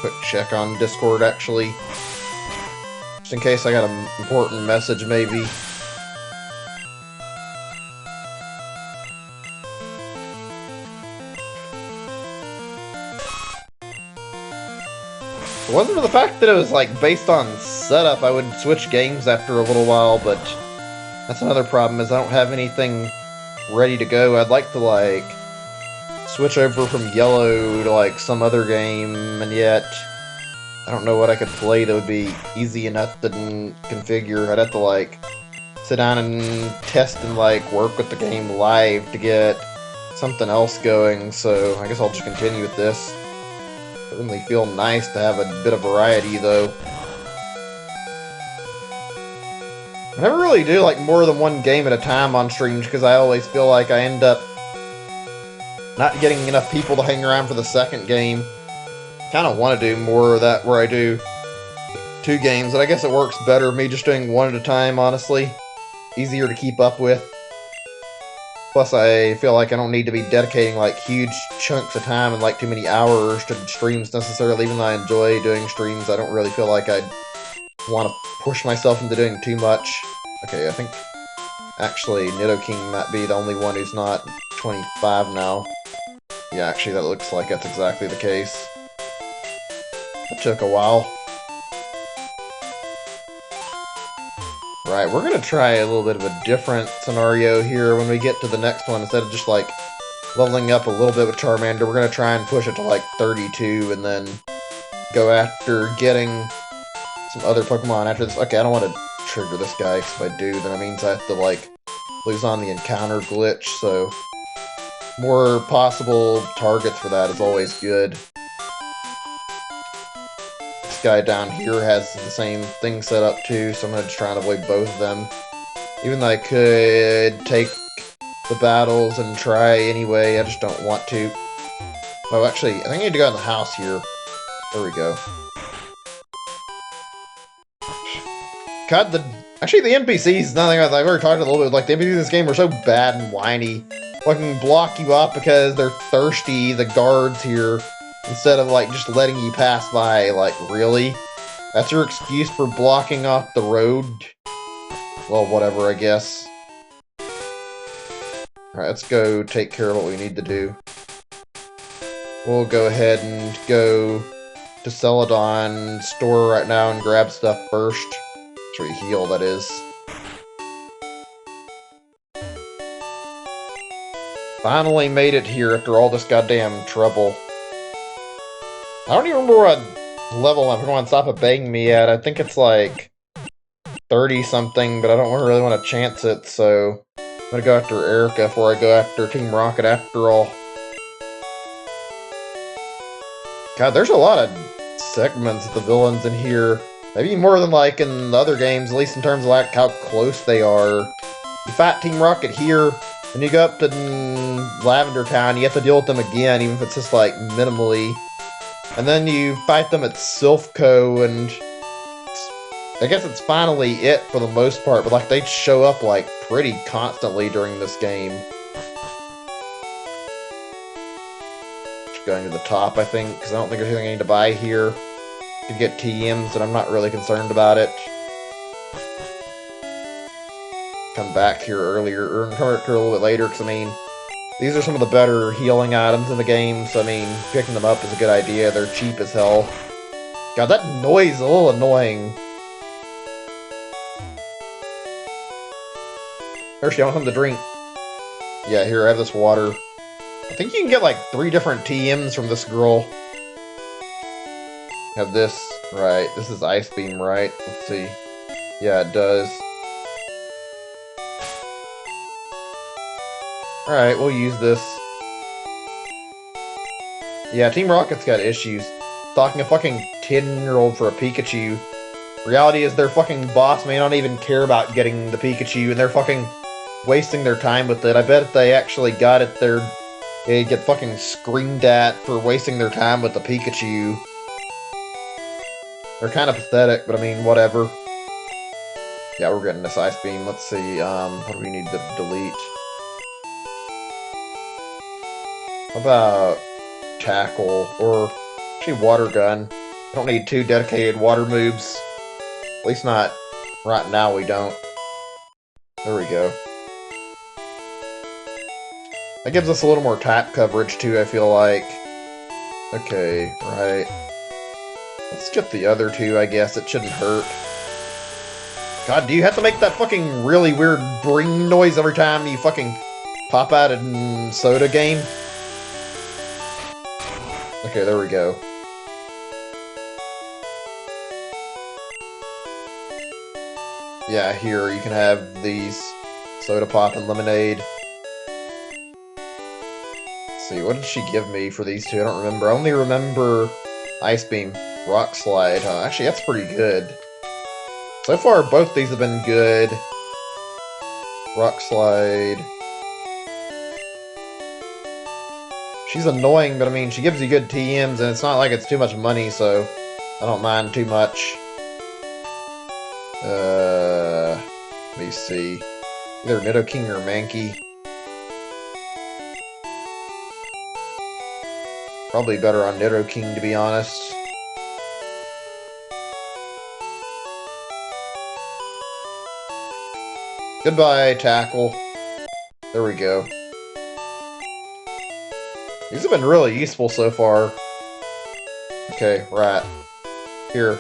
Speaker 3: quick check on Discord, actually. Just in case I got an important message, maybe. It wasn't for the fact that it was like based on setup, I would switch games after a little while, but that's another problem, is I don't have anything ready to go. I'd like to like switch over from yellow to like some other game, and yet I don't know what I could play that would be easy enough to configure. I'd have to like sit down and test and like work with the game live to get something else going, so I guess I'll just continue with this. It would really feel nice to have a bit of variety though. I never really do like more than one game at a time on streams because I always feel like I end up not getting enough people to hang around for the second game. Kind of want to do more of that where I do 2 games, but I guess it works better me just doing one at a time, honestly. Easier to keep up with. Plus, I feel like I don't need to be dedicating like huge chunks of time and like too many hours to streams necessarily. Even though I enjoy doing streams, I don't really feel like I'd want to push myself into doing too much. Okay, I think actually Nidoking might be the only one who's not 25 now. Yeah, actually that looks like that's exactly the case. It took a while. Right, we're gonna try a little bit of a different scenario here when we get to the next one. Instead of just like leveling up a little bit with Charmander, we're gonna try and push it to like 32 and then go after getting some other Pokemon after this. Okay, I don't want to trigger this guy, because if I do, then it means I have to like lose on the encounter glitch, so more possible targets for that is always good. This guy down here has the same thing set up too, so I'm going to try and avoid both of them. Even though I could take the battles and try anyway, I just don't want to. Oh, actually, I think I need to go in the house here. There we go. God, actually the NPCs, nothing I've already talked a little bit, like the NPCs in this game are so bad and whiny. Fucking block you up because they're thirsty, the guards here, instead of like just letting you pass by. Like, really? That's your excuse for blocking off the road? Well, whatever, I guess. Alright, let's go take care of what we need to do. We'll go ahead and go to Celadon store right now and grab stuff first. Sure, you heal, that is. Finally made it here after all this goddamn trouble. I don't even remember what level my Pokemon stop at begging me at. I think it's like 30-something, but I don't really want to chance it, so I'm gonna go after Erica before I go after Team Rocket after all. God, there's a lot of segments of the villains in here. Maybe more than like in the other games, at least in terms of like how close they are. You fight Team Rocket here, and you go up to Lavender Town, you have to deal with them again, even if it's just like minimally. And then you fight them at Silphco, and I guess it's finally it for the most part, but like they show up like pretty constantly during this game. Just going to the top, I think, because I don't think there's anything I need to buy here. Could get TMs, and I'm not really concerned about it. Come back here earlier, or come back here a little bit later, because I mean, these are some of the better healing items in the game, so I mean, picking them up is a good idea. They're cheap as hell. God, that noise is a little annoying. Hershey, I want something to drink. Yeah, here, I have this water. I think you can get like 3 different TMs from this girl. Have this, right. This is Ice Beam, right? Let's see. Yeah, it does. Alright, we'll use this. Yeah, Team Rocket's got issues. Stalking a fucking 10-year-old for a Pikachu. Reality is their fucking boss may not even care about getting the Pikachu, and they're fucking wasting their time with it. I bet if they actually got it, they'd get fucking screamed at for wasting their time with the Pikachu. They're kind of pathetic, but I mean, whatever. Yeah, we're getting this Ice Beam. Let's see, what do we need to delete? How about Tackle, or actually Water Gun? I don't need 2 dedicated water moves. At least not right now, we don't. There we go. That gives us a little more tap coverage, too, I feel like. Okay, right. Let's get the other 2, I guess. It shouldn't hurt. God, do you have to make that fucking really weird bring noise every time you fucking pop out a soda game? Okay, there we go. Yeah, here, you can have these soda pop and lemonade. Let's see, what did she give me for these 2? I don't remember. I only remember Ice Beam. Rock Slide, huh? Actually, that's pretty good. So far, both these have been good. Rock Slide. She's annoying, but I mean, she gives you good TMs, and it's not like it's too much money, so I don't mind too much. Let me see. Either Nidoking or Mankey. Probably better on Nidoking, to be honest. Goodbye, Tackle. There we go. These have been really useful so far. Okay, right. Here.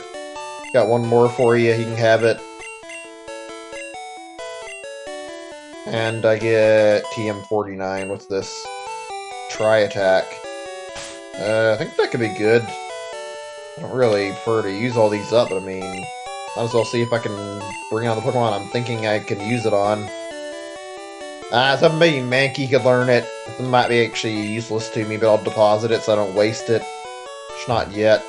Speaker 3: Got one more for you, you can have it. And I get TM49. What's this? Tri-Attack. I think that could be good. I don't really prefer to use all these up, but I mean, might as well see if I can bring on the Pokemon I'm thinking I can use it on. So maybe Mankey could learn it. It might be actually useless to me, but I'll deposit it so I don't waste it. Just not yet.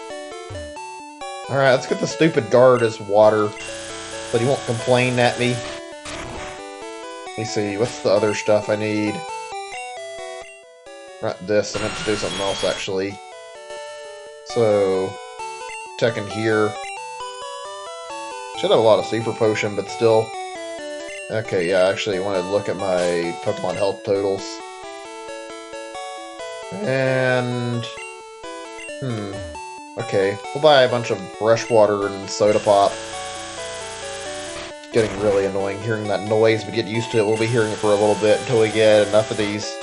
Speaker 3: Alright, let's get the stupid guard as water, but he won't complain at me. Let me see, what's the other stuff I need? Not this, I meant to do something else actually. So, checking here. Should have a lot of Super Potion, but still. Okay, yeah, I actually wanted to look at my Pokemon health totals. And... Okay, we'll buy a bunch of fresh water and soda pop. It's getting really annoying hearing that noise. We get used to it. We'll be hearing it for a little bit until we get enough of these.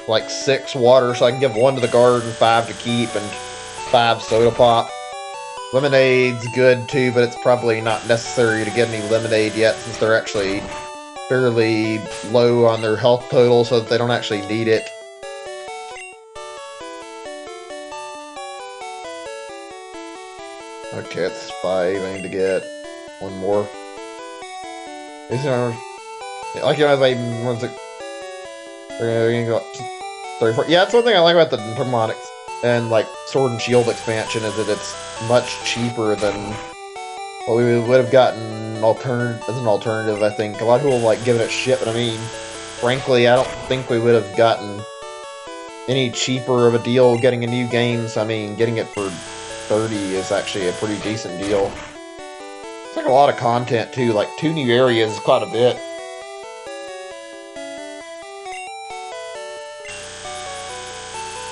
Speaker 3: Like 6 water, so I can give 1 to the guard and 5 to keep, and 5 soda pop. Lemonade's good too, but it's probably not necessary to get any lemonade yet, since they're actually fairly low on their health total, so that they don't actually need it. Okay, it's 5. I need to get 1 more. These are... Like, you know, like, one's like... We're gonna go 34. Yeah, that's one thing I like about the Harmonics.
Speaker 1: and like Sword and Shield expansion is that it's much cheaper than what we would have gotten as an alternative. I think a lot of people like giving it shit, but I mean, frankly, I don't think we would have gotten any cheaper of a deal getting a new game. So I mean, getting it for 30 is actually a pretty decent deal. It's like a lot of content too. Like 2 new areas is quite a bit.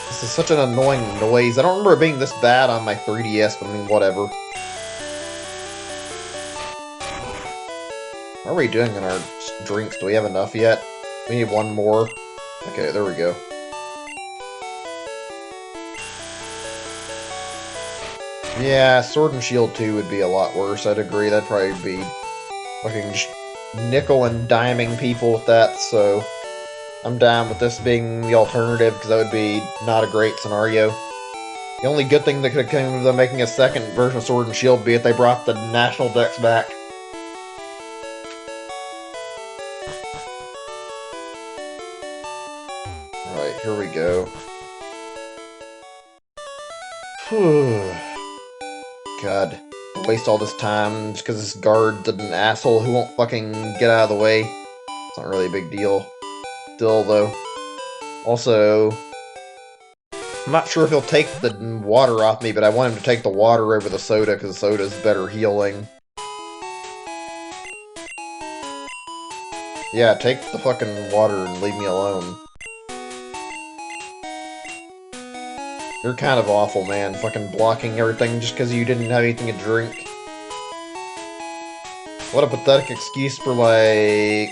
Speaker 1: This is such an annoying noise. I don't remember it being this bad on my 3DS, but I mean, whatever. How are we doing in our drinks? Do we have enough yet? We need one more. Okay, there we go. Yeah, Sword and Shield 2 would be a lot worse, I'd agree. That'd probably be fucking nickel and diming people with that, so I'm down with this being the alternative, because that would be not a great scenario. The only good thing that could have come of them making a second version of Sword and Shield be if they brought the national decks back. Alright, here we go. Whew. God, waste all this time just because this guard's an asshole who won't fucking get out of the way. It's not really a big deal. Still, though. Also, I'm not sure if he'll take the water off me, but I want him to take the water over the soda because the soda's better healing. Yeah, take the fucking water and leave me alone. You're kind of awful, man. Fucking blocking everything just because you didn't have anything to drink. What a pathetic excuse for, like,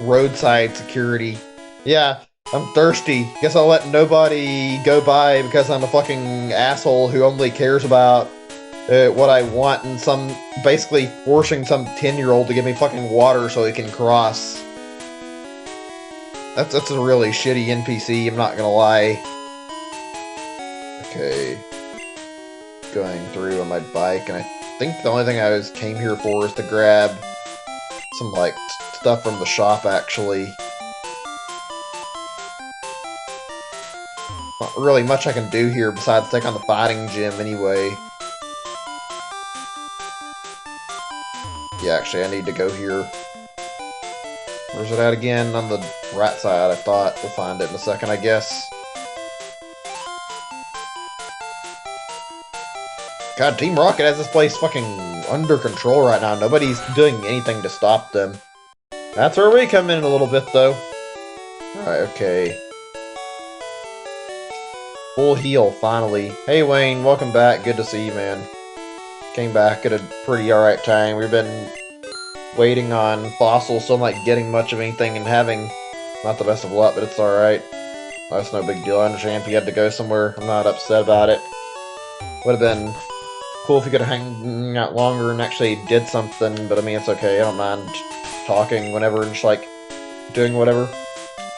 Speaker 1: roadside security. Yeah, I'm thirsty. Guess I'll let nobody go by because I'm a fucking asshole who only cares about what I want and basically forcing some 10-year-old to give me fucking water so he can cross. That's a really shitty NPC, I'm not gonna lie. Okay, going through on my bike, and I think the only thing I came here for is to grab some, like, stuff from the shop, actually. Not really much I can do here besides take on the fighting gym, anyway. Yeah, actually, I need to go here. Where's it at again? On the right side, I thought. We'll find it in a second, I guess. God, Team Rocket has this place fucking under control right now. Nobody's doing anything to stop them. That's where we come in a little bit, though. Alright, okay. Full heal, finally. Hey, Wayne, welcome back. Good to see you, man. Came back at a pretty alright time. We've been waiting on fossils, so I'm not getting much of anything and having not the best of luck, but it's alright. That's no big deal. I understand if you had to go somewhere. I'm not upset about it. Would have been cool if you could have hung out longer and actually did something, but I mean, it's okay. I don't mind talking whenever and just, like, doing whatever.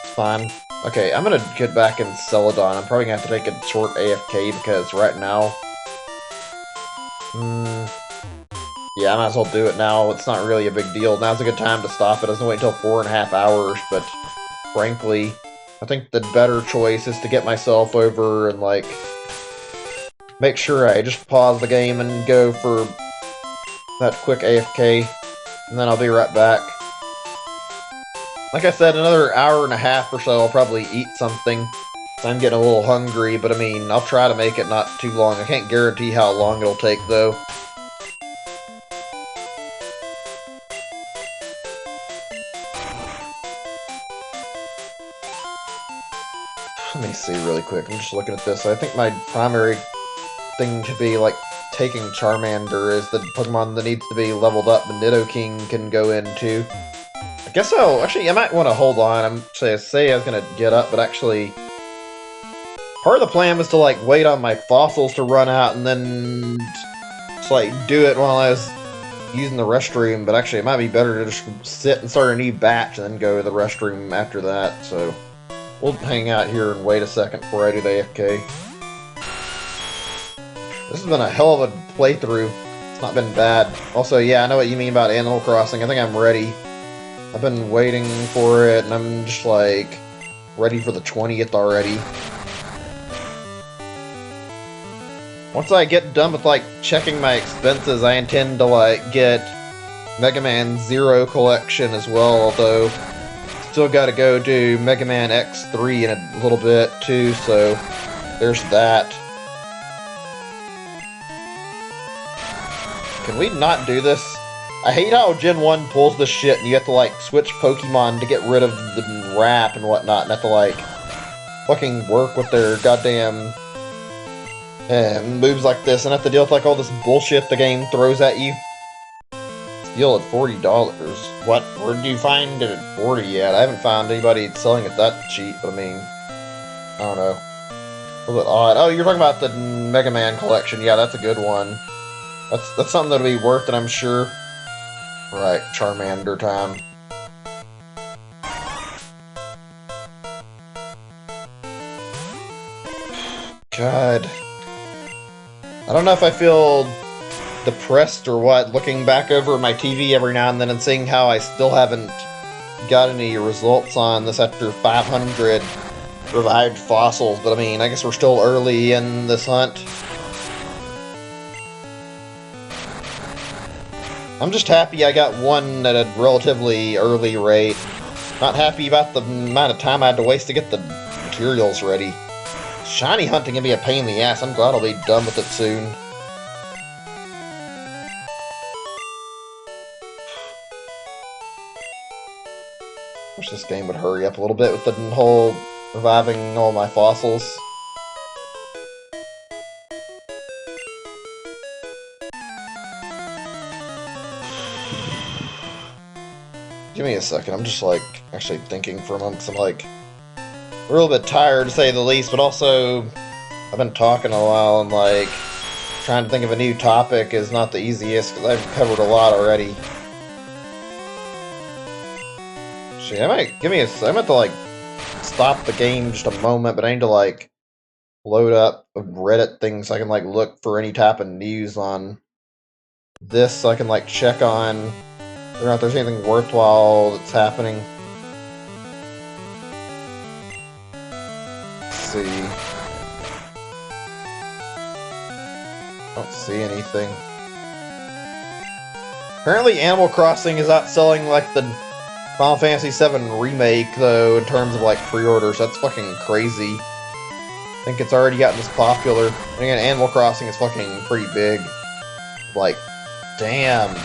Speaker 1: It's fine. Okay, I'm gonna get back in Celadon. I'm probably gonna have to take a short AFK because right now... yeah, I might as well do it now. It's not really a big deal. Now's a good time to stop it. I was gonna wait until 4.5 hours, but frankly, I think the better choice is to get myself over and, like, make sure I just pause the game and go for that quick AFK, and then I'll be right back. Like I said, another hour and a half or so I'll probably eat something. I'm getting a little hungry, but I mean, I'll try to make it not too long. I can't guarantee how long it'll take, though. Let me see really quick. I'm just looking at this. I think my primary thing to be, like, taking Charmander is the Pokemon that needs to be leveled up, and Nidoking can go into. I guess actually, I might want to hold on. I'm say I was gonna get up, but actually, part of the plan was to, like, wait on my fossils to run out, and then just, like, do it while I was using the restroom, but actually, it might be better to just sit and start a new batch, and then go to the restroom after that, so we'll hang out here and wait a second before I do the AFK. This has been a hell of a playthrough. It's not been bad. Also, yeah, I know what you mean about Animal Crossing. I think I'm ready. I've been waiting for it, and I'm just, like, ready for the 20th already. Once I get done with, like, checking my expenses, I intend to, like, get Mega Man Zero Collection as well, although still gotta go do Mega Man X3 in a little bit, too, so there's that. Can we not do this? I hate how Gen 1 pulls this shit and you have to, like, switch Pokemon to get rid of the wrap and whatnot, and have to, like, fucking work with their goddamn moves like this, and have to deal with, like, all this bullshit the game throws at you. Steal at $40. What? Where did you find it at 40 yet? I haven't found anybody selling it that cheap, but I mean, I don't know. A little bit odd. Oh, you're talking about the Mega Man collection. Yeah, that's a good one. That's something that'll be worth it, I'm sure. Right, Charmander time. God. I don't know if I feel depressed or what, looking back over my TV every now and then and seeing how I still haven't got any results on this after 500 revived fossils, but I mean, I guess we're still early in this hunt. I'm just happy I got one at a relatively early rate. Not happy about the amount of time I had to waste to get the materials ready. Shiny hunting can be a pain in the ass. I'm glad I'll be done with it soon. Wish this game would hurry up a little bit with the whole reviving all my fossils. Give me a second, I'm just like actually thinking for a moment, because I'm like a little bit tired to say the least, but also I've been talking a while and like trying to think of a new topic is not the easiest because I've covered a lot already. Shit, I might have to like stop the game just a moment, but I need to like load up a Reddit thing so I can like look for any type of news on this so I can like check on whether or not there's anything worthwhile that's happening. Let's see. I don't see anything. Apparently Animal Crossing is outselling like the Final Fantasy VII Remake, though, in terms of like pre-orders. That's fucking crazy. I think it's already gotten this popular. And again, Animal Crossing is fucking pretty big. Like, damn.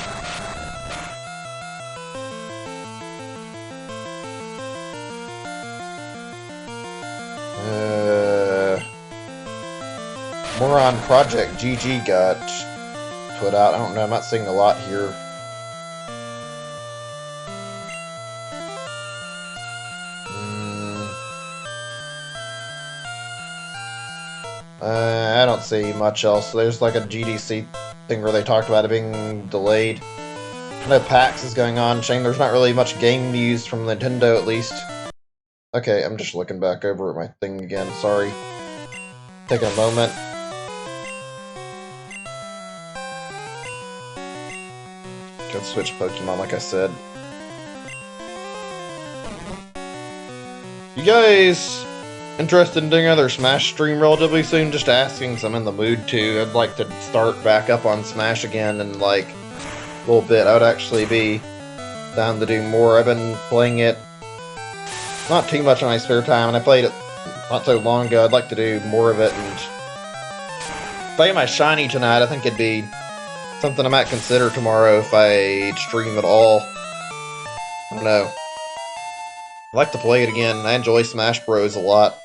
Speaker 1: Moron Project GG got put out. I don't know, I'm not seeing a lot here. I don't see much else. There's like a GDC thing where they talked about it being delayed. I know PAX is going on. Shame there's not really much game news from Nintendo, at least. Okay, I'm just looking back over at my thing again. Sorry. Taking a moment. Can switch Pokemon, like I said. You guys interested in doing another Smash stream relatively soon? Just asking, because I'm in the mood to. I'd like to start back up on Smash again in like a little bit. I would actually be down to do more. I've been playing it not too much on my spare time, and I played it not so long ago. I'd like to do more of it, and if I get my shiny tonight, I think it'd be something I might consider tomorrow if I stream at all. I don't know. I like to play it again. I enjoy Smash Bros. A lot.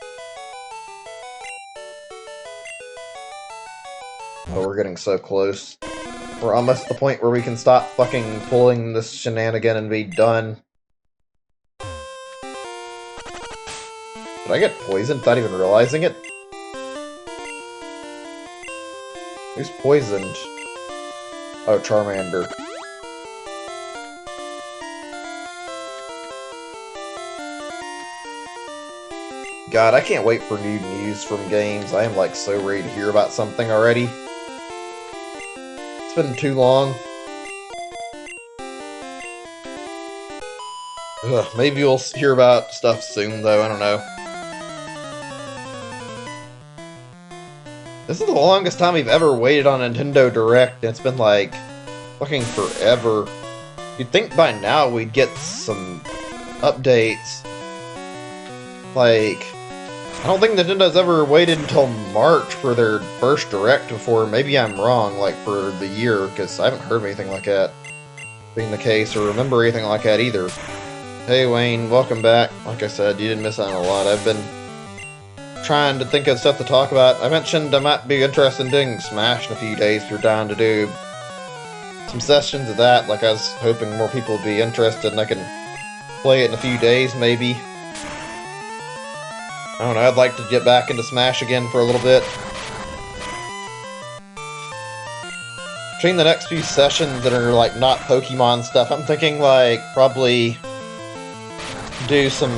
Speaker 1: Oh, we're getting so close. We're almost at the point where we can stop fucking pulling this shenanigan and be done. Did I get poisoned without even realizing it? Who's poisoned? Oh, Charmander. God, I can't wait for new news from games. I am like so ready to hear about something already. It's been too long. Ugh, maybe we'll hear about stuff soon, though. I don't know. This is the longest time we've ever waited on Nintendo Direct, and it's been like fucking forever. You'd think by now we'd get some updates. Like, I don't think Nintendo's ever waited until March for their first Direct before. Maybe I'm wrong, like, for the year, because I haven't heard of anything like that being the case, or remember anything like that either. Hey Wayne, welcome back. Like I said, you didn't miss out on a lot. I've been trying to think of stuff to talk about. I mentioned I might be interested in doing Smash in a few days if you're down to do some sessions of that. Like, I was hoping more people would be interested and I can play it in a few days, maybe. I don't know, I'd like to get back into Smash again for a little bit. Between the next few sessions that are, like, not Pokemon stuff, I'm thinking, like, probably do some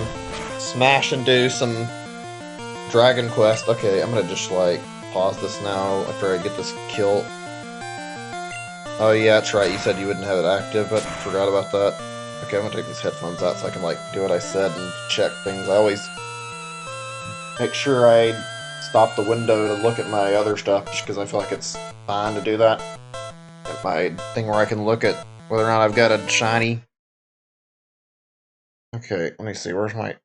Speaker 1: Smash and do some Dragon Quest. Okay, I'm gonna just, like, pause this now after I get this kill. Oh yeah, that's right, you said you wouldn't have it active, but forgot about that. Okay, I'm gonna take these headphones out so I can, like, do what I said and check things. I always make sure I stop the window to look at my other stuff, just because I feel like it's fine to do that. At my thing where I can look at whether or not I've got a shiny. Okay, let me see, where's my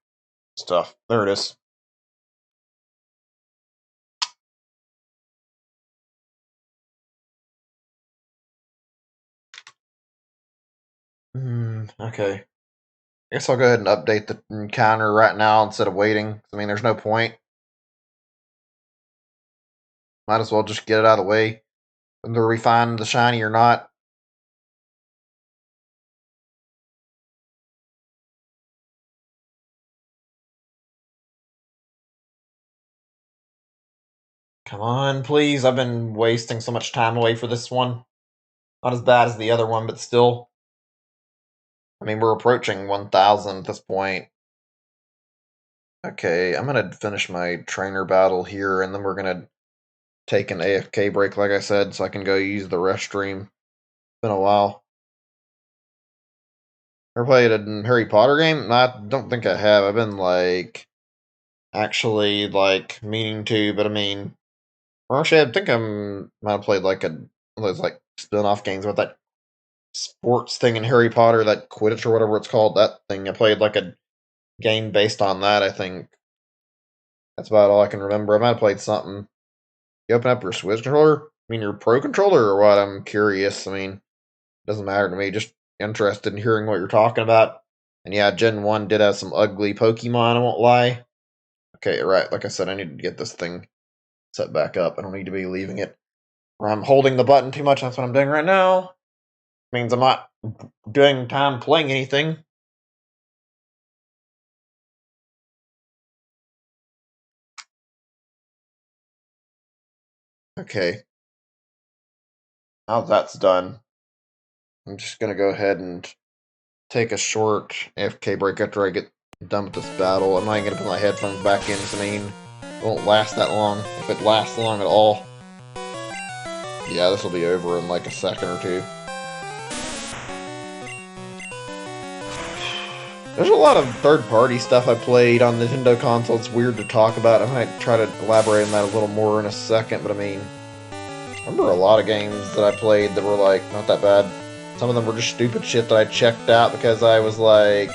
Speaker 1: stuff? There it is. Okay. I guess I'll go ahead and update the encounter right now instead of waiting. I mean, there's no point. Might as well just get it out of the way. Whether we find the shiny or not. Come on, please. I've been wasting so much time away for this one. Not as bad as the other one, but still. I mean, we're approaching 1,000 at this point. Okay, I'm gonna finish my trainer battle here, and then we're gonna take an AFK break, like I said, so I can go use the restroom. It's been a while. Ever played a Harry Potter game? I don't think I have. I've been, like, actually, like, meaning to, but I mean, or actually, I think I might have played, like, one of those, like, spin-off games with that sports thing in Harry Potter, that Quidditch or whatever it's called, that thing. I played, like, a game based on that, I think. That's about all I can remember. I might have played something. You open up your Switch controller? I mean, your Pro controller or what? I'm curious. I mean, doesn't matter to me. Just interested in hearing what you're talking about. And yeah, Gen 1 did have some ugly Pokemon, I won't lie. Okay, right. Like I said, I need to get this thing set back up. I don't need to be leaving it where I'm holding the button too much. That's what I'm doing right now. Means I'm not doing time playing anything. Okay. Now that's done, I'm just gonna go ahead and take a short AFK break after I get done with this battle. I'm not even gonna put my headphones back in, because I mean, it won't last that long, if it lasts long at all. Yeah, this will be over in like a second or two. There's a lot of third-party stuff I played on Nintendo console. It's weird to talk about. I might try to elaborate on that a little more in a second, but I mean, I remember a lot of games that I played that were, like, not that bad. Some of them were just stupid shit that I checked out because I was, like,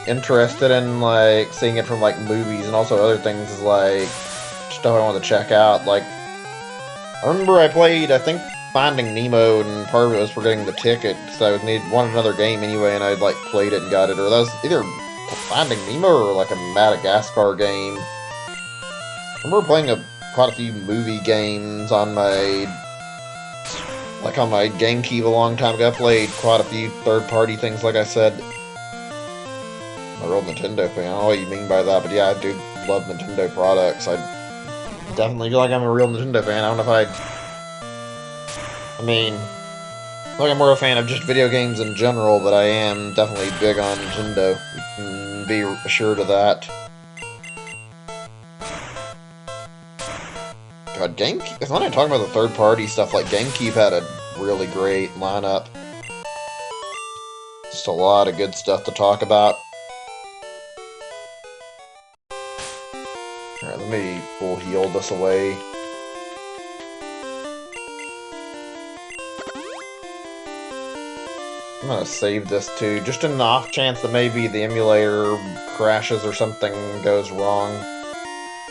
Speaker 1: interested in, like, seeing it from, like, movies and also other things as, like, stuff I wanted to check out. Like, I remember I played, I think, Finding Nemo, and part of it was for getting the ticket, so I wanted another game anyway, and I, like, played it and got it. Or that was either Finding Nemo or, like, a Madagascar game. I remember playing quite a few movie games on my GameCube a long time ago. I played quite a few third-party things, like I said. I'm a real Nintendo fan. I don't know what you mean by that, but yeah, I do love Nintendo products. I definitely feel like I'm a real Nintendo fan. I don't know if I mean, like, I'm more a fan of just video games in general, but I am definitely big on Nintendo. You can be assured of that. God, GameCube, if I'm not talking about the third-party stuff, like, GameCube had a really great lineup. Just a lot of good stuff to talk about. Alright, let me full heal this away. gonna save this too, just in the off chance that maybe the emulator crashes or something goes wrong.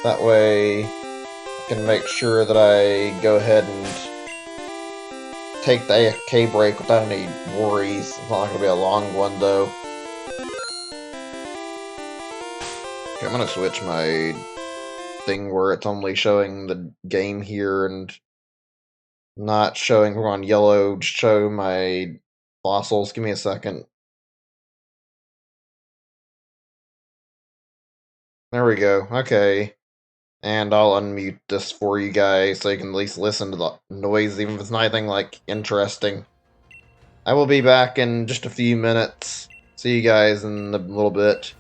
Speaker 1: That way, I can make sure that I go ahead and take the AFK break without any worries. It's not gonna be a long one though. Okay, I'm gonna switch my thing where it's only showing the game here and not showing we're on yellow to show my fossils. Give me a second. There we go. Okay. And I'll unmute this for you guys so you can at least listen to the noise, even if it's not anything like interesting. I will be back in just a few minutes. See you guys in a little bit.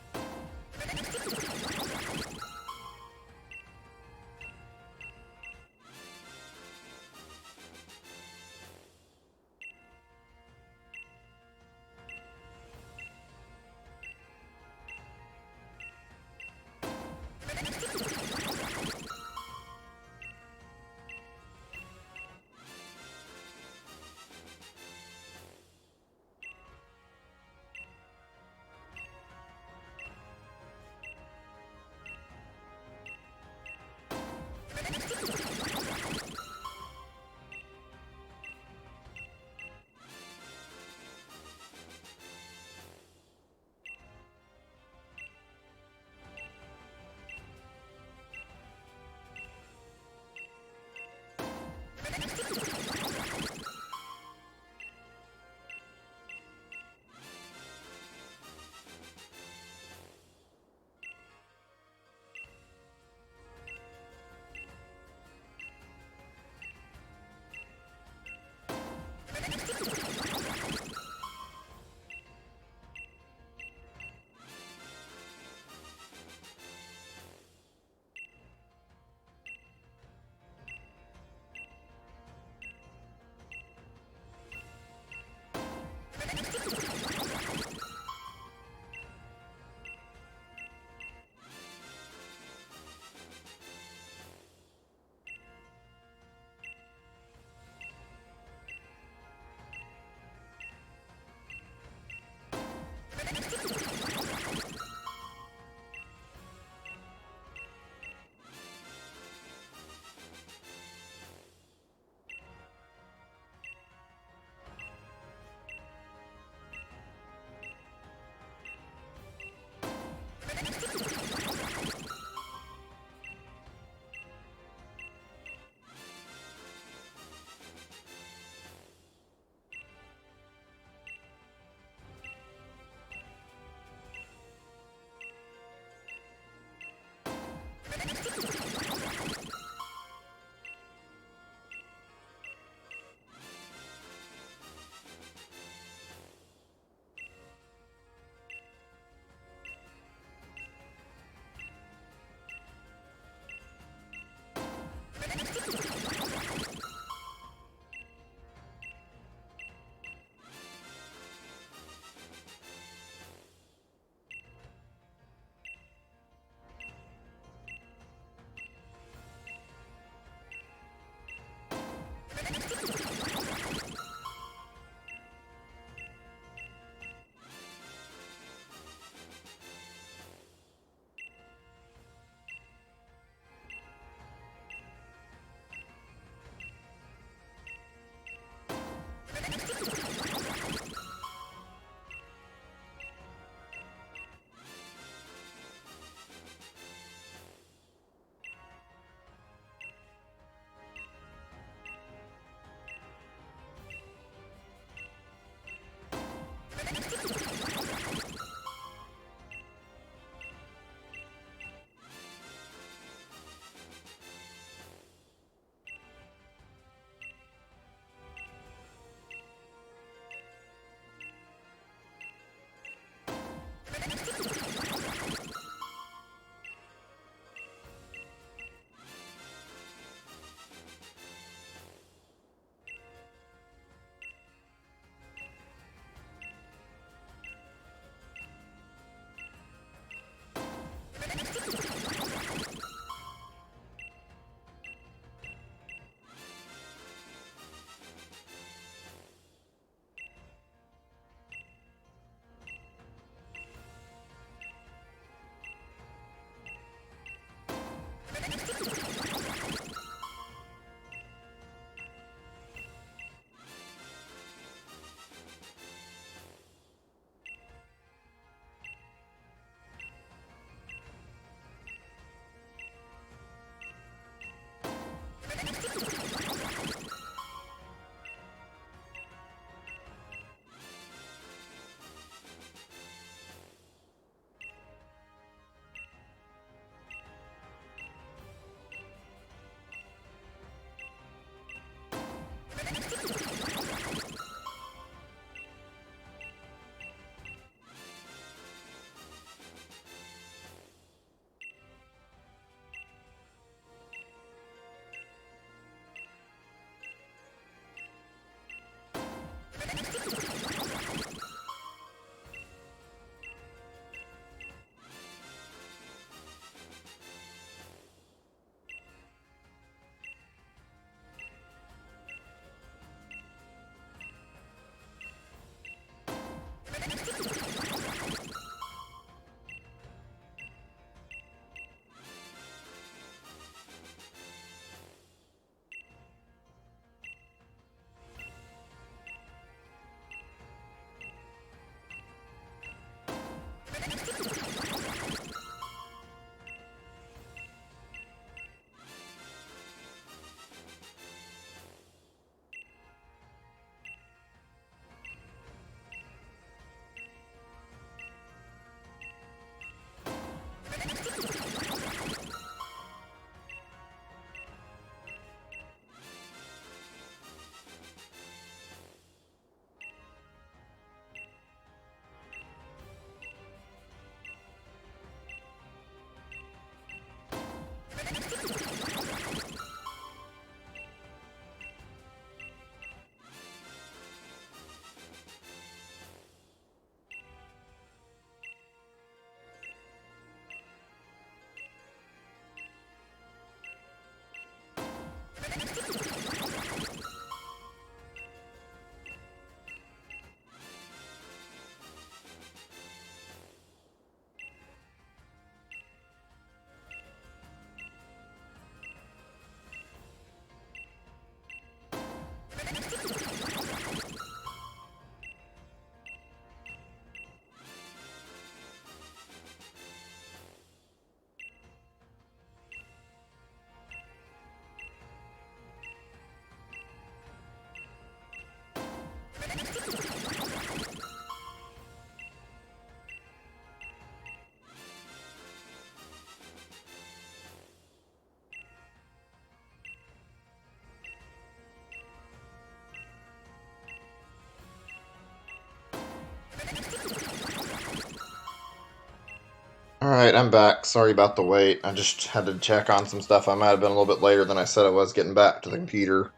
Speaker 3: Alright, I'm back. Sorry about the wait. I just had to check on some stuff. I might have been a little bit later than I said I was getting back to the computer.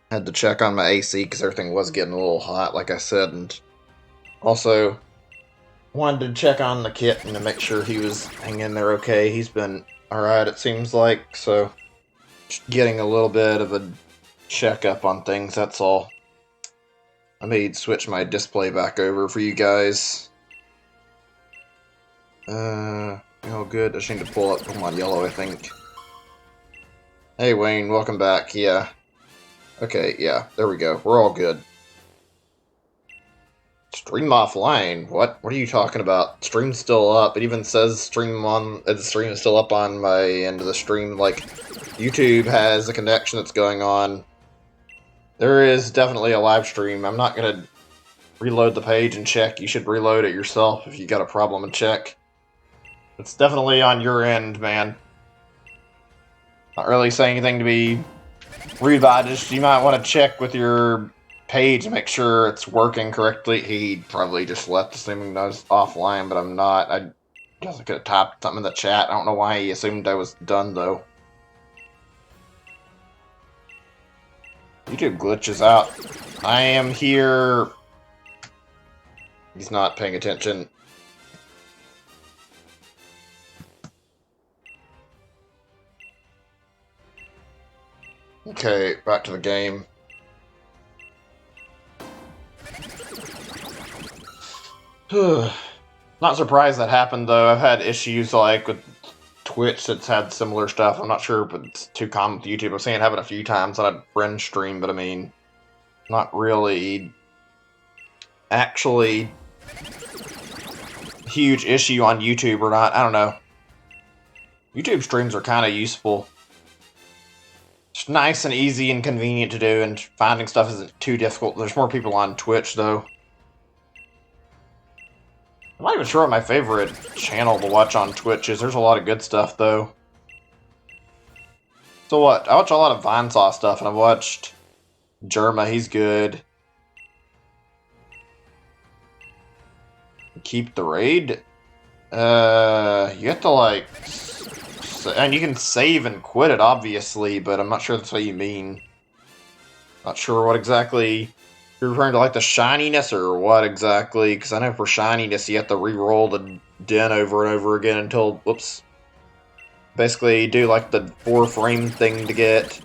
Speaker 3: Had to check on my AC because everything was getting a little hot, like I said, and also wanted to check on the kitten to make sure he was hanging in there okay. He's been alright, it seems like, so just getting a little bit of a checkup on things, that's all. I may switch my display back over for you guys. Oh good, I just need to pull up Pokemon Yellow, I think. Hey Wayne, welcome back, yeah. Okay, yeah, there we go, we're all good. Stream offline? What are you talking about? Stream's still up, it even says the stream is still up on my end of the stream, like, YouTube has a connection that's going on. There is definitely a live stream, I'm not gonna reload the page and check, you should reload it yourself if you got a problem and check. It's definitely on your end, man. Not really saying anything to be rude about it, just you might want to check with your page and make sure it's working correctly. He probably just left assuming I was offline, but I'm not. I guess I could have typed something in the chat. I don't know why he assumed I was done, though. YouTube glitches out. I am here. He's not paying attention. Okay, back to the game. Not surprised that happened, though. I've had issues, like, with Twitch that's had similar stuff. I'm not sure if it's too common with YouTube. I've seen it happen a few times on a friend stream, but I mean, not really actually huge issue on YouTube or not. I don't know. YouTube streams are kind of useful. It's nice and easy and convenient to do, and finding stuff isn't too difficult. There's more people on Twitch, though. I'm not even sure what my favorite channel to watch on Twitch is. There's a lot of good stuff, though. So what? I watch a lot of Vinesaw stuff, and I've watched Jerma. He's good. Keep the raid? You have to, like... And you can save and quit it, obviously, but I'm not sure that's what you mean. Not sure what exactly you're referring to, like the shininess or what exactly, because I know for shininess you have to re-roll the den over and over again until, whoops. Basically do like the 4-frame thing to get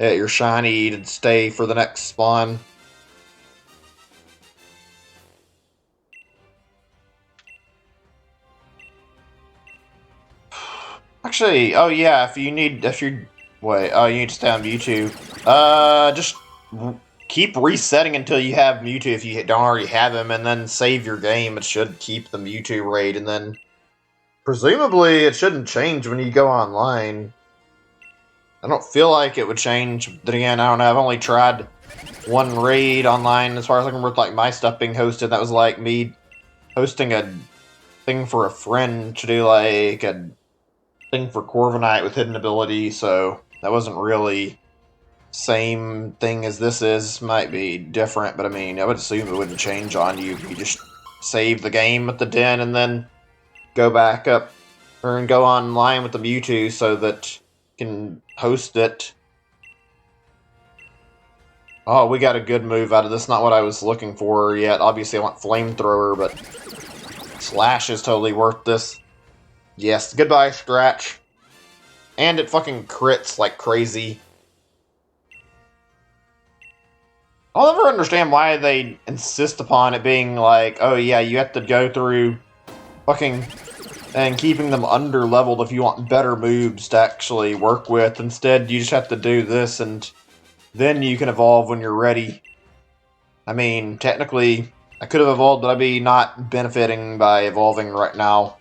Speaker 3: your shiny to stay for the next spawn. Actually, oh yeah, you need to stay on Mewtwo. Just keep resetting until you have Mewtwo if you don't already have him, and then save your game. It should keep the Mewtwo raid, and then presumably it shouldn't change when you go online. I don't feel like it would change, but again, I don't know, I've only tried one raid online as far as I can remember, like my stuff being hosted. That was like me hosting a thing for a friend to do like a thing for Corviknight with hidden ability, so that wasn't really same thing as this is. Might be different, but I mean, I would assume it wouldn't change on you. You just save the game at the den and then go back up and go online with the Mewtwo so that you can host it. Oh, we got a good move out of this. Not what I was looking for yet. Obviously, I want Flamethrower, but Slash is totally worth this. Yes, goodbye, Scratch. And it fucking crits like crazy. I'll never understand why they insist upon it being like, oh yeah, you have to go through fucking and keeping them under-leveled if you want better moves to actually work with. Instead, you just have to do this and then you can evolve when you're ready. I mean, technically, I could have evolved, but I'd be not benefiting by evolving right now.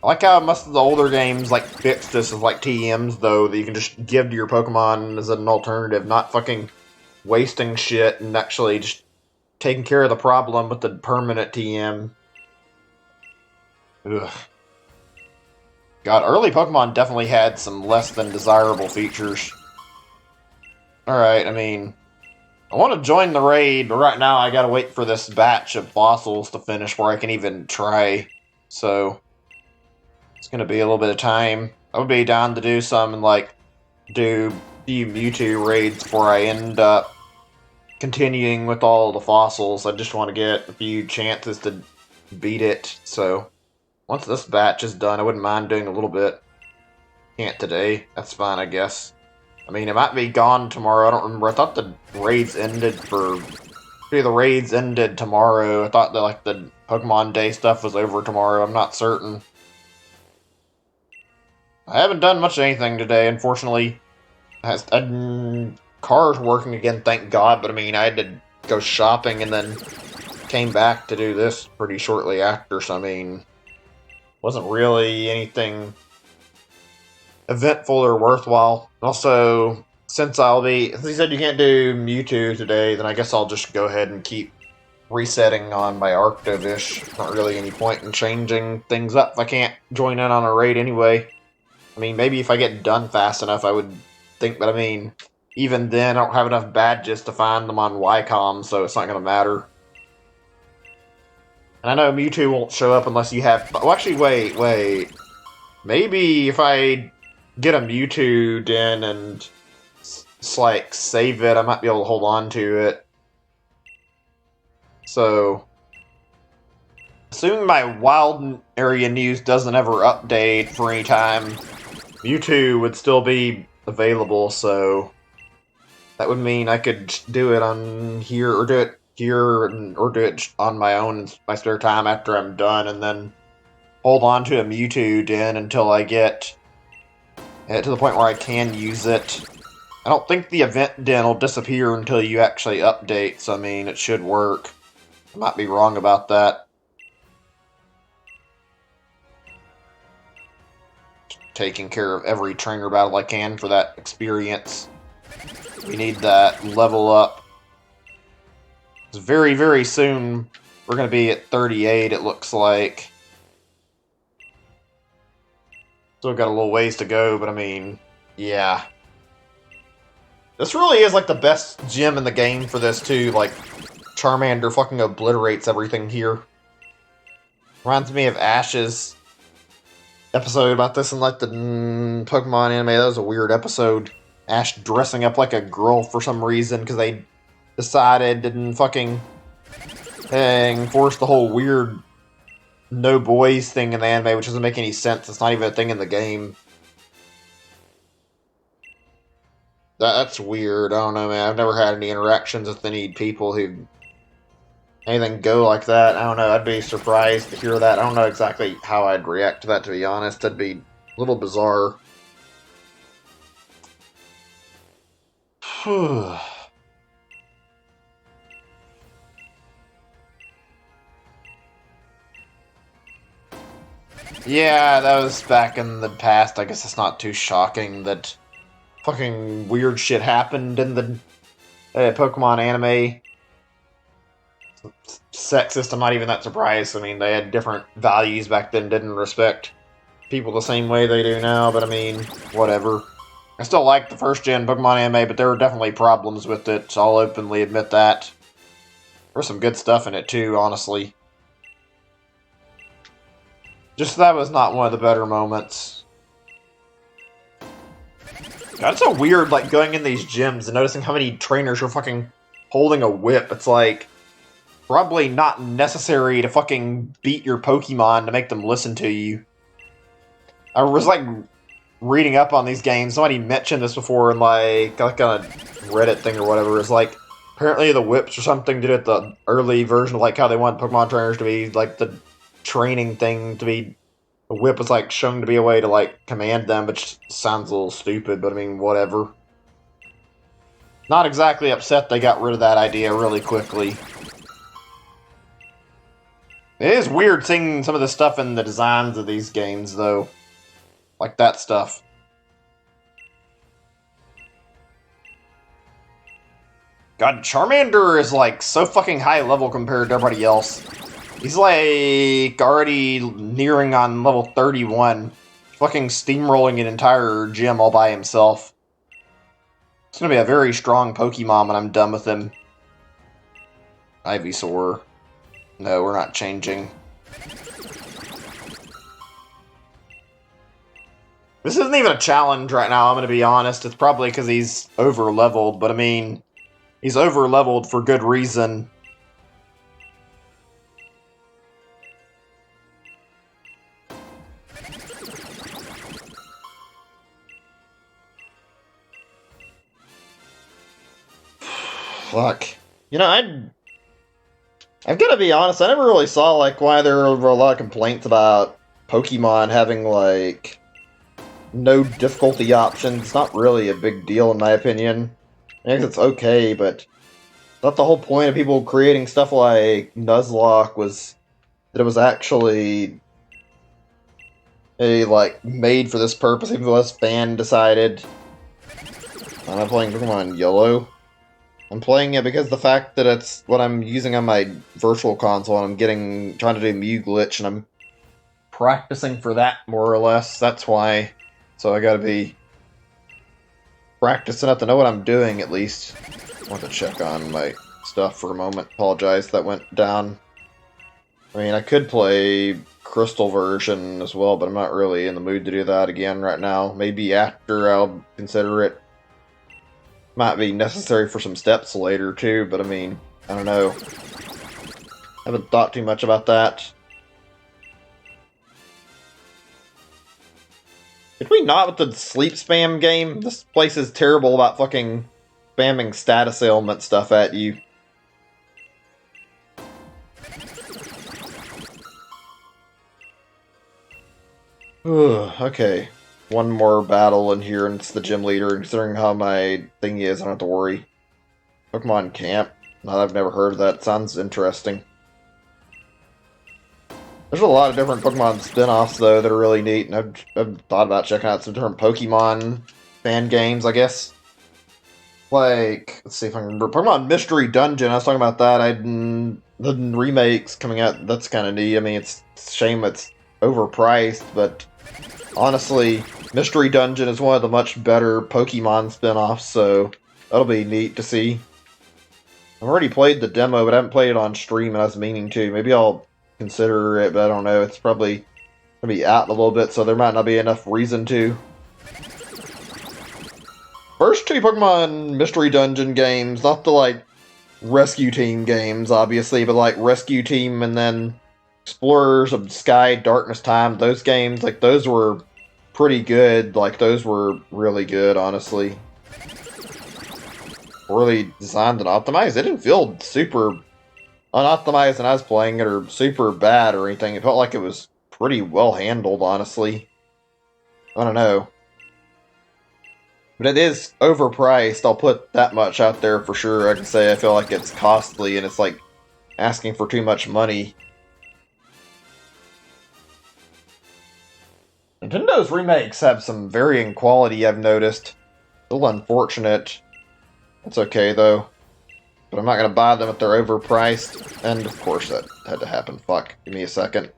Speaker 3: I like how most of the older games like fix this as like TMs, though, that you can just give to your Pokemon as an alternative, not fucking wasting shit and actually just taking care of the problem with the permanent TM. Ugh. God, early Pokemon definitely had some less than desirable features. Alright, I mean, I want to join the raid, but right now I gotta wait for this batch of fossils to finish where I can even try, so It's gonna be a little bit of time. I would be down to do some and like do a few Mewtwo raids before I end up continuing with all the fossils. I just want to get a few chances to beat it. So once this batch is done, I wouldn't mind doing a little bit. Can't today. That's fine, I guess. I mean, it might be gone tomorrow. I don't remember. I thought the raids ended for... Maybe the raids ended tomorrow. I thought that, like, the Pokemon Day stuff was over tomorrow. I'm not certain. I haven't done much of anything today, unfortunately. Car's working again, thank God, but I mean, I had to go shopping and then came back to do this pretty shortly after, so I mean, wasn't really anything eventful or worthwhile. Also, since he said you can't do Mewtwo today, then I guess I'll just go ahead and keep resetting on my Arctovish. Not really any point in changing things up if I can't join in on a raid anyway. I mean, maybe if I get done fast enough, I would think, but I mean, even then, I don't have enough badges to find them on Wycom, so it's not going to matter. And I know Mewtwo won't show up unless you have... Well, actually, wait. Maybe if I get a Mewtwo den and, like, save it, I might be able to hold on to it. So... Assuming my wild area news doesn't ever update for any time, Mewtwo would still be available, so that would mean I could do it on here, or do it here, or do it on my own in my spare time after I'm done, and then hold on to a Mewtwo den until I get to the point where I can use it. I don't think the event den will disappear until you actually update, so I mean, it should work. I might be wrong about that. Taking care of every trainer battle I can for that experience. We need that level up. It's very, very soon we're going to be at 38, it looks like. Still got a little ways to go, but I mean, yeah. This really is like the best gym in the game for this too. Like, Charmander fucking obliterates everything here. Reminds me of Ash's episode about this in like the Pokemon anime. That was a weird episode. Ash dressing up like a girl for some reason because they decided to fucking force the whole weird no boys thing in the anime, which doesn't make any sense. It's not even a thing in the game. That's weird. I don't know, man. I've never had any interactions with any people who anything go like that. I don't know. I'd be surprised to hear that. I don't know exactly how I'd react to that, to be honest. That'd be a little bizarre. Yeah, that was back in the past. I guess it's not too shocking that fucking weird shit happened in the Pokemon anime. Sexist, I'm not even that surprised. I mean, they had different values back then, didn't respect people the same way they do now, but I mean, whatever. I still like the first-gen Pokemon anime, but there were definitely problems with it, so I'll openly admit that. There's some good stuff in it, too, honestly. Just that was not one of the better moments. God, it's so weird, like, going in these gyms and noticing how many trainers are fucking holding a whip. It's like, probably not necessary to fucking beat your Pokemon to make them listen to you. I was, like, reading up on these games. Somebody mentioned this before in, like on a Reddit thing or whatever. It's like, apparently the whips or something did it the early version of, like, how they want Pokemon trainers to be, like, the training thing to be. The whip was, like, shown to be a way to, like, command them, which sounds a little stupid, but I mean, whatever. Not exactly upset they got rid of that idea really quickly. It is weird seeing some of the stuff in the designs of these games, though. Like that stuff. God, Charmander is, like, so fucking high level compared to everybody else. He's, like, already nearing on level 31. Fucking steamrolling an entire gym all by himself. It's gonna be a very strong Pokemon when I'm done with him. Ivysaur. No, we're not changing. This isn't even a challenge right now, I'm gonna be honest. It's probably because he's over-leveled, but I mean, he's over-leveled for good reason.
Speaker 1: Fuck. You know, I've got to be honest, I never really saw, like, why there were a lot of complaints about Pokemon having, like, no difficulty options. It's not really a big deal, in my opinion. I think it's okay, but I thought the whole point of people creating stuff like Nuzlocke was that it was actually like, made for this purpose, even though this fan decided. I'm not playing Pokemon Yellow. I'm playing it because the fact that it's what I'm using on my virtual console, and I'm trying to do Mew Glitch, and I'm practicing for that, more or less. That's why. So I gotta be practicing enough to know what I'm doing, at least. I want to check on my stuff for a moment. Apologize, that went down. I mean, I could play Crystal version as well, but I'm not really in the mood to do that again right now. Maybe after I'll consider it. Might be necessary for some steps later, too, but I mean, I don't know. Haven't thought too much about that. Did we not with the sleep spam game? This place is terrible about fucking spamming status ailment stuff at you. Ugh, okay. One more battle in here, and it's the gym leader. Considering how my thing is, I don't have to worry. Pokemon Camp. No, I've never heard of that. Sounds interesting. There's a lot of different Pokemon spin-offs, though, that are really neat, and I've thought about checking out some different Pokemon fan games, I guess. Like, let's see if I can remember. Pokemon Mystery Dungeon, I was talking about that. The remakes coming out, that's kind of neat. I mean, it's a shame it's overpriced, but honestly, Mystery Dungeon is one of the much better Pokemon spin-offs, so that'll be neat to see. I've already played the demo, but I haven't played it on stream, and I was meaning to. Maybe I'll consider it, but I don't know. It's probably going to be out in a little bit, so there might not be enough reason to. First two Pokemon Mystery Dungeon games, not the, like, Rescue Team games, obviously, but, like, Rescue Team and then Explorers of Sky, Darkness Time, those games, like, those were pretty good. Like, those were really good, honestly. Really designed and optimized. It didn't feel super unoptimized when I was playing it, or super bad or anything. It felt like it was pretty well handled, honestly. I don't know. But it is overpriced, I'll put that much out there for sure. I can say I feel like it's costly, and it's like asking for too much money. Nintendo's remakes have some varying quality, I've noticed. Still unfortunate. It's okay, though. But I'm not going to buy them if they're overpriced. And, of course, that had to happen. Fuck. Give me a second.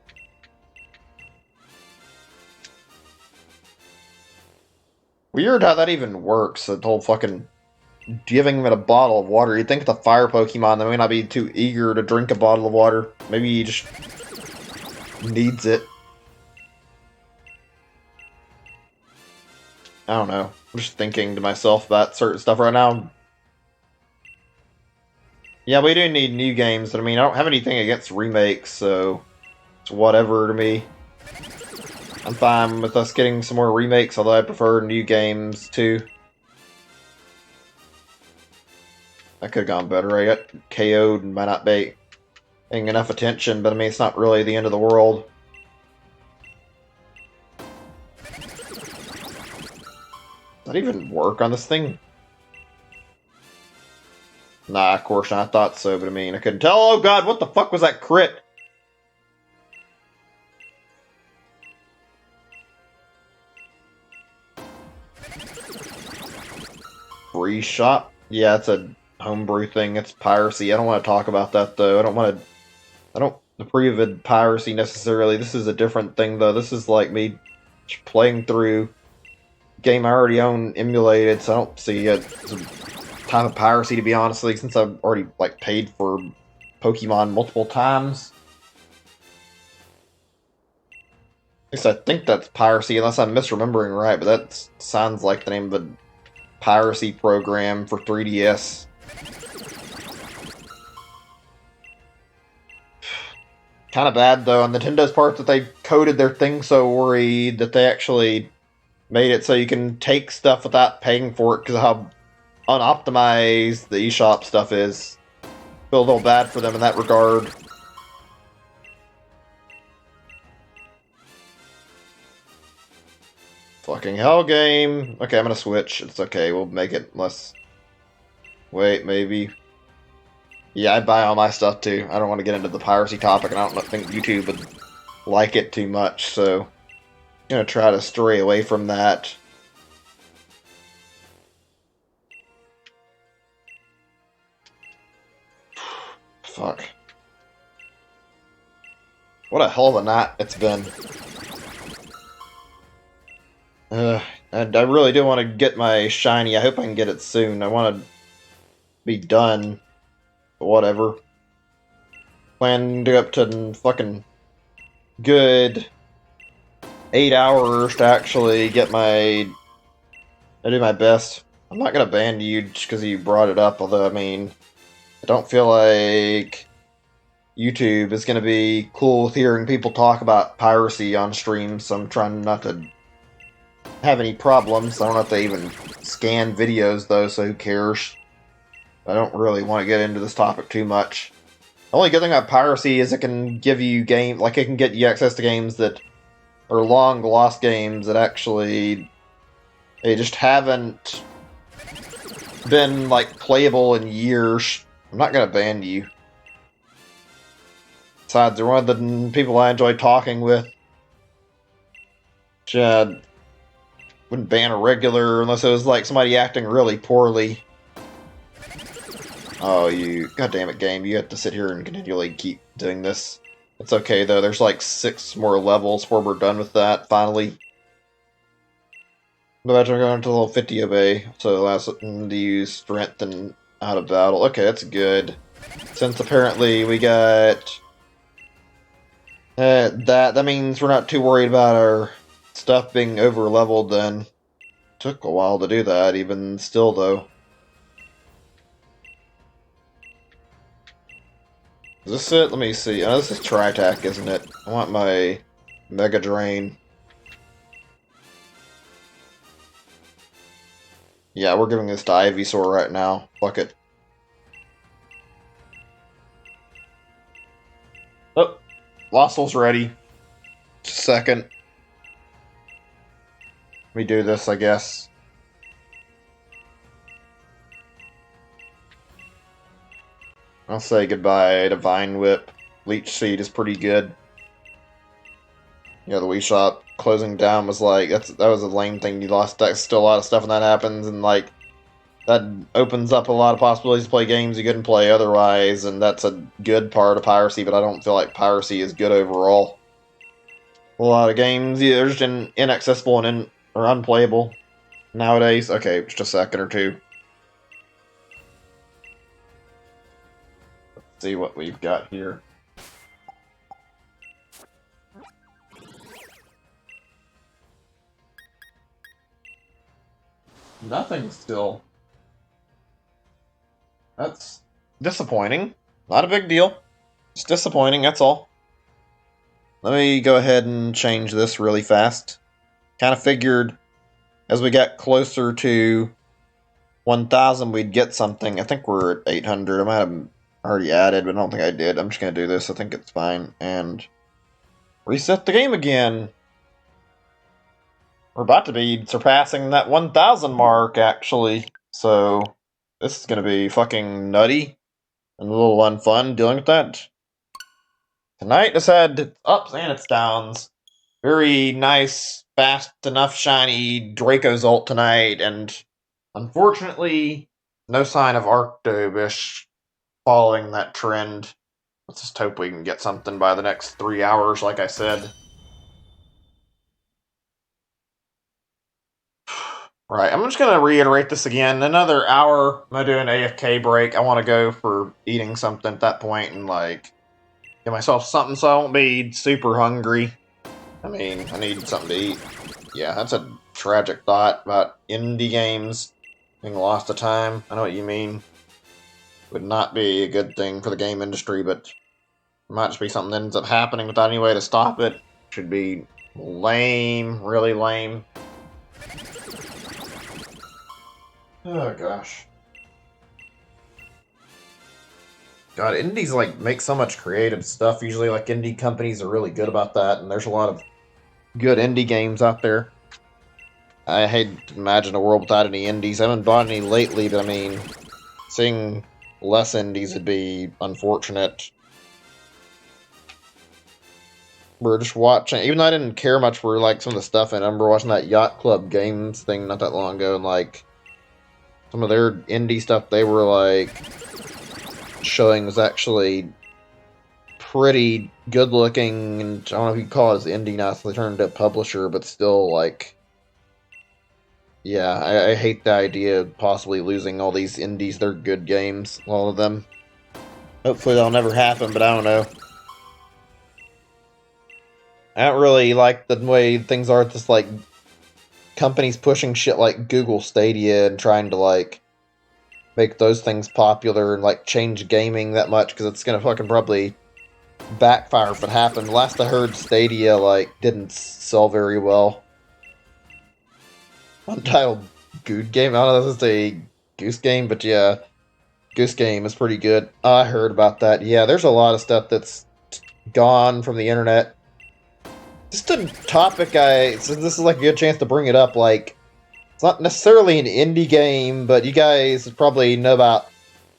Speaker 1: Weird how that even works. The whole fucking giving them a bottle of water. You'd think the fire Pokemon, they may not be too eager to drink a bottle of water. Maybe he just needs it. I don't know. I'm just thinking to myself about certain stuff right now. Yeah, we do need new games, but I mean, I don't have anything against remakes, so it's whatever to me. I'm fine with us getting some more remakes, although I prefer new games, too. That could have gone better. I got KO'd and by not paying enough attention, but I mean, it's not really the end of the world. Does that even work on this thing? Nah, of course not. I thought so, but I mean, I couldn't tell. Oh god, what the fuck was that crit? Free shop? Yeah, it's a homebrew thing. It's piracy. I don't want to talk about that, though. I don't approve of piracy necessarily. This is a different thing, though. This is like me playing through a game I already own emulated, so I don't see it as a type of piracy, to be honest, since I've already like paid for Pokemon multiple times. least I think that's piracy, unless I'm misremembering right, but that sounds like the name of a piracy program for 3DS. Kind of bad, though, on Nintendo's part that they coded their thing so worried that they actually made it so you can take stuff without paying for it because of how unoptimized the eShop stuff is. Feel a little bad for them in that regard. Fucking hell game. Okay, I'm gonna switch. It's okay, we'll make it less... Wait, maybe. Yeah, I buy all my stuff too. I don't want to get into the piracy topic, and I don't think YouTube would like it too much, so I'm gonna try to stray away from that. Fuck. What a hell of a night it's been. And I really do want to get my shiny. I hope I can get it soon. I want to be done. But whatever. Plan to go up to fucking good 8 hours to actually get my... I do my best. I'm not going to ban you just because you brought it up, although, I mean, I don't feel like YouTube is going to be cool with hearing people talk about piracy on stream, so I'm trying not to have any problems. I don't have to even scan videos, though, so who cares? I don't really want to get into this topic too much. The only good thing about piracy is it can give you it can get you access to games that are long lost games that actually they just haven't been like playable in years. I'm not gonna ban you. Besides, they're one of the people I enjoy talking with. Wouldn't ban a regular unless it was like somebody acting really poorly. Oh, you... God damn it, game. You have to sit here and continually keep doing this. It's okay, though. There's like 6 more levels before we're done with that, finally. Imagine we're going to level 50 obey, so it allows them to use strength and out of battle. Okay, that's good. Since apparently we got... that means we're not too worried about our stuff being over-leveled then. Took a while to do that, even still, though. Is this it? Let me see. Oh, this is Tri-Tac, isn't it? I want my Mega Drain. Yeah, we're giving this to Ivysaur right now. Fuck it. Oh, Lostle's ready. Just a second. Let me do this, I guess. I'll say goodbye to Vine Whip. Leech Seed is pretty good. Yeah, the Wii Shop closing down was like, that was a lame thing. You lost still a lot of stuff when that happens, and like, that opens up a lot of possibilities to play games you couldn't play otherwise, and that's a good part of piracy, but I don't feel like piracy is good overall. A lot of games, they're just inaccessible and or unplayable nowadays. Okay, just a second or two. See what we've got here.
Speaker 2: Nothing still. That's
Speaker 1: Disappointing. Not a big deal. It's disappointing, that's all. Let me go ahead and change this really fast. Kind of figured as we got closer to 1,000 we'd get something. I think we're at 800. I might have already added, but I don't think I did. I'm just going to do this. I think it's fine. And reset the game again. We're about to be surpassing that 1,000 mark, actually. So, this is going to be fucking nutty and a little unfun dealing with that. Tonight has had its ups and its downs. Very nice, fast enough, shiny Dracozolt tonight, and unfortunately, no sign of Arctovish following that trend. Let's just hope we can get something by the next 3 hours, like I said. Right, I'm just going to reiterate this again. Another hour, I'm going to do an AFK break. I want to go for eating something at that point and, like, get myself something so I won't be super hungry.
Speaker 3: I mean, I need something to eat. Yeah, that's a tragic thought about indie games being lost to time. I know what you mean. Would not be a good thing for the game industry, but it might just be something that ends up happening without any way to stop it. Should be lame, really lame. Oh gosh. God, indies like make so much creative stuff. Usually, like indie companies are really good about that, and there's a lot of good indie games out there. I hate to imagine a world without any indies. I haven't bought any lately, but I mean, seeing less indies would be unfortunate. We're just watching, even though I didn't care much for like some of the stuff, and I remember watching that Yacht Club Games thing not that long ago, and like some of their indie stuff they were like showing was actually pretty good looking, and I don't know if you call it as indie now, so they turned into a publisher, but still like, yeah, I hate the idea of possibly losing all these indies. They're good games, all of them. Hopefully that'll never happen, but I don't know. I don't really like the way things are, just like companies pushing shit like Google Stadia and trying to like make those things popular and like change gaming that much, because it's gonna fucking probably backfire if it happened. Last I heard, Stadia like didn't sell very well. Untitled Good Game. I don't know if it's a Goose Game, but yeah, Goose Game is pretty good. I heard about that. Yeah, there's a lot of stuff that's gone from the internet. Just a topic so this is like a good chance to bring it up. Like, it's not necessarily an indie game, but you guys probably know about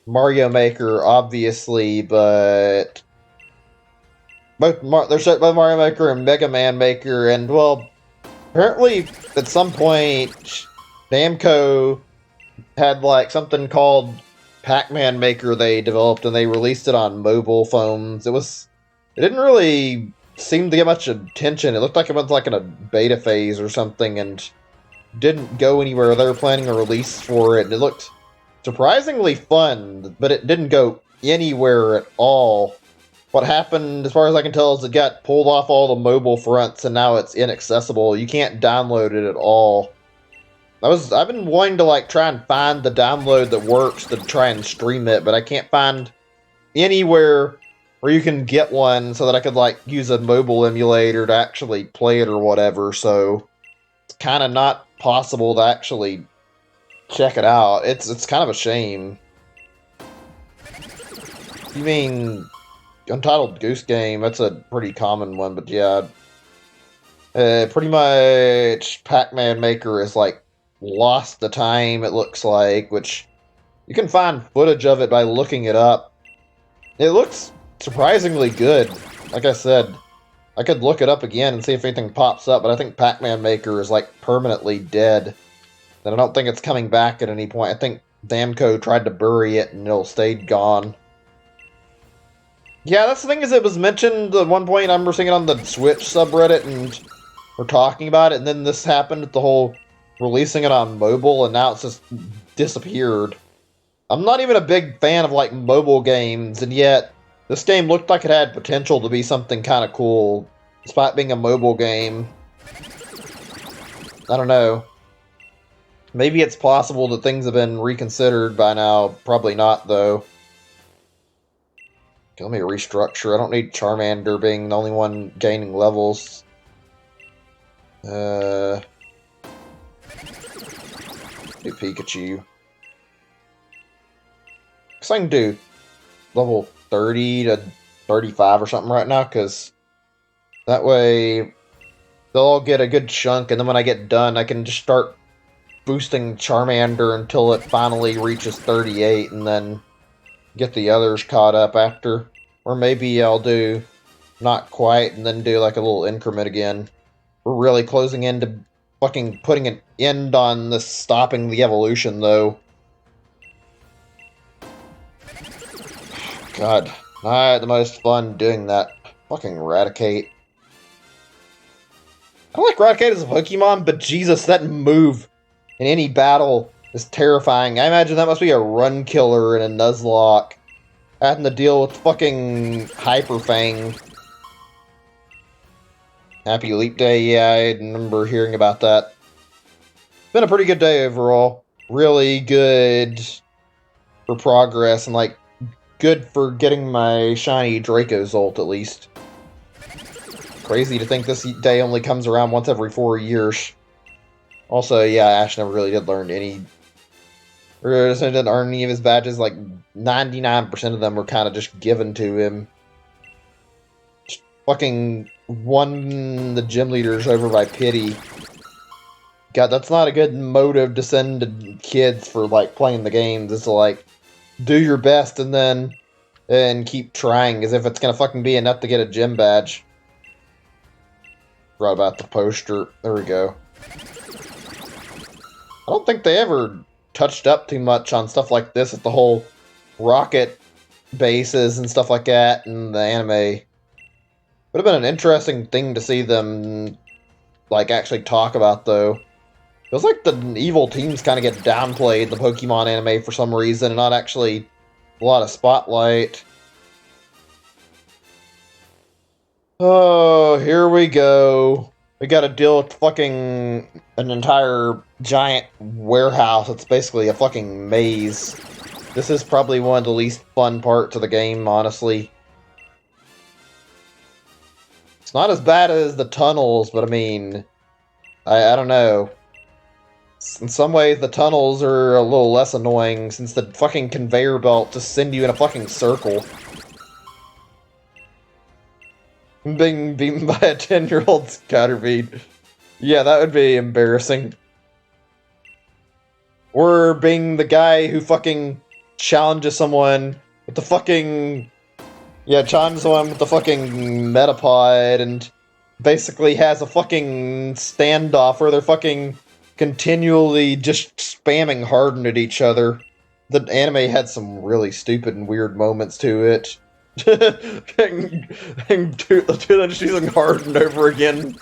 Speaker 3: Mario Maker, obviously, but there's both Mario Maker and Mega Man Maker, and well, apparently at some point Namco had like something called Pac-Man Maker they developed, and they released it on mobile phones. It didn't really seem to get much attention. It looked like it was like in a beta phase or something, and didn't go anywhere. They were planning a release for it, and it looked surprisingly fun, but it didn't go anywhere at all. What happened, as far as I can tell, is it got pulled off all the mobile fronts, and now it's inaccessible. You can't download it at all. I've been wanting to like try and find the download that works to try and stream it, but I can't find anywhere where you can get one so that I could like use a mobile emulator to actually play it or whatever. So it's kind of not possible to actually check it out. It's kind of a shame. You mean Untitled Goose Game? That's a pretty common one, but yeah, pretty much Pac-Man Maker is like lost the time, it looks like, which you can find footage of it by looking it up. It looks surprisingly good. Like I said, I could look it up again and see if anything pops up, but I think Pac-Man Maker is like permanently dead. And I don't think it's coming back at any point. I think Namco tried to bury it and it'll stay gone. Yeah, that's the thing, is it was mentioned at one point. I remember seeing it on the Switch subreddit and we're talking about it, and then this happened with the whole releasing it on mobile, and now it's just disappeared. I'm not even a big fan of like mobile games, and yet this game looked like it had potential to be something kind of cool, despite being a mobile game. I don't know. Maybe it's possible that things have been reconsidered by now. Probably not, though. Okay, let me restructure. I don't need Charmander being the only one gaining levels. Do Pikachu. Guess I can do level 30 to 35 or something right now, because that way they'll all get a good chunk, and then when I get done, I can just start boosting Charmander until it finally reaches 38, and then get the others caught up after. Or maybe I'll do not quite, and then do like a little increment again. We're really closing into fucking putting an end on this stopping the evolution, though. God, I had the most fun doing that. Fucking Raticate. I don't like Raticate as a Pokemon, but Jesus, that move in any battle is terrifying. I imagine that must be a run killer in a Nuzlocke. Having to deal with fucking Hyper Fang.
Speaker 1: Happy Leap Day, yeah, I remember hearing about that. Been a pretty good day overall. Really good for progress, and like good for getting my shiny Dracozolt at least. Crazy to think this day only comes around once every 4 years. Also, yeah, Ash never really did learn any, or didn't earn any of his badges. Like 99% of them were kind of just given to him. Just fucking won the gym leaders over by pity. God, that's not a good motive to send to kids for like playing the games. Is to like do your best and keep trying as if it's gonna fucking be enough to get a gym badge. Right about the poster. There we go. I don't think they ever touched up too much on stuff like this with the whole rocket bases and stuff like that in the anime. Would have been an interesting thing to see them like actually talk about though. Feels like the evil teams kind of get downplayed in the Pokemon anime for some reason and not actually a lot of spotlight. Oh, here we go. We gotta deal with fucking an entire giant warehouse. It's basically a fucking maze. This is probably one of the least fun parts of the game, honestly. It's not as bad as the tunnels, but I mean, I don't know. In some ways, the tunnels are a little less annoying since the fucking conveyor belt just send you in a fucking circle. Being beaten by a 10-year-old Scatterbead. Yeah, that would be embarrassing. Or being the guy who fucking challenges someone with the fucking... Yeah, challenges someone with the fucking Metapod and basically has a fucking standoff where they're fucking continually just spamming Harden at each other. The anime had some really stupid and weird moments to it. and just using Harden over again.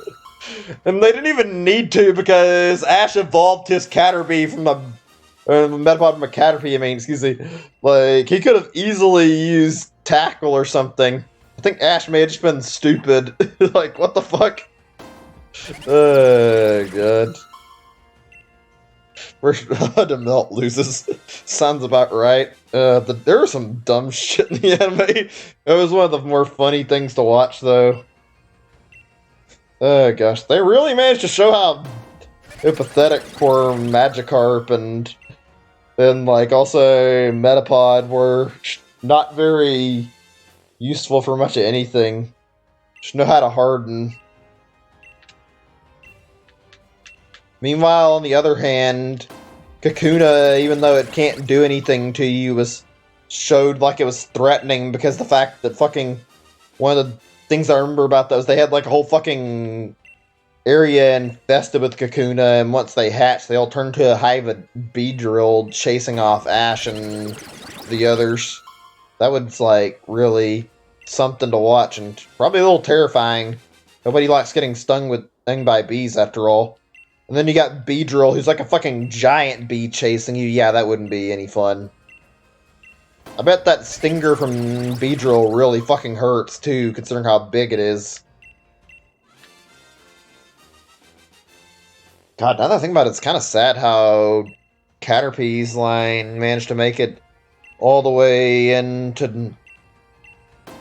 Speaker 1: And they didn't even need to because Ash evolved his Caterpie from a Metapod from a Caterpie, I mean, excuse me. Like, he could have easily used Tackle or something. I think Ash may have just been stupid. Like, what the fuck? God. First, DeMelt loses. Sounds about right. There was some dumb shit in the anime. It was one of the more funny things to watch, though. Oh gosh, they really managed to show how pathetic poor Magikarp and like also Metapod were not very useful for much of anything. Just know how to harden. Meanwhile, on the other hand, Kakuna, even though it can't do anything to you, was showed like it was threatening because the fact that fucking one of the things I remember about those, they had like a whole fucking area infested with Kakuna, and once they hatch, they all turn to a hive of Beedrill chasing off Ash and the others. That was like really something to watch and probably a little terrifying. Nobody likes getting stung by bees after all. And then you got Beedrill, who's like a fucking giant bee chasing you. Yeah, that wouldn't be any fun. I bet that stinger from Beedrill really fucking hurts, too, considering how big it is. God, now that I think about it, it's kind of sad how Caterpie's line managed to make it all the way into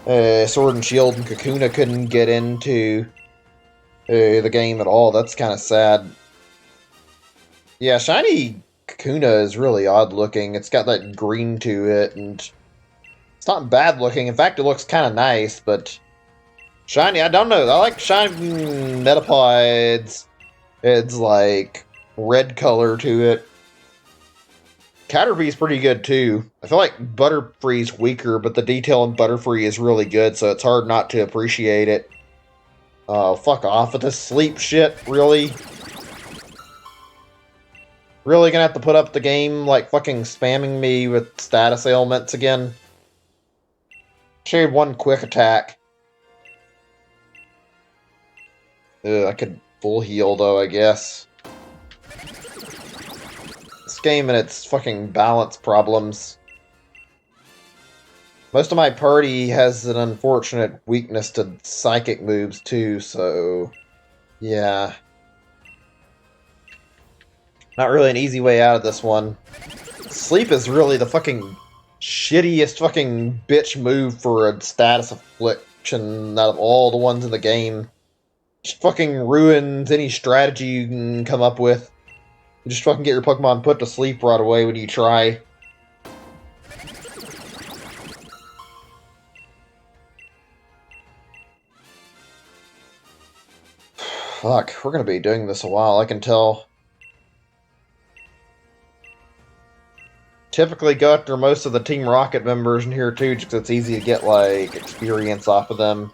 Speaker 1: Sword and Shield, and Kakuna couldn't get into the game at all. That's kind of sad. Yeah, shiny Kakuna is really odd looking. It's got that green to it, and it's not bad looking. In fact, it looks kind of nice, but shiny, I don't know. I like shiny Metapods. It's like red color to it. Caterpie's pretty good too. I feel like Butterfree's weaker, but the detail in Butterfree is really good, so it's hard not to appreciate it. Oh, fuck off with this sleep shit, really? Really gonna have to put up the game, like, fucking spamming me with status ailments again? She had one quick attack. I could full heal, though, I guess. This game and its fucking balance problems. Most of my party has an unfortunate weakness to psychic moves, too, so... Yeah. Not really an easy way out of this one. Sleep is really the fucking shittiest fucking bitch move for a status affliction out of all the ones in the game. Just fucking ruins any strategy you can come up with. You just fucking get your Pokemon put to sleep right away when you try. Fuck, we're gonna be doing this a while, I can tell. Typically go after most of the Team Rocket members in here too, just 'cause it's easy to get, like, experience off of them.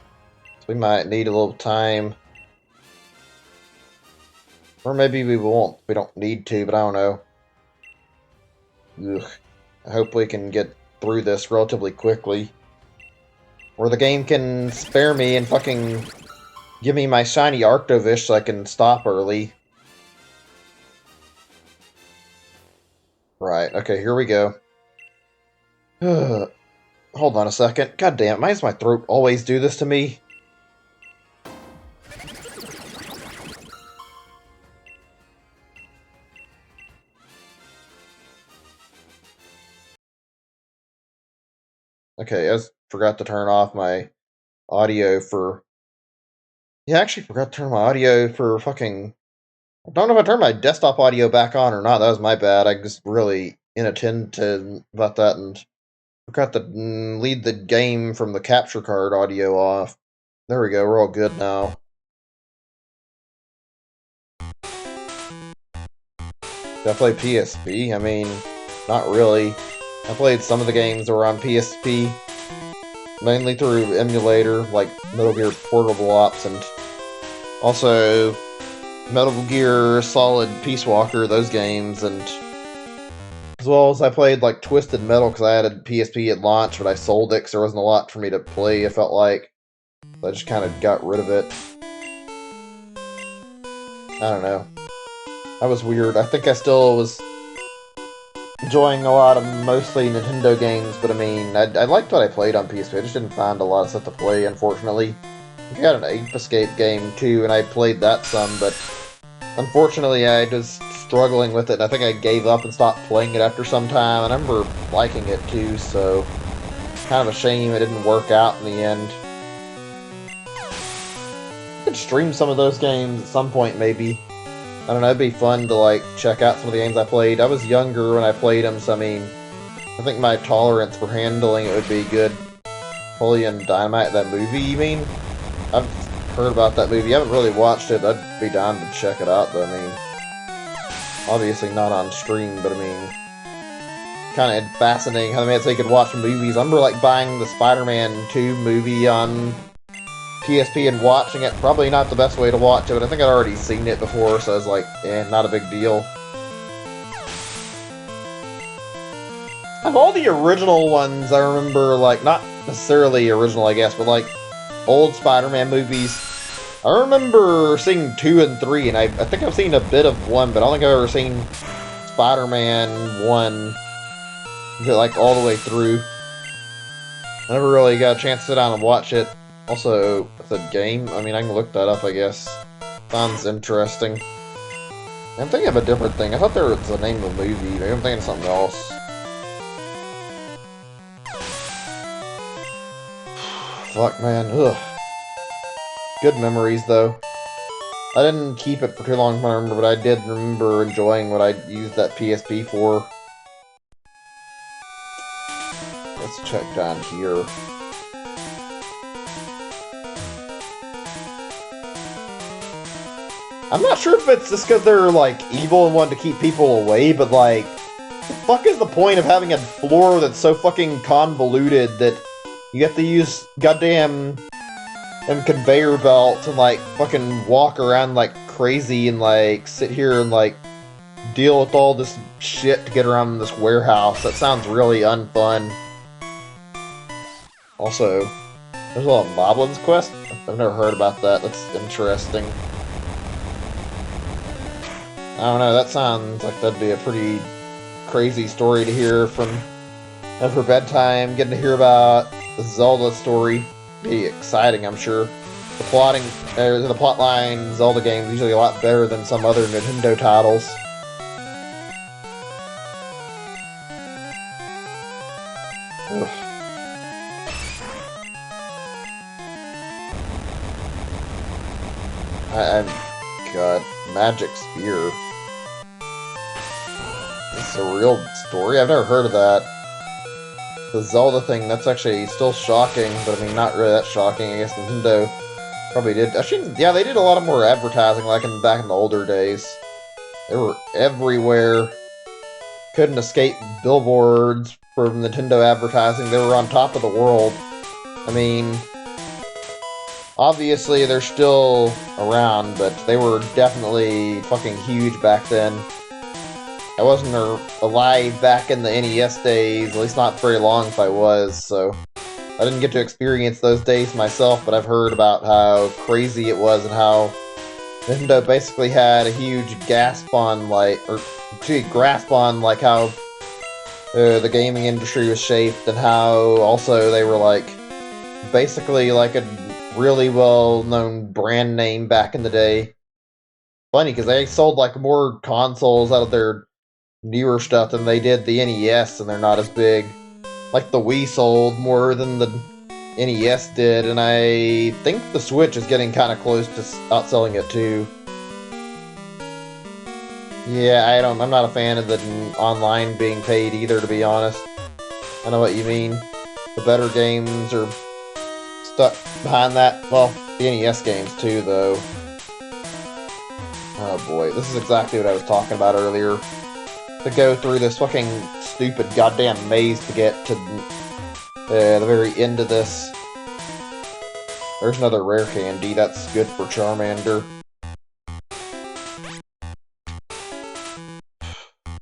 Speaker 1: So we might need a little time. Or maybe we won't. We don't need to, but I don't know. Ugh. I hope we can get through this relatively quickly. Or the game can spare me and fucking give me my shiny Arctovish so I can stop early. Right, okay, here we go. Hold on a second. God damn, why does my throat always do this to me? Okay, I just forgot to turn off my audio for... Yeah, I actually forgot to turn my audio for fucking... I don't know if I turned my desktop audio back on or not. That was my bad. I just really inattentive about that and forgot to leave the game from the capture card audio off. There we go, we're all good now. Did I play PSP? I mean, not really. I played some of the games that were on PSP, mainly through emulator, like Metal Gear Portable Ops, and also Metal Gear Solid Peace Walker, those games, and as well as I played like Twisted Metal because I had a PSP at launch, but I sold it because there wasn't a lot for me to play, I felt like. So I just kind of got rid of it. I don't know. That was weird. I think I still was enjoying a lot of mostly Nintendo games, but I mean, I liked what I played on PSP. I just didn't find a lot of stuff to play, unfortunately. I got an Ape Escape game too, and I played that some, but unfortunately I was struggling with it, and I think I gave up and stopped playing it after some time. I remember liking it too, so kind of a shame it didn't work out in the end. I could stream some of those games at some point, maybe. I don't know, it'd be fun to, like, check out some of the games I played. I was younger when I played them, so, I mean, I think my tolerance for handling it would be good. Napoleon Dynamite, that movie, you mean? I've heard about that movie. I haven't really watched it. I'd be down to check it out, though. I mean, obviously not on stream, but, I mean, kind of fascinating how they made it so you could watch movies. I remember, like, buying the Spider-Man 2 movie on PSP and watching it. Probably not the best way to watch it, but I think I'd already seen it before, so I was like, not a big deal. Of all the original ones, I remember, like, not necessarily original, I guess, but, like, old Spider-Man movies. I remember seeing 2 and 3, and I think I've seen a bit of 1, but I don't think I've ever seen Spider-Man 1, like, all the way through. I never really got a chance to sit down and watch it. Also, the game, I mean, I can look that up, I guess. Sounds interesting. I'm thinking of a different thing. I thought there was the name of a movie. Maybe I'm thinking of something else. Fuck, man. Ugh. Good memories, though. I didn't keep it for too long, I remember, but I did remember enjoying what I used that PSP for. Let's check down here. I'm not sure if it's just because they're, like, evil and want to keep people away, but, like, the fuck is the point of having a floor that's so fucking convoluted that you have to use goddamn conveyor belts and, like, fucking walk around like crazy and, like, sit here and, like, deal with all this shit to get around this warehouse? That sounds really unfun. Also, there's a lot of Moblins quest? I've never heard about that. That's interesting. I don't know, that sounds like that'd be a pretty crazy story to hear from for bedtime. Getting to hear about the Zelda story. Be exciting, I'm sure.
Speaker 3: The the plot line in Zelda games usually a lot better than some other Nintendo titles. Ugh. God, Magic Spear. This is a real story? I've never heard of that. The Zelda thing, that's actually still shocking, but I mean, not really that shocking. I guess Nintendo probably did. Actually, yeah, they did a lot of more advertising like back in the older days. They were everywhere. Couldn't escape billboards from Nintendo advertising. They were on top of the world. I mean, obviously they're still around, but they were definitely fucking huge back then. I wasn't alive back in the NES days, at least not very long if I was, so I didn't get to experience those days myself, but I've heard about how crazy it was and how Nintendo basically had a huge grasp on how the gaming industry was shaped, and how also they were like basically like a really well-known brand name back in the day. Funny, because they sold like more consoles out of their newer stuff than they did the NES, and they're not as big. Like the Wii sold more than the NES did, and I think the Switch is getting kind of close to outselling it too. Yeah, I'm not a fan of the online being paid either, to be honest. I know what you mean. The better games are stuck behind that. Well, the NES games too, though. Oh boy, this is exactly what I was talking about earlier. To go through this fucking stupid goddamn maze to get to the very end of this. There's another rare candy. That's good for Charmander.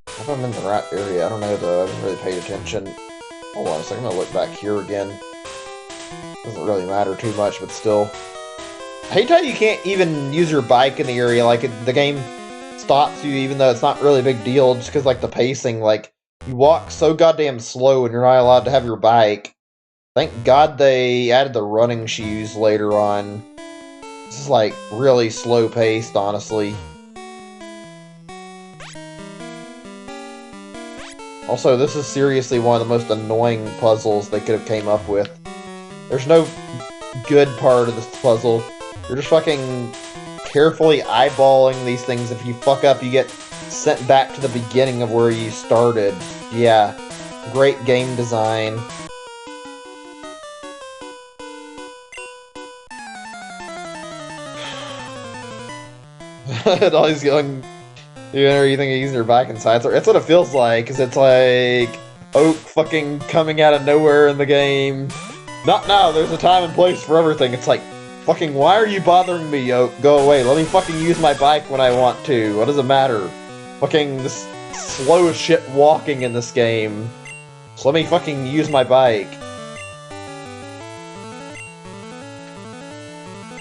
Speaker 3: If I'm in the right area, I don't know though. I haven't really paid attention. Hold on a second, I'm gonna look back here again. Doesn't really matter too much, but still. I hate how you can't even use your bike in the area. Like, the game stops you even though it's not really a big deal, just because, like, the pacing, like, you walk so goddamn slow and you're not allowed to have your bike. Thank God they added the running shoes later on. This is, like, really slow-paced, honestly. Also, this is seriously one of the most annoying puzzles they could have came up with. There's no good part of this puzzle. You're just fucking carefully eyeballing these things. If you fuck up, you get sent back to the beginning of where you started. Yeah, great game design. Always going, you think you're using your bike inside. That's what it feels like, because it's like Oak fucking coming out of nowhere in the game. Not now, there's a time and place for everything. It's like, fucking, why are you bothering me, Oak? Go away. Let me fucking use my bike when I want to. What does it matter? Fucking this slow as shit walking in this game. So let me fucking use my bike.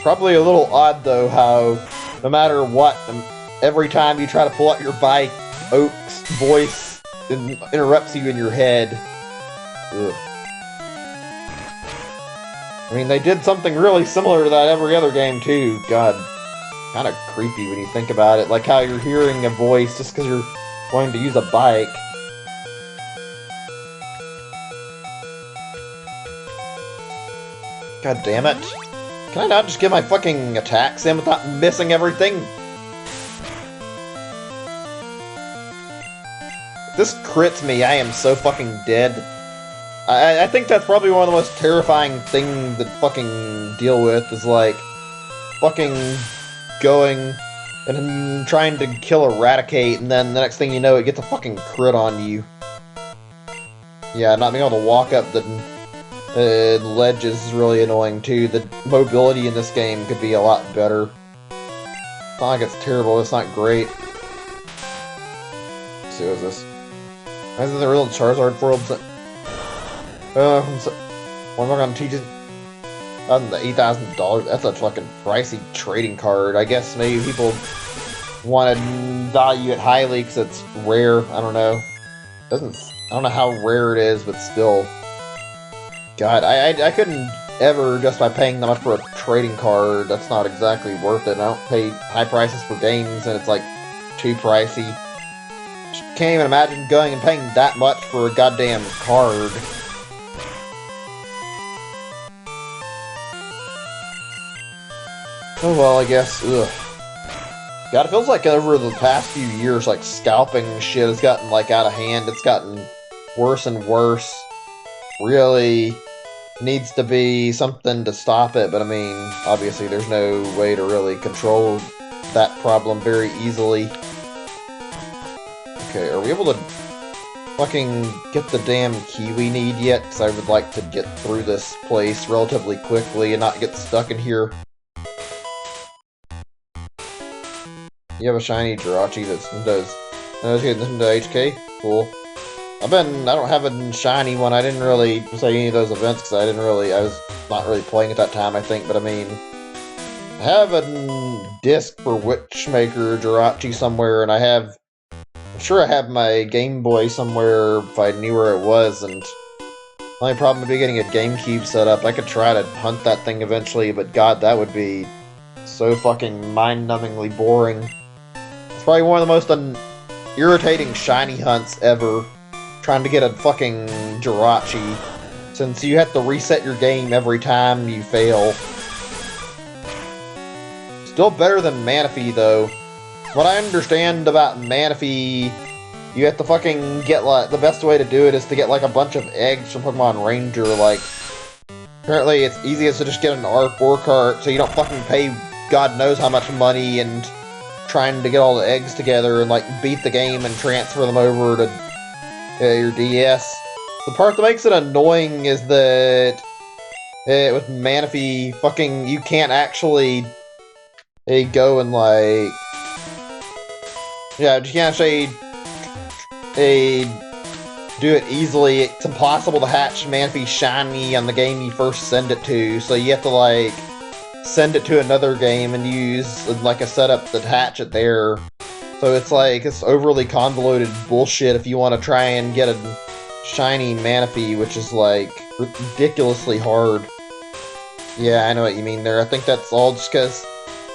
Speaker 3: Probably a little odd, though, how no matter what, every time you try to pull out your bike, Oak's voice interrupts you in your head. Ugh. I mean, they did something really similar to that every other game, too. God, kind of creepy when you think about it. Like how you're hearing a voice just because you're going to use a bike. God damn it. Can I not just get my fucking attacks in without missing everything? If this crits me, I am so fucking dead. I think that's probably one of the most terrifying things to fucking deal with, is like fucking going and trying to kill Eradicate, and then the next thing you know, it gets a fucking crit on you. Yeah, not being able to walk up the ledges is really annoying too. The mobility in this game could be a lot better. It's not like it's terrible, it's not great. Let's see, what's this? Isn't the real Charizard world? What am I gonna teach it? The $8,000. That's a fucking pricey trading card. I guess maybe people want to value it highly because it's rare. I don't know. I don't know how rare it is, but still. God, I couldn't ever just by paying that much for a trading card. That's not exactly worth it. I don't pay high prices for games, and it's like too pricey. Can't even imagine going and paying that much for a goddamn card. Oh well, I guess. Ugh. God, it feels like over the past few years, like, scalping shit has gotten, like, out of hand. It's gotten worse and worse. Really needs to be something to stop it, but I mean, obviously there's no way to really control that problem very easily. Okay, are we able to fucking get the damn key we need yet? Because I would like to get through this place relatively quickly and not get stuck in here. You have a shiny Jirachi that's does Nintendo HK? Cool. I don't have a shiny one. I didn't really play any of those events because I was not really playing at that time, I think, but I mean, I have a disc for Witchmaker Jirachi somewhere, and I'm sure I have my Game Boy somewhere if I knew where it was, and the only problem would be getting a GameCube set up. I could try to hunt that thing eventually, but god, that would be so fucking mind-numbingly boring. It's probably one of the most irritating shiny hunts ever. Trying to get a fucking Jirachi, since you have to reset your game every time you fail. Still better than Manaphy, though. What I understand about Manaphy, you have to fucking get, like, the best way to do it is to get, like, a bunch of eggs from Pokemon Ranger. Like, apparently it's easiest to just get an R4 cart so you don't fucking pay God knows how much money and trying to get all the eggs together and, like, beat the game and transfer them over to your DS. The part that makes it annoying is that with Manaphy, fucking, you can't actually go and, like, yeah, you can't actually do it easily. It's impossible to hatch Manaphy shiny on the game you first send it to, so you have to, like, send it to another game and use, like, a setup to hatch it there. So it's like, it's overly convoluted bullshit if you want to try and get a shiny Manaphy, which is, like, ridiculously hard. Yeah, I know what you mean there. I think that's all just because...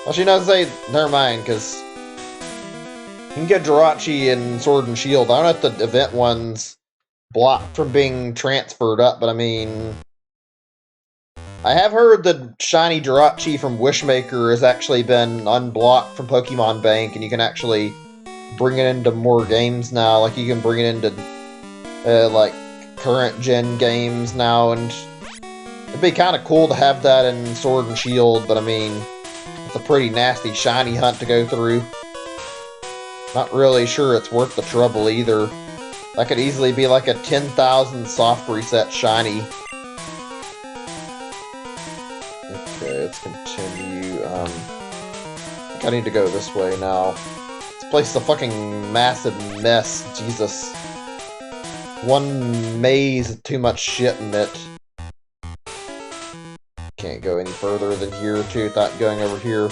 Speaker 3: Actually, no, never mind, because you can get Jirachi in Sword and Shield. I don't know if the event one's blocked from being transferred up, but I mean... I have heard that shiny Jirachi from Wishmaker has actually been unblocked from Pokemon Bank, and you can actually bring it into more games now. Like, you can bring it into, like, current-gen games now, and it'd be kind of cool to have that in Sword and Shield, but I mean, it's a pretty nasty shiny hunt to go through. Not really sure it's worth the trouble either. That could easily be like a 10,000 soft reset shiny. Okay, let's continue. I think I need to go this way now. This place is a fucking massive mess, Jesus. One maze with too much shit in it. Can't go any further than here, too, without going over here.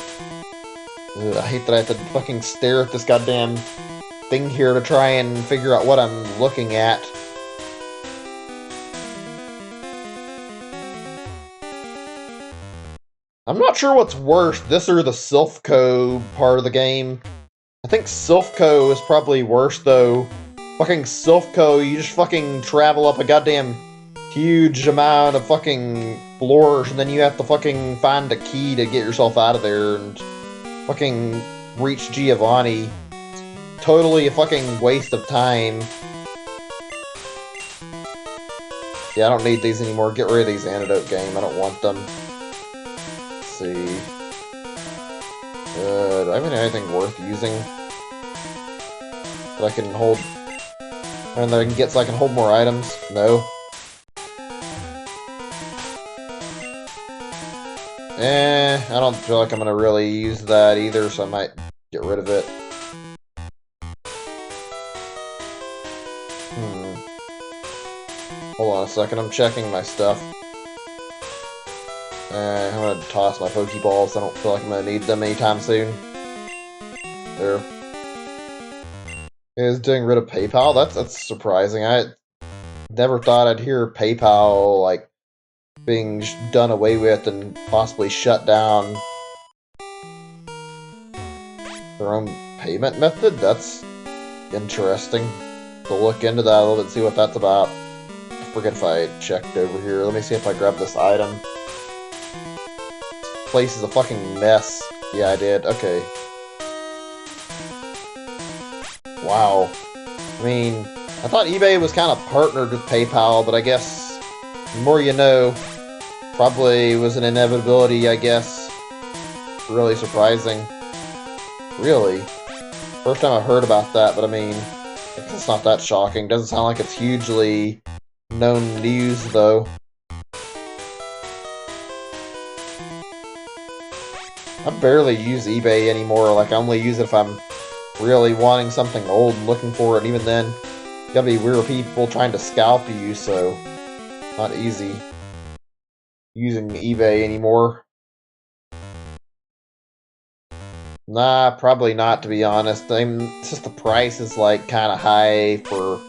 Speaker 3: Ugh, I hate that I have to fucking stare at this goddamn thing here to try and figure out what I'm looking at. I'm not sure what's worse, this or the Silphco part of the game. I think Silphco is probably worse, though. Fucking Silphco, you just fucking travel up a goddamn huge amount of fucking floors, and then you have to fucking find a key to get yourself out of there, and fucking reach Giovanni. Totally a fucking waste of time. Yeah, I don't need these anymore. Get rid of these antidote game. I don't want them. Let's see. Do I have anything worth using? That I can hold... and that I can get so I can hold more items? No. I don't feel like I'm gonna really use that either, so I might get rid of it. Hold on a second, I'm checking my stuff. I'm gonna toss my Pokeballs, I don't feel like I'm gonna need them anytime soon. There. Is getting rid of PayPal? That's surprising. I never thought I'd hear PayPal, like,
Speaker 1: being done away with and possibly shut down their own payment method? That's interesting. To look into that a little bit and see what that's about. I forget if I checked over here. Let me see if I grabbed this item. This place is a fucking mess. Yeah, I did. Okay. Wow. I mean, I thought eBay was kind of partnered with PayPal, but I guess the more you know, probably was an inevitability, I guess. Really surprising. Really? First time I heard about that, but I mean, it's not that shocking. Doesn't sound like it's hugely known news, though. I barely use eBay anymore. Like, I only use it if I'm really wanting something old and looking for it, and even then, you gotta be weird people trying to scalp you, so not easy using eBay anymore. Nah, probably not, to be honest. It's just the price is, like, kind of high for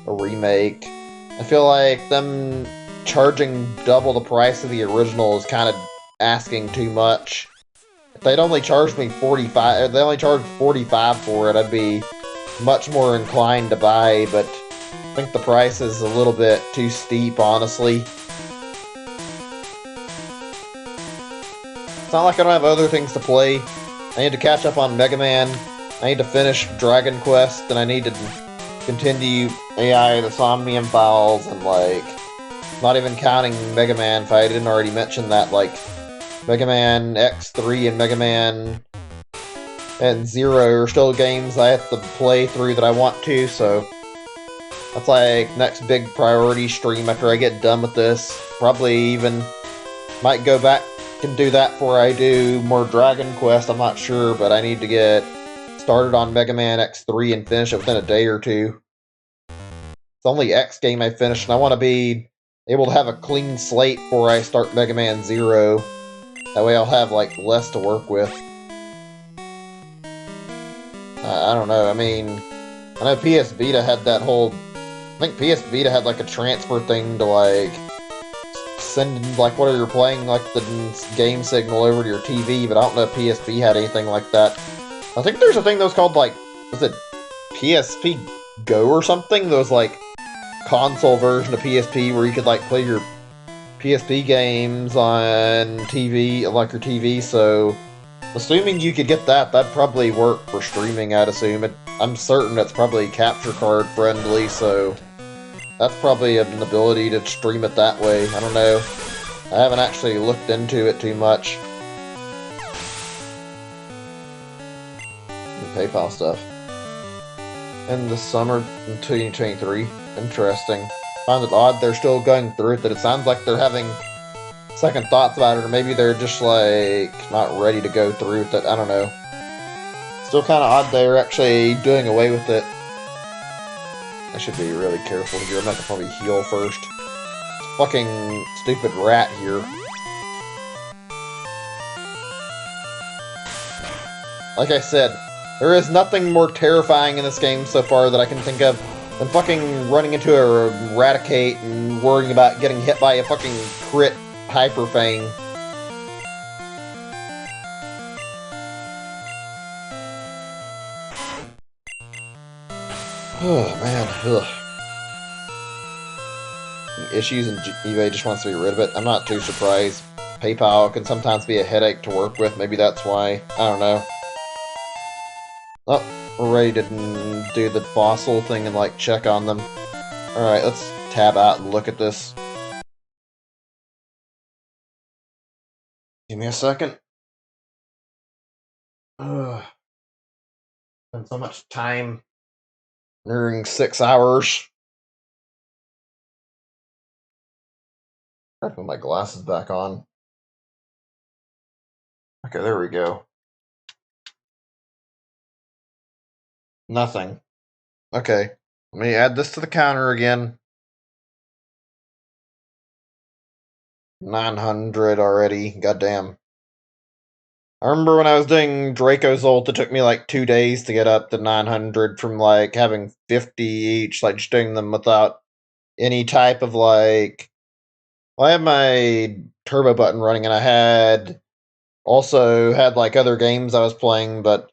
Speaker 1: a remake. I feel like them charging double the price of the original is kind of asking too much. If they'd only charged me 45, if they only charged 45 for it, I'd be much more inclined to buy, but I think the price is a little bit too steep, honestly. It's not like I don't have other things to play. I need to catch up on Mega Man, I need to finish Dragon Quest, and I need to continue AI the Somnium Files, and, like, not even counting Mega Man, if I didn't already mention that, like, Mega Man X3 and Mega Man and Zero are still games I have to play through that I want to, so that's like next big priority stream after I get done with this. Probably even might go back and do that before I do more Dragon Quest, I'm not sure, but I need to get started on Mega Man X3 and finish it within a day or two. It's the only X game I finished, and I want to be able to have a clean slate before I start Mega Man Zero. That way I'll have, like, less to work with. I don't know, I mean, I know PS Vita had that whole... I think PS Vita had, like, a transfer thing to, like, send, like, whatever you're playing, like, the game signal over to your TV, but I don't know if PSP had anything like that. I think there's a thing that was called, like, was it PSP Go or something? That was, like, console version of PSP where you could, like, play your PSP games on TV, like your TV, so assuming you could get that, that'd probably work for streaming, I'd assume. I'm certain it's probably capture card friendly, so that's probably an ability to stream it that way. I don't know. I haven't actually looked into it too much. The PayPal stuff. In the summer in 2023. Interesting. Find it odd they're still going through it, that it sounds like they're having second thoughts about it, or maybe they're just, like, not ready to go through with it. I don't know. Still kind of odd they're actually doing away with it. I should be really careful here. I'm gonna have to probably heal first. Fucking stupid rat here. Like I said, there is nothing more terrifying in this game so far that I can think of than fucking running into a Raticate and worrying about getting hit by a fucking crit Hyper Fang. Oh, man. Ugh. Issues and eBay just wants to be rid of it. I'm not too surprised. PayPal can sometimes be a headache to work with. Maybe that's why. I don't know. Oh, we're ready to do the fossil thing and, like, check on them. Alright, let's tab out and look at this. Give me a second. Ugh. Spent so much time during 6 hours. I put my glasses back on. Okay, there we go. Nothing. Okay, let me add this to the counter again. 900 already, goddamn. I remember when I was doing Dracozolt, it took me like 2 days to get up to 900 from, like, having 50 each, like, just doing them without any type of, like, Well, I have my turbo button running, and I had also had like other games I was playing, but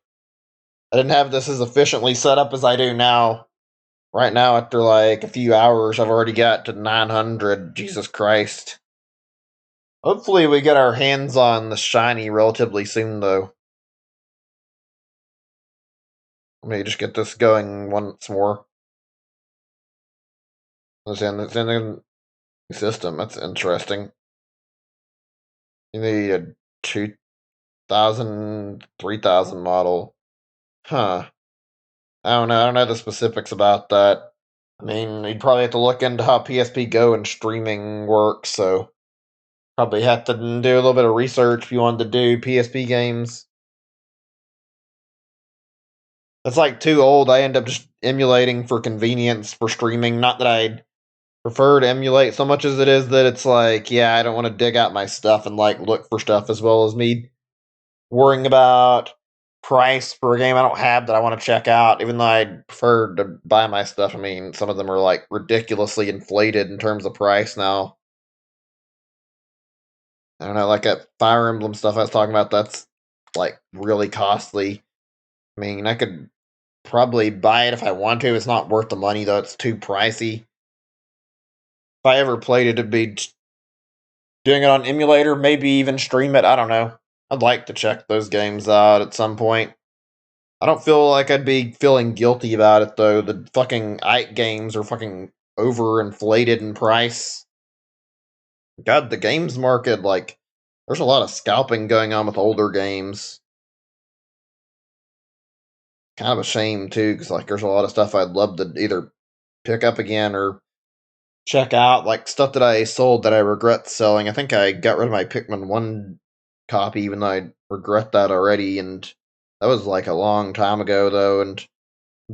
Speaker 1: I didn't have this as efficiently set up as I do now. Right now, after like a few hours, I've already got to 900. Jesus Christ. Hopefully, we get our hands on the shiny relatively soon, though. Let me just get this going once more. It's in the system. That's interesting. You need a 2000, 3000 model. Huh. I don't know. I don't know the specifics about that. I mean, you'd probably have to look into how PSP Go and streaming works, so probably have to do a little bit of research if you wanted to do PSP games. That's like too old. I end up just emulating for convenience for streaming. Not that I'd prefer to emulate so much as it is that it's like, yeah, I don't want to dig out my stuff and like look for stuff as well as me worrying about price for a game I don't have that I want to check out, even though I'd prefer to buy my stuff. I mean, some of them are like ridiculously inflated in terms of price now. I don't know, like that Fire Emblem stuff I was talking about, that's like really costly. I mean, I could probably buy it if I want to. It's not worth the money though, it's too pricey. If I ever played it, it'd be doing it on emulator, maybe even stream it. I don't know. I'd like to check those games out at some point. I don't feel like I'd be feeling guilty about it though. The fucking Ike games are fucking overinflated in price. God, the games market, like, there's a lot of scalping going on with older games. Kind of a shame too, because like there's a lot of stuff I'd love to either pick up again or check out, like stuff that I sold that I regret selling. I think I got rid of my Pikmin 1 copy, even though I regret that already, and that was like a long time ago though, and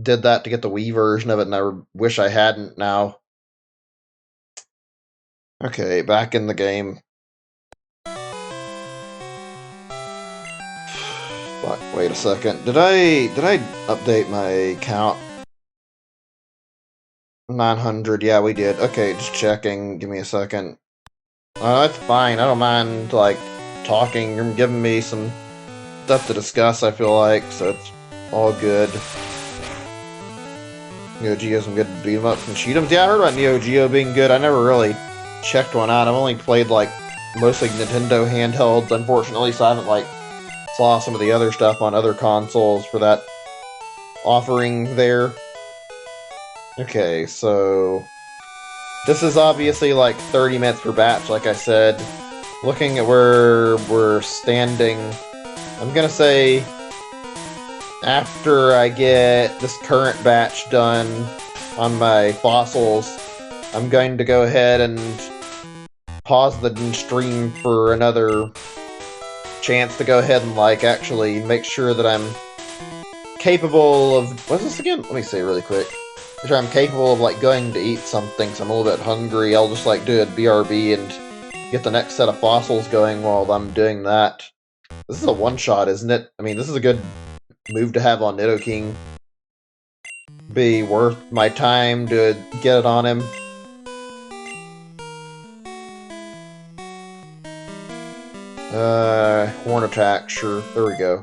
Speaker 1: did that to get the Wii version of it, and I wish I hadn't now. Okay, back in the game. Fuck, wait a second. Did I update my count? 900, yeah, we did. Okay, just checking. Give me a second. That's fine. I don't mind, like, talking. You're giving me some stuff to discuss, I feel like, so it's all good. Neo Geo, some good beat 'em ups and shoot 'ems. Yeah, I heard about Neo Geo being good. I never really checked one out. I've only played, like, mostly Nintendo handhelds, unfortunately, so I haven't, like, saw some of the other stuff on other consoles for that offering there. Okay, so this is obviously like 30 minutes per batch, like I said. Looking at where we're standing, I'm gonna say after I get this current batch done on my fossils, I'm going to go ahead and pause the stream for another chance to go ahead and like actually make sure that I'm capable of, what's this again? Let me see really quick. Make sure I'm capable of like going to eat something, so I'm a little bit hungry. I'll just like do a BRB and get the next set of fossils going while I'm doing that. This is a one-shot, isn't it? I mean, this is a good move to have on Nidoking. Be worth my time to get it on him. Horn attack, sure. There we go.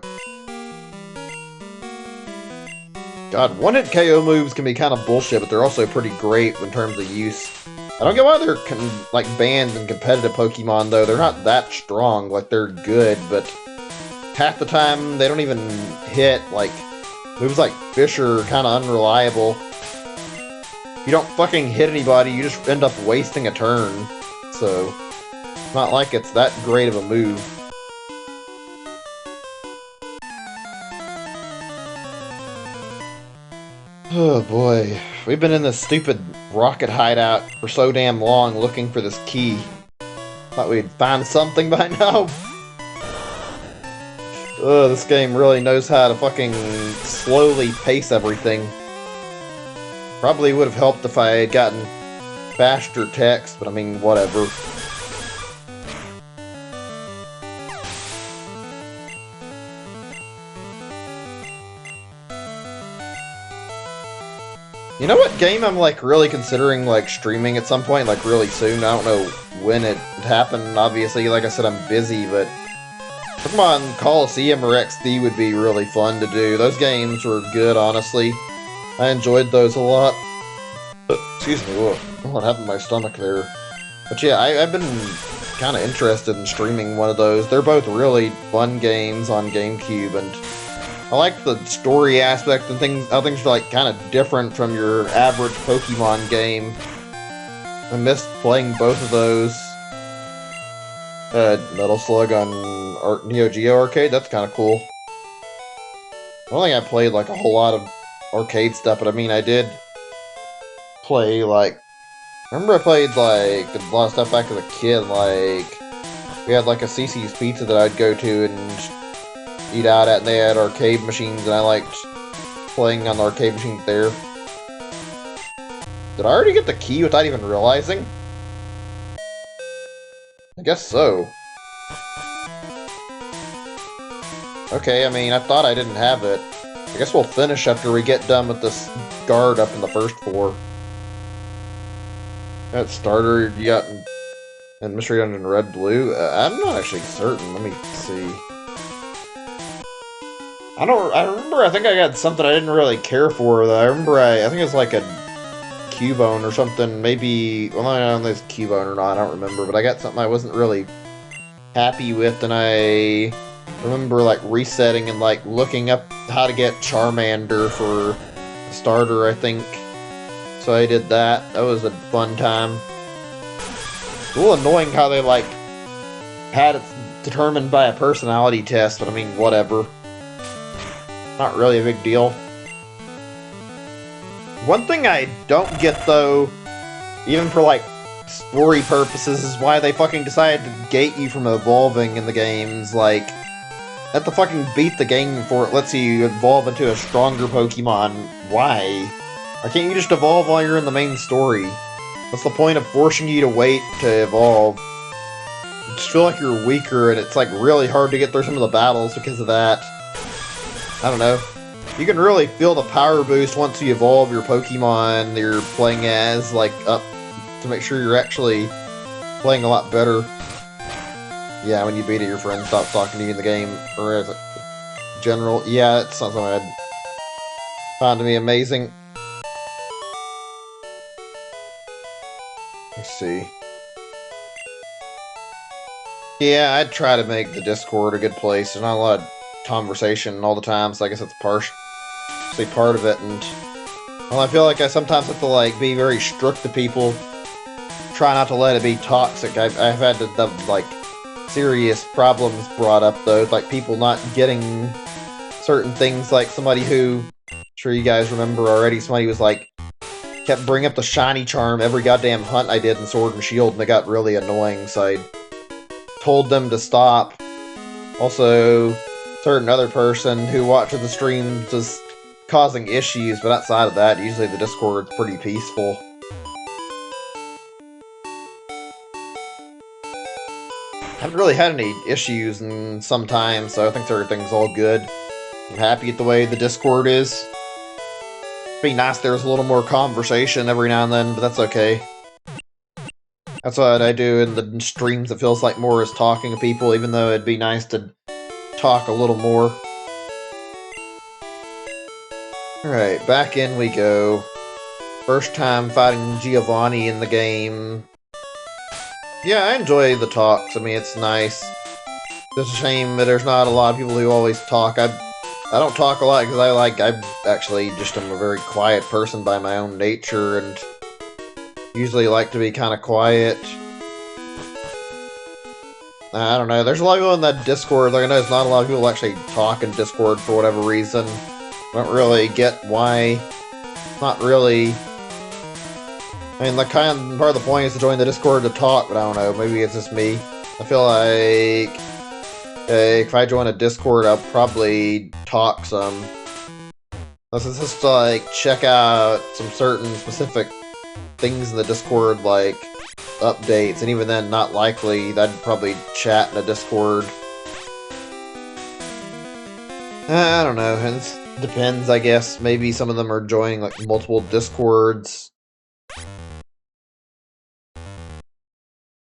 Speaker 1: God, one-hit KO moves can be kind of bullshit, but they're also pretty great in terms of use. I don't get why they're like banned in competitive Pokemon though. They're not that strong. Like they're good, but half the time they don't even hit. Like moves like Fish are kind of unreliable. If you don't fucking hit anybody, you just end up wasting a turn. So it's not like it's that great of a move. Oh boy, we've been in this stupid rocket hideout for so damn long looking for this key. Thought we'd find something by now. Ugh, this game really knows how to fucking slowly pace everything. Probably would have helped if I had gotten faster text, but I mean, whatever. You know what game I'm like really considering like streaming at some point, like really soon? I don't know when it would happen. Obviously, like I said, I'm busy, but Pokemon Coliseum or XD would be really fun to do. Those games were good, honestly. I enjoyed those a lot. Excuse me, what happened to my stomach there? But yeah, I've been kind of interested in streaming one of those. They're both really fun games on GameCube, and I like the story aspect and things. How things are like kind of different from your average Pokemon game. I missed playing both of those. Metal Slug on Neo Geo Arcade. That's kind of cool. I don't think I played like a whole lot of arcade stuff, but I mean I did play like. I remember I played like a lot of stuff back as a kid. Like we had like a CC's Pizza that I'd go to and eat out at, and they had arcade machines, and I liked playing on the arcade machines there. Did I already get the key without even realizing? I guess so. Okay, I mean, I thought I didn't have it. I guess we'll finish after we get done with this guard up in the first floor. That starter you got in Mystery Dungeon Red Blue? I'm not actually certain. Let me see. I think I got something I didn't really care for, though. I think it was like a Cubone or something, maybe, well, I don't know if it's Cubone or not, I don't remember, but I got something I wasn't really happy with, and I remember, like, resetting and, like, looking up how to get Charmander for a starter, I think. So I did that. That was a fun time. It's a little annoying how they, like, had it determined by a personality test, but I mean, whatever. Not really a big deal. One thing I don't get, though, even for, like, story purposes, is why they fucking decided to gate you from evolving in the games. Like, have to fucking beat the game before it lets you evolve into a stronger Pokemon. Why? Why can't you just evolve while you're in the main story? What's the point of forcing you to wait to evolve? You just feel like you're weaker, and it's, like, really hard to get through some of the battles because of that. I don't know. You can really feel the power boost once you evolve your Pokemon you're playing as, like, up to make sure you're actually playing a lot better. Yeah, when you beat it, your friend stops talking to you in the game, or as a general. Yeah, it's something I'd found to be amazing. Let's see. Yeah, I'd try to make the Discord a good place. There's not a lot of conversation all the time, so I guess that's part of it, and well, I feel like I sometimes have to like be very strict to people, try not to let it be toxic. I've had to have like serious problems brought up though, like people not getting certain things, like somebody who, I'm sure you guys remember already, somebody was like kept bringing up the shiny charm every goddamn hunt I did in Sword and Shield, and it got really annoying, so I told them to stop. Also, certain other person who watches the streams was causing issues, but outside of that, usually the Discord's pretty peaceful. I haven't really had any issues in some time, so I think everything's all good. I'm happy with the way the Discord is. It'd be nice if there was a little more conversation every now and then, but that's okay. That's what I do in the streams. It feels like more is talking to people, even though it'd be nice to talk a little more. Alright, back in we go. First time fighting Giovanni in the game. Yeah, I enjoy the talks. I mean, it's nice. It's a shame that there's not a lot of people who always talk. I don't talk a lot because I'm actually just am a very quiet person by my own nature, and usually like to be kind of quiet. I don't know, there's a lot of people in that Discord, like I know there's not a lot of people actually talk in Discord for whatever reason. I don't really get why. Not really. I mean, like, kind of part of the point is to join the Discord to talk, but I don't know, maybe it's just me. I feel like if I join a Discord, I'll probably talk some. Unless it's just to, like, check out some certain specific things in the Discord, like updates, and even then, not likely. I'd probably chat in a Discord. I don't know. Depends, I guess. Maybe some of them are joining like multiple Discords.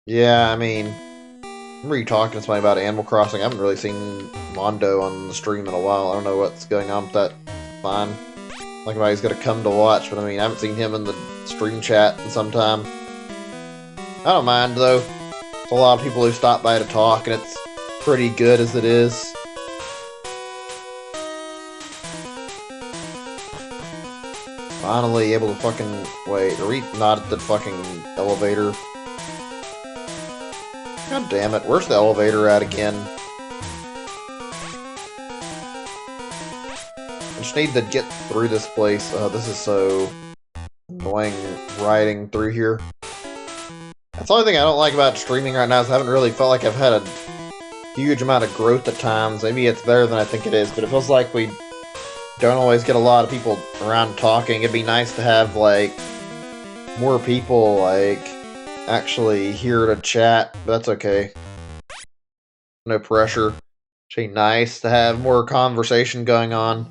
Speaker 1: Yeah, I mean, I remember you talking to somebody about Animal Crossing. I haven't really seen Mondo on the stream in a while. I don't know what's going on with that. Fine. Like anybody's gonna come to watch, but I mean, I haven't seen him in the stream chat in some time. I don't mind, though. There's a lot of people who stop by to talk, and it's pretty good as it is. Finally able to fucking... Wait, are we not at the fucking elevator? God damn it, where's the elevator at again? I just need to get through this place. Oh, this is so annoying riding through here. That's the only thing I don't like about streaming right now is I haven't really felt like I've had a huge amount of growth at times. Maybe it's better than I think it is, but it feels like we don't always get a lot of people around talking. It'd be nice to have, like, more people, like, actually here to chat, but that's okay. No pressure. It'd be nice to have more conversation going on.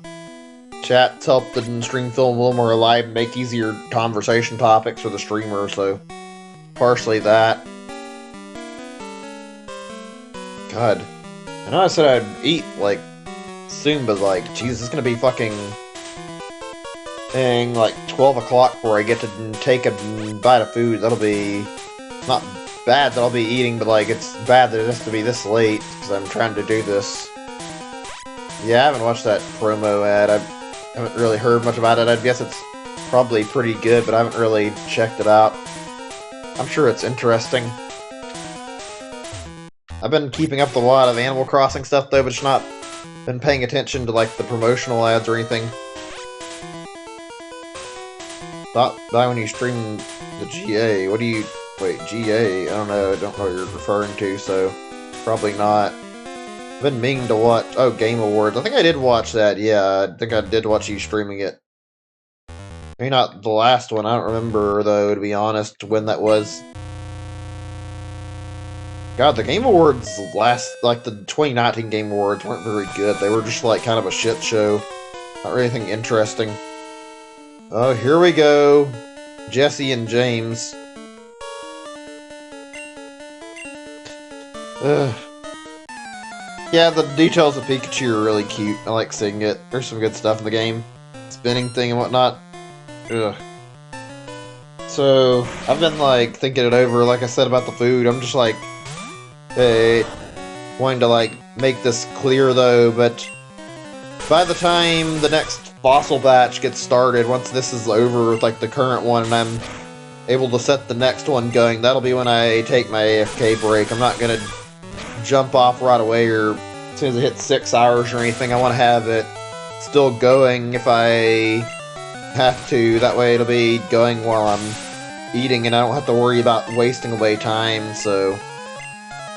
Speaker 1: Chats help the stream feel a little more alive and make easier conversation topics for the streamer, so partially that. God. I know I said I'd eat, like, soon, but, like, Jesus, it's gonna be fucking... dang, like, 12 o'clock before I get to take a bite of food. That'll be... not bad that I'll be eating, but, like, it's bad that it has to be this late, because I'm trying to do this. Yeah, I haven't watched that promo ad. I haven't really heard much about it. I guess it's probably pretty good, but I haven't really checked it out. I'm sure it's interesting. I've been keeping up with a lot of Animal Crossing stuff, though, but just not been paying attention to, like, the promotional ads or anything. Thought by when you stream the GA, what do you... Wait, GA? I don't know what you're referring to, so probably not. I've been meaning to watch... Oh, Game Awards. I think I did watch that, yeah. I think I did watch you streaming it. Maybe not the last one. I don't remember, though, to be honest, when that was. God, the Game Awards like, the 2019 Game Awards weren't very good. They were just, like, kind of a shit show. Not really anything interesting. Oh, here we go. Jesse and James. Ugh. Yeah, the details of Pikachu are really cute. I like seeing it. There's some good stuff in the game. Spinning thing and whatnot. Ugh. So, I've been, like, thinking it over, like I said about the food. I'm just, like, hey, wanting to, like, make this clear, though, but by the time the next fossil batch gets started, once this is over with, like, the current one, and I'm able to set the next one going, that'll be when I take my AFK break. I'm not gonna jump off right away or as soon as it hits 6 hours or anything. I want to have it still going if I have to. That way it'll be going while I'm eating and I don't have to worry about wasting away time. So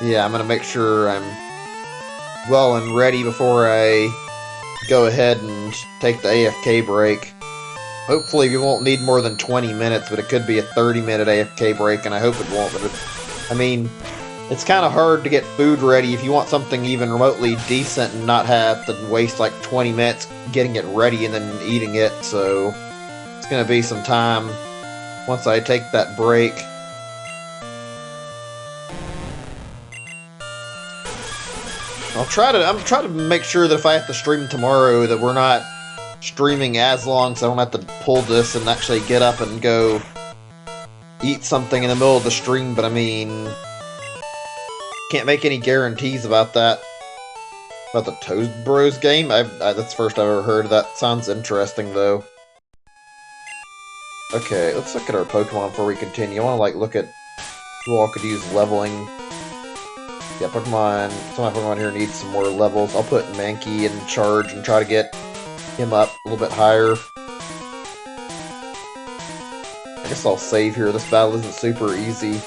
Speaker 1: yeah, I'm gonna make sure I'm well and ready before I go ahead and take the AFK break. Hopefully we won't need more than 20 minutes, but it could be a 30-minute AFK break, and I hope it won't. But I mean, it's kind of hard to get food ready if you want something even remotely decent and not have to waste like 20 minutes getting it ready and then eating it, so it's going to be some time once I take that break. I'm trying to make sure that if I have to stream tomorrow that we're not streaming as long, so I don't have to pull this and actually get up and go eat something in the middle of the stream, but I mean, can't make any guarantees about that. About the Toast Bros game? That's the first I've ever heard of that. Sounds interesting, though. Okay, let's look at our Pokemon before we continue. I want to, like, look at who all could use leveling. Yeah, Pokemon, some of my Pokemon here need some more levels. I'll put Mankey in charge and try to get him up a little bit higher. I guess I'll save here. This battle isn't super easy.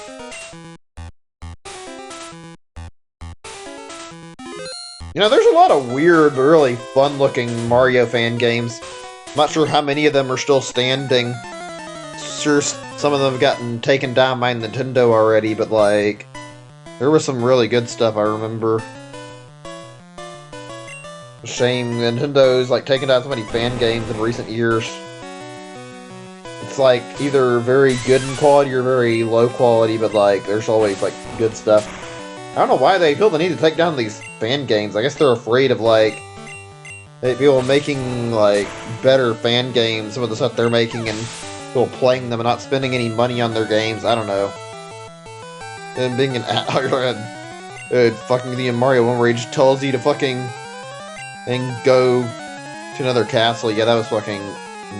Speaker 1: You know, there's a lot of weird, really fun-looking Mario fan games. I'm not sure how many of them are still standing. Sure, some of them have gotten taken down by Nintendo already, but, like, there was some really good stuff I remember. Shame Nintendo's like taken down so many fan games in recent years. It's like either very good in quality or very low quality, but like there's always like good stuff. I don't know why they feel the need to take down these fan games. I guess they're afraid of like people making like better fan games, some of the stuff they're making, and people playing them and not spending any money on their games. I don't know. And being an fucking the Mario one where he just tells you to fucking and go to another castle. Yeah, that was fucking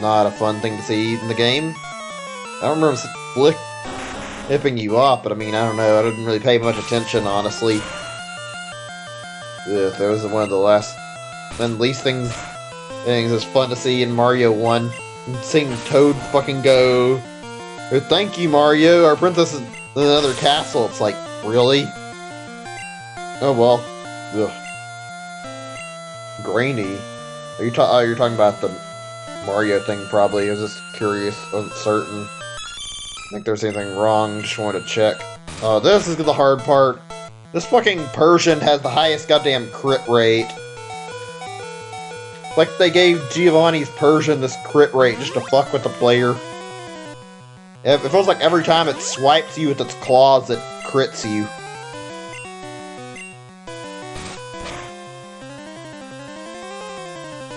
Speaker 1: not a fun thing to see in the game. I don't remember flipping you off, but I mean, I don't know. I didn't really pay much attention, honestly. That was one of the last and least things that's fun to see in Mario 1. Seeing Toad fucking go, "Oh, thank you, Mario, our princess is in another castle." It's like, really? Oh well. Ugh. Grainy. Are you you're talking about the Mario thing, probably. I was just curious, wasn't certain. I think there's anything wrong, just wanted to check. Oh, this is the hard part. This fucking Persian has the highest goddamn crit rate. Like they gave Giovanni's Persian this crit rate just to fuck with the player. It feels like every time it swipes you with its claws, it crits you.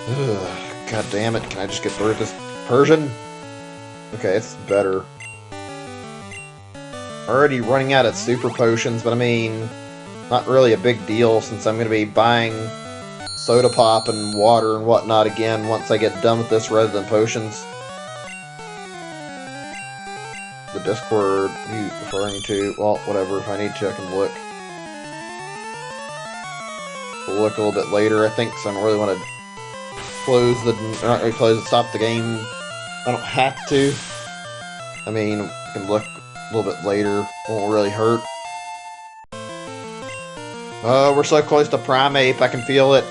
Speaker 1: Ugh, God damn it, can I just get through with this Persian? Okay, it's better. Already running out of super potions, but I mean, not really a big deal since I'm going to be buying soda pop and water and whatnot again once I get done with this rather than potions. The Discord you referring to? Well, whatever, if I need to I can look. We'll look a little bit later, I think, because I don't really want to stop the game. I don't have to. I mean, I can look a little bit later. Won't really hurt. Oh, we're so close to Primeape. I can feel it.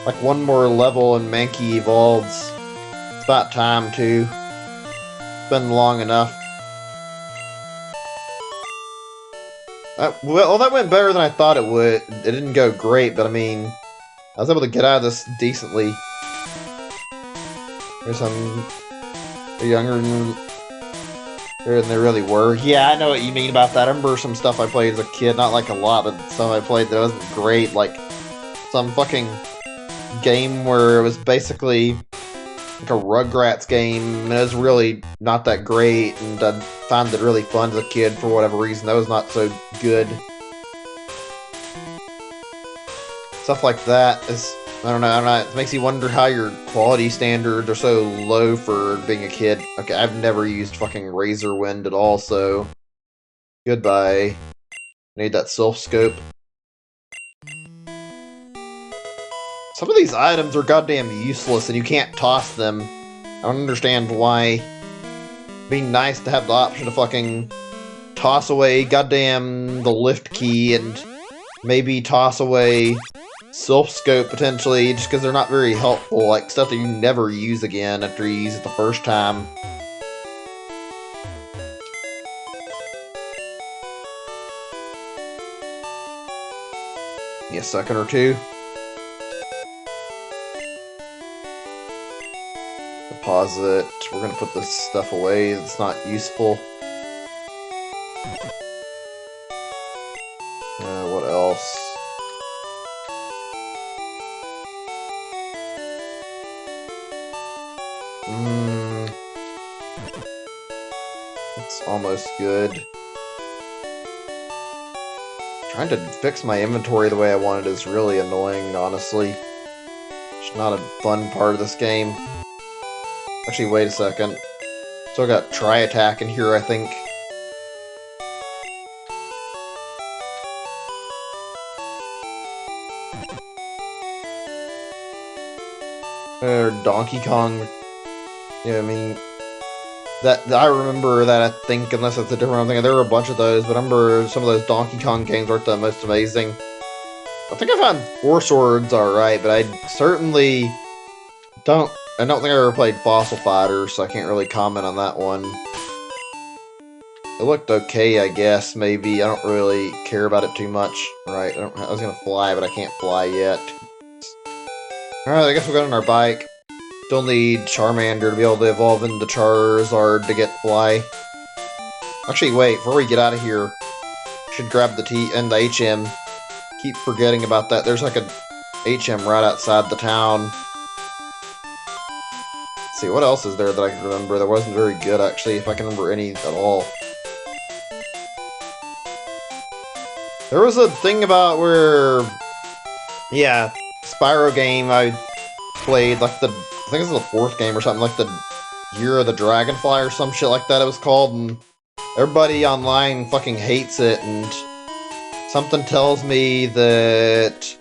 Speaker 1: Like one more level and Mankey evolves. It's about time too. It's been long enough. Well, that went better than I thought it would. It didn't go great, but I mean, I was able to get out of this decently. There's some younger than they really were. Yeah, I know what you mean about that. I remember some stuff I played as a kid, not like a lot, but some I played that wasn't great. Like some fucking game where it was basically like a Rugrats game, and it was really not that great, and I found it really fun as a kid for whatever reason. That was not so good. Stuff like that is, I don't know, it makes you wonder how your quality standards are so low for being a kid. Okay, I've never used fucking Razor Wind at all, so goodbye. Need that Sylph Scope. Some of these items are goddamn useless and you can't toss them. I don't understand why. It'd be nice to have the option to fucking toss away goddamn the lift key and maybe toss away Sylph Scope potentially, just because they're not very helpful, like stuff that you never use again after you use it the first time. Give me a second or two. Deposit. We're gonna put this stuff away, it's not useful. What else? It's almost good. Trying to fix my inventory the way I want it is really annoying, honestly. It's not a fun part of this game. Actually, wait a second. Still got Tri-Attack in here, I think. Donkey Kong. Yeah, I mean, I remember that, I think, unless it's a different thing. There were a bunch of those, but I remember some of those Donkey Kong games aren't the most amazing. I think I found Four Swords alright, but I certainly I don't think I ever played Fossil Fighter, so I can't really comment on that one. It looked okay, I guess, maybe. I don't really care about it too much. Right, I was gonna fly, but I can't fly yet. Alright, I guess we'll get on our bike. Still need Charmander to be able to evolve into Charizard to get Fly. Actually, wait, before we get out of here, should grab the T and the HM. Keep forgetting about that. There's like a HM right outside the town. Let's see, what else is there that I can remember that wasn't very good, actually, if I can remember any at all. There was a thing about where... Yeah, Spyro game I played, like I think it was the 4th game or something, like the Year of the Dragonfly or some shit like that it was called, and everybody online fucking hates it, and something tells me that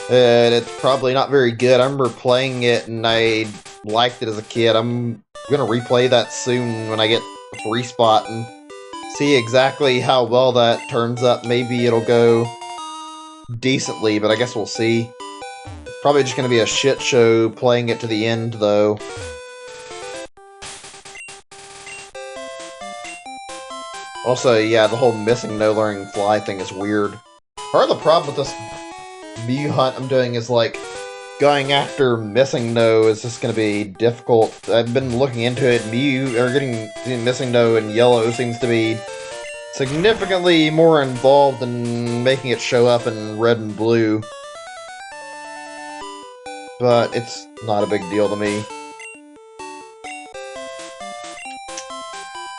Speaker 1: it's probably not very good. I remember playing it and I liked it as a kid. I'm gonna replay that soon when I get a free spot and see exactly how well that turns up. Maybe it'll go decently, but I guess we'll see. It's probably just gonna be a shit show playing it to the end, though. Also, yeah, the whole missing no learning fly thing is weird. Part of the problem with this Mew hunt I'm doing is, like, going after missing no is just going to be difficult. I've been looking into it. Getting missing no and yellow seems to be significantly more involved in making it show up in red and blue. But it's not a big deal to me.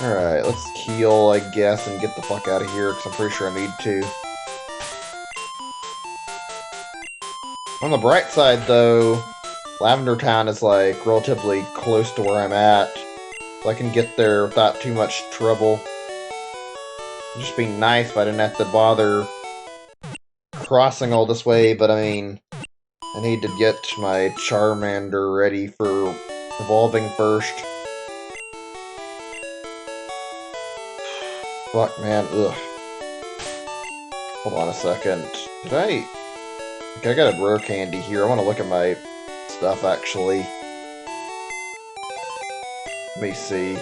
Speaker 1: Alright, let's heal, I guess, and get the fuck out of here, because I'm pretty sure I need to. On the bright side, though, Lavender Town is, like, relatively close to where I'm at, so I can get there without too much trouble. It'd just be nice if I didn't have to bother crossing all this way, but I mean, I need to get my Charmander ready for evolving first. Fuck, man, ugh. Hold on a second. Okay, I got a rare candy here. I want to look at my stuff, actually. Let me see.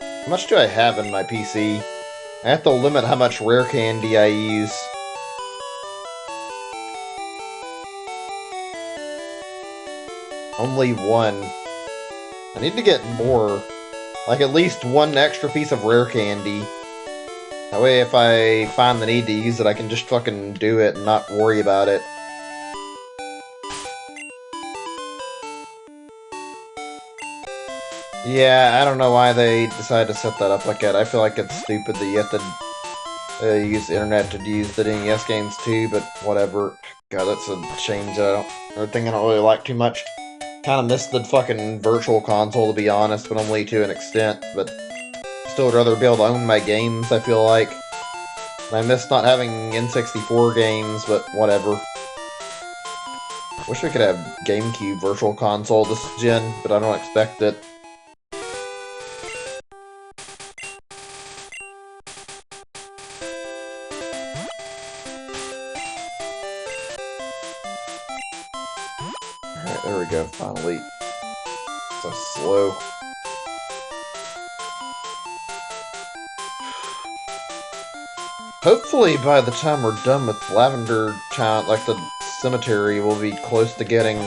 Speaker 1: How much do I have in my PC? I have to limit how much rare candy I use. Only 1. I need to get more. Like, at least 1 extra piece of rare candy. That way, if I find the need to use it, I can just fucking do it and not worry about it. Yeah, I don't know why they decided to set that up like that. I feel like it's stupid that you have to use the internet to use the NES games too, but whatever. God, that's a change a thing I don't really like too much. Kind of miss the fucking virtual console, to be honest, but only to an extent, but still would rather be able to own my games, I feel like. And I miss not having N64 games, but whatever. Wish we could have GameCube Virtual Console this gen, but I don't expect it. Alright, there we go, finally. So slow. Hopefully by the time we're done with Lavender Town, like the cemetery, we'll be close to getting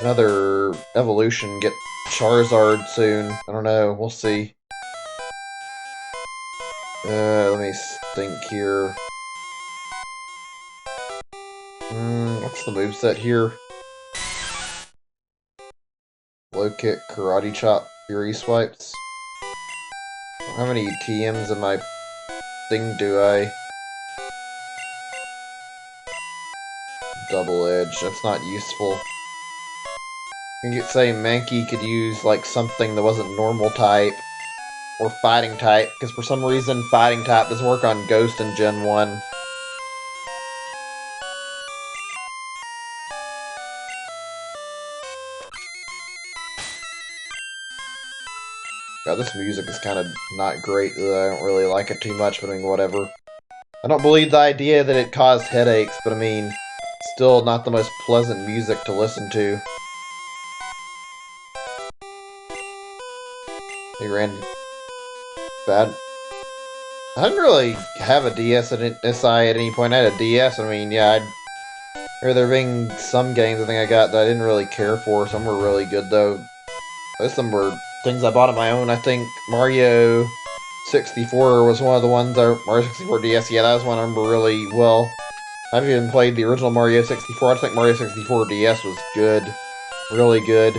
Speaker 1: another evolution, get Charizard soon. I don't know, we'll see. Let me think here. What's the moveset here? Low kick, karate chop, fury swipes. How many TMs in my thing do I? Double edge, that's not useful. You could say Mankey could use like something that wasn't normal type or fighting type, because for some reason fighting type doesn't work on Ghost in Gen 1. God, this music is kind of not great. I don't really like it too much, but I mean, whatever. I don't believe the idea that it caused headaches, but I mean, still not the most pleasant music to listen to. Hey, Randy. Bad. I didn't really have a DS at SI at any point. I had a DS, I mean, yeah, Or there being some games I think I got that I didn't really care for. Some were really good though. Most of them were things I bought on my own. I think Mario 64 was one of the ones. Mario 64 DS, yeah, that was one I remember really well. I've even played the original Mario 64. I think Mario 64 DS was good. Really good.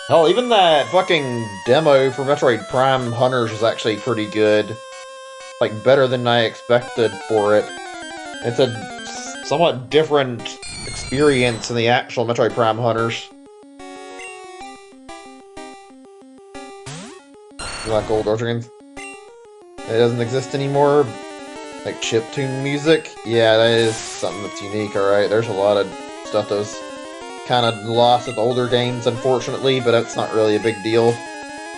Speaker 1: Hell, even that fucking demo for Metroid Prime Hunters was actually pretty good. Like, better than I expected for it. It's a somewhat different experience than the actual Metroid Prime Hunters. Like old retro games. It doesn't exist anymore. Like chiptune music. Yeah, that is something that's unique, alright. There's a lot of stuff that was kind of lost with the older games, unfortunately, but that's not really a big deal.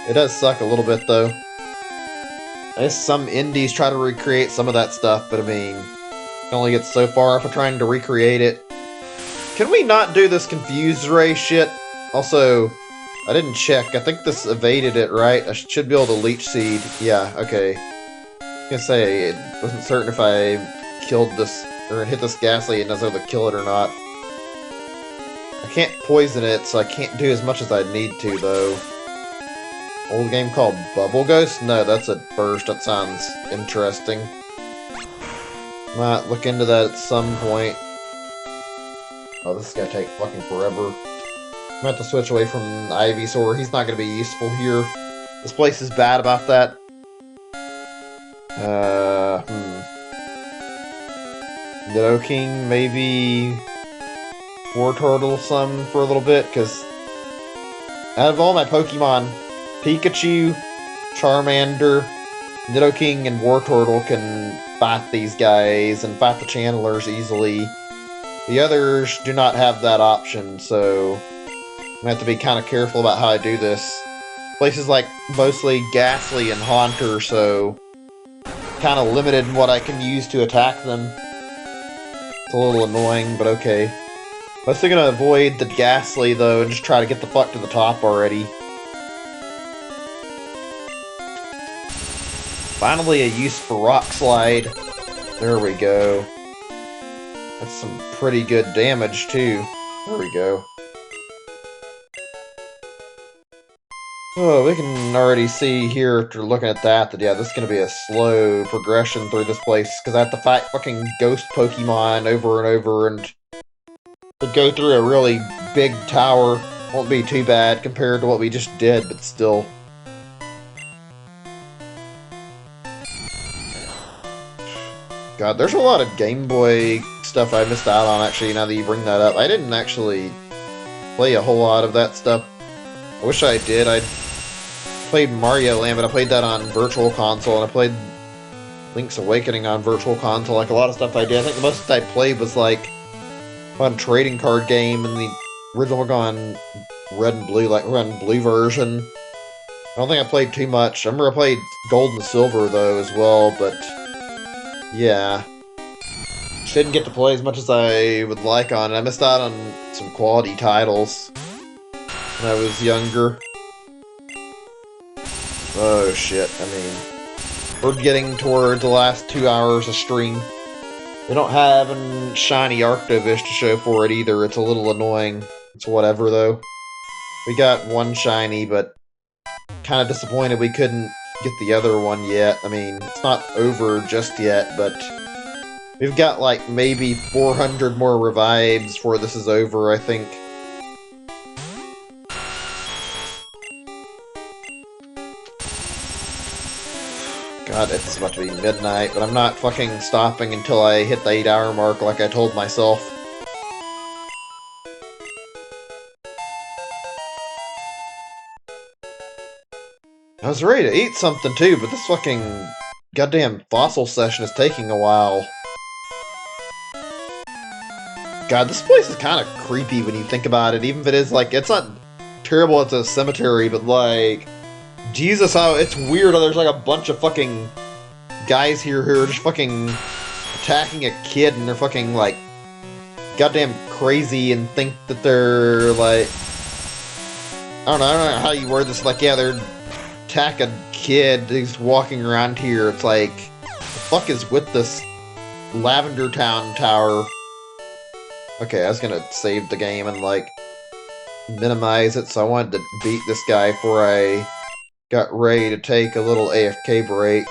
Speaker 1: It does suck a little bit, though. I guess some indies try to recreate some of that stuff, but I mean, you can only get so far if I'm trying to recreate it. Can we not do this confused ray shit? Also, I didn't check. I think this evaded it, right? I should be able to leech seed. Yeah, okay. I was gonna say, it wasn't certain if I killed this, or hit this ghastly and I was able to kill it or not. I can't poison it, so I can't do as much as I need to, though. Old game called Bubble Ghost? No, that's a burst. That sounds interesting. Might look into that at some point. Oh, this is gonna take fucking forever. I'm gonna have to switch away from Ivysaur. He's not gonna be useful here. This place is bad about that. Nidoking, maybe Wartortle some for a little bit, because out of all my Pokemon, Pikachu, Charmander, Nidoking, and Wartortle can fight these guys and fight the channelers easily. The others do not have that option, so I'm gonna have to be kind of careful about how I do this. Places like mostly Ghastly and Haunter, so kind of limited in what I can use to attack them. It's a little annoying, but okay. Mostly gonna avoid the Ghastly, though, and just try to get the fuck to the top already. Finally a use for Rock Slide. There we go. That's some pretty good damage, too. There we go. Oh, we can already see here after looking at that yeah, this is going to be a slow progression through this place, because I have to fight fucking ghost Pokemon over and over, and to go through a really big tower won't be too bad compared to what we just did, but still. God, there's a lot of Game Boy stuff I missed out on, actually, now that you bring that up. I didn't actually play a whole lot of that stuff. I wish I did. I played Mario Land, but I played that on Virtual Console, and I played Link's Awakening on Virtual Console. Like, a lot of stuff I did. I think the most I played was, like, on trading card game, and the original one on Red and Blue, like, Red and Blue version. I don't think I played too much. I remember I played Gold and Silver, though, as well, but yeah. Didn't get to play as much as I would like on it. I missed out on some quality titles when I was younger. Oh shit, I mean, we're getting towards the last 2 hours of stream. We don't have a shiny Arctovish to show for it either. It's a little annoying. It's whatever though. We got one shiny, but kind of disappointed we couldn't get the other one yet. I mean, it's not over just yet, but we've got like maybe 400 more revives before this is over, I think. God, it's about to be midnight, but I'm not fucking stopping until I hit the 8-hour mark like I told myself. I was ready to eat something too, but this fucking goddamn fossil session is taking a while. God, this place is kind of creepy when you think about it, even if it is, like, it's not terrible, it's a cemetery, but, like, Jesus, how it's weird how there's, like, a bunch of fucking guys here who are just fucking attacking a kid, and they're fucking, like, goddamn crazy and think that they're, like, I don't know how you word this, like, yeah, they're attack a kid who's walking around here. It's like, the fuck is with this Lavender Town tower? Okay, I was gonna save the game and, like, minimize it, so I wanted to beat this guy before I got ready to take a little AFK break.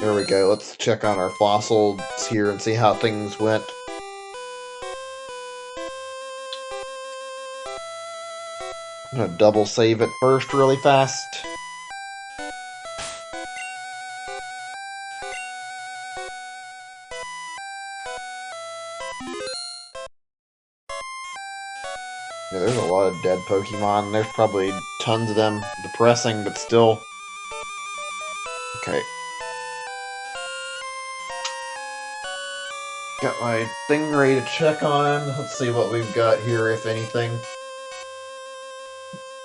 Speaker 1: There we go, let's check on our fossils here and see how things went. I'm gonna double save it first really fast. Yeah, there's a lot of dead Pokemon. There's probably tons of them. Depressing, but still. Okay. Got my thing ready to check on. Let's see what we've got here, if anything.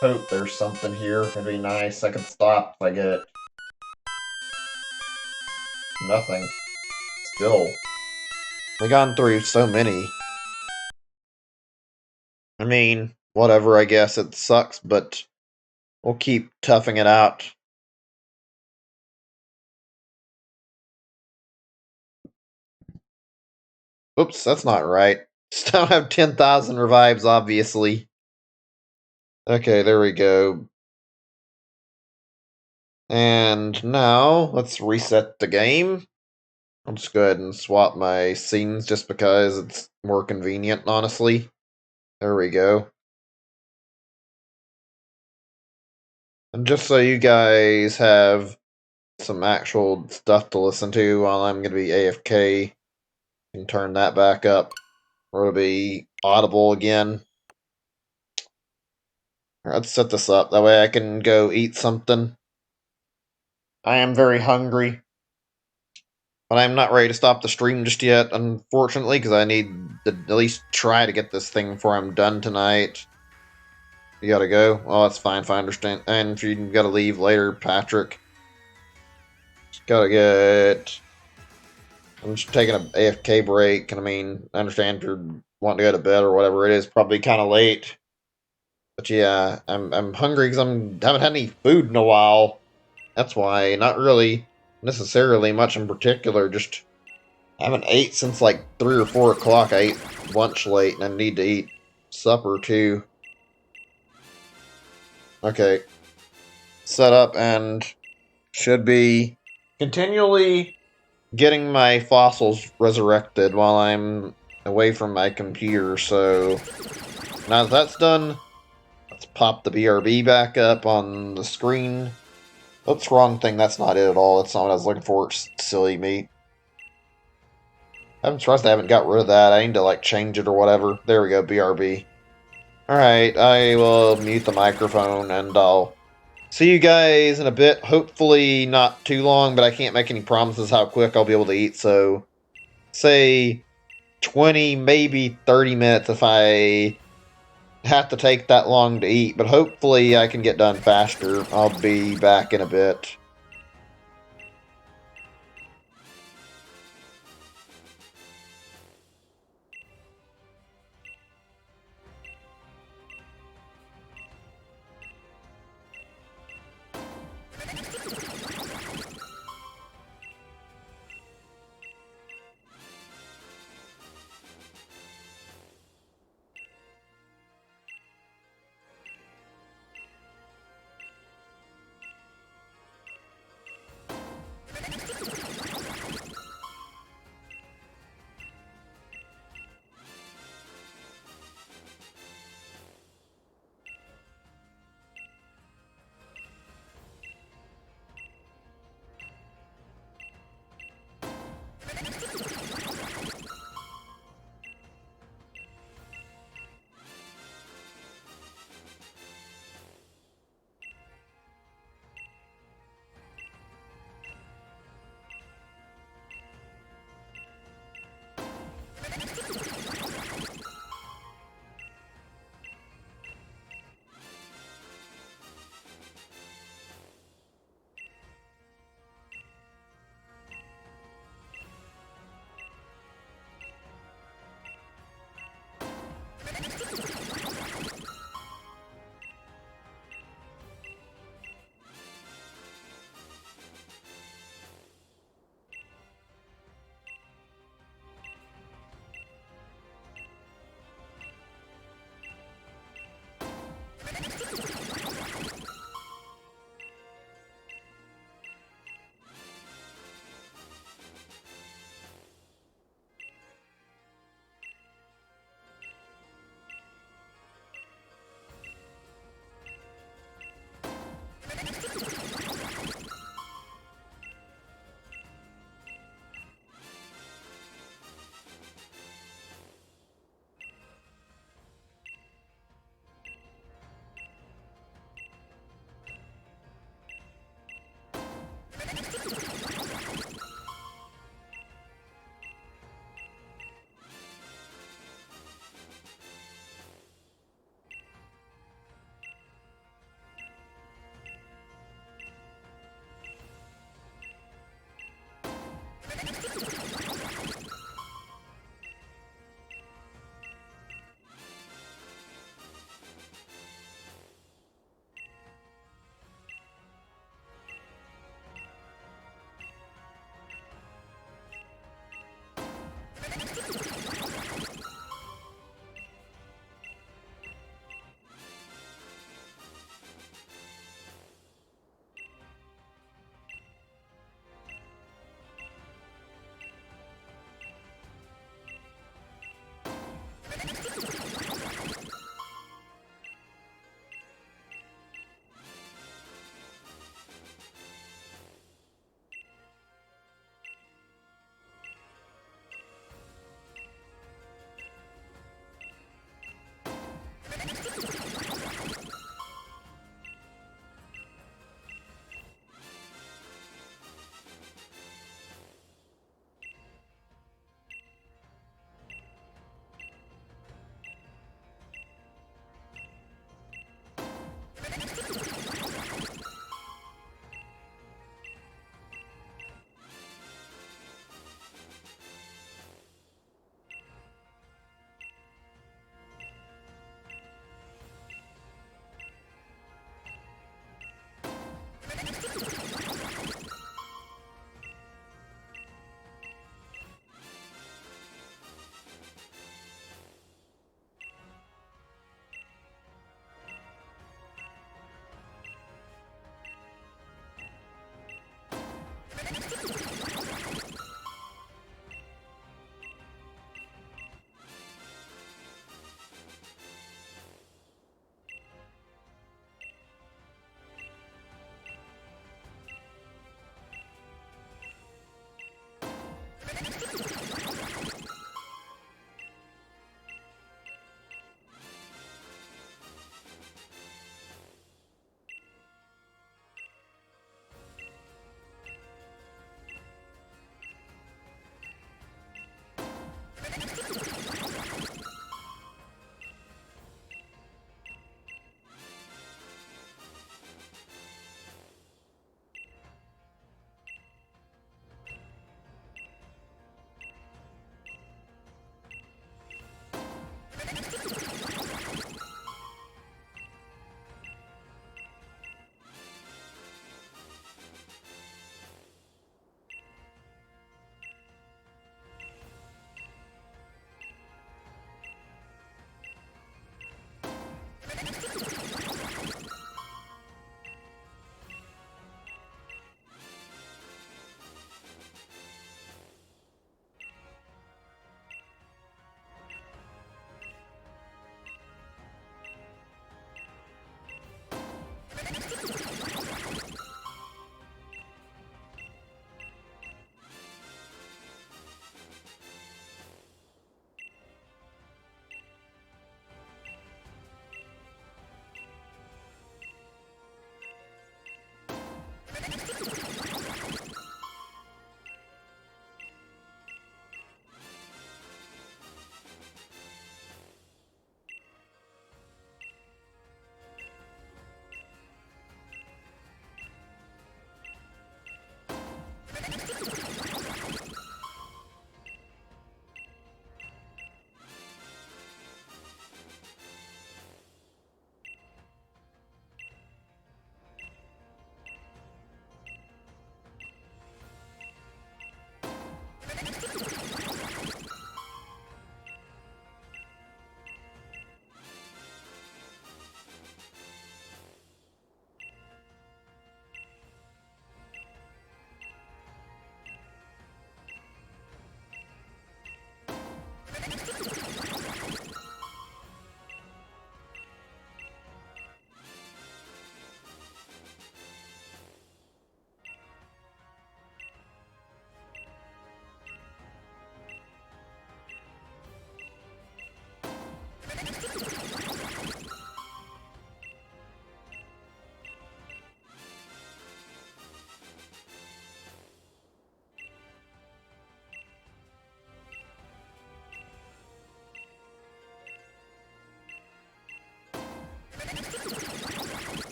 Speaker 1: Hope there's something here. It'd be nice. I could stop if I get nothing. Still. We've gone through so many. I mean, whatever, I guess. It sucks, but we'll keep toughing it out. Oops, that's not right. Still have 10,000 revives, obviously. Okay, there we go. And now, let's reset the game. I'll just go ahead and swap my scenes just because it's more convenient, honestly. There we go. And just so you guys have some actual stuff to listen to while I'm going to be AFK, and turn that back up, or it'll be audible again. Let's set this up, that way I can go eat something. I am very hungry. But I'm not ready to stop the stream just yet, unfortunately, because I need to at least try to get this thing before I'm done tonight. You gotta go? Oh, that's fine if I understand. And if you gotta leave later, Patrick. Just gotta get... I'm just taking an AFK break, and I mean, I understand if you're wanting to go to bed or whatever it is, probably kind of late. But yeah, I'm hungry because I haven't had any food in a while. That's why, not really necessarily much in particular, just... I haven't ate since like 3 or 4 o'clock. I ate lunch late and I need to eat supper too. Okay. Set up and should be continually getting my fossils resurrected while I'm away from my computer. So now that that's done, let's pop the BRB back up on the screen. Oops, wrong thing. That's not it at all. That's not what I was looking for. It's silly me. I'm surprised I haven't got rid of that. I need to, like, change it or whatever. There we go, BRB. Alright, I will mute the microphone, and I'll see you guys in a bit. Hopefully not too long, but I can't make any promises how quick I'll be able to eat, so... say 20, maybe 30 minutes if I have to take that long to eat, but hopefully I can get done faster. I'll be back in a bit.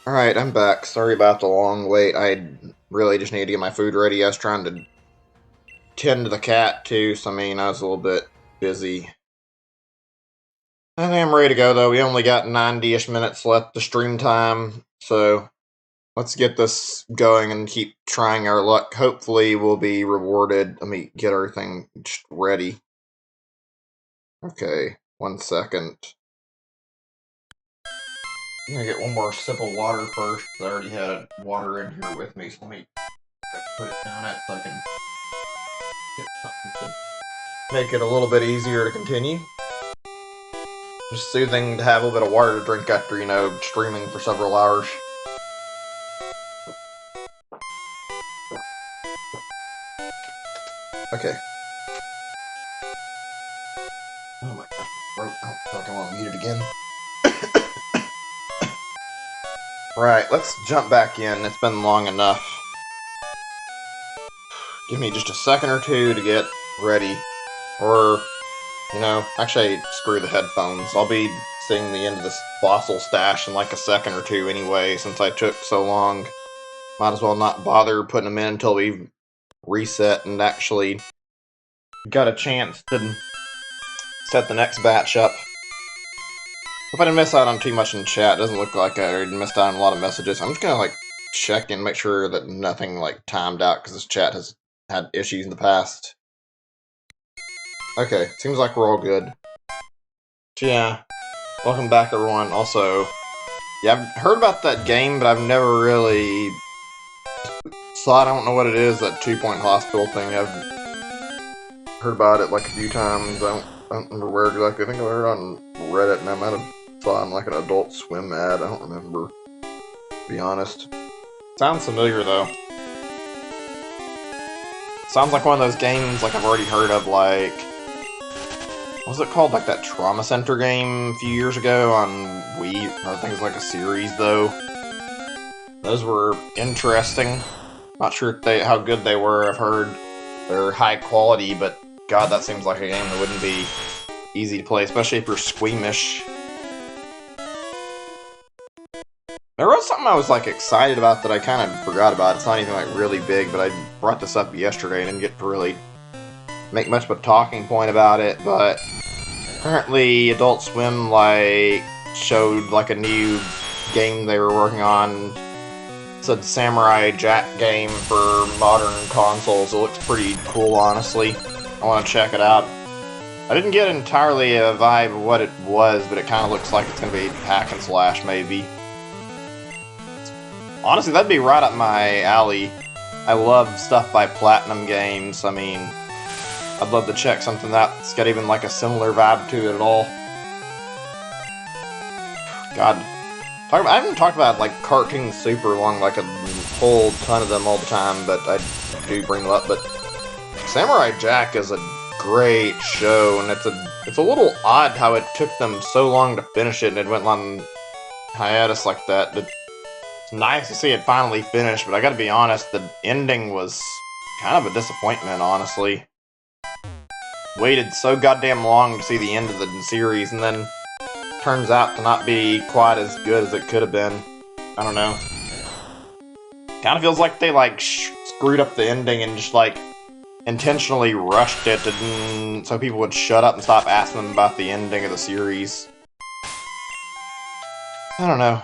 Speaker 3: Alright, I'm back. Sorry about the long wait. I really just needed to get my food ready. I was trying to tend to the cat, too, so I mean, I was a little bit busy. I think I'm ready to go, though. We only got 90-ish minutes left to stream time, so let's get this going and keep trying our luck. Hopefully, we'll be rewarded. Let me get everything just ready. Okay, 1 second. I'm gonna get one more sip of water first. I already had water in here with me, so let me put it down it so I can get something to make it a little bit easier to continue. Just soothing to have a little bit of water to drink after, you know, streaming for several hours. Okay. Oh my gosh, my throat. I don't feel like I want to mute it again. Right, let's jump back in. It's been long enough. Give me just a second or two to get ready. Or, you know, actually, screw the headphones. I'll be seeing the end of this fossil stash in like a second or two anyway, since I took so long. Might as well not bother putting them in until we've reset and actually got a chance to set the next batch up. If I didn't miss out on too much in chat, it doesn't look like I missed out on a lot of messages. I'm just gonna like check and make sure that nothing like timed out because this chat has had issues in the past. Okay, seems like we're all good. So yeah, welcome back everyone. Also, yeah, I've heard about that game, but I've never really saw it. I don't know what it is, that 2-point hospital thing. I've heard about it like a few times. I don't remember where exactly. I think I heard it on Reddit, and I might have saw it on like an Adult Swim ad. I don't remember, to be honest. Sounds familiar though. Sounds like one of those games like I've already heard of, like, what was it called? Like that Trauma Center game a few years ago on Wii. I think it's like a series though. Those were interesting. Not sure how good they were. I've heard they're high quality, but God, that seems like a game that wouldn't be easy to play, especially if you're squeamish. There was something I was like excited about that I kind of forgot about. It's not even like really big, but I brought this up yesterday and didn't get to really make much of a talking point about it. But apparently, Adult Swim like showed like a new game they were working on. It's a Samurai Jack game for modern consoles. It looks pretty cool, honestly. I want to check it out. I didn't get entirely a vibe of what it was, but it kind of looks like it's going to be hack and slash, maybe. Honestly, that'd be right up my alley. I love stuff by Platinum Games. I mean, I'd love to check something that's got even like a similar vibe to it at all. God. I haven't talked about like cartoons super long, like a whole ton of them all the time, but I do bring them up. But Samurai Jack is a great show, and it's a little odd how it took them so long to finish it, and it went on hiatus like that. It's nice to see it finally finished, but I gotta be honest, the ending was kind of a disappointment, honestly. Waited so goddamn long to see the end of the series, and then turns out to not be quite as good as it could have been. I don't know. Kind of feels like they like screwed up the ending and just like intentionally rushed it so people would shut up and stop asking them about the ending of the series. I don't know.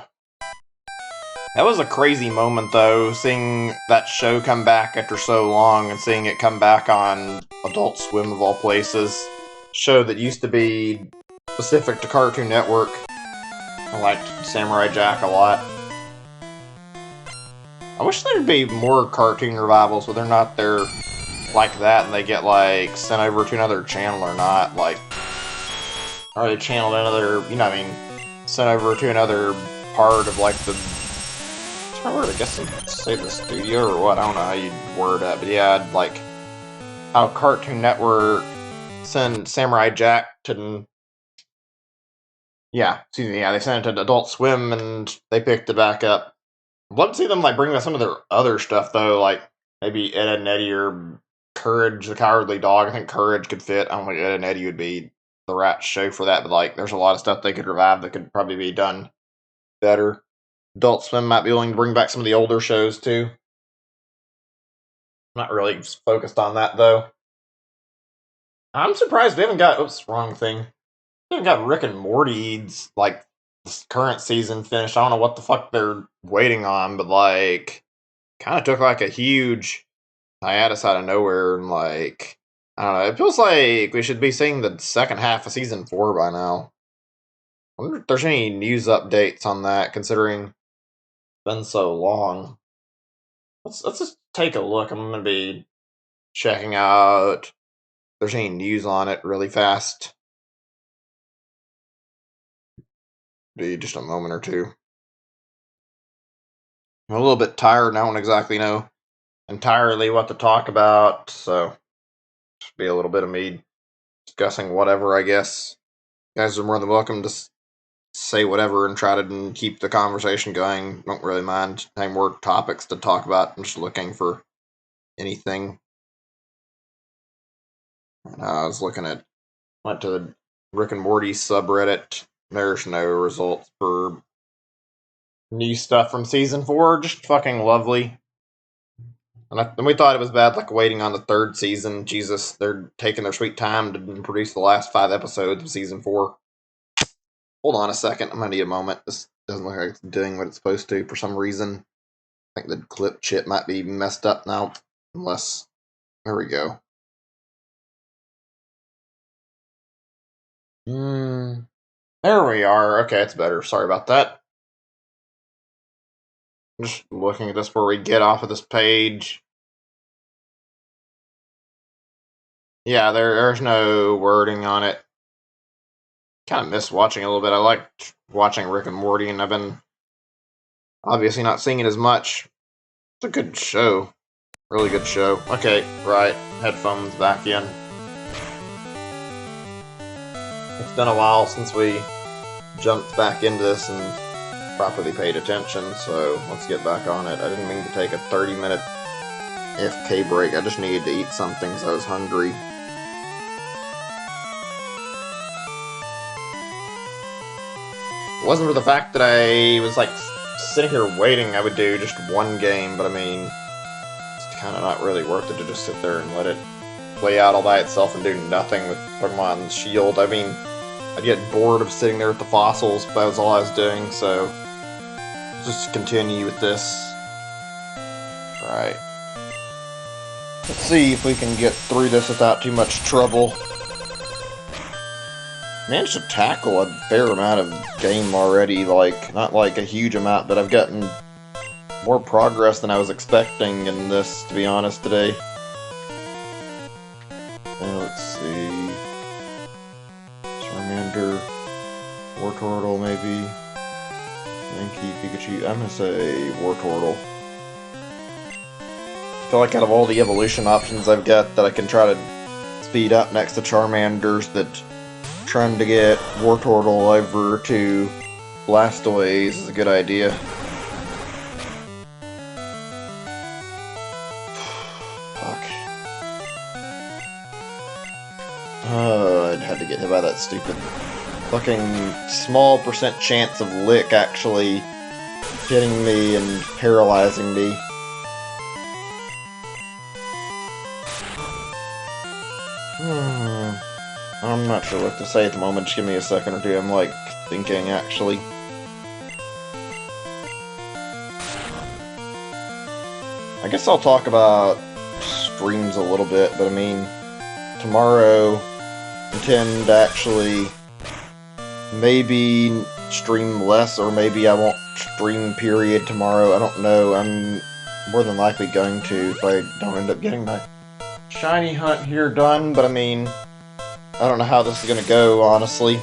Speaker 3: That was a crazy moment, though, seeing that show come back after so long and seeing it come back on Adult Swim, of all places. Show that used to be specific to Cartoon Network. I liked Samurai Jack a lot. I wish there'd be more cartoon revivals, but they're not there like that, and they get, like, sent over to another channel or not, like, or they channeled another, you know what I mean, sent over to another part of, like, the, I guess I'd say the studio or what, I don't know how you'd word that, but yeah, like, how Cartoon Network send Samurai Jack to, yeah, excuse me, yeah, they sent it to Adult Swim, and they picked it back up. I'd love to see them, like, bring back some of their other stuff, though, like, maybe Ed, Edd n Eddy or Courage the Cowardly Dog. I think Courage could fit. I don't think Ed, Edd n Eddy would be the right show for that, but, like, there's a lot of stuff they could revive that could probably be done better. Adult Swim might be willing to bring back some of the older shows, too. Not really focused on that, though. I'm surprised they haven't got, oops, wrong thing. They haven't got Rick and Morty's, like, this current season finished. I don't know what the fuck they're waiting on, but, like, kind of took, like, a huge hiatus out of nowhere, and, like, I don't know, it feels like we should be seeing the second half of season 4 by now. I wonder if there's any news updates on that, considering it's been so long. Let's just take a look. I'm gonna be checking out if there's any news on it really fast. Be just a moment or two. I'm a little bit tired and I don't exactly know entirely what to talk about, so just be a little bit of me discussing whatever, I guess. You guys are more than welcome to say whatever and try to keep the conversation going. Don't really mind having more topics to talk about. I'm just looking for anything. I was looking at, went to the Rick and Morty subreddit. There's no results for new stuff from season 4. Just fucking lovely. And we thought it was bad, like, waiting on the 3rd season. Jesus, they're taking their sweet time to produce the last 5 episodes of season 4. Hold on a second, I'm gonna need a moment. This doesn't look like it's doing what it's supposed to for some reason. I think the clip chip might be messed up now. Unless, there we go. There we are. Okay, it's better. Sorry about that. Just looking at this before we get off of this page. Yeah, there's no wording on it. Kind of miss watching a little bit. I liked watching Rick and Morty, and I've been obviously not seeing it as much. It's a good show. Really good show. Okay, right. Headphones back in. It's been a while since we jumped back into this and properly paid attention, so let's get back on it. I didn't mean to take a 30-minute FK break. I just needed to eat something because I was hungry. It wasn't for the fact that I was, like, sitting here waiting, I would do just one game, but I mean, it's kind of not really worth it to just sit there and let it play out all by itself and do nothing with Pokemon Shield. I mean, I'd get bored of sitting there with the fossils, but that was all I was doing, so just continue with this. Right. Let's see if we can get through this without too much trouble. Managed to tackle a fair amount of game already, like, not like a huge amount, but I've gotten more progress than I was expecting in this, to be honest, today. Let's see. Charmander, Wartortle, maybe. Mankey, Pikachu. I'm gonna say Wartortle. I feel like out of all the evolution options I've got that I can try to speed up next to Charmanders, that trying to get Wartortle over to Blastoise is a good idea. Fuck. I'd had to get hit by that stupid fucking small percent chance of Lick actually hitting me and paralyzing me. I'm not sure what to say at the moment. Just give me a second or two. I'm, like, thinking, actually.
Speaker 1: I guess I'll talk about streams a little bit, but I mean, tomorrow I intend to actually maybe stream less, or maybe I won't stream period tomorrow. I don't know. I'm more than likely going to if I don't end up getting my shiny hunt here done, but I mean, I don't know how this is gonna go, honestly.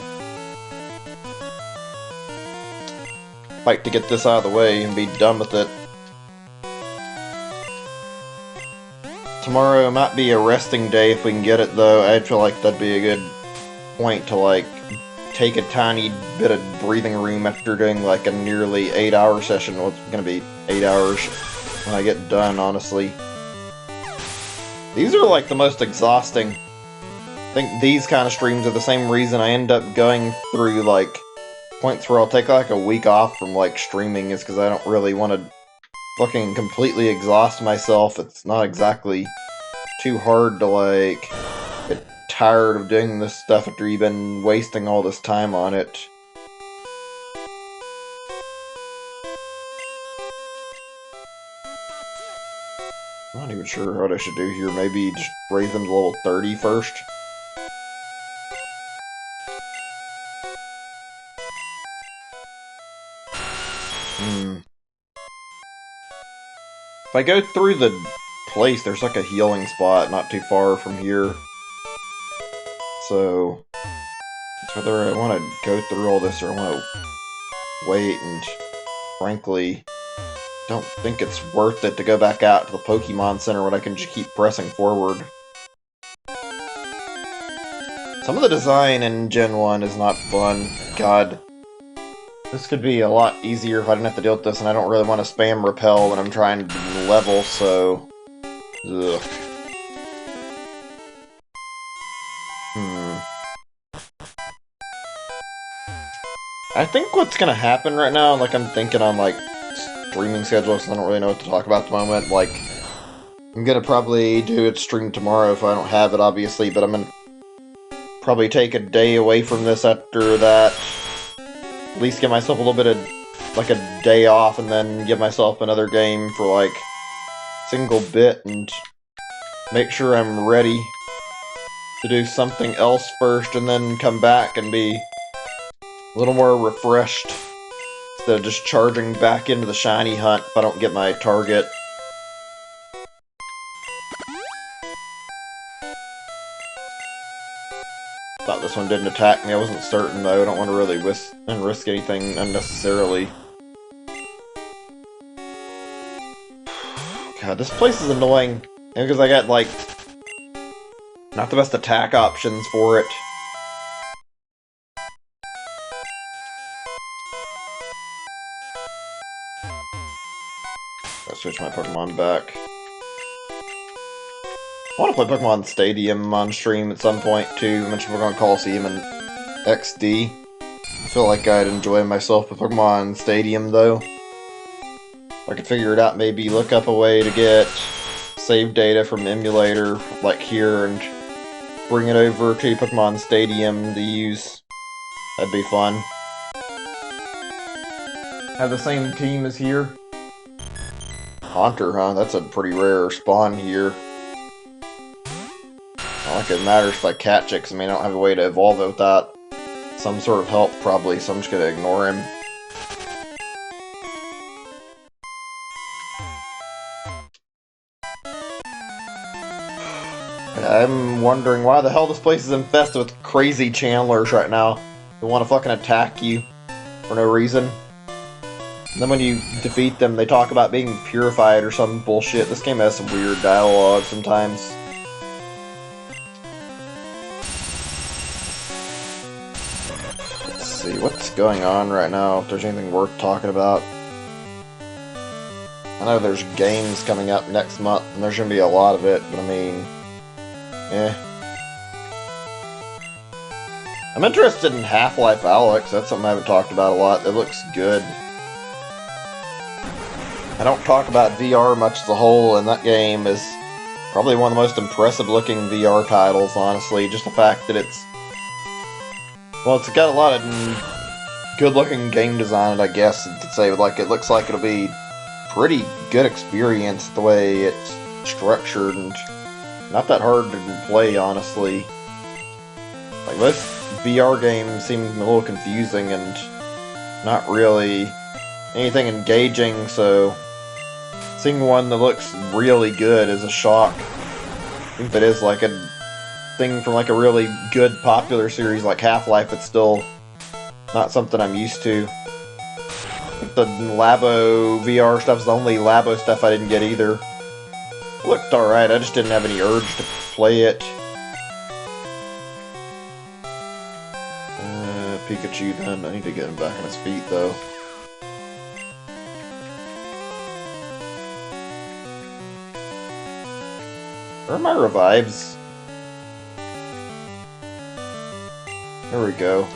Speaker 1: Like to get this out of the way and be done with it. Tomorrow might be a resting day if we can get it, though. I feel like that'd be a good point to, like, take a tiny bit of breathing room after doing, like, a nearly 8-hour session. Well, it's gonna be 8 hours when I get done, honestly. These are, like, the most exhausting. I think these kind of streams are the same reason I end up going through, like, points where I'll take, like, a week off from, like, streaming, is because I don't really want to fucking completely exhaust myself. It's not exactly too hard to, like, get tired of doing this stuff after you've been wasting all this time on it. I'm not even sure what I should do here. Maybe just raise them to level 30 first. If I go through the place, there's like a healing spot not too far from here. So, it's whether I want to go through all this or I want to wait, and frankly, don't think it's worth it to go back out to the Pokemon Center when I can just keep pressing forward. Some of the design in Gen 1 is not fun. God. This could be a lot easier if I didn't have to deal with this, and I don't really want to spam repel when I'm trying to level, so... Ugh. I think what's gonna happen right now, like I'm thinking on like streaming schedules, so I don't really know what to talk about at the moment, like I'm gonna probably do a stream tomorrow if I don't have it, obviously, but I'm gonna probably take a day away from this after that. At least give myself a little bit of, like, a day off, and then give myself another game for, like, single bit, and make sure I'm ready to do something else first, and then come back and be a little more refreshed, instead of just charging back into the shiny hunt if I don't get my target. Thought this one didn't attack me. I wasn't certain, though. I don't want to really risk anything unnecessarily. God, this place is annoying. And because I got, like, not the best attack options for it. I'll switch my Pokemon back. I want to play Pokemon Stadium on stream at some point, too. I mentioned Pokemon Coliseum and XD. I feel like I'd enjoy myself with Pokemon Stadium, though. If I could figure it out, maybe look up a way to get save data from emulator, like here, and bring it over to Pokemon Stadium to use. That'd be fun. Have the same team as here. Haunter, huh? That's a pretty rare spawn here. Not like it matters if I catch it, because I mean, I don't have a way to evolve it without some sort of help, probably, so I'm just gonna ignore him. I'm wondering why the hell this place is infested with crazy Chandlers right now who want to fucking attack you for no reason. And then when you defeat them, they talk about being purified or some bullshit. This game has some weird dialogue sometimes. Let's see, what's going on right now, if there's anything worth talking about. I know there's games coming up next month, and there's gonna be a lot of it, but I mean... I'm interested in Half-Life Alyx. That's something I haven't talked about a lot. It looks good. I don't talk about VR much as a whole, and that game is probably one of the most impressive looking VR titles, honestly. Just the fact that it's... Well, it's got a lot of good looking game design, I guess you could say. Like, it looks like it'll be pretty good experience the way it's structured and not that hard to play, honestly. Like, most VR games seem a little confusing and not really anything engaging, so seeing one that looks really good is a shock. I think that is like a thing from like a really good popular series like Half-Life, it's still not something I'm used to. I think the Labo VR stuff is the only Labo stuff I didn't get either. It looked alright, I just didn't have any urge to play it. Pikachu then, I need to get him back on his feet though. Where are my revives? There we go.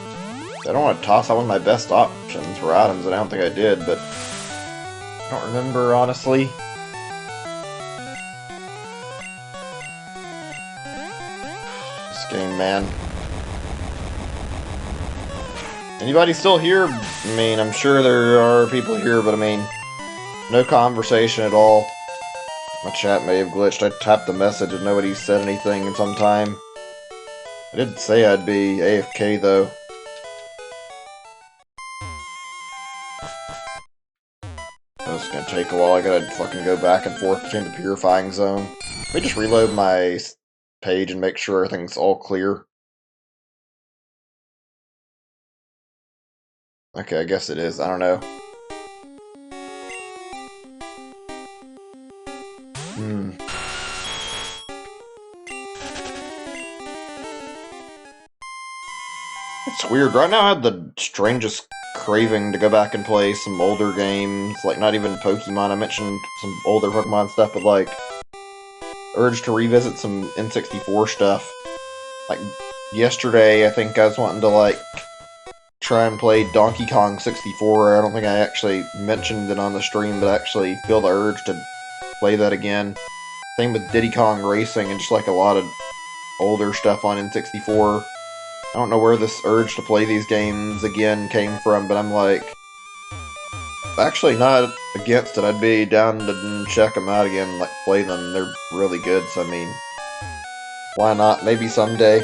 Speaker 1: I don't want to toss out one of my best options for items, and I don't think I did, but I don't remember, honestly. This game, man. Anybody still here? I mean, I'm sure there are people here, but I mean, no conversation at all. My chat may have glitched. I tapped the message and nobody said anything in some time. I didn't say I'd be AFK though. It's gonna take a while. I gotta fucking go back and forth between the purifying zone. Let me just reload my page and make sure everything's all clear. Okay, I guess it is. I don't know. It's weird. Right now I have the strangest craving to go back and play some older games. Like, not even Pokemon. I mentioned some older Pokemon stuff, but like, urge to revisit some N64 stuff. Like, yesterday I think I was wanting to like try and play Donkey Kong 64. I don't think I actually mentioned it on the stream, but I actually feel the urge to play that again. Same with Diddy Kong Racing and just like a lot of older stuff on N64. I don't know where this urge to play these games again came from, but I'm like, actually not against it. I'd be down to check them out again, like play them. They're really good, so I mean, why not? Maybe someday.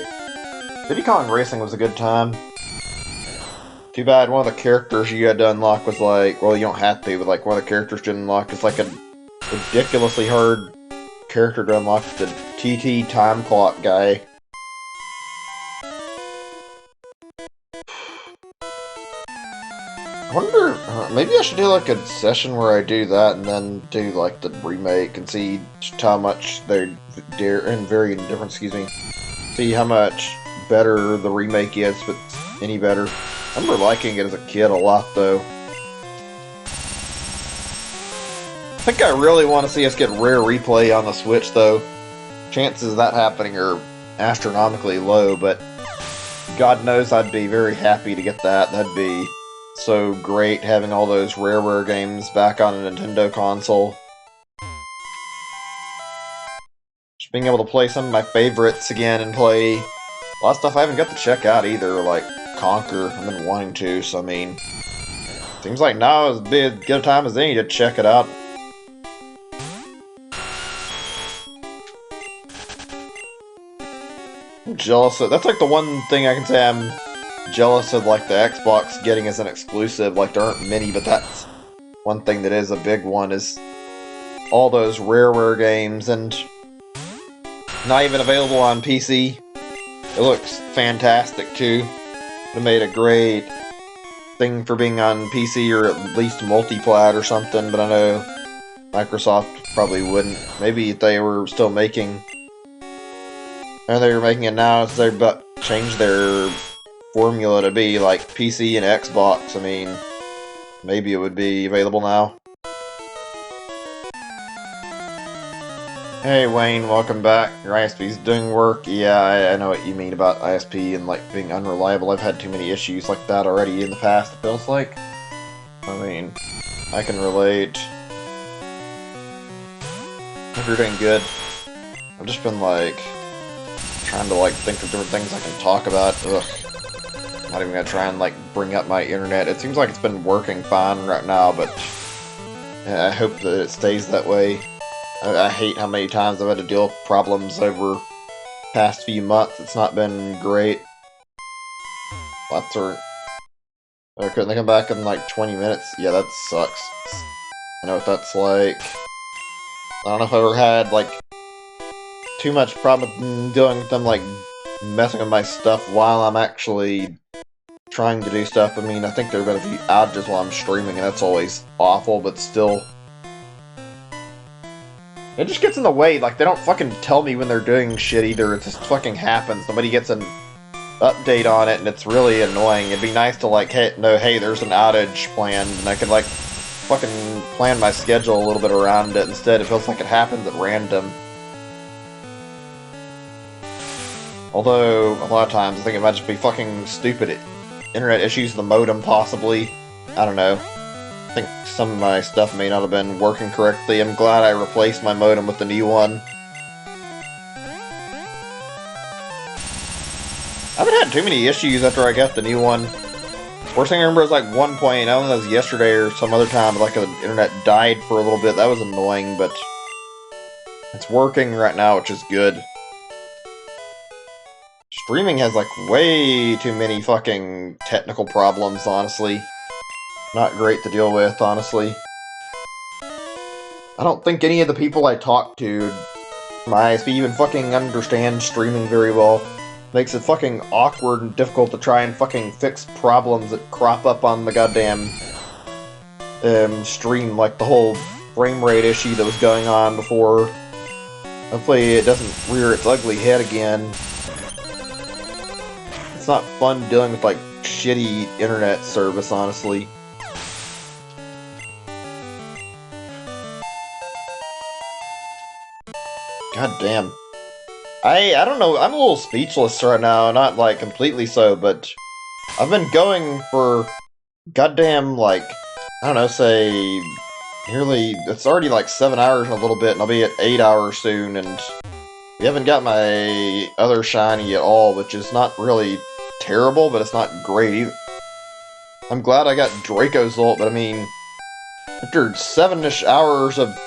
Speaker 1: Diddy Kong Racing was a good time. Too bad one of the characters you had to unlock was like, well, you don't have to, but like one of the characters you unlock is like a ridiculously hard character to unlock, the TT time clock guy. I wonder, maybe I should do like a session where I do that and then do like the remake and see just how much they're very different, see how much better the remake is, if it's any better. I remember liking it as a kid a lot though. I think I really want to see us get Rare Replay on the Switch though. Chances of that happening are astronomically low, but God knows I'd be very happy to get that. That'd be so great, having all those rare games back on a Nintendo console. Just being able to play some of my favorites again and play a lot of stuff I haven't got to check out either, like Conquer. I've been wanting to, so I mean, seems like now is as good a time as any to check it out. I'm jealous of, that's like the one thing I can say I'm jealous of, like the Xbox getting as an exclusive. Like, there aren't many, but that's one thing that is a big one, is all those rare games, and not even available on PC. It looks fantastic too. It made a great thing for being on PC, or at least multiplat or something, but I know Microsoft probably wouldn't. Maybe if they were still making, and they were making it now, so they but changed their formula to be like PC and Xbox. I mean, maybe it would be available now. Hey Wayne, welcome back. Your ISP's doing work. Yeah, I know what you mean about ISP and like being unreliable. I've had too many issues like that already in the past, it feels like. I mean, I can relate. Hope you're doing good. I've just been like trying to like think of different things I can talk about. Ugh. Not even gonna try and like bring up my internet. It seems like it's been working fine right now, but I hope that it stays that way. I hate how many times I've had to deal with problems over past few months. It's not been great. Lots of... couldn't they come back in like 20 minutes? Yeah, that sucks. I know what that's like. I don't know if I ever had like too much problem dealing with them like messing with my stuff while I'm actually trying to do stuff. I mean, I think there have been a few outages while I'm streaming, and that's always awful, but still. It just gets in the way, like, they don't fucking tell me when they're doing shit either, it just fucking happens. Nobody gets an update on it, and it's really annoying. It'd be nice to, like, hey, there's an outage planned, and I could, like, fucking plan my schedule a little bit around it. Instead, it feels like it happens at random. Although, a lot of times, I think it might just be fucking stupid internet issues, the modem, possibly. I don't know. I think some of my stuff may not have been working correctly. I'm glad I replaced my modem with the new one. I haven't had too many issues after I got the new one. Worst thing I remember was like 1 point, I don't know if that was yesterday or some other time, like the internet died for a little bit. That was annoying, but it's working right now, which is good. Streaming has like way too many fucking technical problems, honestly. Not great to deal with, honestly. I don't think any of the people I talk to from ISP even fucking understand streaming very well. Makes it fucking awkward and difficult to try and fucking fix problems that crop up on the goddamn stream, like the whole frame rate issue that was going on before. Hopefully it doesn't rear its ugly head again. It's not fun dealing with like shitty internet service, honestly. God damn. I don't know, I'm a little speechless right now, not like completely so, but I've been going for goddamn like, I don't know, say nearly, it's already like 7 hours in a little bit, and I'll be at 8 hours soon, and we haven't got my other shiny at all, which is not really terrible, but it's not great either. I'm glad I got Dracozolt, but I mean, after 7-ish hours of...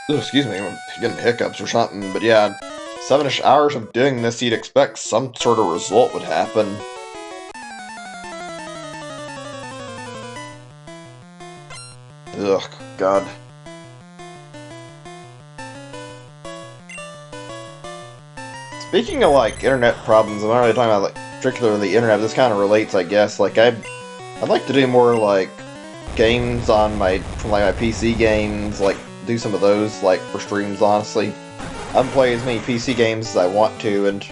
Speaker 1: Oh, excuse me, I'm getting hiccups or something, but yeah, 7-ish hours of doing this, you'd expect some sort of result would happen. Ugh, God. Speaking of, like, internet problems, I'm not really talking about, like, particularly the internet, this kind of relates, I guess. Like, I'd like to do more, like, games on my PC games, like, do some of those, like, for streams, honestly. I haven't played as many PC games as I want to, and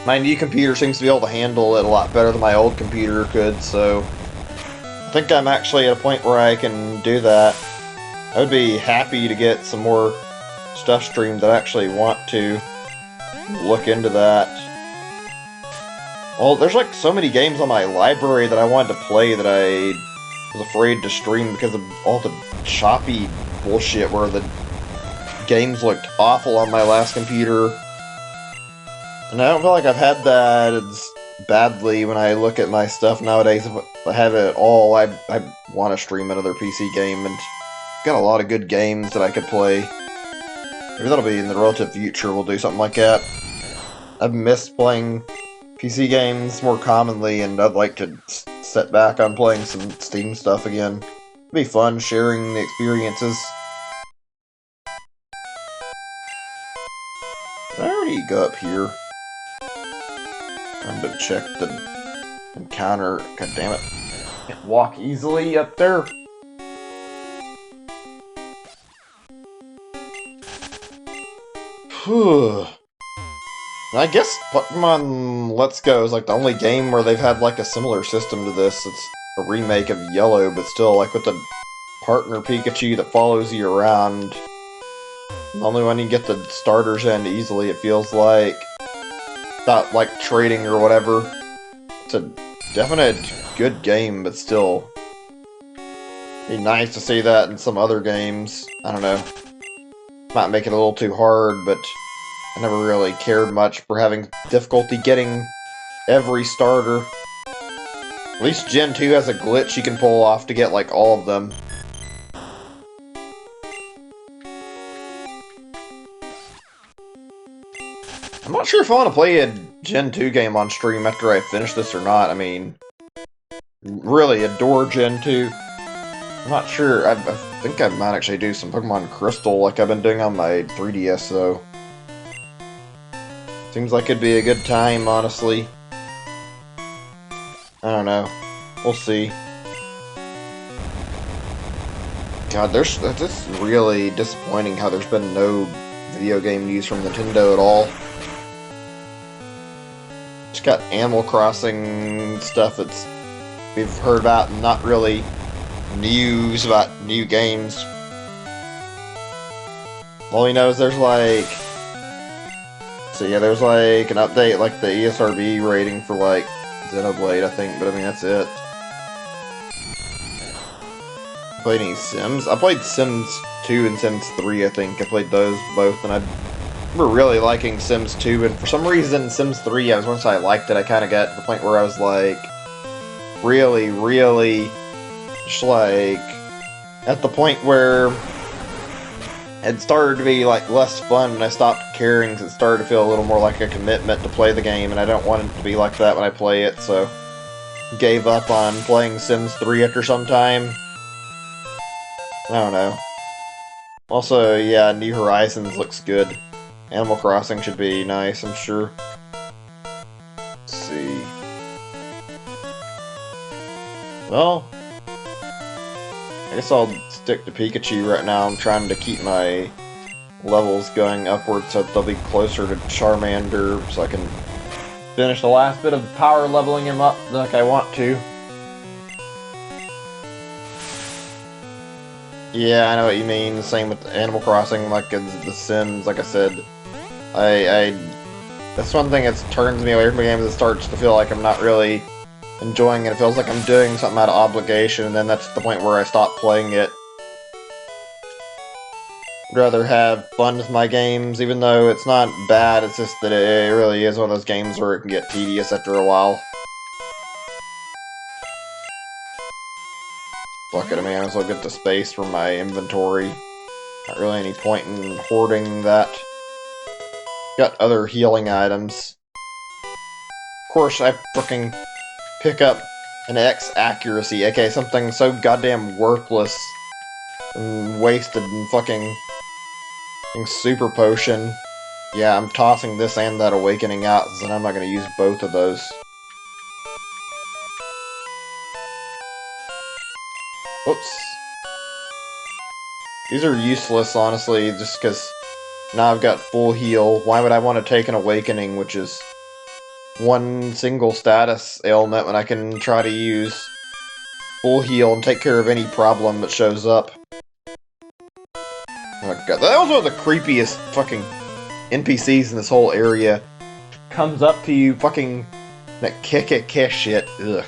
Speaker 1: my new computer seems to be able to handle it a lot better than my old computer could, so I think I'm actually at a point where I can do that. I would be happy to get some more stuff streamed. I actually want to look into that. Well, there's like so many games on my library that I wanted to play that I was afraid to stream because of all the choppy bullshit where the games looked awful on my last computer. And I don't feel like I've had that as badly when I look at my stuff nowadays. If I have it all, I want to stream another PC game, and got a lot of good games that I could play. Maybe that'll be in the relative future, we'll do something like that. I've missed playing PC games more commonly, and I'd like to set back on playing some Steam stuff again. It'd be fun sharing the experiences. Did I already go up here? Time to check the encounter. God damn it. Can't walk easily up there. Whew. I guess Pokemon Let's Go is like the only game where they've had like a similar system to this. It's a remake of Yellow, but still like with the partner Pikachu that follows you around. The only one you get the starters in easily, it feels like. Not like trading or whatever. It's a definite good game, but still. It'd be nice to see that in some other games. I don't know. Might make it a little too hard, but I never really cared much for having difficulty getting every starter. At least Gen 2 has a glitch you can pull off to get, like, all of them. I'm not sure if I want to play a Gen 2 game on stream after I finish this or not. I mean, really adore Gen 2. I'm not sure. I think I might actually do some Pokemon Crystal like I've been doing on my 3DS, though. Seems like it'd be a good time, honestly. I don't know. We'll see. God, that's really disappointing how there's been no video game news from Nintendo at all. Just got Animal Crossing stuff that's we've heard about, and not really news about new games. All we know is there's like... So yeah, there's like an update, like the ESRB rating for like Xenoblade, I think, but I mean, that's it. Played any Sims? I played Sims 2 and Sims 3, I think. I played those both, and I remember really liking Sims 2, and for some reason, Sims 3, once I liked it, I kind of got to the point where I was like, really, just like, at the point where it started to be like less fun, and I stopped caring because it started to feel a little more like a commitment to play the game, and I don't want it to be like that when I play it, so gave up on playing Sims 3 after some time. I don't know. Also, yeah, New Horizons looks good. Animal Crossing should be nice, I'm sure. Let's see. Well, I guess I'll stick to Pikachu right now. I'm trying to keep my levels going upwards so they'll be closer to Charmander so I can finish the last bit of power leveling him up like I want to. Yeah, I know what you mean. The same with Animal Crossing, like The Sims, like I said. That's one thing that turns me away from the game, is it starts to feel like I'm not really enjoying it. It feels like I'm doing something out of obligation, and then that's the point where I stop playing it. I'd rather have fun with my games, even though it's not bad, it's just that it really is one of those games where it can get tedious after a while. Fuck it, I mean, I might as well get the space for my inventory. Not really any point in hoarding that. Got other healing items. Of course, I frickin' pick up an X accuracy, aka something so goddamn worthless and wasted in fucking super potion. Yeah, I'm tossing this and that awakening out, so I'm not gonna use both of those. Oops. These are useless, honestly, just because now I've got full heal. Why would I want to take an awakening, which is one single status ailment, when I can try to use full heal and take care of any problem that shows up? Oh god, that was one of the creepiest fucking NPCs in this whole area. Comes up to you, fucking that kick shit. Ugh.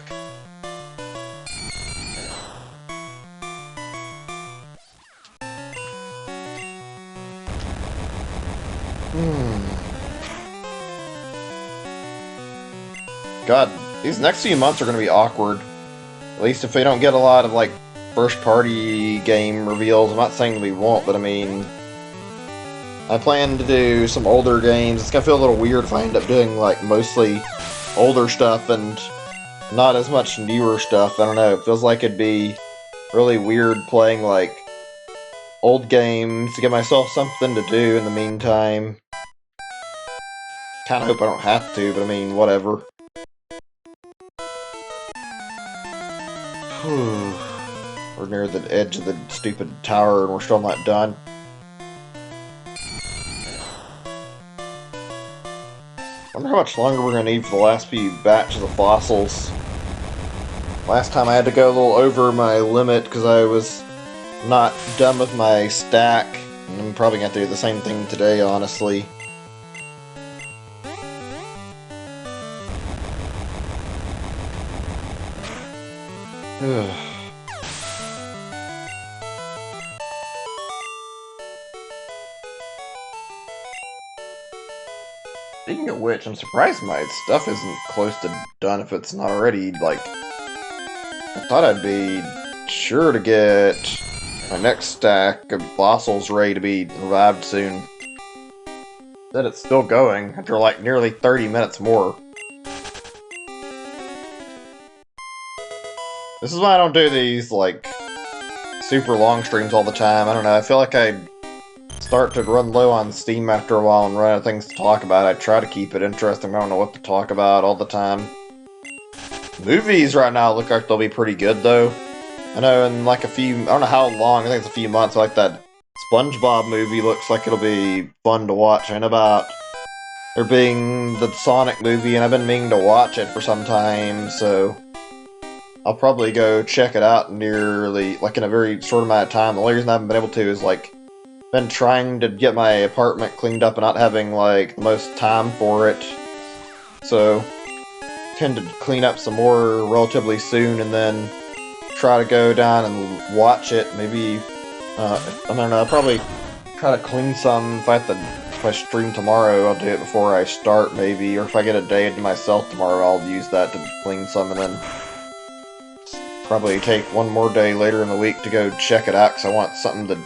Speaker 1: God, these next few months are going to be awkward. At least if we don't get a lot of, like, first-party game reveals. I'm not saying we won't, but I mean... I plan to do some older games. It's going to feel a little weird if I end up doing, like, mostly older stuff and not as much newer stuff. I don't know, it feels like it'd be really weird playing, like, old games to give myself something to do in the meantime. Kinda hope I don't have to, but I mean, whatever. We're near the edge of the stupid tower and we're still not done. Wonder how much longer we're gonna need for the last few batches of fossils. Last time I had to go a little over my limit because I was not done with my stack. And I'm probably gonna have to do the same thing today, honestly. Speaking of which, I'm surprised my stuff isn't close to done if it's not already, like... I thought I'd be sure to get my next stack of fossils ready to be revived soon. That it's still going after like nearly 30 minutes more. This is why I don't do these like super long streams all the time. I don't know, I feel like I start to run low on steam after a while and run out of things to talk about. I try to keep it interesting, I don't know what to talk about all the time. Movies right now look like they'll be pretty good though. I know in like a few, I don't know how long, I think it's a few months, like that SpongeBob movie looks like it'll be fun to watch. I know about there being the Sonic movie, and I've been meaning to watch it for some time, so I'll probably go check it out nearly, like in a very short amount of time. The only reason I haven't been able to is like, been trying to get my apartment cleaned up and not having like the most time for it. So, tend to clean up some more relatively soon and then try to go down and watch it. Maybe, I don't know, I'll probably try to clean some if I stream tomorrow, I'll do it before I start maybe, or if I get a day to myself tomorrow, I'll use that to clean some and then probably take one more day later in the week to go check it out because I want something to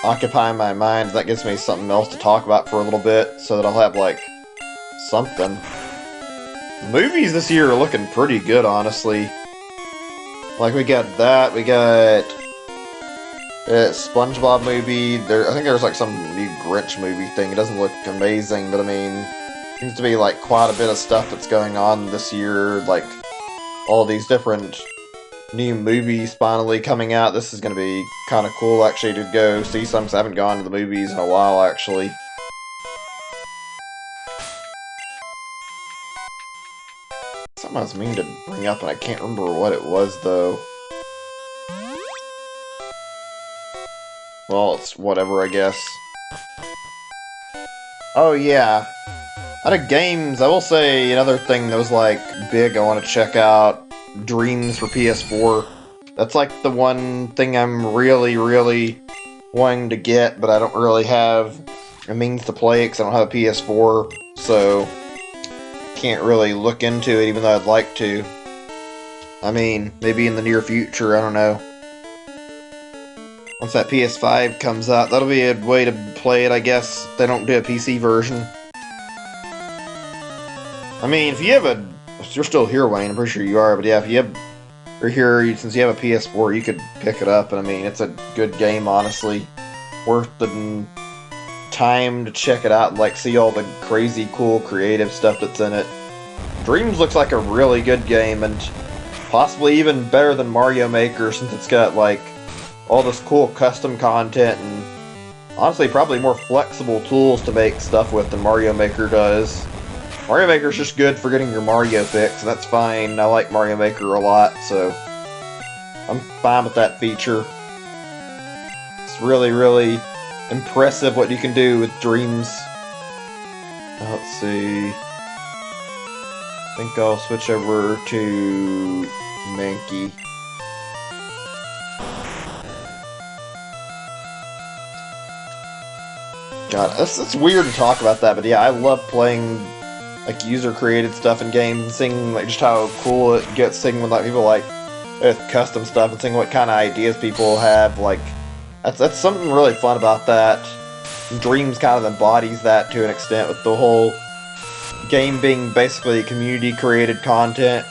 Speaker 1: occupy my mind. That gives me something else to talk about for a little bit so that I'll have like something. Movies this year are looking pretty good, honestly. Like we got that, we got SpongeBob movie. I think there's like some new Grinch movie thing. It doesn't look amazing, but I mean, seems to be like quite a bit of stuff that's going on this year. Like all these different new movies finally coming out. This is going to be kind of cool actually to go see some, because I haven't gone to the movies in a while actually. Something I was meaning to bring up and I can't remember what it was though. Well, it's whatever, I guess. Oh yeah, out of games, I will say another thing that was like big I want to check out, Dreams for PS4. That's like the one thing I'm really wanting to get, but I don't really have a means to play it because I don't have a PS4, so can't really look into it even though I'd like to. I mean, maybe in the near future, I don't know. Once that PS5 comes out, that'll be a way to play it, I guess. They don't do a PC version. I mean, if you have a... You're still here, Wayne. I'm pretty sure you are, but yeah, if you have... You're here, since you have a PS4, you could pick it up, and I mean, it's a good game, honestly. Worth the time to check it out and, like, see all the crazy, cool, creative stuff that's in it. Dreams looks like a really good game, and possibly even better than Mario Maker, since it's got, like, all this cool custom content, and honestly, probably more flexible tools to make stuff with than Mario Maker does. Mario Maker's just good for getting your Mario fix, and that's fine. I like Mario Maker a lot, so I'm fine with that feature. It's really impressive what you can do with Dreams. Let's see. I think I'll switch over to Mankey. God, it's weird to talk about that, but yeah, I love playing like user-created stuff in games and seeing like just how cool it gets, seeing when like people like with custom stuff and seeing what kind of ideas people have. Like that's something really fun about that. Dreams kind of embodies that to an extent with the whole game being basically community-created content.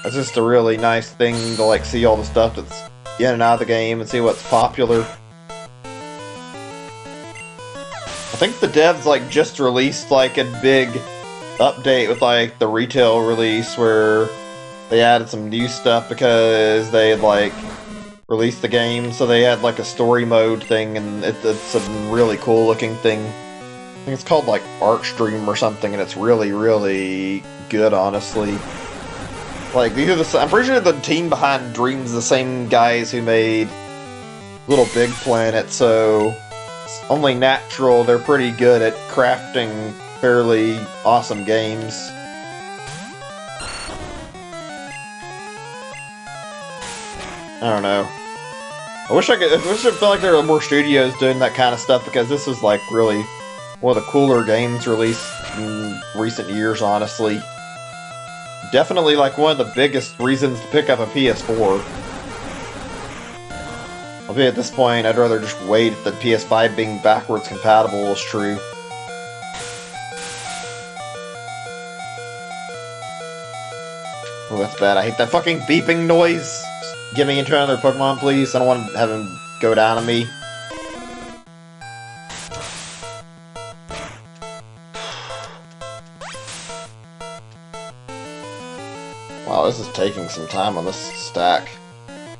Speaker 1: It's just a really nice thing to like see all the stuff that's in and out of the game and see what's popular. I think the devs like just released like a big update with like the retail release where they added some new stuff because they had like released the game, so they had like a story mode thing, and it's a really cool looking thing. I think it's called like Arctovish or something, and it's really good, honestly. Like these are I'm pretty sure the team behind Dreams is the same guys who made Little Big Planet, so it's only natural they're pretty good at crafting fairly awesome games. I don't know. I wish it felt like there were more studios doing that kind of stuff, because this is like really one of the cooler games released in recent years, honestly. Definitely like one of the biggest reasons to pick up a PS4. Albeit at this point, I'd rather just wait if the PS5 being backwards compatible is true. Oh, that's bad. I hate that fucking beeping noise. Just get me into another Pokemon, please. I don't want to have him go down on me. Wow, this is taking some time on this stack.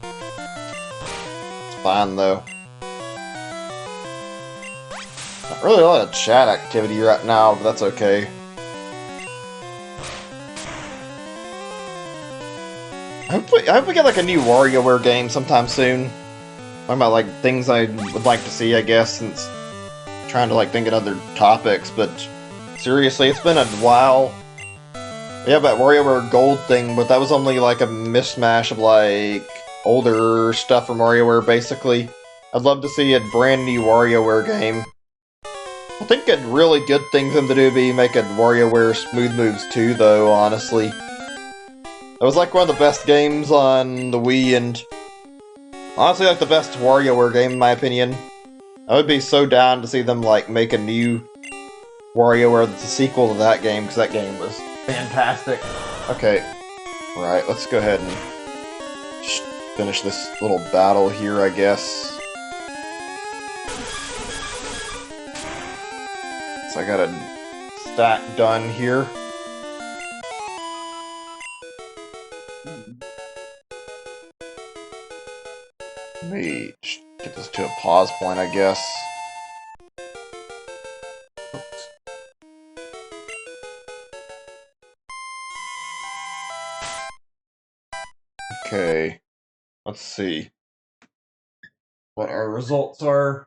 Speaker 1: It's fine, though. Not really a lot of chat activity right now, but that's okay. I hope we get like a new WarioWare game sometime soon. Talking about like things I would like to see, I guess, since I'm trying to like think of other topics, but seriously, it's been a while. Yeah, that WarioWare Gold thing, but that was only like a mishmash of like older stuff from WarioWare, basically. I'd love to see a brand new WarioWare game. I think a really good thing for them to do would be make a WarioWare Smooth Moves 2, though, honestly. It was like one of the best games on the Wii, and honestly like the best WarioWare game in my opinion. I would be so down to see them like make a new WarioWare that's a sequel to that game, because that game was fantastic. Okay, right, let's go ahead and just finish this little battle here, I guess. So I got a stack done here. Let me get this to a pause point, I guess. Oops. Okay, let's see
Speaker 2: What our results are.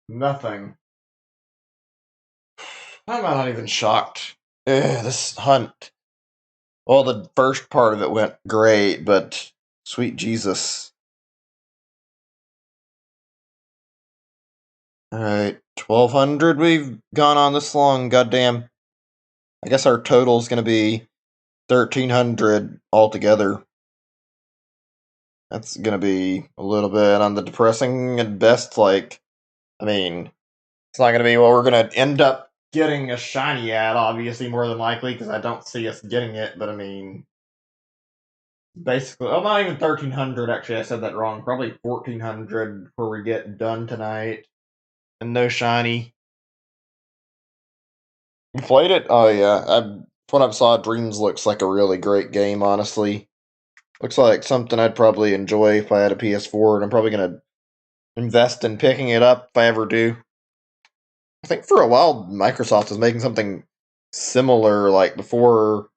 Speaker 2: Nothing.
Speaker 1: I'm not even shocked. This hunt. Well, the first part of it went great, but sweet Jesus. Alright, 1200 we've gone on this long, goddamn. I guess our total's gonna be 1300 altogether. That's gonna be a little bit on the depressing at best, like, I mean, it's not gonna be what we're gonna end up
Speaker 2: Getting a shiny ad, obviously, more than likely, because I don't see us getting it, but I mean, basically, oh, not even 1300, actually, I said that wrong. Probably 1400 before we get done tonight.
Speaker 1: and no shiny. You played it? Oh yeah, from what I saw, Dreams looks like a really great game, honestly. Looks like something I'd probably enjoy if I had a PS4, and I'm probably gonna invest in picking it up if I ever do. I think for a while Microsoft was making something similar, like before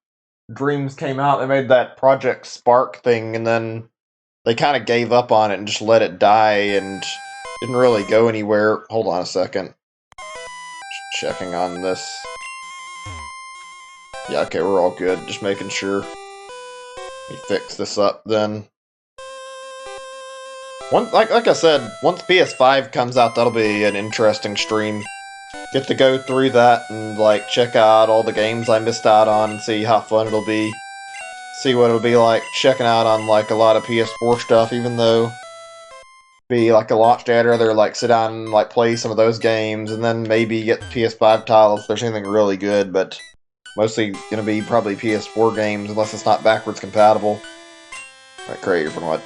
Speaker 1: Dreams came out, they made that Project Spark thing, and then they kind of gave up on it and just let it die and didn't really go anywhere. Hold on a second. Just checking on this. Yeah, okay, we're all good. Just making sure. Let me fix this up then. Like I said, once PS5 comes out, that'll be an interesting stream. Get to go through that and like check out all the games I missed out on and see how fun it'll be. See what it'll be like checking out on like a lot of PS4 stuff, even though be like a launch day, I'd rather like sit down and like play some of those games and then maybe get PS5 titles if there's anything really good, but mostly gonna be probably PS4 games unless it's not backwards compatible. Alright, great, from what?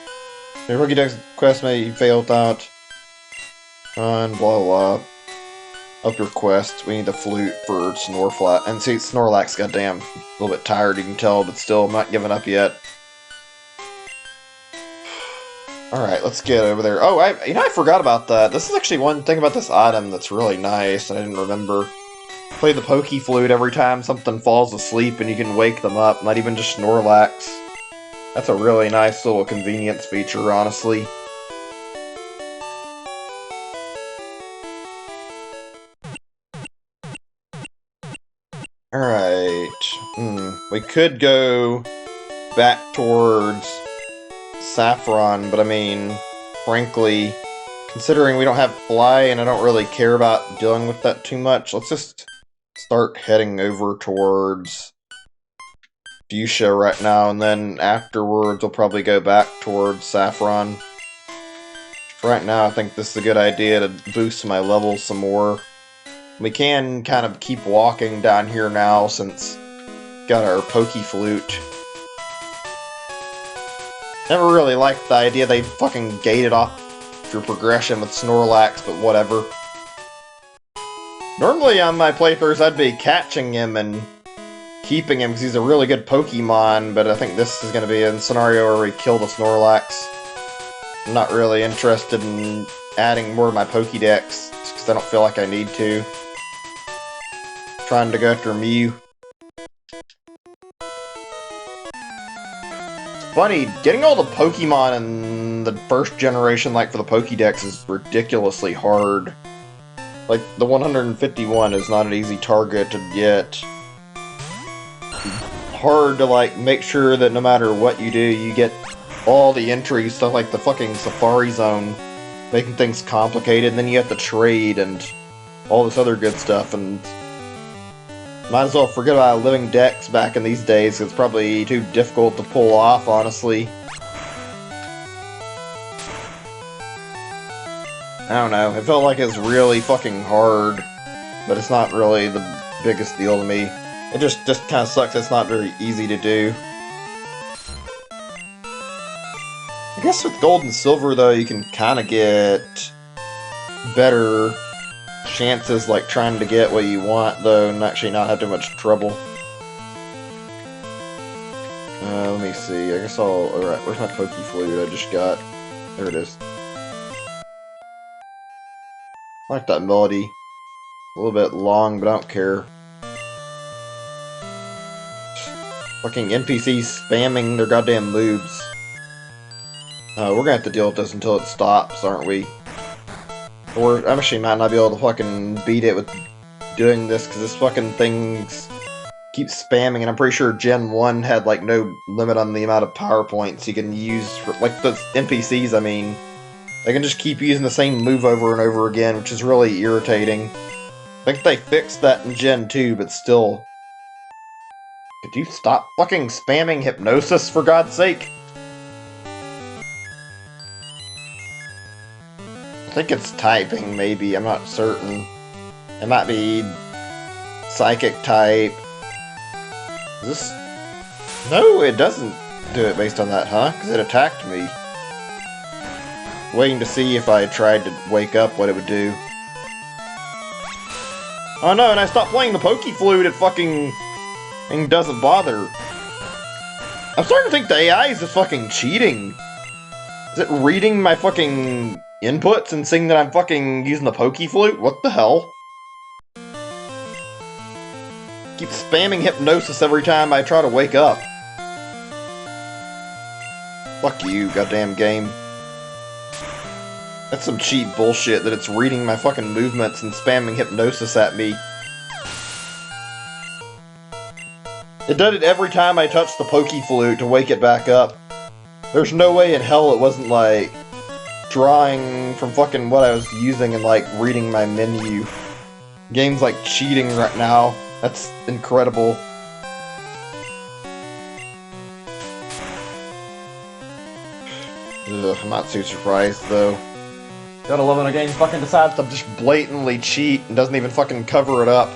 Speaker 1: Your Rookie Dex quest may fail without blah blah. Up your quest, we need a flute for Snorlax. And see, Snorlax, goddamn, a little bit tired, you can tell, but still, I'm not giving up yet. Alright, let's get over there. Oh, I forgot about that. This is actually one thing about this item that's really nice, and I didn't remember. Play the Poke Flute every time something falls asleep, and you can wake them up, not even just Snorlax. That's a really nice little convenience feature, honestly. Alright. We could go back towards Saffron, but I mean, frankly, considering we don't have Fly and I don't really care about dealing with that too much, let's just start heading over towards Fuchsia right now, and then afterwards we'll probably go back towards Saffron. Right now, I think this is a good idea to boost my levels some more. We can kind of keep walking down here now, since got our Pokey Flute. Never really liked the idea they fucking gated off your progression with Snorlax, but whatever. Normally on my playthroughs I'd be catching him and keeping him because he's a really good Pokemon, but I think this is going to be a scenario where we kill the Snorlax. I'm not really interested in adding more to my Pokédex because I don't feel like I need to. Trying to go after Mew. It's funny, getting all the Pokemon in the first generation, like for the Pokédex, is ridiculously hard. Like, the 151 is not an easy target to get. Hard to, like, make sure that no matter what you do, you get all the entries, stuff like the fucking Safari Zone, making things complicated, and then you have to trade and all this other good stuff, and might as well forget about living decks back in these days, 'cause it's probably too difficult to pull off, honestly. I don't know, it felt like it's really fucking hard, but it's not really the biggest deal to me. It just kind of sucks it's not very easy to do. I guess with Gold and Silver, though, you can kind of get better chances, like trying to get what you want, though, and actually not have too much trouble. Let me see, I guess I'll... Alright, where's my Poke Flute I just got? There it is. I like that melody. A little bit long, but I don't care. Fucking NPCs spamming their goddamn moves. We're gonna have to deal with this until it stops, aren't we? Or I actually might not be able to fucking beat it with doing this, because this fucking thing's keeps spamming, and I'm pretty sure Gen 1 had like no limit on the amount of power points you can use for, like, the NPCs, I mean. They can just keep using the same move over and over again, which is really irritating. I think they fixed that in Gen 2, but still. Could you stop fucking spamming Hypnosis, for God's sake? I think it's typing, maybe, I'm not certain. It might be Psychic type. Is this... No, it doesn't do it based on that, huh? Because it attacked me. Waiting to see if I tried to wake up what it would do. Oh no, and I stopped playing the Poke Flute, it fucking doesn't bother. I'm starting to think the AI is just fucking cheating. Is it reading my fucking inputs and seeing that I'm fucking using the Poke Flute? What the hell? Keep spamming Hypnosis every time I try to wake up. Fuck you, goddamn game. That's some cheap bullshit that it's reading my fucking movements and spamming Hypnosis at me. It did it every time I touched the Poke Flute to wake it back up. There's no way in hell it wasn't, like, drawing from fucking what I was using and, like, reading my menu. Game's, like, cheating right now. That's incredible. Ugh, I'm not too surprised, though.
Speaker 2: Gotta love when a game fucking decides to
Speaker 1: Just blatantly cheat and doesn't even fucking cover it up.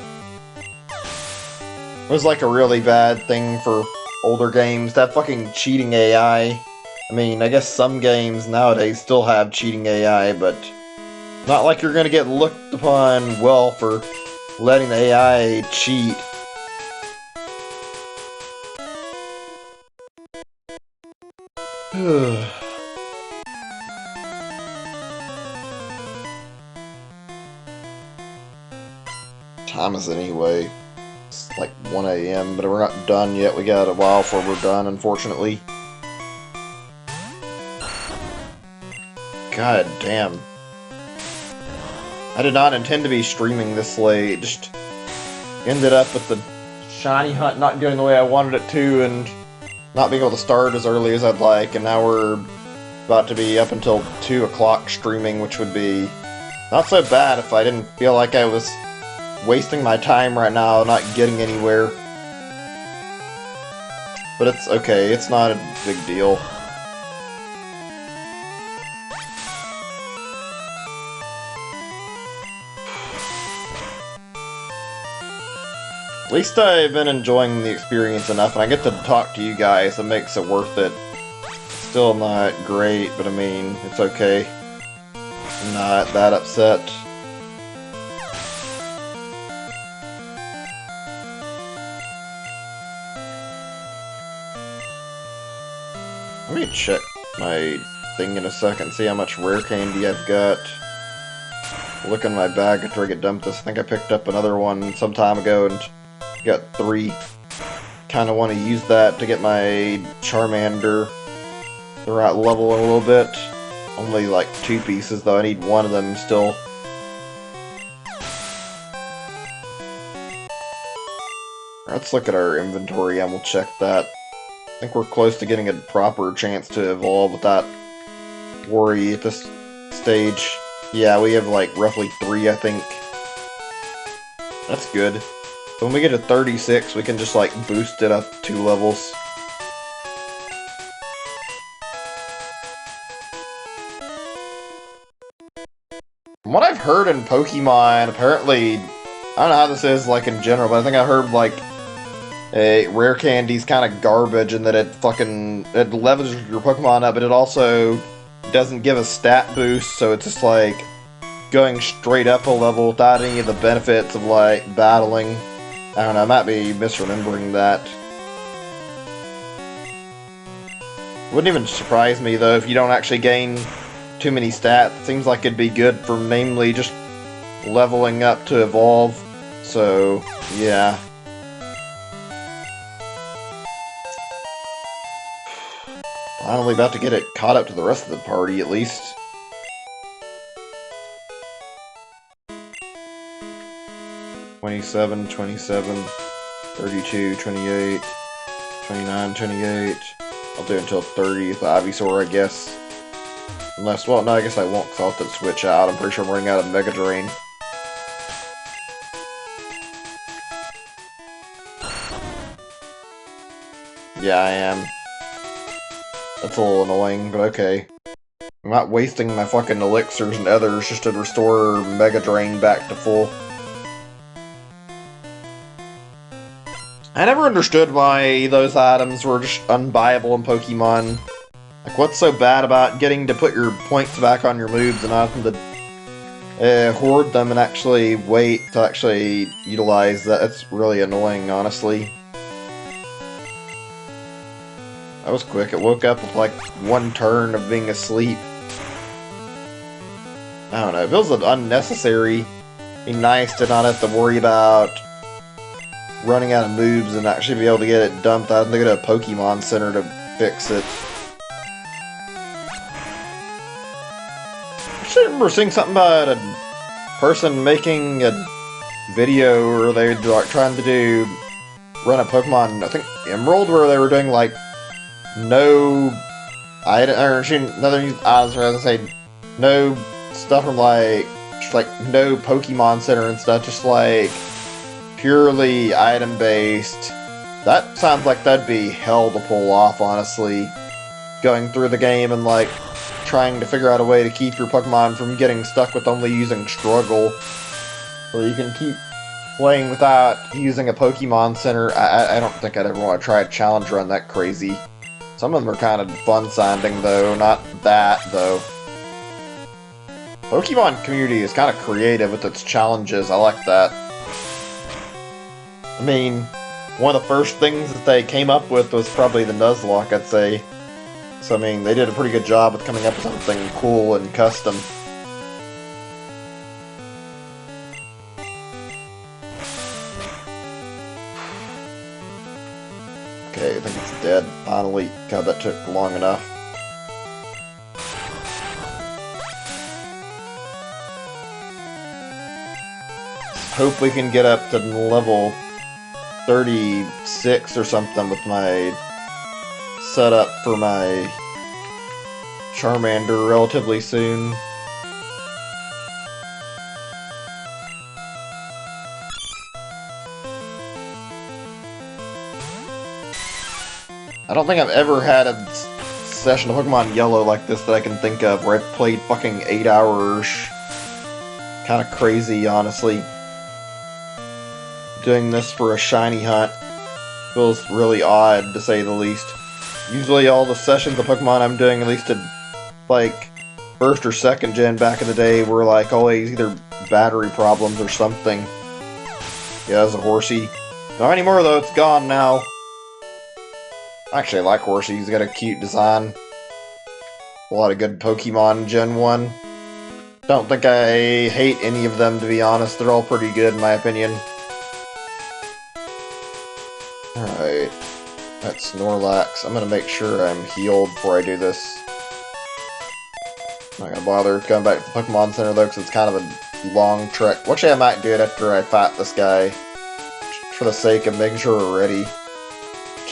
Speaker 1: It was like a really bad thing for older games, that fucking cheating AI. I mean, I guess some games nowadays still have cheating AI, but not like you're gonna get looked upon well for letting the AI cheat. Time is it anyway? It's like 1 AM, but we're not done yet. We got a while before we're done, unfortunately. God damn. I did not intend to be streaming this late. Just ended up with the shiny hunt not going the way I wanted it to, and not being able to start as early as I'd like, and now we're about to be up until 2 o'clock streaming, which would be not so bad if I didn't feel like I was wasting my time right now, not getting anywhere. But it's okay, it's not a big deal. At least I've been enjoying the experience enough, and I get to talk to you guys. That makes it worth it. Still not great, but I mean, it's okay. I'm not that upset. Let me check my thing in a second, see how much rare candy I've got. Look in my bag after I get done with this. I think I picked up another one some time ago and got 3. Kind of want to use that to get my Charmander the right level a little bit. Only like 2 pieces though, I need 1 of them still. Let's look at our inventory and we'll check that. I think we're close to getting a proper chance to evolve without worry at this stage. Yeah, we have like roughly 3, I think. That's good. So when we get to 36, we can just like boost it up 2 levels. From what I've heard in Pokemon, apparently, I don't know how this is like in general, but I think I heard like rare candy's kind of garbage and that it levels your Pokemon up, but it also doesn't give a stat boost, so it's just like going straight up a level without any of the benefits of like battling. I don't know, I might be misremembering that. Wouldn't even surprise me though if you don't actually gain too many stats. Seems like it'd be good for mainly just leveling up to evolve. So yeah. Finally about to get it caught up to the rest of the party, at least. $27, $27, $32, $28, $29, $28. I'll do it until 30 with the Ivysaur, I guess. Unless, well, no, I guess I won't, because I'll have to switch out. I'm pretty sure I'm running out of Mega Drain. Yeah, I am. That's a little annoying, but okay. I'm not wasting my fucking elixirs and others just to restore Mega Drain back to full. I never understood why those items were just unbuyable in Pokemon. Like, what's so bad about getting to put your points back on your moves and not having to hoard them and actually wait to actually utilize that? That's really annoying, honestly. That was quick. It woke up with like 1 turn of being asleep. I don't know. It feels unnecessary. It'd be nice to not have to worry about running out of moves and actually be able to get it dumped out and to go to a Pokemon Center to fix it. I actually remember seeing something about a person making a video where they were like trying to run a Pokemon, I think Emerald, where they were doing like no no stuff from like just like no Pokemon Center and stuff, just like purely item based. That sounds like that'd be hell to pull off, honestly. Going through the game and like trying to figure out a way to keep your Pokemon from getting stuck with only using Struggle, so you can keep playing without using a Pokemon Center. I don't think I'd ever want to try a challenge run that crazy. Some of them are kind of fun sounding though, not that though. Pokemon community is kind of creative with its challenges, I like that. I mean, one of the first things that they came up with was probably the Nuzlocke, I'd say. So I mean, they did a pretty good job with coming up with something cool and custom. Okay, I think it's dead. Finally. God, that took long enough. Hope we can get up to level 36 or something with my setup for my Charmander relatively soon. I don't think I've ever had a session of Pokemon Yellow like this that I can think of, where I've played fucking 8 hours. Kinda crazy, honestly. doing this for a shiny hunt. Feels really odd, to say the least. Usually all the sessions of Pokemon I'm doing, at least at, like, first or second gen back in the day, were, like, always either battery problems or something. Yeah, there's a Horsey. Not anymore, though. It's gone now. Actually, I like Horsey. He's got a cute design. A lot of good Pokemon in Gen 1. Don't think I hate any of them, to be honest. They're all pretty good, in my opinion. Alright. That's Snorlax. I'm gonna make sure I'm healed before I do this. Not gonna bother going back to the Pokemon Center, though, because it's kind of a long trek. Actually, I might do it after I fight this guy. For the sake of making sure we're ready.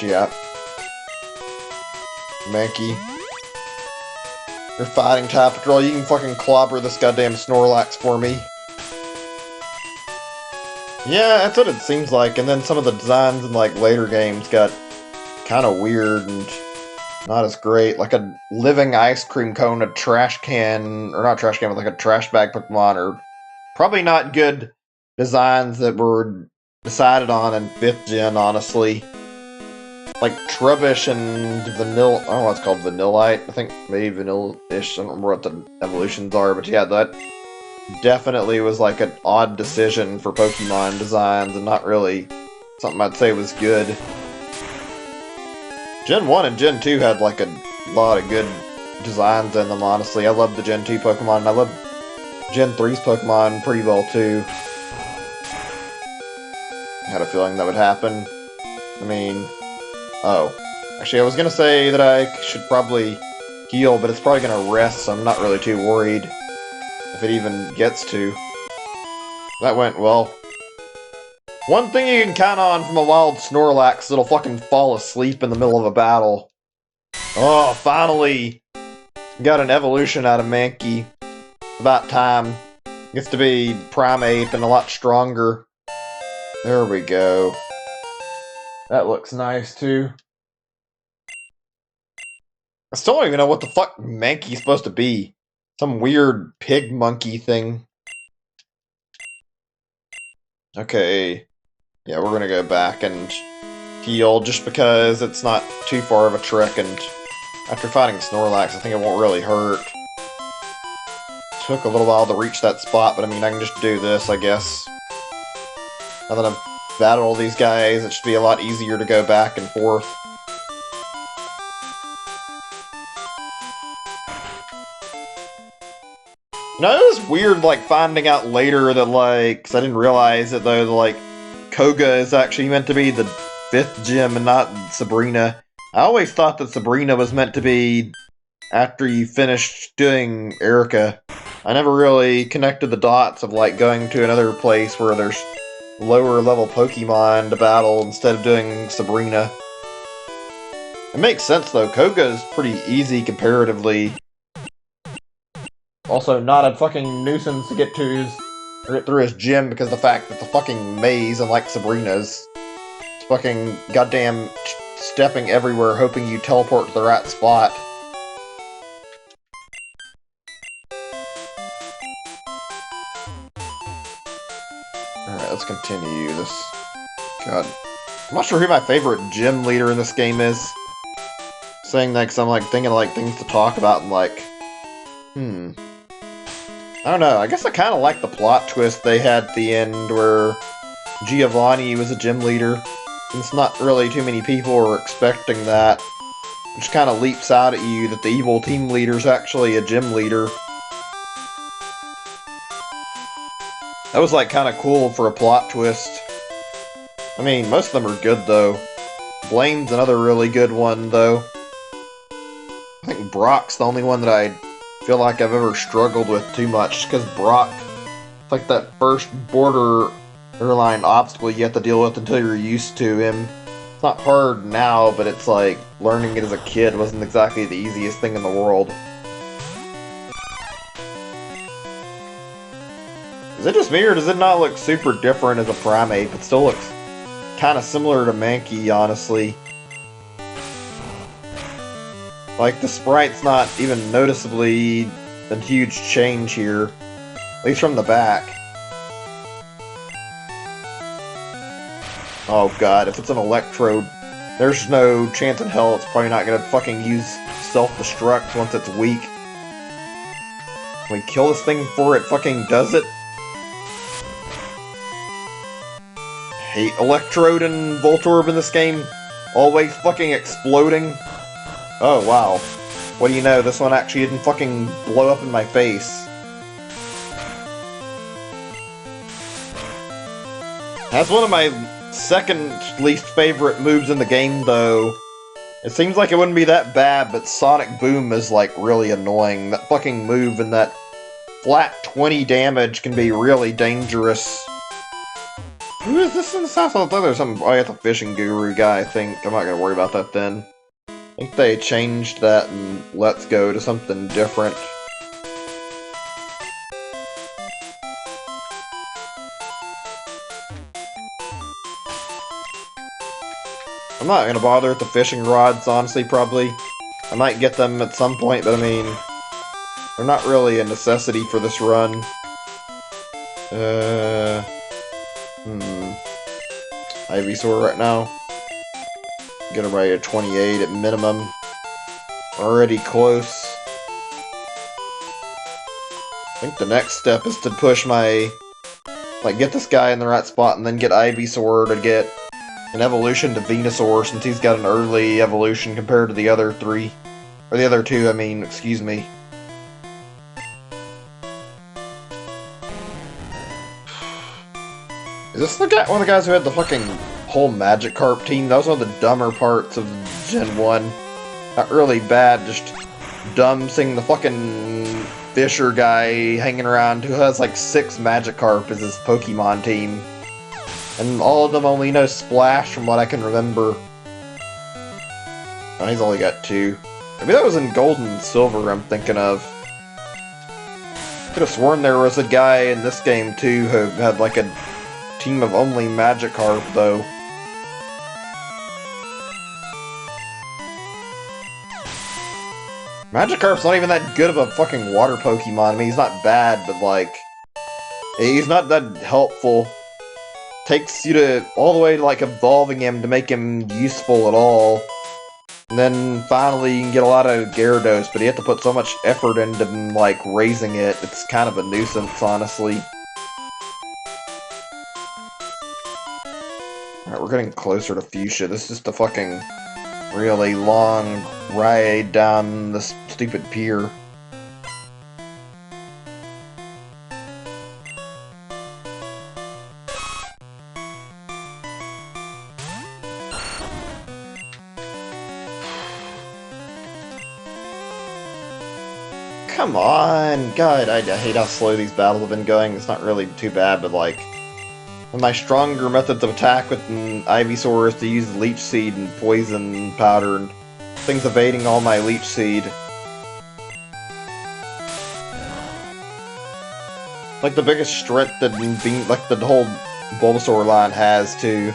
Speaker 1: Yeah. Mankey. You're fighting type patrol. You can fucking clobber this goddamn Snorlax for me. Yeah, that's what it seems like. And then some of the designs in like later games got kind of weird and not as great. Like a living ice cream cone, a trash can, or not trash can, but like a trash bag Pokemon, or probably not good designs that were decided on in 5th gen, honestly. Like Trubbish and Vanilla, I don't know what's called, Vanillite. I think maybe Vanilla-ish. I don't remember what the evolutions are, but yeah, that definitely was like an odd decision for Pokemon designs and not really something I'd say was good. Gen 1 and Gen 2 had like a lot of good designs in them, honestly. I love the Gen 2 Pokemon, and I love Gen 3's Pokemon pretty well too. I had a feeling that would happen. I mean... Oh. Actually, I was gonna say that I should probably heal, but it's probably gonna rest, so I'm not really too worried if it even gets to. That went well. One thing you can count on from a wild Snorlax, it'll fucking fall asleep in the middle of a battle. Oh, finally! Got an evolution out of Mankey. About time. Gets to be Primeape and a lot stronger. There we go. That looks nice, too. I still don't even know what the fuck Mankey's supposed to be. Some weird pig monkey thing. Okay. Yeah, we're gonna go back and heal just because it's not too far of a trek, and after fighting Snorlax, I think it won't really hurt. Took a little while to reach that spot, but I mean, I can just do this, I guess. Now that I've battled all these guys, it should be a lot easier to go back and forth. You know, it was weird, like, finding out later that, like, because I didn't realize it, though, that, like, Koga is actually meant to be the 5th gym and not Sabrina. I always thought that Sabrina was meant to be after you finished doing Erica. I never really connected the dots of, like, going to another place where there's lower level Pokemon to battle instead of doing Sabrina. It makes sense, though. Koga is pretty easy comparatively. Also, not a fucking nuisance to get to through his gym because of the fact that the fucking maze, unlike Sabrina's, it's fucking goddamn stepping everywhere hoping you teleport to the right spot. Alright, let's continue this. God. I'm not sure who my favorite gym leader in this game is. Saying that because I'm like thinking of like things to talk about and like... I don't know, I guess I kind of like the plot twist they had at the end where Giovanni was a gym leader. Since not really too many people were expecting that. It just kind of leaps out at you that the evil team leader's actually a gym leader. That was like kind of cool for a plot twist. I mean, most of them are good though. Blaine's another really good one though. I think Brock's the only one that I feel like I've ever struggled with too much, because Brock, it's like that first borderline obstacle you have to deal with until you're used to him. It's not hard now, but it's like learning it as a kid wasn't exactly the easiest thing in the world. Is it just me, or does it not look super different as a Primeape? It still looks kind of similar to Mankey, honestly. Like, the sprite's not even noticeably a huge change here. At least from the back. Oh god, if it's an electrode, there's no chance in hell it's probably not gonna fucking use self-destruct once it's weak. Can we kill this thing before it fucking does it? Hate Electrode and Voltorb in this game. Always fucking exploding. Oh wow. What do you know, this one actually didn't fucking blow up in my face. That's one of my second least favorite moves in the game, though. It seems like it wouldn't be that bad, but Sonic Boom is, like, really annoying. That fucking move and that flat 20 damage can be really dangerous. Who is this in the south? I thought there was some... Oh, yeah, the fishing guru guy, I think. I'm not gonna worry about that then. I think they changed that and Let's Go to something different. I'm not gonna bother with the fishing rods, honestly, probably. I might get them at some point, but I mean... They're not really a necessity for this run. Ivysaur right now. Get him right at 28 at minimum. Already close. I think the next step is to push my... Like, get this guy in the right spot and then get Ivysaur to get an evolution to Venusaur, since he's got an early evolution compared to the other three. Or the other two, I mean, excuse me. Is this the guy, one of the guys who had the fucking whole Magikarp team? That was one of the dumber parts of Gen 1. Not really bad, just dumb seeing the fucking Fisher guy hanging around who has like 6 Magikarp as his Pokemon team. And all of them only know Splash from what I can remember. Oh, he's only got 2. Maybe that was in Gold and Silver I'm thinking of. Could have sworn there was a guy in this game too who had like a team of only Magikarp though. Magikarp's not even that good of a fucking water Pokemon. I mean, he's not bad, but like... He's not that helpful. Takes you to all the way to like evolving him to make him useful at all. And then finally you can get a lot of Gyarados, but you have to put so much effort into like raising it. It's kind of a nuisance, honestly. Alright, we're getting closer to Fuchsia. This is just a fucking really long ride down this stupid pier. Come on! God, I hate how slow these battles have been going. It's not really too bad, but like... One of my stronger methods of attack with an Ivysaur is to use Leech Seed and Poison Powder, and things evading all my Leech Seed. Like the biggest strength that like the whole Bulbasaur line has, too.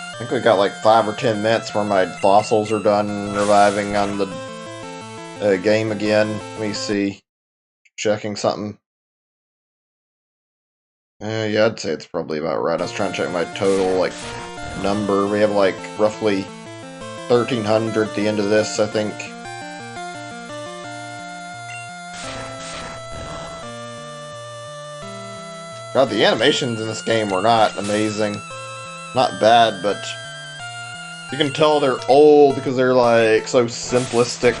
Speaker 1: I think we got like 5 or 10 minutes where my fossils are done reviving on the game again. Let me see. Checking something. Yeah, I'd say it's probably about right. I was trying to check my total, like, number. We have like roughly 1,300 at the end of this, I think. God, the animations in this game were not amazing. Not bad, but you can tell they're old because they're like so simplistic.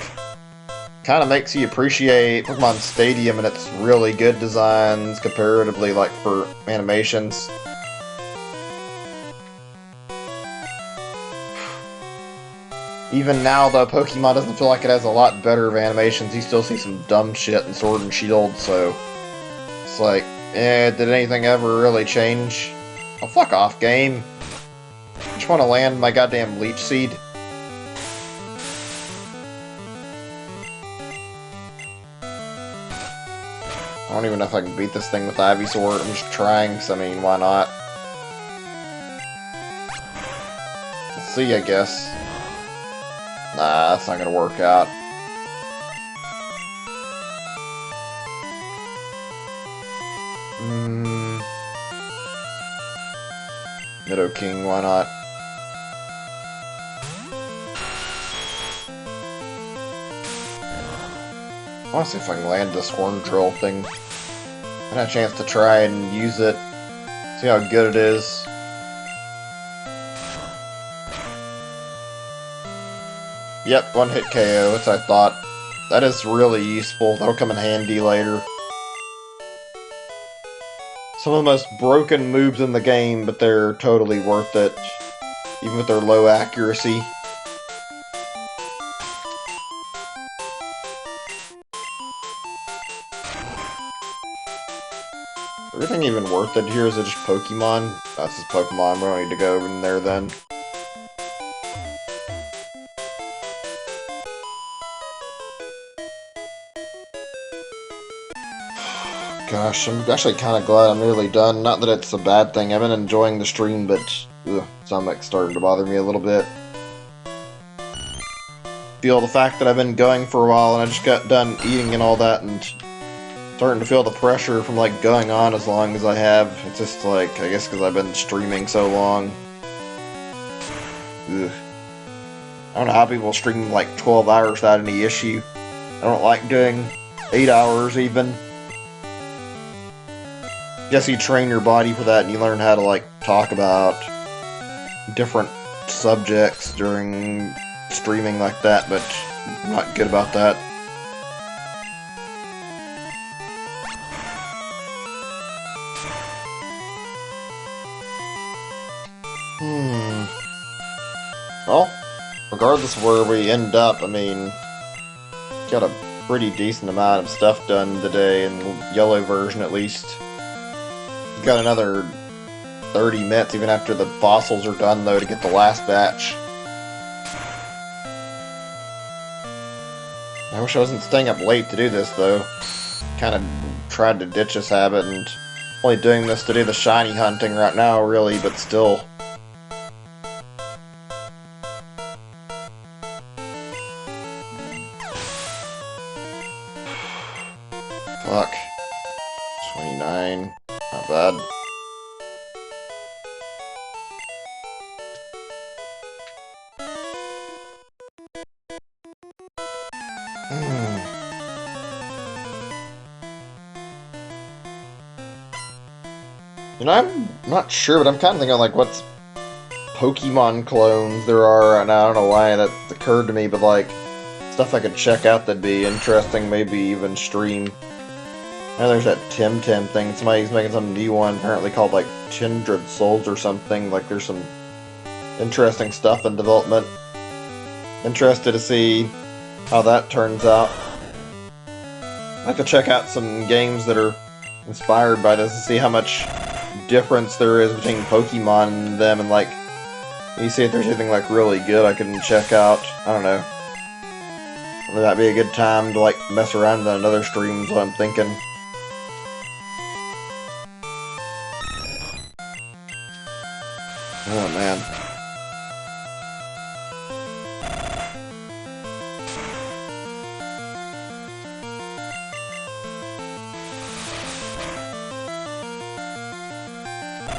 Speaker 1: Kind of makes you appreciate Pokemon Stadium and its really good designs comparatively, like for animations. Even now, though, Pokemon doesn't feel like it has a lot better of animations. You still see some dumb shit in Sword and Shield, so it's like, did anything ever really change? Oh, fuck off, game. I just want to land my goddamn Leech Seed. I don't even know if I can beat this thing with Ivysaur. I'm just trying, because I mean, why not? Let's see, I guess. Nah, that's not gonna work out. Meadow King, why not? I want to see if I can land this horn drill thing. I had a chance to try and use it, see how good it is. Yep, one hit KO, that's what I thought. That is really useful, that'll come in handy later. Some of the most broken moves in the game, but they're totally worth it, even with their low accuracy. Everything even worth it here? Is it just Pokemon? That's just Pokemon, we don't need to go in there then. Gosh, I'm actually kind of glad I'm nearly done. Not that it's a bad thing. I've been enjoying the stream, but stomach's starting to bother me a little bit. Feel the fact that I've been going for a while and I just got done eating and all that, and starting to feel the pressure from like going on as long as I have. It's just like, I guess because I've been streaming so long. Ugh. I don't know how people stream like 12 hours without any issue. I don't like doing 8 hours even. Guess you train your body for that and you learn how to like talk about different subjects during streaming like that, but I'm not good about that. Well, regardless of where we end up, I mean, got a pretty decent amount of stuff done today in the yellow version at least. Got another 30 minutes even after the fossils are done though to get the last batch. I wish I wasn't staying up late to do this though. Kind of tried to ditch this habit and only doing this to do the shiny hunting right now really, but still. Fuck. 29. Not bad. You know, I'm not sure, but I'm kind of thinking like what's Pokemon clones there are, and I don't know why that occurred to me, but like stuff I could check out that'd be interesting, maybe even stream. I know there's that Tim thing. Somebody's making some new one, apparently called like Dracozolt or something. Like there's some interesting stuff in development. Interested to see how that turns out. I have to check out some games that are inspired by this to see how much difference there is between Pokemon and them, and like you see if there's anything like really good I can check out. I don't know. Would that be a good time to like mess around on another stream is what I'm thinking. Oh man.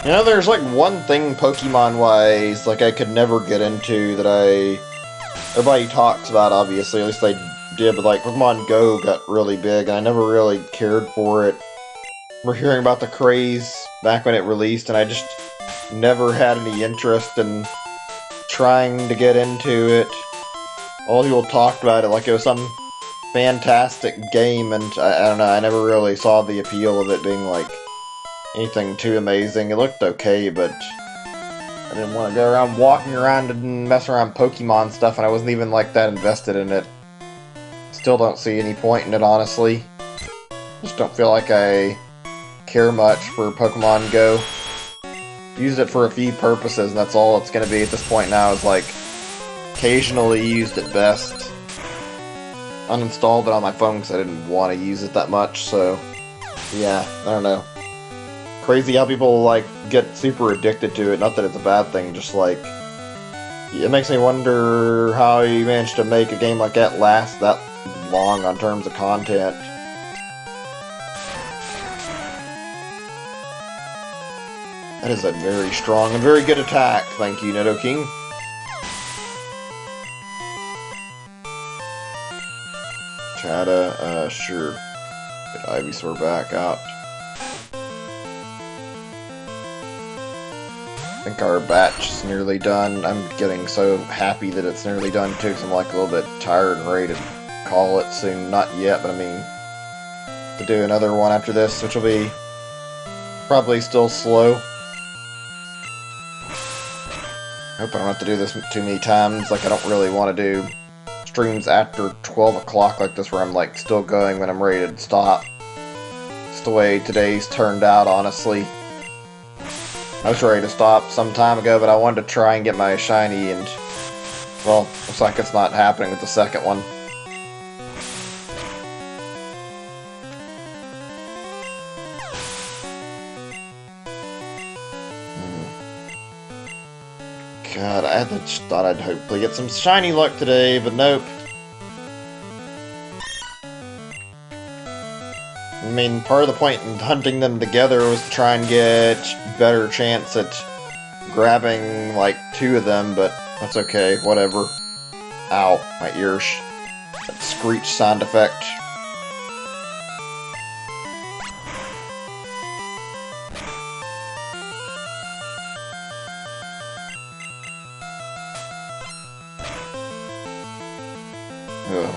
Speaker 1: You know, there's like one thing Pokemon-wise, like I could never get into that everybody talks about, obviously, at least they did, but like Pokemon Go got really big, and I never really cared for it. We're hearing about the craze back when it released, and I just never had any interest in trying to get into it. All people talked about it like it was some fantastic game, and I don't know, I never really saw the appeal of it being like anything too amazing. It looked okay, but I didn't want to go around walking around and mess around Pokemon stuff, and I wasn't even like that invested in it. Still don't see any point in it, honestly. Just don't feel like I care much for Pokemon Go. Used it for a few purposes, and that's all it's going to be at this point now, is like occasionally used at best. Uninstalled it on my phone because I didn't want to use it that much, so yeah, I don't know. Crazy how people like get super addicted to it. Not that it's a bad thing, just like it makes me wonder how you managed to make a game like that last that long on terms of content. That is a very strong and very good attack. Thank you, Nidoking. Chata, sure. Get Ivysaur back out. I think our batch is nearly done. I'm getting so happy that it's nearly done too, because I'm like a little bit tired and ready to call it soon. Not yet, but I mean, to do another one after this, which will be probably still slow. I hope I don't have to do this too many times. Like, I don't really want to do streams after 12 o'clock like this where I'm like still going when I'm ready to stop. It's the way today's turned out, honestly. I was ready to stop some time ago, but I wanted to try and get my shiny, and well, looks like it's not happening with the second one. God, I just thought I'd hopefully get some shiny luck today, but nope. I mean, part of the point in hunting them together was to try and get better chance at grabbing, like, 2 of them, but that's okay, whatever. Ow, my ears. That screech sound effect.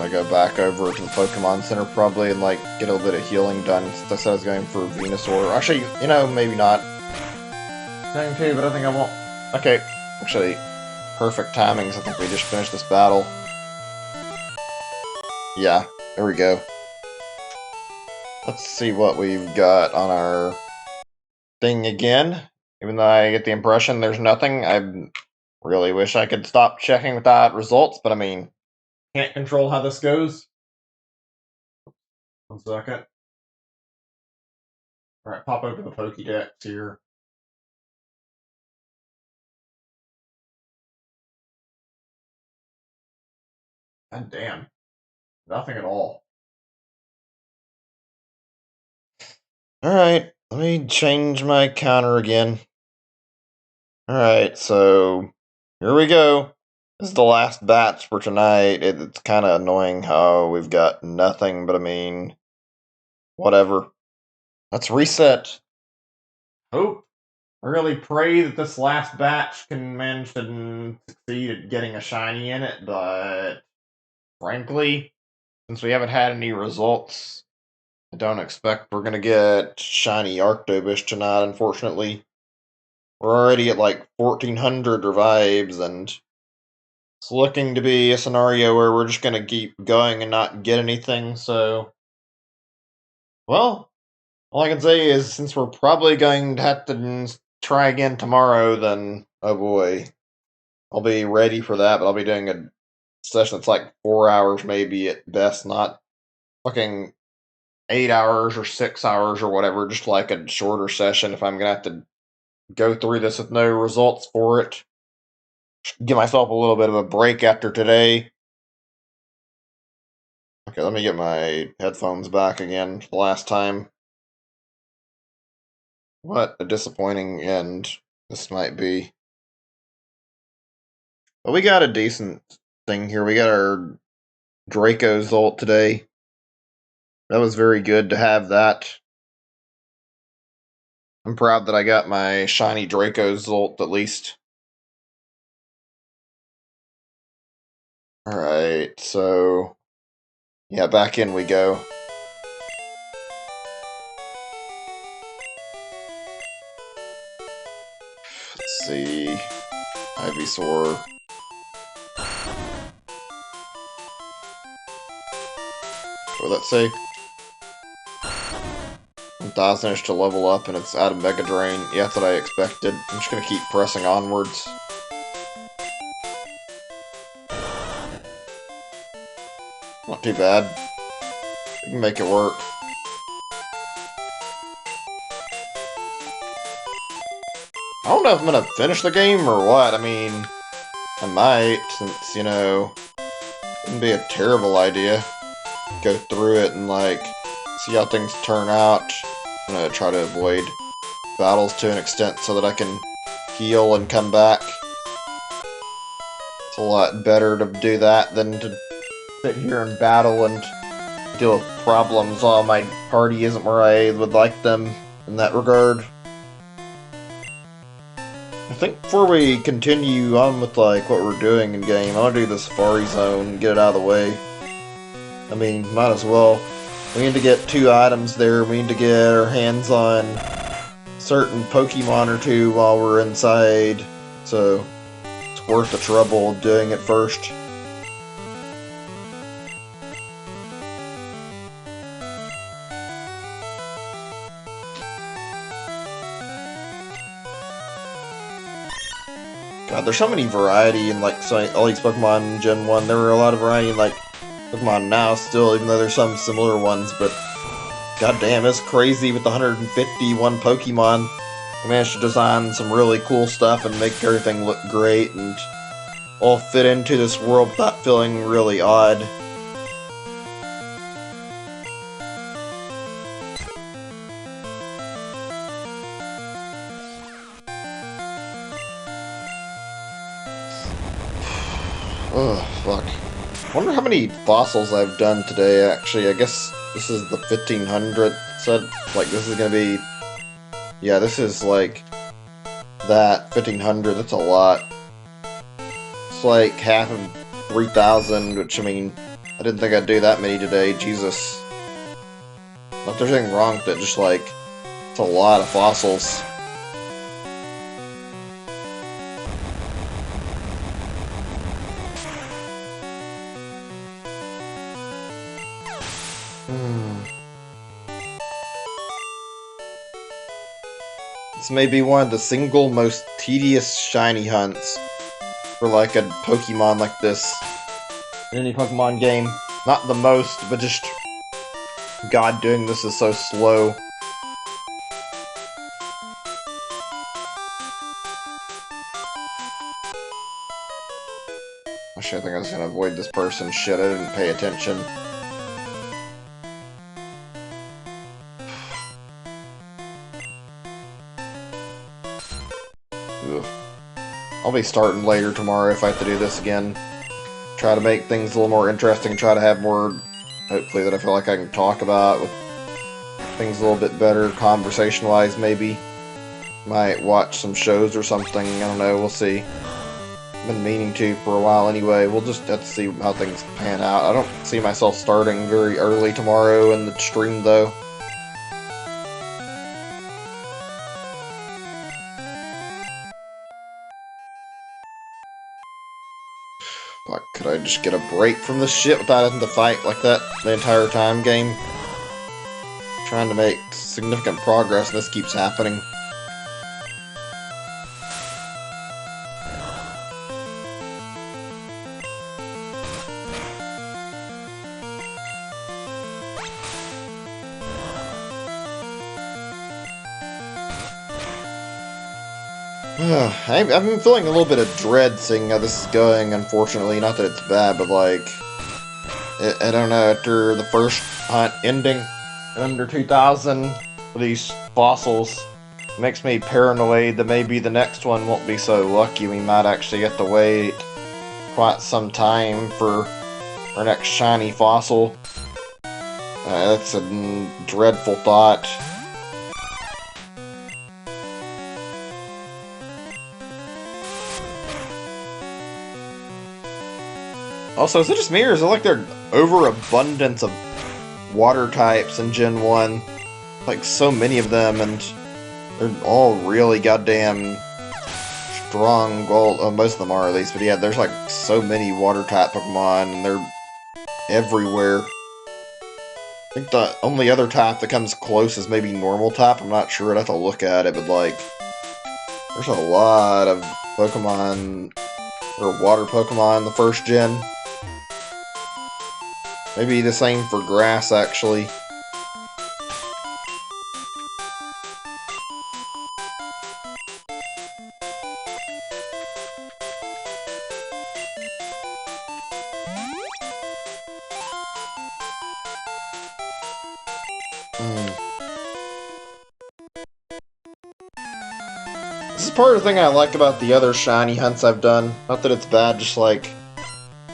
Speaker 1: I go back over to the Pokemon Center probably and like get a little bit of healing done since I said I was going for Venusaur. Actually, you know, maybe not.
Speaker 2: Going to, but I think I won't.
Speaker 1: Okay, actually, perfect timing, 'cause I think we just finished this battle. Yeah, there we go. Let's see what we've got on our thing again. Even though I get the impression there's nothing, I really wish I could stop checking without results, but I mean,
Speaker 2: Can't control how this goes. 1 second. Alright, pop open the Pokédex here. God damn. Nothing at all.
Speaker 1: alright, let me change my counter again. Alright, so here we go. This is the last batch for tonight. It's kind of annoying how we've got nothing, but I mean, whatever. Let's reset.
Speaker 2: Hope. I really pray that this last batch can manage to succeed at getting a shiny in it, but
Speaker 1: Frankly, since we haven't had any results, I don't expect we're gonna get shiny Arctovish tonight, unfortunately. We're already at like 1400 revives, and it's looking to be a scenario where we're just gonna keep going and not get anything, so. Well, all I can say is since we're probably going to have to try again tomorrow, then oh boy. I'll be ready for that, but I'll be doing a session that's like 4 hours maybe at best, not fucking 8 hours or 6 hours or whatever, just like a shorter session if I'm gonna have to go through this with no results for it. Give myself a little bit of a break after today. Okay, let me get my headphones back again for the last time. What a disappointing end this might be. But we got a decent thing here. We got our Dracozolt today. That was very good to have that. I'm proud that I got my shiny Dracozolt at least. Alright, so yeah, back in we go. Let's see. Ivysaur. What did that say? 1000-ish to level up and it's out of Mega Drain. Yeah, that's what I expected. I'm just gonna keep pressing onwards. Not too bad. We can make it work. I don't know if I'm gonna finish the game or what. I mean, I might, since, you know, it wouldn't be a terrible idea. Go through it and, like, see how things turn out. I'm gonna try to avoid battles to an extent so that I can heal and come back. It's a lot better to do that than to sit here and battle and deal with problems while my party isn't where I would like them in that regard. I think before we continue on with like what we're doing in game, I want to do the Safari Zone, get it out of the way. I mean, might as well. We need to get 2 items there. We need to get our hands on certain Pokemon or 2 while we're inside. So it's worth the trouble of doing it first. God, there's so many variety in like all these Pokemon in Gen 1. There were a lot of variety in like Pokemon now still, even though there's some similar ones, but goddamn, it's crazy with the 151 Pokemon. They managed to design some really cool stuff and make everything look great and all fit into this world without feeling really odd. Oh, fuck. I wonder how many fossils I've done today, actually. I guess this is the 1500th set. Like, this is gonna be... Yeah, this is, like, that 1500. That's a lot. It's like half of 3,000, which, I mean, I didn't think I'd do that many today. Jesus. Not there's anything wrong with it, just, like, it's a lot of fossils. This may be one of the single most tedious shiny hunts for like a Pokemon like this in any Pokemon game. Not the most, but just God, doing this is so slow. Actually, I think I was gonna avoid this person. Shit, I didn't pay attention. Ugh. I'll be starting later tomorrow if I have to do this again. Try to make things a little more interesting, try to have more, hopefully, that I feel like I can talk about with things a little bit better, conversation-wise, maybe. Might watch some shows or something, I don't know, we'll see. Been meaning to for a while anyway. We'll just have to see how things pan out. I don't see myself starting very early tomorrow in the stream, though. Fuck, could I just get a break from this shit without having to fight like that the entire time, game? Trying to make significant progress, and this keeps happening. I've been feeling a little bit of dread seeing how this is going, unfortunately. Not that it's bad, but like... I don't know, after the first hunt ending under 2,000 for these fossils, it makes me paranoid that maybe the next one won't be so lucky. We might actually have to wait quite some time for our next shiny fossil. That's a dreadful thought. Also, is it just me, or is it like their overabundance of water types in Gen 1? Like, so many of them, and they're all really goddamn strong. Well, most of them are, at least, but yeah, there's like so many water type Pokemon, and they're everywhere. I think the only other type that comes close is maybe normal type. I'm not sure, I'd have to look at it, but like, there's a lot of Pokemon, or water Pokemon in the first gen. Maybe the same for grass, actually. part of the thing I like about the other shiny hunts I've done. Not that it's bad, just like...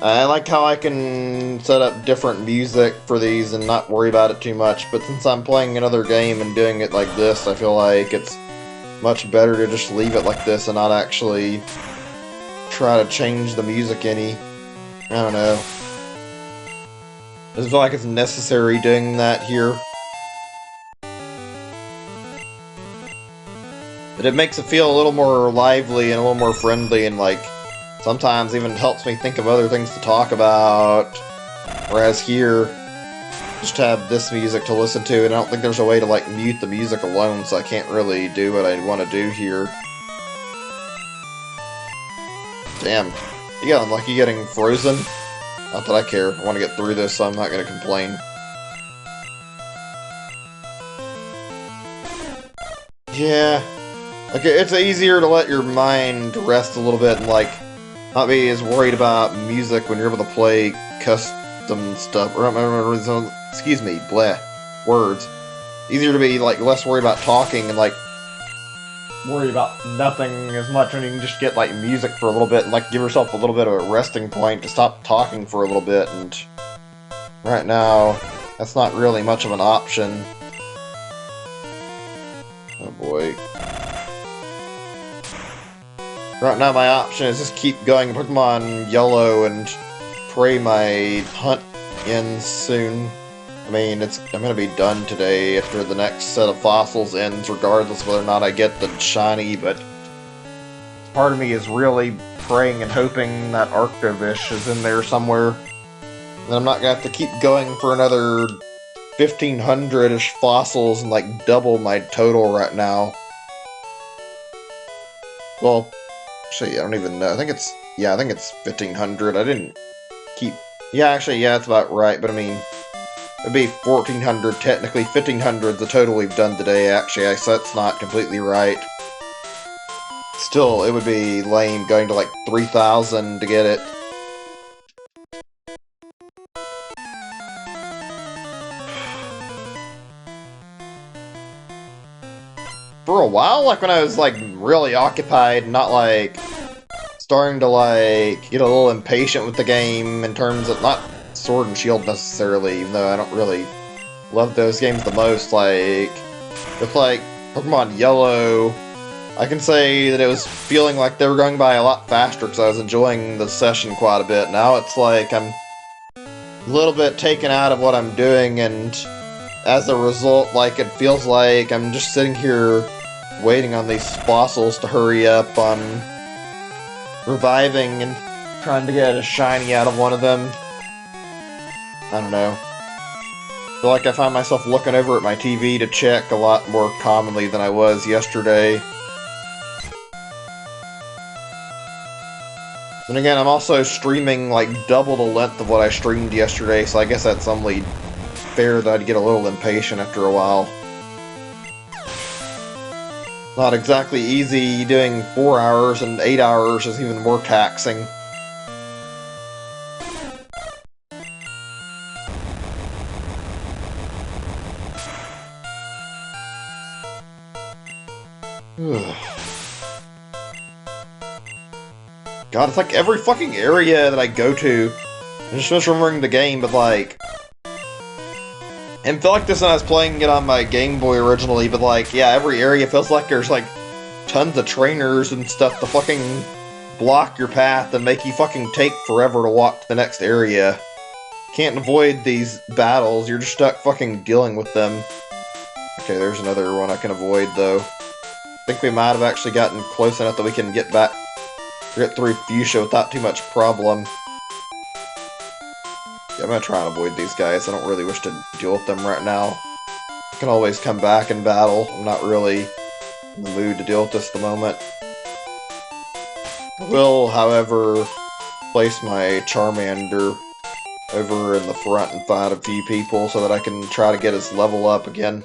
Speaker 1: I like how I can set up different music for these and not worry about it too much, but since I'm playing another game and doing it like this, I feel like it's much better to just leave it like this and not actually try to change the music any. I don't know. I just feel like it's necessary doing that here. But it makes it feel a little more lively and a little more friendly, and like sometimes even helps me think of other things to talk about. Whereas here, just have this music to listen to, and I don't think there's a way to like mute the music alone, so I can't really do what I want to do here. Damn, you got unlucky getting frozen. Not that I care. I want to get through this, so I'm not going to complain. Yeah. Like, it's easier to let your mind rest a little bit and, like, not be as worried about music when you're able to play custom stuff. Or, excuse me, bleh. Words. Easier to be, like, less worried about talking and, like, worry about nothing as much when you can just get, like, music for a little bit and, like, give yourself a little bit of a resting point to stop talking for a little bit, and right now, that's not really much of an option. Oh boy. Right now my option is just keep going Pokemon Yellow and pray my hunt ends soon. I mean, I'm gonna be done today after the next set of fossils ends, regardless of whether or not I get the shiny, but part of me is really praying and hoping that Arctovish is in there somewhere. And I'm not gonna have to keep going for another 1,500-ish fossils and like double my total right now. Well, actually, I don't even know. I think it's 1,500. I didn't keep... Yeah, actually, yeah, that's about right, but I mean... It'd be 1,400, technically. 1,500 is the total we've done today, actually, so that's not completely right. Still, it would be lame going to like 3,000 to get it. For a while, like when I was like really occupied, not like starting to like get a little impatient with the game in terms of not Sword and Shield necessarily, even though I don't really love those games the most. Like with like Pokemon Yellow, I can say that it was feeling like they were going by a lot faster because I was enjoying the session quite a bit. Now it's like I'm a little bit taken out of what I'm doing, and as a result, like it feels like I'm just sitting here waiting on these fossils to hurry up on reviving and trying to get a shiny out of one of them. I don't know. I feel like I find myself looking over at my TV to check a lot more commonly than I was yesterday. And again, I'm also streaming like double the length of what I streamed yesterday, so I guess that's only fair that I'd get a little impatient after a while. Not exactly easy doing 4 hours, and 8 hours is even more taxing. God, it's like every fucking area that I go to, I'm just remembering the game, but like... And felt like this when I was playing it on my Game Boy originally, but like, yeah, every area feels like there's like tons of trainers and stuff to fucking block your path and make you fucking take forever to walk to the next area. Can't avoid these battles, you're just stuck fucking dealing with them. Okay, there's another one I can avoid though. I think we might have actually gotten close enough that we can get through Fuchsia without too much problem. Yeah, I'm gonna try and avoid these guys. I don't really wish to deal with them right now. I can always come back and battle. I'm not really in the mood to deal with this at the moment. I will, however, place my Charmander over in the front and fight a few people so that I can try to get his level up again.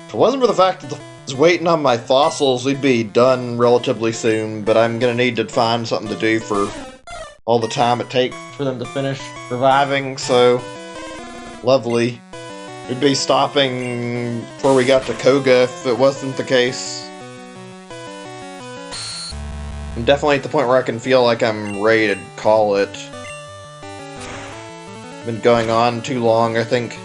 Speaker 1: If it wasn't for the fact that I was waiting on my fossils, we'd be done relatively soon, but I'm gonna need to find something to do for all the time it takes for them to finish reviving, so lovely. We'd be stopping before we got to Koga if it wasn't the case. I'm definitely at the point where I can feel like I'm ready to call it. Been going on too long, I think.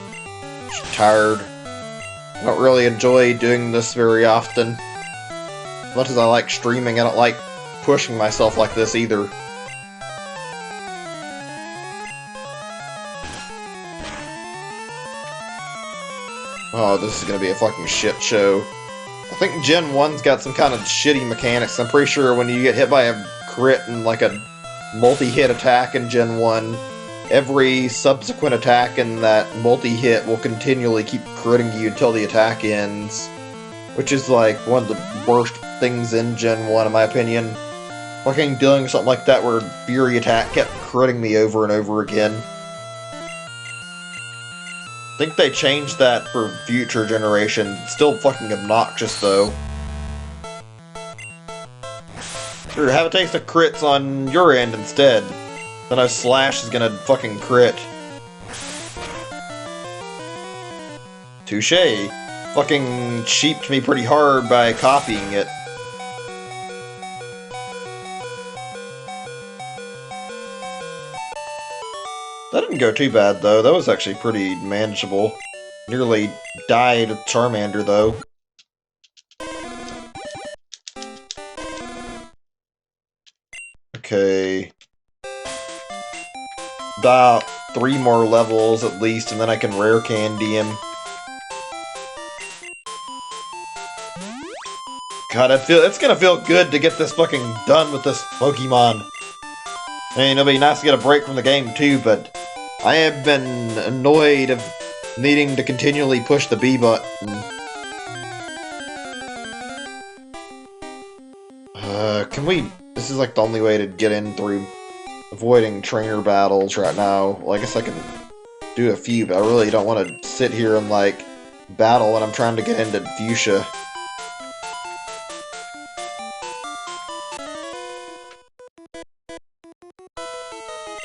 Speaker 1: Just tired. I don't really enjoy doing this very often. As much as I like streaming, I don't like pushing myself like this either. Oh, this is gonna be a fucking shit show. I think Gen 1's got some kind of shitty mechanics. I'm pretty sure when you get hit by a crit and like a multi-hit attack in Gen 1, every subsequent attack in that multi-hit will continually keep critting you until the attack ends. Which is like one of the worst things in Gen 1 in my opinion. Fucking doing something like that where Fury attack kept critting me over and over again. I think they changed that for future generations. It's still fucking obnoxious though. Sure, have a taste of crits on your end instead. Then a slash is gonna fucking crit. Touche. Fucking cheaped me pretty hard by copying it. That didn't go too bad though, that was actually pretty manageable. Nearly died of Charmander though. Okay. About 3 more levels at least, and then I can rare candy him. God, it's gonna feel good to get this fucking done with this Pokemon. I mean, it'll be nice to get a break from the game too, but I have been annoyed of needing to continually push the B button. Can we... This is like the only way to get in through avoiding trainer battles right now. Well, I guess I can do a few, but I really don't want to sit here and, like, battle when I'm trying to get into Fuchsia.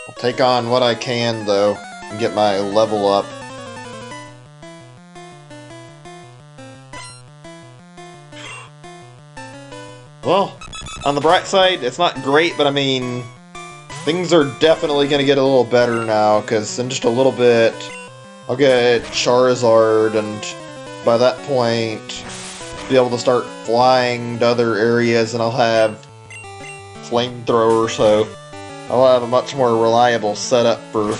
Speaker 1: I'll take on what I can, though, and get my level up. Well, on the bright side, it's not great, but I mean, things are definitely going to get a little better now, because in just a little bit, I'll get Charizard, and by that point, be able to start flying to other areas, and I'll have Flamethrower, so I'll have a much more reliable setup for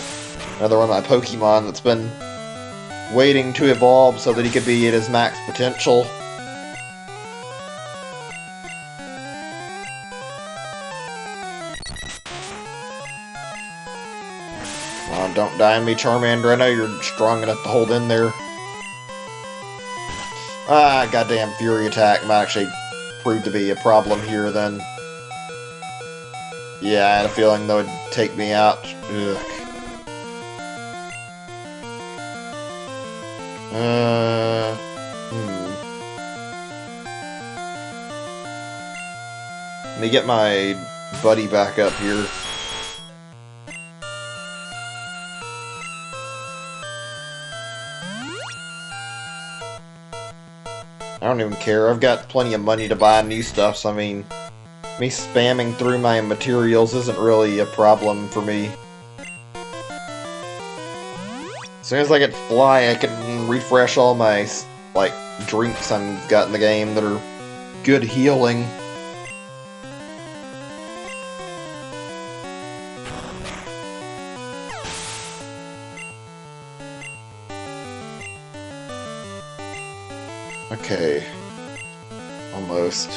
Speaker 1: another one of my Pokemon that's been waiting to evolve so that he could be at his max potential. Don't die on me, Charmander. I know you're strong enough to hold in there. Ah, goddamn Fury attack might actually prove to be a problem here, then. Yeah, I had a feeling that would take me out. Ugh. Let me get my buddy back up here. I don't even care. I've got plenty of money to buy new stuff, so I mean, me spamming through my materials isn't really a problem for me. As soon as I get Fly, I can refresh all my, like, drinks I've got in the game that are good healing. Okay. Almost.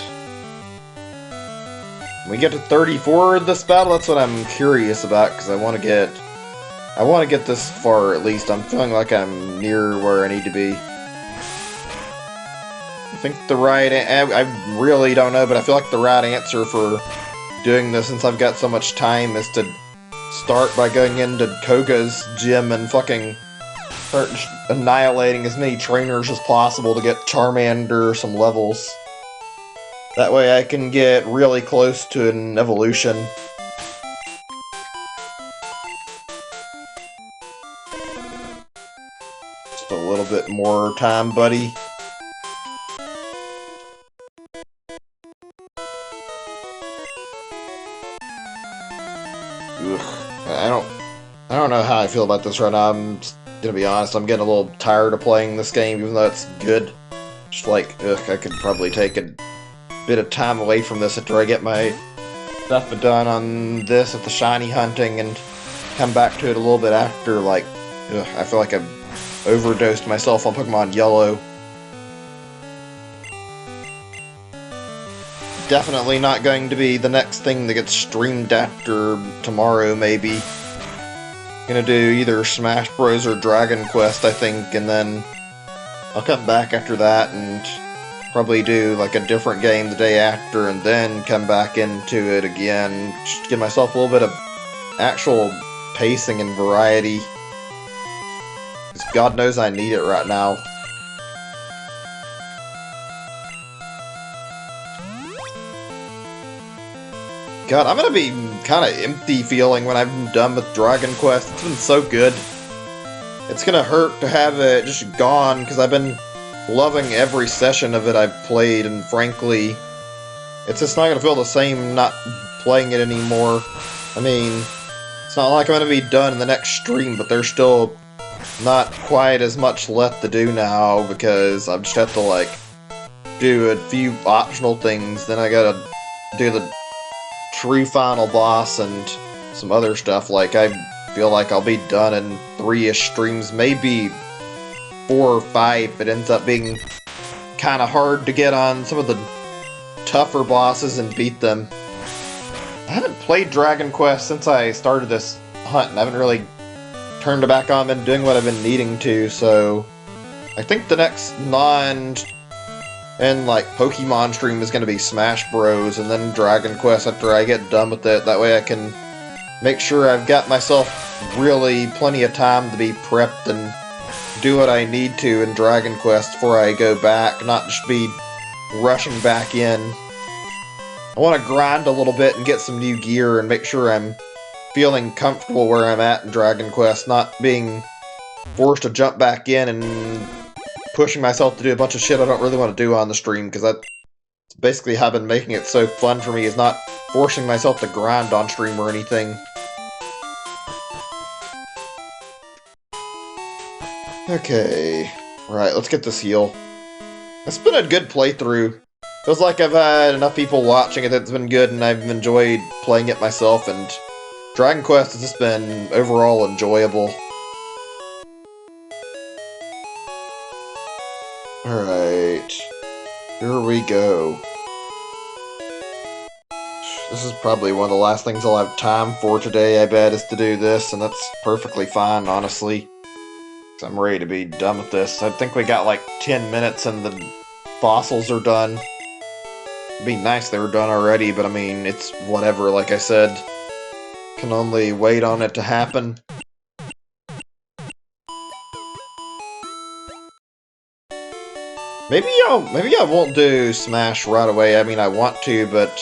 Speaker 1: When we get to 34 this battle, that's what I'm curious about, because I want to get this far at least. I'm feeling like I'm near where I need to be. I think the right... I really don't know, but I feel like the right answer for doing this, since I've got so much time, is to start by going into Koga's gym and fucking start annihilating as many trainers as possible to get Charmander some levels. That way I can get really close to an evolution. Just a little bit more time, buddy. Ugh, I don't know how I feel about this right now. I'm just gonna be honest, I'm getting a little tired of playing this game, even though it's good. Just like, ugh, I could probably take a bit of time away from this after I get my stuff done on this at the shiny hunting and come back to it a little bit after. Like, ugh, I feel like I've overdosed myself on Pokemon Yellow. Definitely not going to be the next thing that gets streamed after tomorrow, maybe. Gonna do either Smash Bros. Or Dragon Quest, I think, and then I'll come back after that and probably do like a different game the day after and then come back into it again. Just to give myself a little bit of actual pacing and variety. Because God knows I need it right now. God, I'm gonna be kind of empty feeling when I'm done with Dragon Quest. It's been so good. It's gonna hurt to have it just gone, because I've been loving every session of it I've played, and frankly, it's just not gonna feel the same not playing it anymore. I mean, it's not like I'm gonna be done in the next stream, but there's still not quite as much left to do now, because I've just have to, like, do a few optional things, then I gotta do the true final boss and some other stuff. Like, I feel like I'll be done in 3-ish streams, maybe 4 or 5. It ends up being kind of hard to get on some of the tougher bosses and beat them. I haven't played Dragon Quest since I started this hunt, and I haven't really turned it back on and been doing what I've been needing to, so I think the next and like Pokemon stream is going to be Smash Bros. And then Dragon Quest after I get done with it. That way I can make sure I've got myself really plenty of time to be prepped and do what I need to in Dragon Quest before I go back, not just be rushing back in. I want to grind a little bit and get some new gear and make sure I'm feeling comfortable where I'm at in Dragon Quest, not being forced to jump back in and pushing myself to do a bunch of shit I don't really want to do on the stream, because that's basically how I've been making it so fun for me, is not forcing myself to grind on stream or anything. Okay, right, let's get this heal. It's been a good playthrough. Feels like I've had enough people watching it that's been good, and I've enjoyed playing it myself, and Dragon Quest has just been overall enjoyable. Alright, here we go. This is probably one of the last things I'll have time for today, I bet, is to do this, and that's perfectly fine, honestly. 'Cause I'm ready to be done with this. I think we got like 10 minutes and the fossils are done. It'd be nice if they were done already, but I mean, it's whatever, like I said. Can only wait on it to happen. Maybe I won't do Smash right away. I mean, I want to, but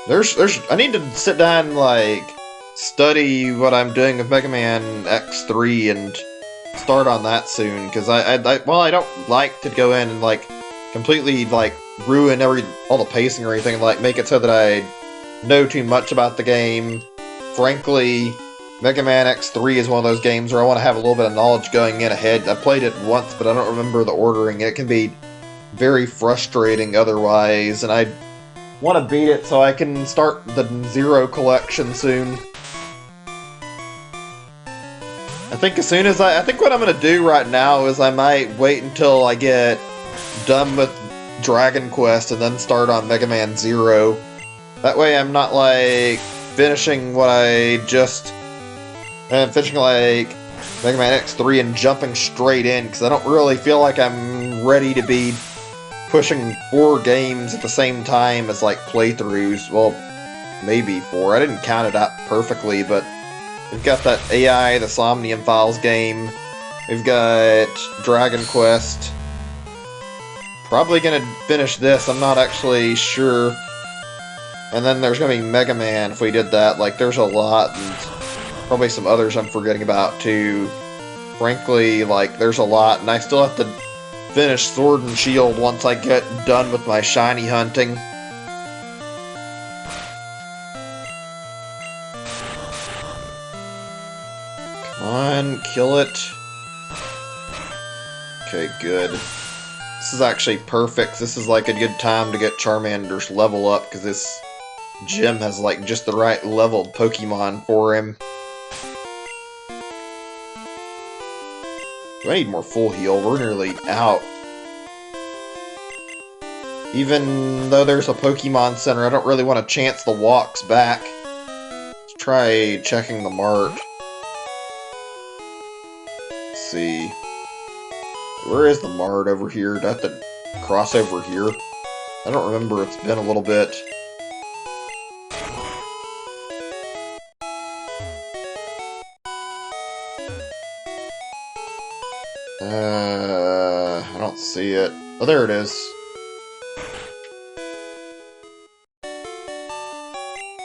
Speaker 1: I need to sit down and, like, study what I'm doing with Mega Man X3 and start on that soon, because I don't like to go in and, like, completely, like, ruin all the pacing or anything, like, make it so that I know too much about the game. Frankly, Mega Man X3 is one of those games where I want to have a little bit of knowledge going in ahead. I played it once, but I don't remember the ordering. It can be very frustrating otherwise, and I want to beat it so I can start the Zero collection soon. I think what I'm going to do right now is I might wait until I get done with Dragon Quest and then start on Mega Man Zero. That way I'm not, like, finishing what I just... And finishing, like, Mega Man X3 and jumping straight in, because I don't really feel like I'm ready to be pushing 4 games at the same time as, like, playthroughs. Well, maybe 4. I didn't count it out perfectly, but we've got that AI, the Somnium Files game. We've got Dragon Quest. Probably gonna finish this, I'm not actually sure. And then there's gonna be Mega Man if we did that. Like, there's a lot, and probably some others I'm forgetting about, too. frankly, like, there's a lot, and I still have to finish Sword and Shield once I get done with my shiny hunting. Come on, kill it. Okay, good. This is actually perfect. This is like a good time to get Charmander's level up, because this gym has like just the right leveled Pokemon for him. I need more full heal. We're nearly out. Even though there's a Pokemon Center, I don't really want to chance the walks back. Let's try checking the mart. Let's see. Where is the mart over here? Do I have to cross over here? I don't remember. It's been a little bit. I don't see it. Oh, there it is.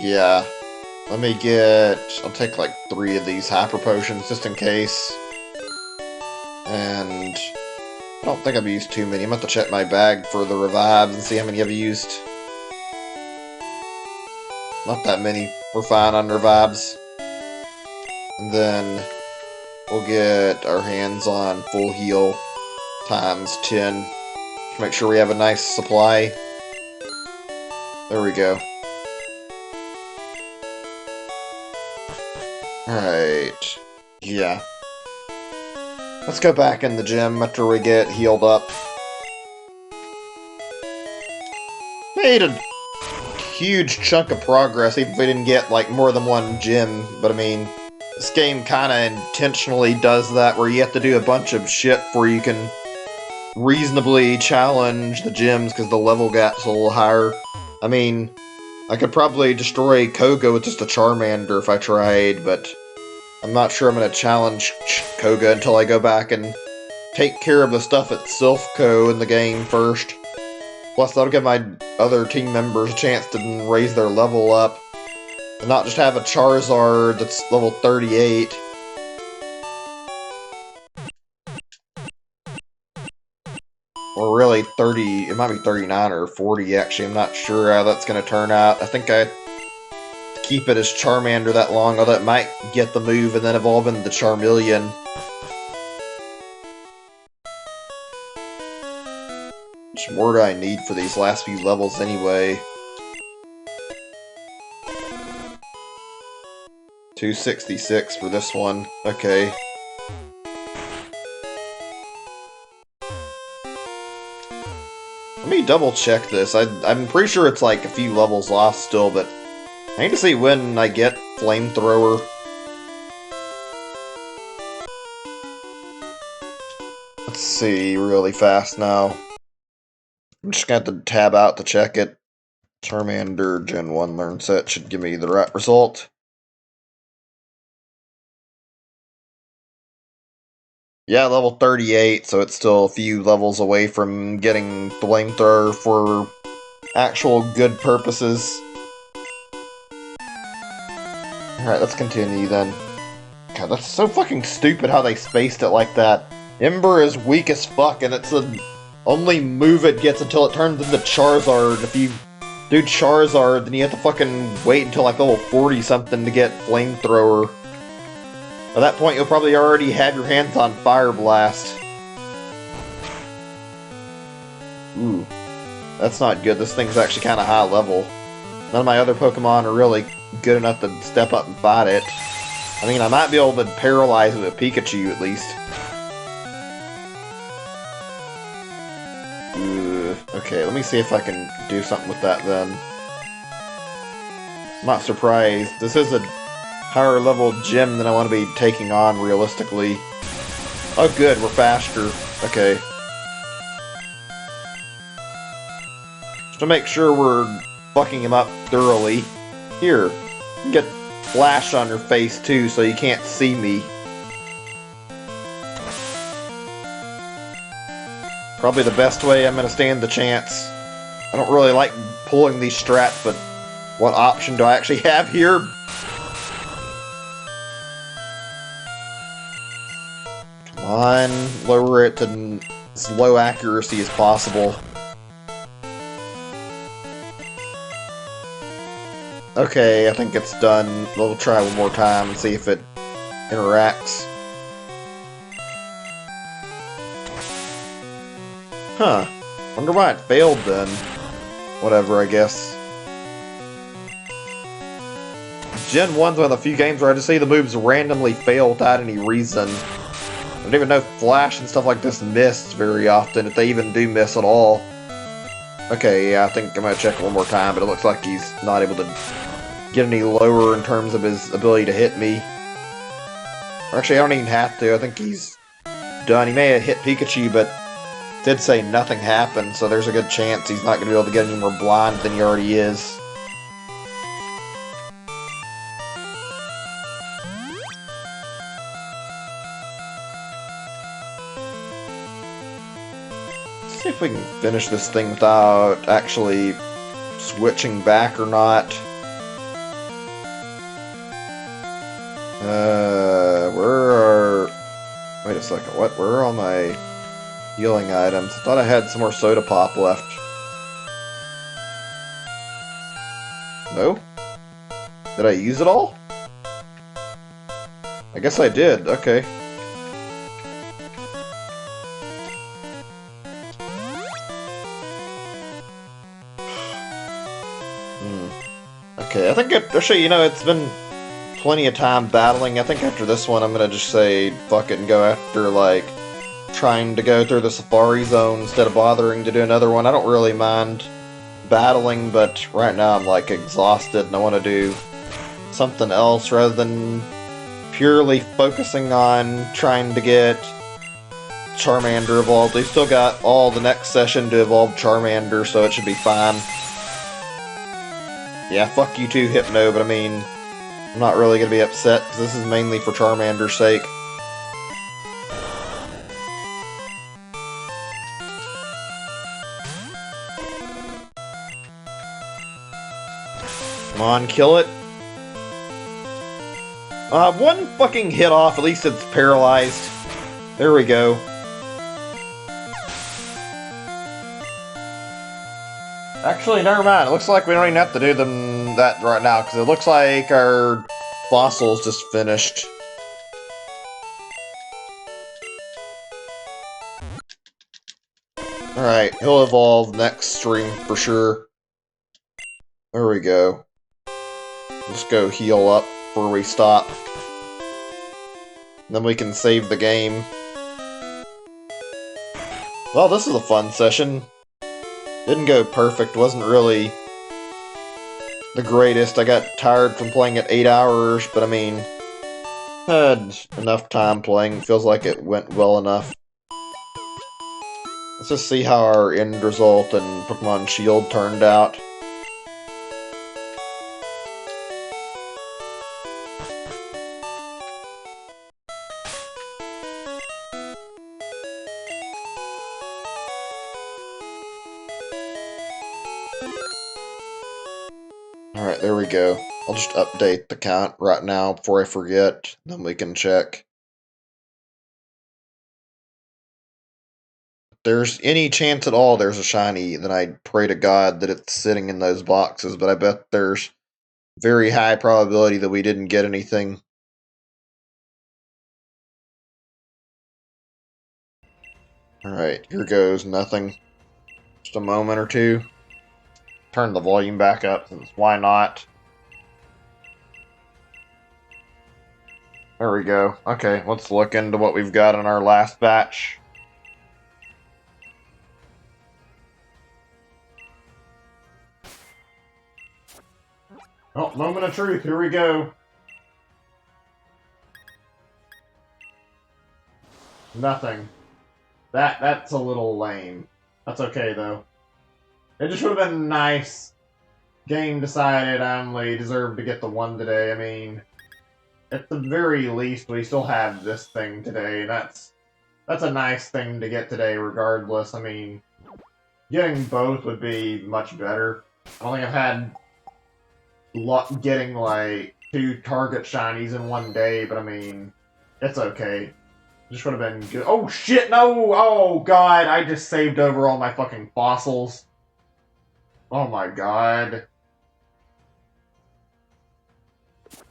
Speaker 1: Yeah. Let me get... I'll take like 3 of these Hyper Potions just in case. And... I don't think I've used too many. I'm going to have to check my bag for the revives and see how many I've used. Not that many. We're fine on revives. And then... we'll get our hands on full heal times 10 to make sure we have a nice supply. There we go. Alright. Yeah. Let's go back in the gym after we get healed up. Made a huge chunk of progress, even if we didn't get like more than one gym, but I mean... this game kind of intentionally does that, where you have to do a bunch of shit before you can reasonably challenge the gyms, because the level gap's a little higher. I mean, I could probably destroy Koga with just a Charmander if I tried, but I'm not sure I'm going to challenge Koga until I go back and take care of the stuff at Silphco in the game first. Plus, that'll give my other team members a chance to raise their level up. And not just have a Charizard that's level 38. Or really 30, it might be 39 or 40 actually, I'm not sure how that's going to turn out. I think I keep it as Charmander that long, although it might get the move and then evolve into the Charmeleon. How much more do I need for these last few levels anyway? 266 for this one. Okay. Let me double check this. I'm pretty sure it's like a few levels off still, but I need to see when I get Flamethrower. Let's see really fast now. I'm just gonna have to tab out to check it. Charmander Gen 1 Learn Set should give me the right result. Yeah, level 38, so it's still a few levels away from getting Flamethrower for actual good purposes. Alright, let's continue then. God, that's so fucking stupid how they spaced it like that. Ember is weak as fuck, and it's the only move it gets until it turns into Charizard. If you do Charizard, then you have to fucking wait until like level 40-something to get Flamethrower. At that point, you'll probably already have your hands on Fire Blast. Ooh. That's not good. This thing's actually kind of high level. None of my other Pokemon are really good enough to step up and fight it. I mean, I might be able to paralyze it with Pikachu, at least. Okay, let me see if I can do something with that, then. I'm not surprised. This is a higher level gym than I want to be taking on, realistically. Oh good, we're faster. Okay. Just to make sure we're fucking him up thoroughly. Here, you can get flash on your face too, so you can't see me. Probably the best way I'm going to stand the chance. I don't really like pulling these strats, but what option do I actually have here? on, lower it to as low accuracy as possible. Okay, I think it's done. We'll try one more time and see if it interacts. Huh. Wonder why it failed then. Whatever, I guess. Gen 1's one of the few games where I just see the moves randomly fail without any reason. I don't even know if Flash and stuff like this miss very often, if they even do miss at all. Okay, yeah, I think I'm gonna check it one more time, but it looks like he's not able to get any lower in terms of his ability to hit me. Or actually, I don't even have to. I think he's done. He may have hit Pikachu, but did say nothing happened, so there's a good chance he's not going to be able to get any more blind than he already is. Let's see if we can finish this thing without actually switching back or not. Wait a second, what? Where are all my healing items? I thought I had some more soda pop left. No? Did I use it all? I guess I did, okay. Okay, I think actually, you know, it's been plenty of time battling. I think after this one I'm gonna just say fuck it and go after, like, trying to go through the Safari Zone instead of bothering to do another one. I don't really mind battling, but right now I'm, like, exhausted and I want to do something else rather than purely focusing on trying to get Charmander evolved. We've still got all the next session to evolve Charmander, so it should be fine. Yeah, fuck you too, Hypno, but I mean, I'm not really going to be upset, because this is mainly for Charmander's sake. Come on, kill it. One fucking hit off, at least it's paralyzed. There we go. Actually, never mind. It looks like we don't even have to do that right now, because it looks like our fossil's just finished. Alright, he'll evolve next stream for sure. There we go. Let's go heal up before we stop. Then we can save the game. Well, this is a fun session. Didn't go perfect, wasn't really the greatest. I got tired from playing it 8 hours, but I mean, had enough time playing. Feels like it went well enough. Let's just see how our end result and Pokemon Shield turned out. Alright, there we go. I'll just update the count right now before I forget, then we can check. If there's any chance at all there's a shiny, then I pray to God that it's sitting in those boxes, but I bet there's very high probability that we didn't get anything. Alright, here goes nothing. Just a moment or two. Turn the volume back up, since why not? There we go. Okay, let's look into what we've got in our last batch.
Speaker 2: Oh, moment of truth, here we go. Nothing. That's a little lame. That's okay, though. It just would have been nice. Game decided I only deserved to get the one today. I mean, at the very least, we still have this thing today. That's a nice thing to get today, regardless. I mean, getting both would be much better. I don't think I've had luck getting, like, 2 target shinies in one day, but I mean, it's okay. Just would have been good. Oh shit, no! Oh god, I just saved over all my fucking fossils. Oh my god.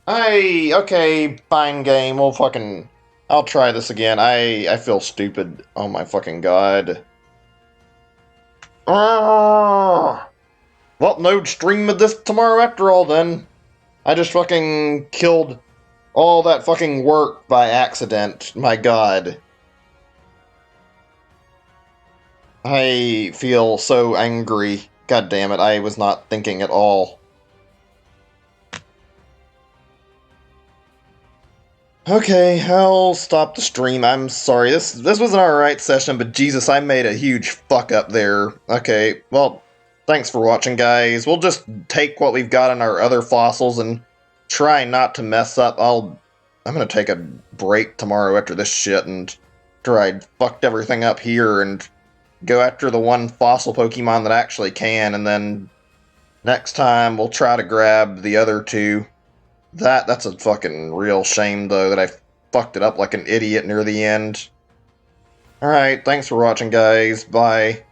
Speaker 3: Okay, fine game. I'll try this again. I feel stupid. Oh my fucking god. Ah! Well, no stream of this tomorrow after all then. I just fucking killed all that fucking work by accident. My god. I feel so angry. God damn it, I was not thinking at all. Okay, I'll stop the stream. I'm sorry. This was an alright session, but Jesus, I made a huge fuck up there. Okay, well, thanks for watching, guys. We'll just take what we've got in our other fossils and try not to mess up. I'm gonna take a break tomorrow after this shit and try I fucked everything up here and go after the one fossil Pokemon that actually can, and then next time we'll try to grab the other two. That's a fucking real shame, though, that I fucked it up like an idiot near the end. Alright, thanks for watching, guys. Bye.